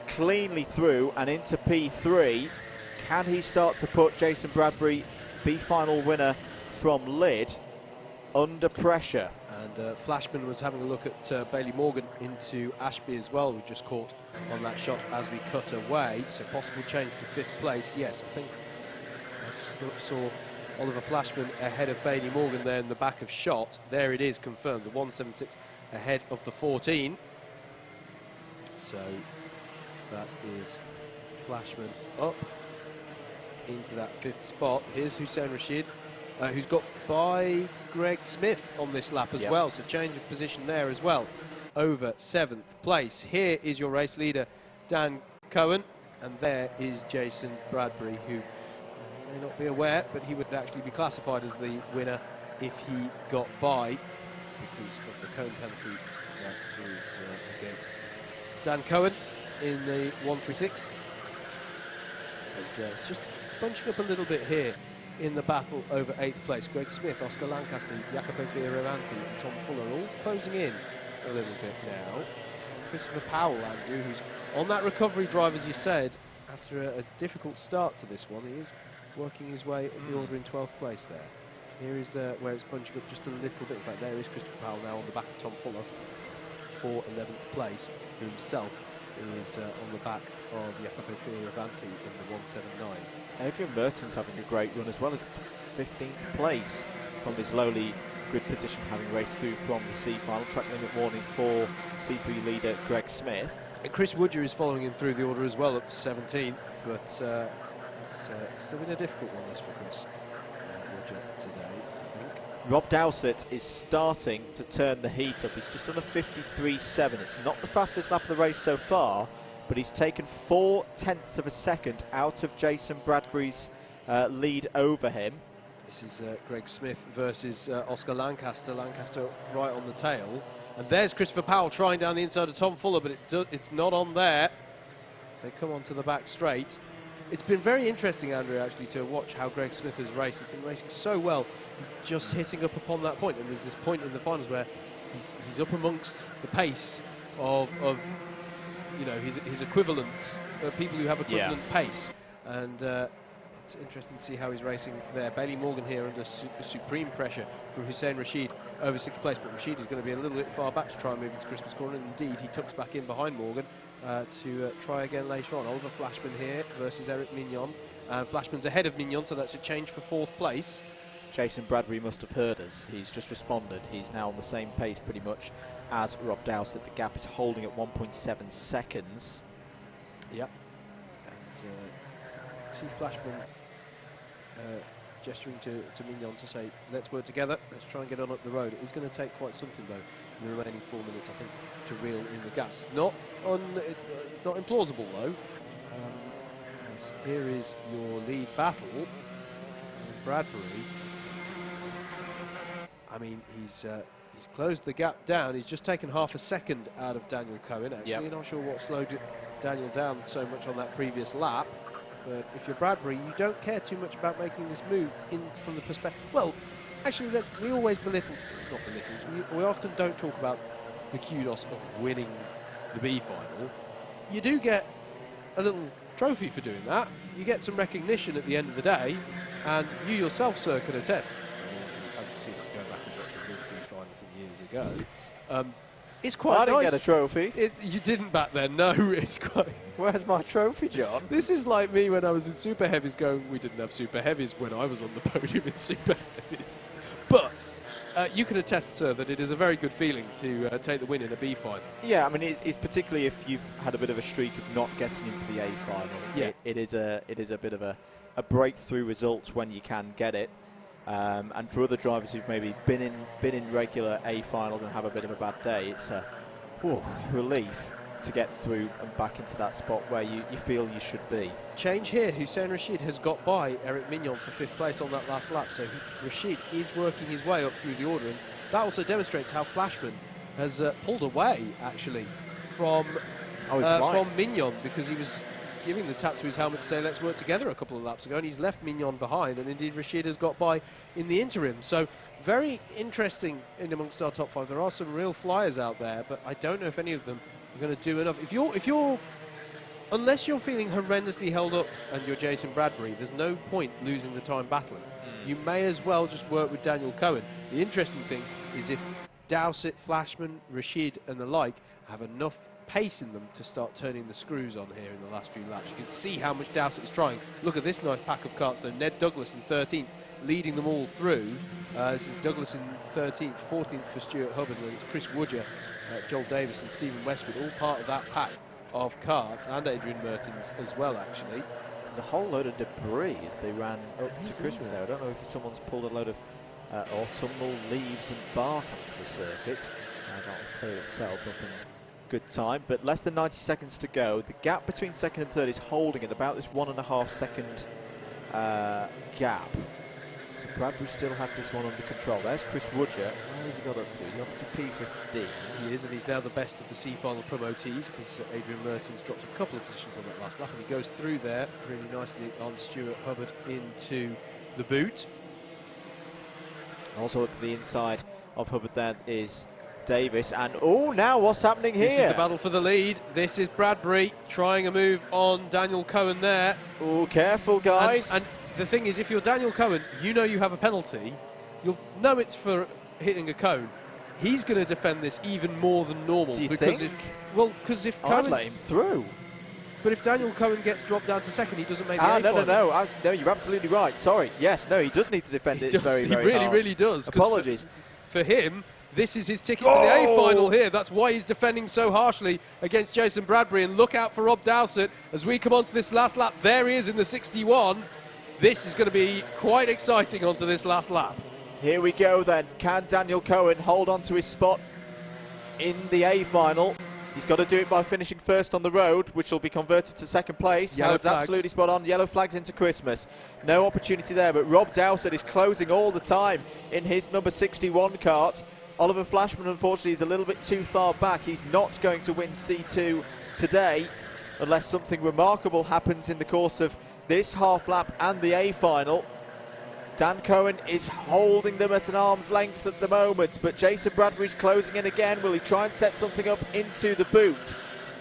cleanly through and into P3. Can he start to put Jason Bradbury, B final winner from Lyd, under pressure? And Flashman was having a look at Bailey Morgan into Ashby as well, who just caught on that shot as we cut away. So possible change for 5th place. Yes, I think I just saw Oliver Flashman ahead of Bailey Morgan there in the back of shot. There it is, confirmed, the 176 ahead of the 14. So that is Flashman up into that 5th spot. Here's Hussein Rashid, who's got by Greg Smith on this lap as well, so change of position there as well, over 7th place. Here is your race leader, Dan Cohen, and there is Jason Bradbury, who may not be aware, but he would actually be classified as the winner if he got by, because of the cone penalty that was against Dan Cohen in the 136. And it's just bunching up a little bit here in the battle over 8th place. Greg Smith, Oscar Lancaster, Jacopo Fioravanti and Tom Fuller all closing in a little bit now. Christopher Powell, Andrew, who's on that recovery drive, as you said, after a difficult start to this one. He is working his way up the order in 12th place there. Here is where it's bunching up just a little bit. In fact, there is Christopher Powell now on the back of Tom Fuller for 11th place, who himself is on the back of Jacopo Fioravanti in the 179. Adrian Merton's having a great run as well as 15th place from his lowly grid position, having raced through from the C final. Track limit warning for C3 leader Greg Smith. And Chris Woodger is following him through the order as well, up to 17th, but it's still been a difficult one this for Chris Woodger today. Rob Dowsett is starting to turn the heat up. He's just on a 53.7. It's not the fastest lap of the race so far, but he's taken 0.4 of a second out of Jason Bradbury's lead over him. This is Greg Smith versus Oscar Lancaster. Lancaster right on the tail. And there's Christopher Powell trying down the inside of Tom Fuller, but it's not on there. So they come onto the back straight. It's been very interesting, Andrew, actually, to watch how Greg Smith has raced. He's been racing so well, just hitting up upon that point. And there's this point in the finals where he's up amongst the pace of you know, his equivalents, people who have equivalent pace. And it's interesting to see how he's racing there. Bailey Morgan here under supreme pressure from Hussein Rashid over 6th place, but Rashid is going to be a little bit far back to try and move into Christmas corner. And indeed, he tucks back in behind Morgan to try again later on. Oliver Flashman here versus Eric Mignon. And Flashman's ahead of Mignon, so that's a change for 4th place. Jason Bradbury must have heard us. He's just responded. He's now on the same pace pretty much as Rob Dowsett. The gap is holding at 1.7 seconds. Yep. And see Flashman gesturing to Mignon to say, let's work together, let's try and get on up the road. It is going to take quite something, though, in the remaining 4 minutes, I think, to reel in the gas. It's not implausible, though. As here is your lead battle. Bradbury, I mean, he's closed the gap down. He's just taken half a second out of Daniel Cohen, actually. Yep. Not sure what slowed Daniel down so much on that previous lap. But if you're Bradbury, you don't care too much about making this move in from the perspective. Well, actually, we always belittle, not belittle, we often don't talk about the kudos of winning the B final. You do get a little trophy for doing that. You get some recognition at the end of the day, and you yourself, sir, can attest. I haven't seen it going back and watching the B final from years ago. It's quite I didn't nice. get a trophy. You didn't back then, no. It's quite. Where's my trophy, John? This is like me when I was in Super Heavies going, we didn't have Super Heavies when I was on the podium in Super Heavies. But you can attest, sir, that it is a very good feeling to take the win in a B final. Yeah, I mean, it's particularly if you've had a bit of a streak of not getting into the A final. Yeah. It is a bit of a breakthrough result when you can get it. And for other drivers who've maybe been in regular A finals and have a bit of a bad day, it's a relief to get through and back into that spot where you feel you should be. Change here. Hussein Rashid has got by Eric Mignon for 5th place on that last lap, so Rashid is working his way up through the order, and that also demonstrates how Flashman has pulled away, actually, from Mignon, because he was giving the tap to his helmet to say let's work together a couple of laps ago, and he's left Mignon behind, and indeed Rashid has got by in the interim. So very interesting in amongst our top 5. There are some real flyers out there, but I don't know if any of them are going to do enough. Unless you're feeling horrendously held up and you're Jason Bradbury, there's no point losing the time battling. You may as well just work with Daniel Cohen. The interesting thing is if Dowsett, Flashman, Rashid and the like have enough pace in them to start turning the screws on here in the last few laps. You can see how much Dowsett is trying. Look at this nice pack of karts though. Ned Douglas in 13th, leading them all through. This is Douglas in 13th, 14th for Stuart Hubbard, and it's Chris Woodger, Joel Davis and Stephen Westwood, all part of that pack of karts, and Adrian Mertens as well, actually. There's a whole load of debris as they ran up to Christmas there. I don't know if someone's pulled a load of autumnal leaves and bark onto the circuit. That'll clear itself up in good time, but less than 90 seconds to go. The gap between 2nd and 3rd is holding at about this 1.5 second gap. So Bradbury still has this one under control. There's Chris Woodger. How has he got up to? He's up to P15. He is, and he's now the best of the C-final promotees, because Adrian Mertens dropped a couple of positions on that last lap, and he goes through there really nicely on Stuart Hubbard into the boot. Also at the inside of Hubbard there is Davis, and now what's happening here? This is the battle for the lead. This is Bradbury trying a move on Daniel Cohen there. Oh, careful, guys. And the thing is, if you're Daniel Cohen, you know you have a penalty. You'll know it's for hitting a cone. He's going to defend this even more than normal. Do you because think? Because if I'd Cohen, let him through. But if Daniel Cohen gets dropped down to 2nd, he doesn't make the A final. No, you're absolutely right. Sorry. Yes, no, he does need to defend it. It's very, very He really, hard. really does. Apologies. For him, this is his ticket to the A final here. That's why he's defending so harshly against Jason Bradbury. And look out for Rob Dowsett as we come on to this last lap. There he is in the 61. This is going to be quite exciting onto this last lap. Here we go then. Can Daniel Cohen hold on to his spot in the A final? He's got to do it by finishing first on the road, which will be converted to second place. Yellow Howard's flags. absolutely spot on. Yellow flags into Christmas. No opportunity there, but Rob Dowsett is closing all the time in his number 61 kart. Oliver Flashman, unfortunately, is a little bit too far back. He's not going to win C2 today unless something remarkable happens in the course of this half lap and the A final. Dan Cohen is holding them at an arm's length at the moment, but Jason Bradbury's closing in again. Will he try and set something up into the boot?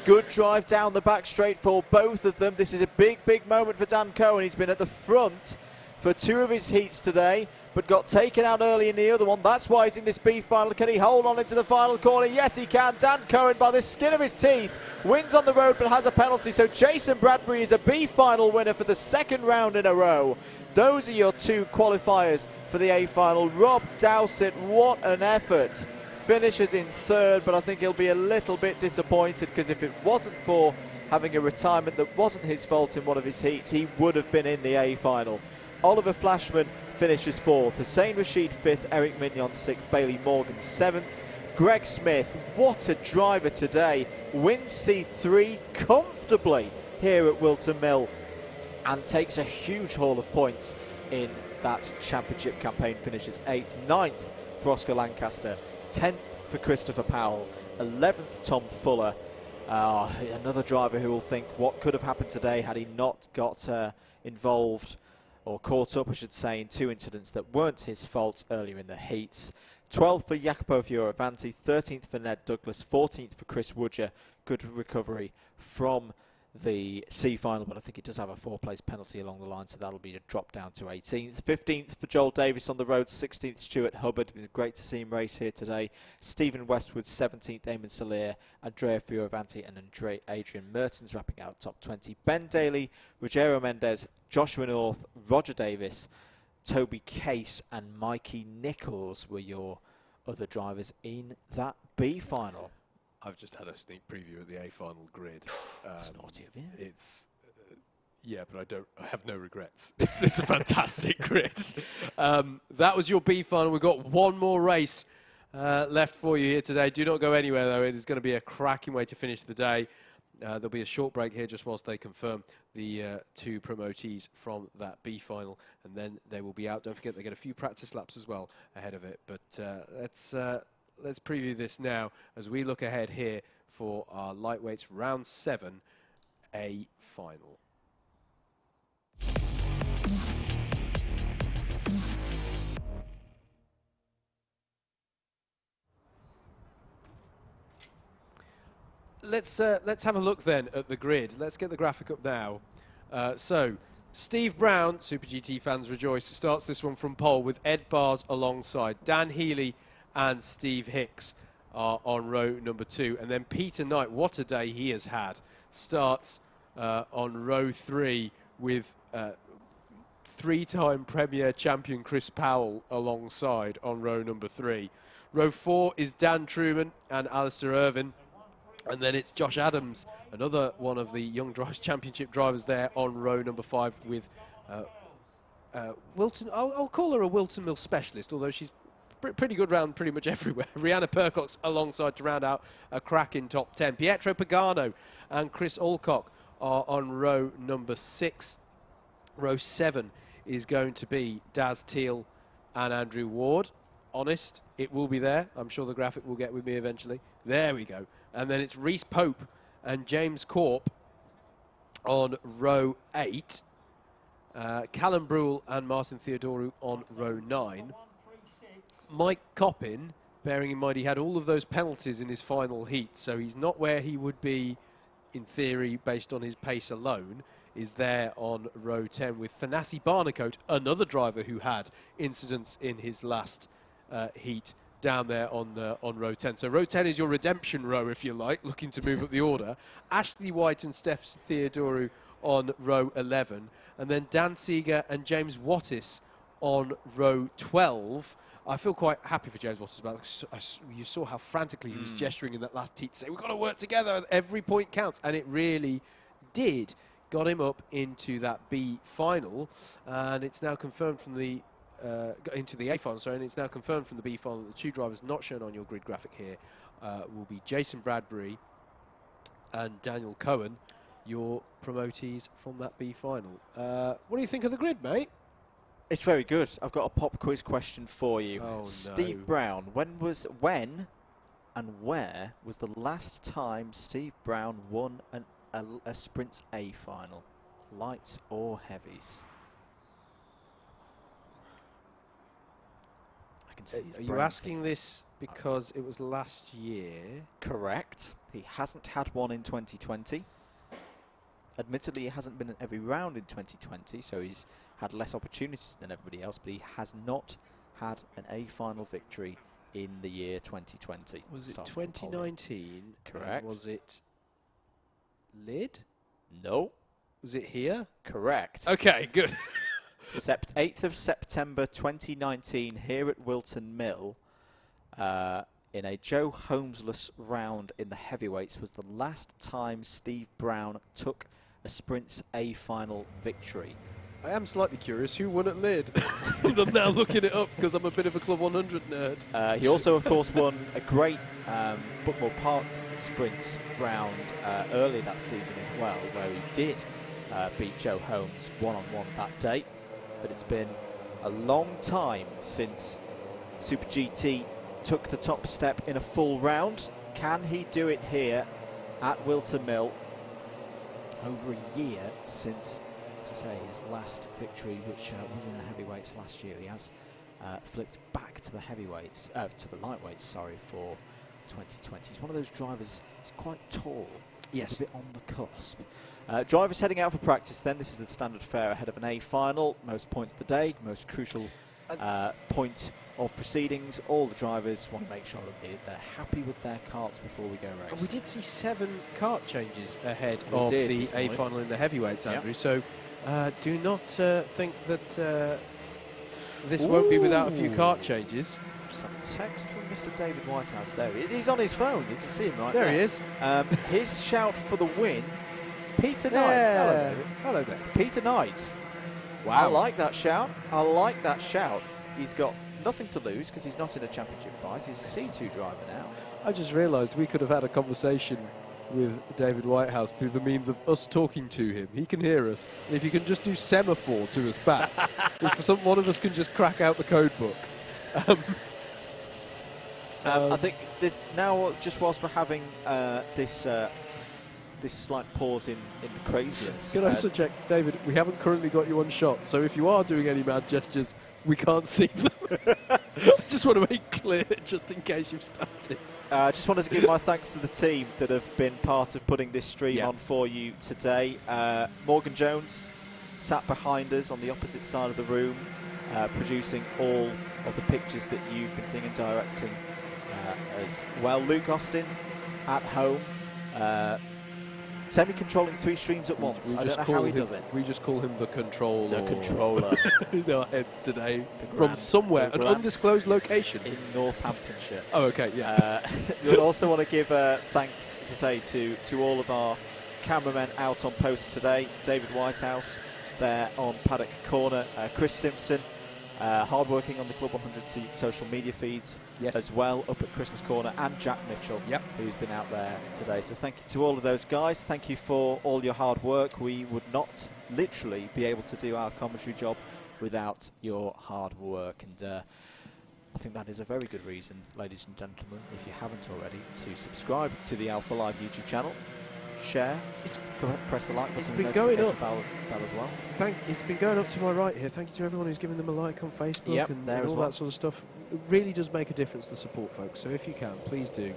Good drive down the back straight for both of them. This is a big, big moment for Dan Cohen. He's been at the front for 2 of his heats today, but got taken out early in the other one. That's why he's in this B final. Can he hold on into the final corner? Yes, he can. Dan Cohen, by the skin of his teeth, wins on the road but has a penalty. So Jason Bradbury is a B final winner for the 2nd round in a row. Those are your 2 qualifiers for the A final. Rob Dowsett, what an effort. Finishes in 3rd, but I think he'll be a little bit disappointed, because if it wasn't for having a retirement that wasn't his fault in one of his heats, he would have been in the A final. Oliver Flashman finishes 4th. Hussein Rashid 5th, Eric Mignon 6th, Bailey Morgan 7th. Greg Smith, what a driver today, wins C3 comfortably here at Whilton Mill, and takes a huge haul of points in that championship campaign. Finishes 8th, 9th for Oscar Lancaster, 10th for Christopher Powell, 11th Tom Fuller. Another driver who will think what could have happened today had he not got involved, or caught up I should say, in 2 incidents that weren't his fault earlier in the heats. 12th for Jacopo Fioravanti, 13th for Ned Douglas, 14th for Chris Woodger. Good recovery from the C final, but I think it does have a 4-place penalty along the line, so that'll be a drop down to 18th. 15th for Joel Davis on the road, 16th Stuart Hubbard. It was great to see him race here today. Stephen Westwood 17th, Eamon Salir, Andrea Fioravanti and Adrian Mertens wrapping out top 20. Ben Daly, Rogero Mendez, Joshua North, Roger Davis, Toby Case and Mikey Nichols were your other drivers in that B final. I've just had a sneak preview of the A final grid. That's naughty of you. It's yeah, but I have no regrets. It's a fantastic grid. That was your B final. We've got one more race left for you here today. Do not go anywhere though. It is going to be a cracking way to finish the day. There'll be a short break here just whilst they confirm the 2 promotees from that B final, and then they will be out. Don't forget they get a few practice laps as well ahead of it. But let's preview this now as we look ahead here for our lightweights round 7 A final. Let's have a look then at the grid. Let's get the graphic up now. So Steve Brown, Super GT fans rejoice, starts this one from pole with Ed Bars alongside. Dan Healy and Steve Hicks are on row number 2. And then Peter Knight, what a day he has had, starts on row 3 with 3-time Premier champion Chris Powell alongside on row number 3. Row 4 is Dan Truman and Alistair Irvin. And then it's Josh Adams, another one of the Young Drivers Championship drivers there on row number 5 with Whilton. I'll call her a Whilton Mill specialist, although she's pretty good round pretty much everywhere. Rihanna Percox alongside to round out a cracking top 10. Pietro Pagano and Chris Alcock are on row number 6. Row 7 is going to be Daz Teal and Andrew Ward. Honest, it will be there. I'm sure the graphic will get with me eventually. There we go. And then it's Reese Pope and James Corp on row 8. Callum Brule and Martin Theodoru on row 9. Mike Coppin, bearing in mind he had all of those penalties in his final heat, so he's not where he would be in theory based on his pace alone, is there on row 10 with Thanasi Barnacote, another driver who had incidents in his last heat, down there on row 10. So row 10 is your redemption row, if you like, looking to move up the order. Ashley White and Steph Theodoru on row 11. And then Dan Seeger and James Wattis on row 12. I feel quite happy for James Wattis about it. You saw how frantically he was gesturing in that last heat to say, we've got to work together, every point counts. And it really did. Got him up into that B final. And it's now confirmed from the into the A final, sorry, and it's now confirmed from the B final that the two drivers not shown on your grid graphic here will be Jason Bradbury and Daniel Cohen, your promotees from that B final. What do you think of the grid, mate? It's very good. I've got a pop quiz question for you. Oh, Steve no. Brown, when and where was the last time Steve Brown won a Sprints A final? Lights or heavies? I can see his Are you brain asking this because it was last year? Correct. He hasn't had one in 2020. Admittedly, he hasn't been in every round in 2020, so he's had less opportunities than everybody else, but he has not had an A final victory in the year 2020. Was it Starts from pole here. 2019? Correct. Was it Lid? No. Was it here? Correct. Okay, good. 8th of September 2019 here at Whilton Mill, in a Joe Holmesless round in the heavyweights, was the last time Steve Brown took a Sprints A final victory. I am slightly curious who won at Lid. I'm now looking it up because I'm a bit of a Club 100 nerd. He also, of course, won a great Buckmore Park Sprints round earlier that season as well, where he did beat Joe Holmes one-on-one that day. But it's been a long time since Super GT took the top step in a full round. Can he do it here at Whilton Mill? Over a year since, as I say, his last victory, which was in the heavyweights last year. He has flipped back to the heavyweights, to the lightweights, sorry, for 2020. He's one of those drivers. He's quite tall. Yes. He's a bit on the cusp. Drivers heading out for practice then. This is the standard fare ahead of an A final. Most points of the day, most crucial point of proceedings. All the drivers want to make sure that they're happy with their karts before we go racing. And we did see 7 kart changes ahead We of did the this A morning. final in the heavyweights, Yep. Andrew. So do not think that this won't be without a few kart changes. Some text from Mr. David Whitehouse there. He's on his phone. You can see him right there. There he is. His shout for the win, Peter Knight. Yeah. Hello, David. Hello there. Peter Knight. Wow. I like that shout. I like that shout. He's got nothing to lose because he's not in a championship fight. He's a C2 driver now. I just realised we could have had a conversation with David Whitehouse through the means of us talking to him. He can hear us. And if you can just do semaphore to us back, if one of us can just crack out the code book. I think now, just whilst we're having this slight pause in the craziness. Can I subject, David, we haven't currently got you on shot, so if you are doing any mad gestures, we can't see them. Just want to make clear, just in case you've started. I just wanted to give my thanks to the team that have been part of putting this stream Yeah. on for you today. Morgan Jones sat behind us on the opposite side of the room, producing all of the pictures that you've been seeing and directing as well. Luke Austin at home, semi-controlling 3 streams at once. I don't know how he does it. We just call him the controller. The controller In our heads today. From grand- somewhere, the an grand- undisclosed location. in Northamptonshire. Oh, okay, yeah. You'll also want to give thanks, as I say, to all of our cameramen out on post today. David Whitehouse there on Paddock Corner, Chris Simpson, hard-working on the Club 100 social media feeds as well, up at Christmas Corner, and Jack Mitchell, who's been out there today. So thank you to all of those guys. Thank you for all your hard work. We would not literally be able to do our commentary job without your hard work. And I think that is a very good reason, ladies and gentlemen, if you haven't already, to subscribe to the Alpha Live YouTube channel, share, press the like button, It's and been going notification up. bell as well. It's been going up to my right here. Thank you to everyone who's given them a like on Facebook Yep, and there as all well. that sort of stuff. It really does make a difference, the support, folks. So if you can, please do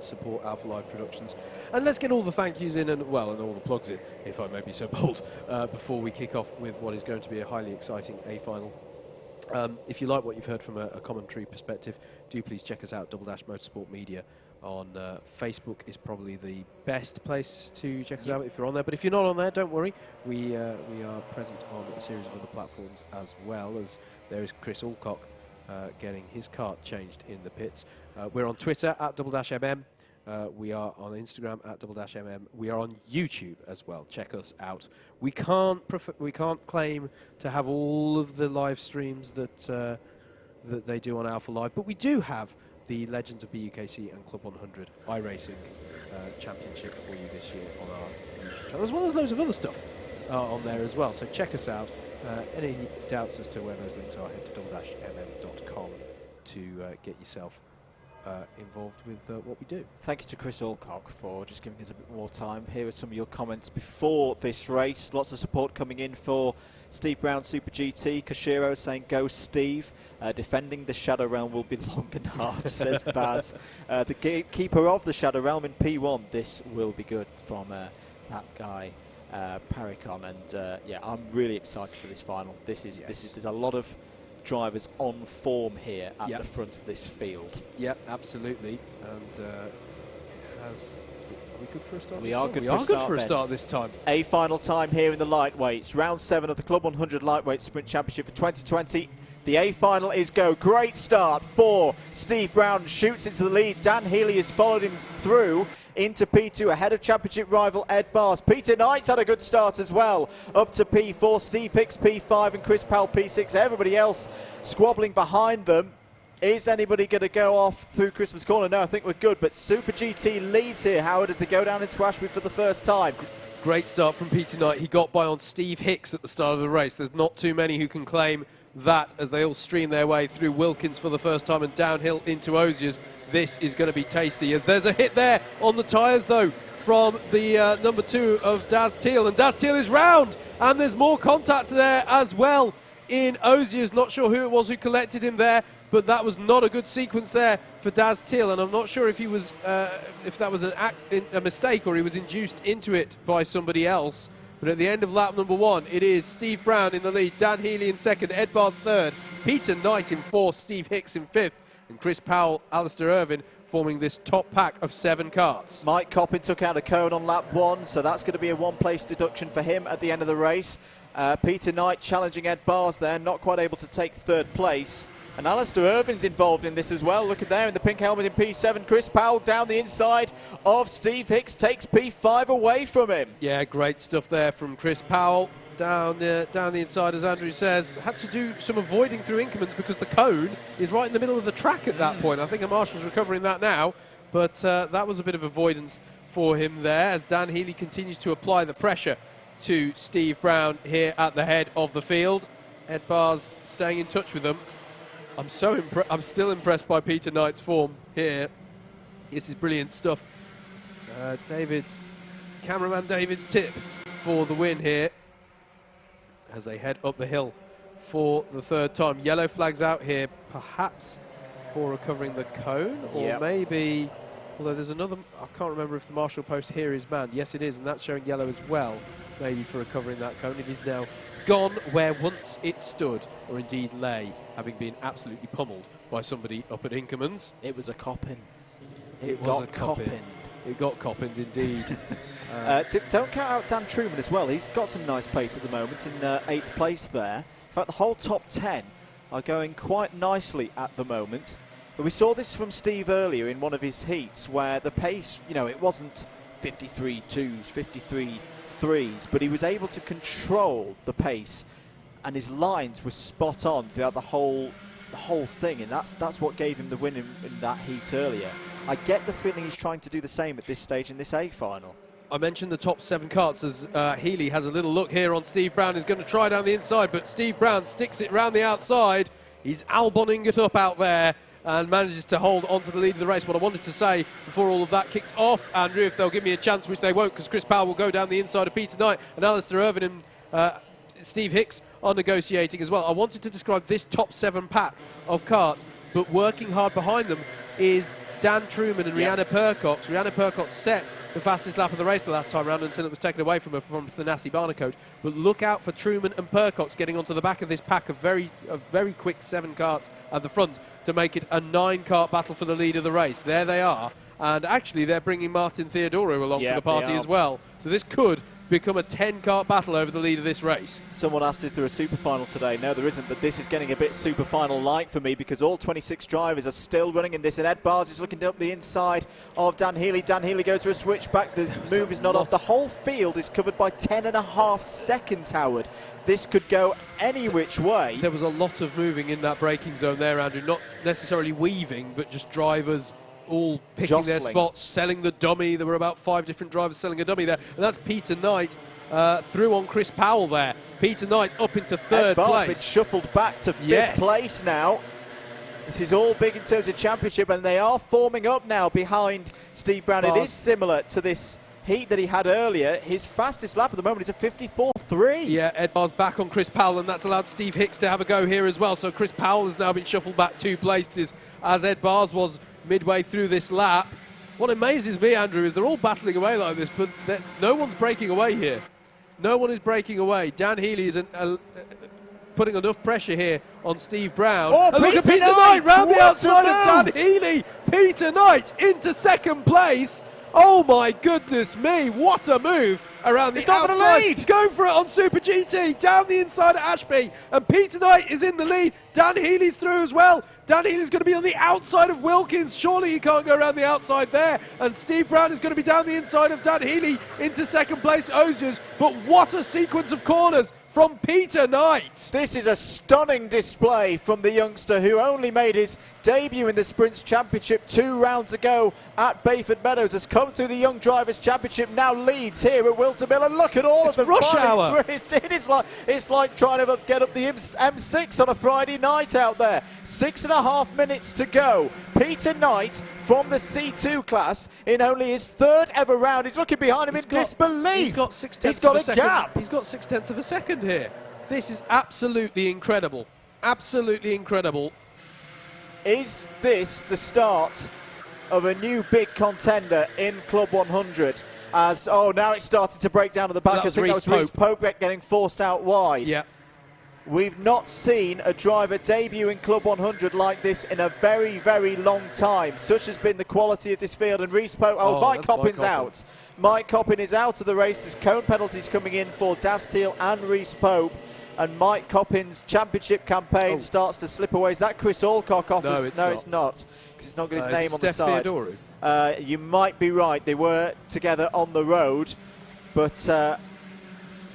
support Alpha Live Productions. And let's get all the thank yous in and all the plugs in, if I may be so bold, before we kick off with what is going to be a highly exciting A final. If you like what you've heard from a commentary perspective, do please check us out. Double Dash Motorsport Media on Facebook is probably the best place to check us out if you're on there. But if you're not on there, don't worry. We are present on a series of other platforms as well, as there is Chris Alcock getting his kart changed in the pits. We're on Twitter at Double Dash MM. We are on Instagram at Double Dash We are on YouTube as well. Check us out. We can't claim to have all of the live streams that that they do on Alpha Live, but we do have the Legends of BUKC and Club 100 iRacing Championship for you this year on our YouTube channel, as well as loads of other stuff on there as well. So check us out. Any doubts as to where those links are, head to double-mm.com to get yourself involved with what we do. Thank you to Chris Alcock for just giving us a bit more time. Here are some of your comments before this race. Lots of support coming in for Steve Brown Super GT. Koshiro saying go Steve. Defending the Shadow Realm will be long and hard, says Baz. The keeper of the Shadow Realm in P1. This will be good from that guy Paricon. And yeah, I'm really excited for this final. There's a lot of drivers on form here at the front of this field. Yeah, absolutely. And are we good for a start? We are good for a start this time. A final time here in the lightweights. Round 7 of the Club 100 Lightweight Sprint Championship for 2020. The A final is go. Great start for Steve Brown. Shoots into the lead. Dan Healy has followed him through into P2 ahead of championship rival Ed Bars. Peter Knight's had a good start as well. Up to P4. Steve Hicks P5 and Chris Powell P6. Everybody else squabbling behind them. Is anybody going to go off through Christmas Corner? No, I think we're good. But Super GT leads here, Howard, as they go down into Ashby for the first time. Great start from Peter Knight. He got by on Steve Hicks at the start of the race. There's not too many who can claim that as they all stream their way through Wilkins for the first time and downhill into Osiers. This is going to be tasty. As there's a hit there on the tyres, though, from the number 2 of Daz Teal. And Daz Teal is round, and there's more contact there as well in Osiers. Not sure who it was who collected him there, but that was not a good sequence there for Daz Teal, and I'm not sure if he was, if that was a mistake or he was induced into it by somebody else. But at the end of lap number 1, it is Steve Brown in the lead, Dan Healy in second, Ed Bars third, Peter Knight in fourth, Steve Hicks in fifth, and Chris Powell, Alistair Irvin forming this top pack of 7 karts. Mike Coppin took out a cone on lap 1, so that's going to be a 1-place deduction for him at the end of the race. Peter Knight challenging Ed Bars there, not quite able to take 3rd place. And Alistair Irvin's involved in this as well. Look at there in the pink helmet in P7. Chris Powell down the inside of Steve Hicks, takes P5 away from him. Yeah, great stuff there from Chris Powell. Down the inside, as Andrew says. Had to do some avoiding through increments because the cone is right in the middle of the track at that point. I think a marshal's recovering that now. But that was a bit of avoidance for him there as Dan Healy continues to apply the pressure to Steve Brown here at the head of the field. Ed Bars staying in touch with them. I'm still impressed by Peter Knight's form here. This is brilliant stuff. Cameraman David's tip for the win here as they head up the hill for the 3rd time. Yellow flags out here, perhaps for recovering the cone, or maybe, although there's another, I can't remember if the marshal post here is manned. Yes, it is, and that's showing yellow as well, maybe for recovering that cone. It is now gone where once it stood, or indeed lay, having been absolutely pummeled by somebody up at Inkermans. It was a coppin. It was a coppin. It got coppined indeed. Don't count out Dan Truman as well. He's got some nice pace at the moment in 8th place there. In fact, the whole top 10 are going quite nicely at the moment. But we saw this from Steve earlier in one of his heats where the pace, you know, it wasn't 53 2s, 53 3s, but he was able to control the pace and his lines were spot on throughout the whole thing, and that's what gave him the win in that heat earlier. I get the feeling he's trying to do the same at this stage in this A final. I mentioned the top 7 karts as Healy has a little look here on Steve Brown. He's going to try down the inside, but Steve Brown sticks it round the outside. He's Alboning it up out there and manages to hold on to the lead of the race. What I wanted to say before all of that kicked off, Andrew, if they'll give me a chance, which they won't, because Chris Powell will go down the inside of Peter Knight, and Alistair Irvin and Steve Hicks are negotiating as well. I wanted to describe this top 7 pack of karts, but working hard behind them is Dan Truman and Rihanna Percox. Rihanna Percox set the fastest lap of the race the last time round until it was taken away from her from Thanasi Barnacote. But look out for Truman and Percox getting onto the back of this pack of very quick 7 karts at the front to make it a 9-kart battle for the lead of the race. There they are. And actually, they're bringing Martin Theodoro along for the party as well. So this could become a 10-kart battle over the lead of this race. Someone asked, is there a super final today? No, there isn't, but this is getting a bit super final-like for me because all 26 drivers are still running in this, and Ed Bars is looking up the inside of Dan Healy. Dan Healy goes for a switchback. The move is not off. The whole field is covered by 10.5 seconds, Howard. This could go any which way. There was a lot of moving in that braking zone there, Andrew. Not necessarily weaving, but just drivers all picking their spots, selling the dummy. There were about 5 different drivers selling a dummy there. And that's Peter Knight through on Chris Powell there. Peter Knight up into third place. Been shuffled back to fifth place now. This is all big in terms of championship, and they are forming up now behind Steve Brown. It is similar to this heat that he had earlier. His fastest lap at the moment is a 54.3. Yeah, Ed Barr's back on Chris Powell, and that's allowed Steve Hicks to have a go here as well. So Chris Powell has now been shuffled back 2 places, as Ed Barr's was midway through this lap. What amazes me, Andrew, is they're all battling away like this, but no one's breaking away here. No one is breaking away. Dan Healy is putting enough pressure here on Steve Brown. Oh, and look at Peter Knight round the outside of Dan Healy. Peter Knight into second place. Oh my goodness me, what a move around the outside. He's going for it on Super GT, down the inside of Ashby, and Peter Knight is in the lead. Dan Healy's through as well. Dan Healy's going to be on the outside of Wilkins. Surely he can't go around the outside there. And Steve Brown is going to be down the inside of Dan Healy into second place Oziers. But what a sequence of corners from Peter Knight. This is a stunning display from the youngster who only made his debut in the Sprints Championship 2 rounds ago at Bayford Meadows. Has come through the Young Drivers Championship, now leads here at Wilton Mill, and look at all of them. Rush hour. It's like trying to get up the M6 on a Friday night out there. 6.5 minutes to go. Peter Knight from the C2 class in only his 3rd ever round. He's looking behind him in disbelief. He's got 6/10 of a second. Gap. He's got 6/10 of a second here. This is absolutely incredible. Absolutely incredible. Is this the start of a new big contender in Club 100? As now it's started to break down at the back. I think that was Reece Pope getting forced out wide. Yeah. We've not seen a driver debut in Club 100 like this in a very, very long time. Such has been the quality of this field. And Reece Pope, Mike Coppin's out. Mike Coppin is out of the race. There's cone penalties coming in for Das Teal and Reece Pope. And Mike Coppin's championship campaign starts to slip away. Is that Chris Alcock off? No, it's not. Because it's not got his name on the Steph side. Theodoru? You might be right. They were together on the road. But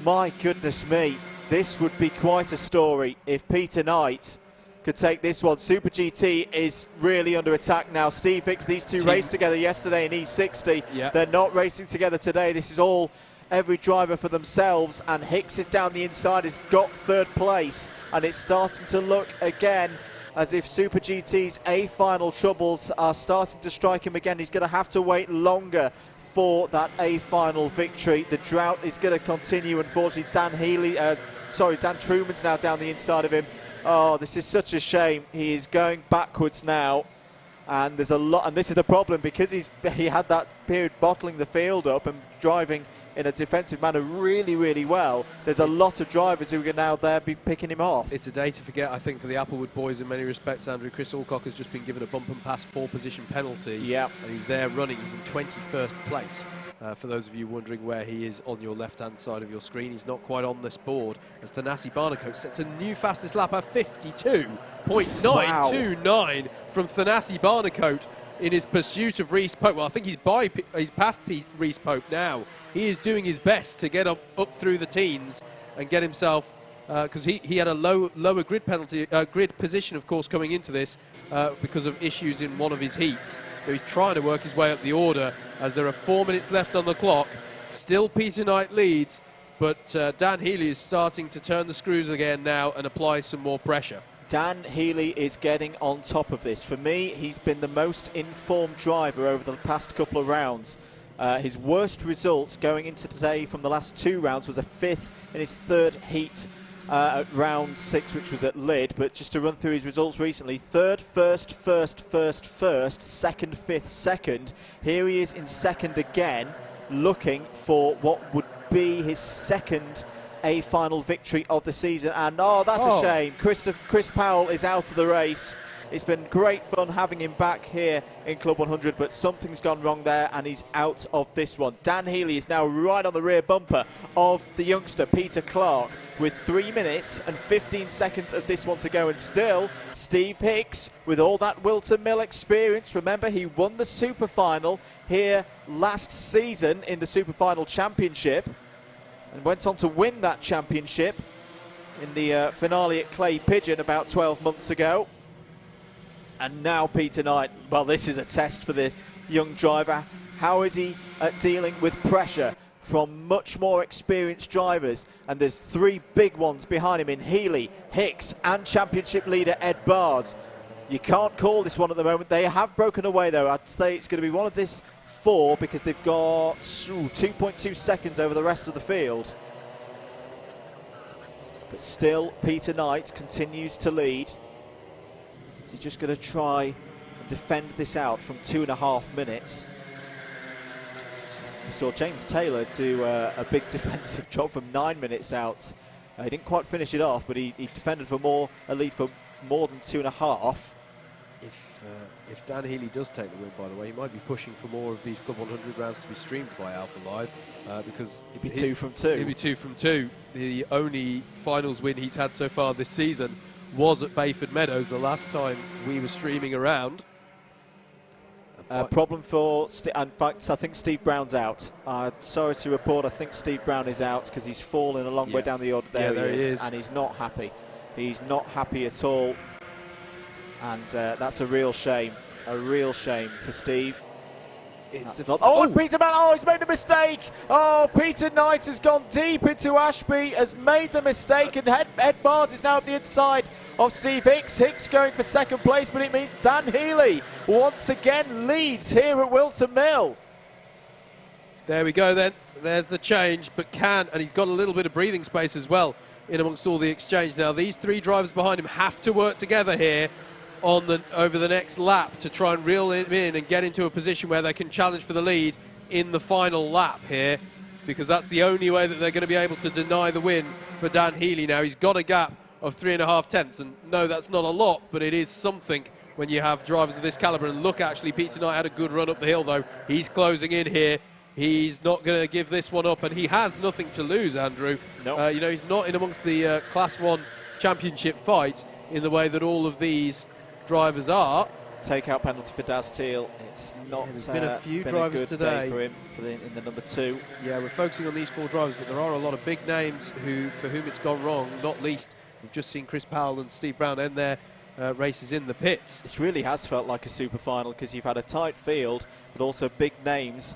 my goodness me, this would be quite a story if Peter Knight could take this one. Super GT is really under attack now. Steve Hicks, these two raced together yesterday in E60. Yeah. They're not racing together today. This is all every driver for themselves, and Hicks is down the inside, has got 3rd place, and it's starting to look again as if Super GT's A-final troubles are starting to strike him again. He's going to have to wait longer for that A-final victory. The drought is going to continue, unfortunately. Dan Truman's now down the inside of him. Oh, this is such a shame. He is going backwards now, and there's a lot, and this is the problem, because he had that period bottling the field up and driving in a defensive manner really, really well. There's a lot of drivers who are now there be picking him off. It's a day to forget, I think, for the Applewood boys in many respects, Andrew. Chris Alcock has just been given a bump and pass 4-position penalty. Yeah. And he's there running. He's in 21st place. For those of you wondering where he is on your left-hand side of your screen, he's not quite on this board, as Thanasi Barnacote sets a new fastest lap at 52.929 from Thanasi Barnacote in his pursuit of Reece Pope. Well, I think he's past Reece Pope now. He is doing his best to get up through the teens and get himself, because he had a lower grid position, of course, coming into this because of issues in one of his heats. So he's trying to work his way up the order as there are 4 minutes left on the clock. Still Peter Knight leads, but Dan Healy is starting to turn the screws again now and apply some more pressure. Dan Healy is getting on top of this. For me, he's been the most informed driver over the past couple of rounds. His worst results going into today from the last 2 rounds was a 5th in his 3rd heat at round 6, which was at Lyd. But just to run through his results recently: 3rd, 1st, 2nd, 5th, 2nd. Here he is in 2nd again, looking for what would be his 2nd A-final victory of the season. And that's a shame. Chris Powell is out of the race. It's been great fun having him back here in Club 100, but something's gone wrong there and he's out of this one. Dan Healy is now right on the rear bumper of the youngster Peter Clark with 3 minutes and 15 seconds of this one to go, and still Steve Hicks with all that Whilton Mill experience. Remember, he won the Super Final here last season in the Super Final Championship and went on to win that championship in the finale at Clay Pigeon about 12 months ago. And now Peter Knight, well, this is a test for the young driver. How is he dealing with pressure from much more experienced drivers? And there's 3 big ones behind him in Healy, Hicks and championship leader Ed Bars. You can't call this one at the moment. They have broken away though. I'd say it's going to be one of this 4 because they've got 2.2 seconds over the rest of the field. But still, Peter Knight continues to lead. He's just going to try and defend this out from 2.5 minutes. We saw James Taylor do a big defensive job from 9 minutes out. He didn't quite finish it off, but he defended for a lead for more than 2.5. If Dan Healy does take the win, by the way, he might be pushing for more of these Club 100 rounds to be streamed by Alpha Live, because he'd be 2 from 2. He'd be 2 from 2. The only finals win he's had so far this season was at Bayford Meadows the last time we were streaming around. Problem for, in fact, I think Steve Brown's out. Sorry to report, I think Steve Brown is out because he's fallen a long way down the order. There he is, and he's not happy. He's not happy at all, and that's a real shame for Steve. Peter Mann, he's made the mistake. Peter Knight has gone deep into Ashby, has made the mistake, and Ed Bars is now at the inside of Steve Hicks. Hicks going for second place, but it means Dan Healy once again leads here at Whilton Mill. There we go then. There's the change, but and he's got a little bit of breathing space as well in amongst all the exchange. Now these 3 drivers behind him have to work together here over the next lap to try and reel him in and get into a position where they can challenge for the lead in the final lap here, because that's the only way that they're going to be able to deny the win for Dan Healy. Now he's got a gap of 3.5 tenths, and no, that's not a lot, but it is something when you have drivers of this caliber. And look, actually, Peter Knight had a good run up the hill though. He's closing in here. He's not going to give this one up, and he has nothing to lose, Andrew. Nope. You know, he's not in amongst the Class 1 championship fight in the way that all of these drivers are. Takeout penalty for Daz Teal. It's not. There's been a few drivers today for him in the number 2. Yeah, we're focusing on these 4 drivers, but there are a lot of big names for whom it's gone wrong. Not least, we've just seen Chris Powell and Steve Brown end their races in the pits. This really has felt like a super final because you've had a tight field, but also big names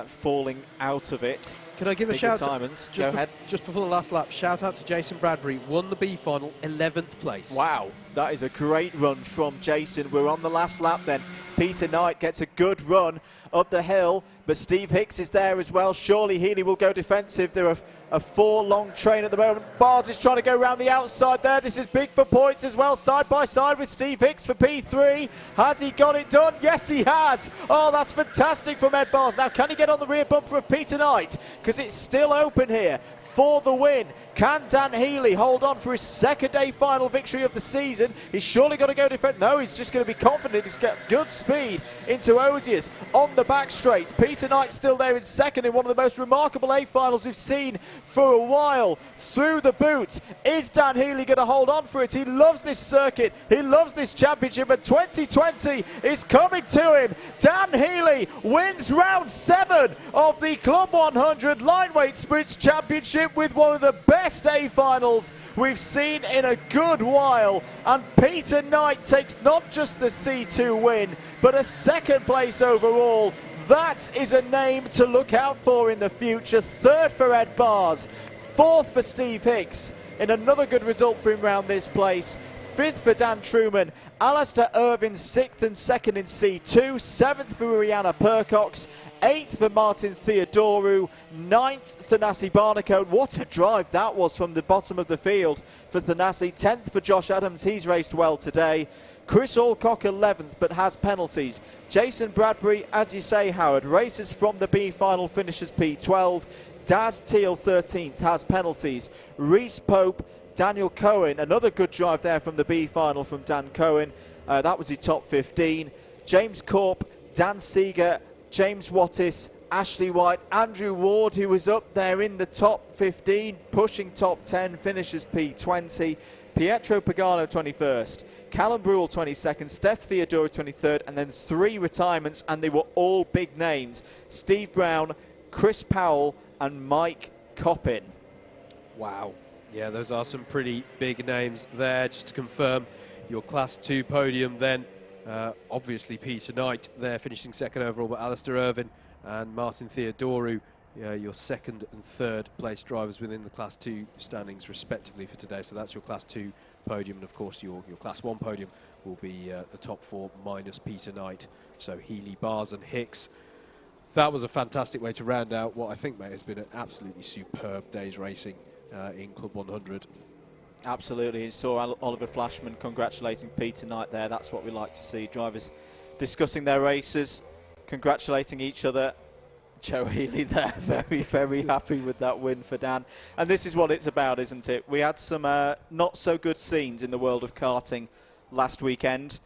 falling out of it. Can I give a shout out? Go ahead. Just before the last lap, shout out to Jason Bradbury, won the B final, 11th place. Wow, that is a great run from Jason. We're on the last lap then. Peter Knight gets a good run up the hill, but Steve Hicks is there as well. Surely Healy will go defensive. There are a 4-long train at the moment. Bars is trying to go around the outside there. This is big for points as well, side by side with Steve Hicks for P3. Has he got it done? Yes, he has. That's fantastic from Ed Bars. Now, can he get on the rear bumper of Peter Knight? Because it's still open here for the win. Can Dan Healy hold on for his second A final victory of the season? He's surely got to go defend. No, he's just going to be confident. He's got good speed into Oziers on the back straight. Peter Knight still there in second in one of the most remarkable A finals we've seen for a while. Through the boot, is Dan Healy going to hold on for it? He loves this circuit. He loves this championship, and 2020 is coming to him. Dan Healy wins round 7 of the Club 100 Lightweight Sprints Championship with one of the best A finals we've seen in a good while, and Peter Knight takes not just the C2 win but a second place overall. That is a name to look out for in the future. 3rd for Ed Bars, 4th for Steve Hicks in another good result for him round this place. 5th for Dan Truman, Alistair Irvin 6th and 2nd in C2, 7th for Rihanna Percox, 8th for Martin Theodorou, 9th Thanasi Barnacote. What a drive that was from the bottom of the field for Thanasi. 10th for Josh Adams, he's raced well today. Chris Alcock 11th but has penalties. Jason Bradbury, as you say, Howard, races from the B final, finishes P12. Daz Teal 13th has penalties. Reese Pope, Daniel Cohen, another good drive there from the B final from Dan Cohen. That was the top 15. James Corp, Dan Seeger, James Wattis, Ashley White, Andrew Ward, who was up there in the top 15, pushing top 10, finishes P20. Pietro Pagano 21st, Callum Brewell 22nd, Steph Theodora 23rd, and then 3 retirements, and they were all big names. Steve Brown, Chris Powell, and Mike Coppin. Wow. Yeah, those are some pretty big names there. Just to confirm your Class 2 podium then, obviously Peter Knight there finishing second overall, but Alistair Irvin and Martin Theodoru, your second and third place drivers within the Class 2 standings respectively for today. So that's your Class 2 podium, and of course your Class 1 podium will be the top 4 minus Peter Knight. So Healy, Bars and Hicks. That was a fantastic way to round out what I think, mate, has been an absolutely superb day's racing in Club 100. Absolutely. You saw Oliver Flashman congratulating Peter Knight there. That's what we like to see. Drivers discussing their races, congratulating each other. Joe Healy there, very, very happy with that win for Dan. And this is what it's about, isn't it? We had some not so good scenes in the world of karting last weekend,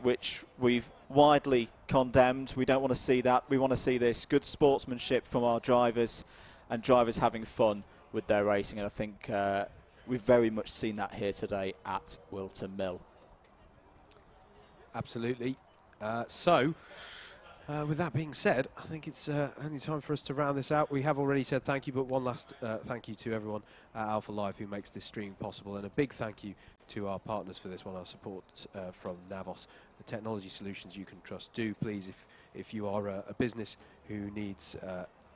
which we've widely condemned. We don't want to see that. We want to see this good sportsmanship from our drivers and drivers having fun with their racing. And I think we've very much seen that here today at Whilton Mill. Absolutely. With that being said, I think it's only time for us to round this out. We have already said thank you, but one last thank you to everyone at Alpha Live who makes this stream possible, and a big thank you to our partners for this one, our support from Navos, the technology solutions you can trust. Do please, if you are a business who needs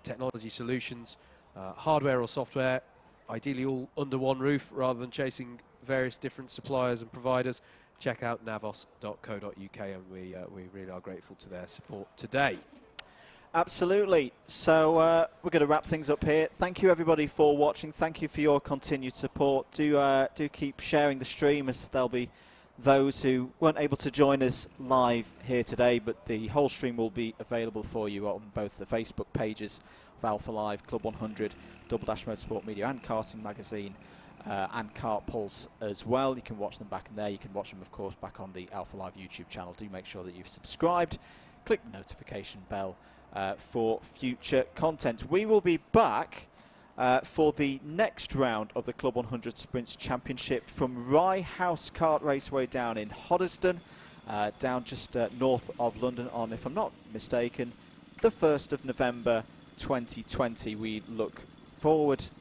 technology solutions, hardware or software, ideally all under one roof rather than chasing various different suppliers and providers, check out navos.co.uk, and we really are grateful to their support today. Absolutely. So we're going to wrap things up here. Thank you everybody for watching. Thank you for your continued support. Do keep sharing the stream, as there'll be those who weren't able to join us live here today, but the whole stream will be available for you on both the Facebook pages of Alpha Live, Club 100, Double Dash Motorsport Media and Karting Magazine, and Kart Pulse as well. You can watch them back in there. You can watch them, of course, back on the Alpha Live YouTube channel. Do make sure that you've subscribed. Click the notification bell for future content. We will be back for the next round of the Club 100 Sprints Championship from Rye House Kart Raceway down in Hoddesdon, down just north of London on, if I'm not mistaken, the 1st of November 2020. We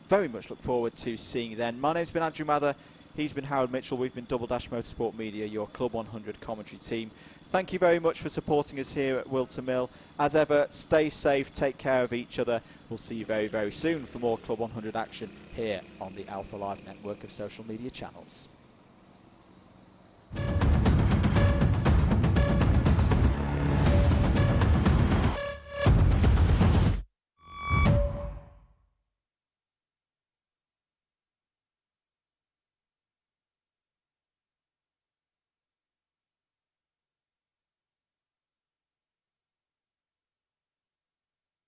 very much look forward to seeing you then. My name's been Andrew Mather, he's been Howard Mitchell, we've been Double Dash Motorsport Media, your Club 100 commentary team. Thank you very much for supporting us here at Whilton Mill. As ever, stay safe, take care of each other. We'll see you very, very soon for more Club 100 action here on the Alpha Live network of social media channels.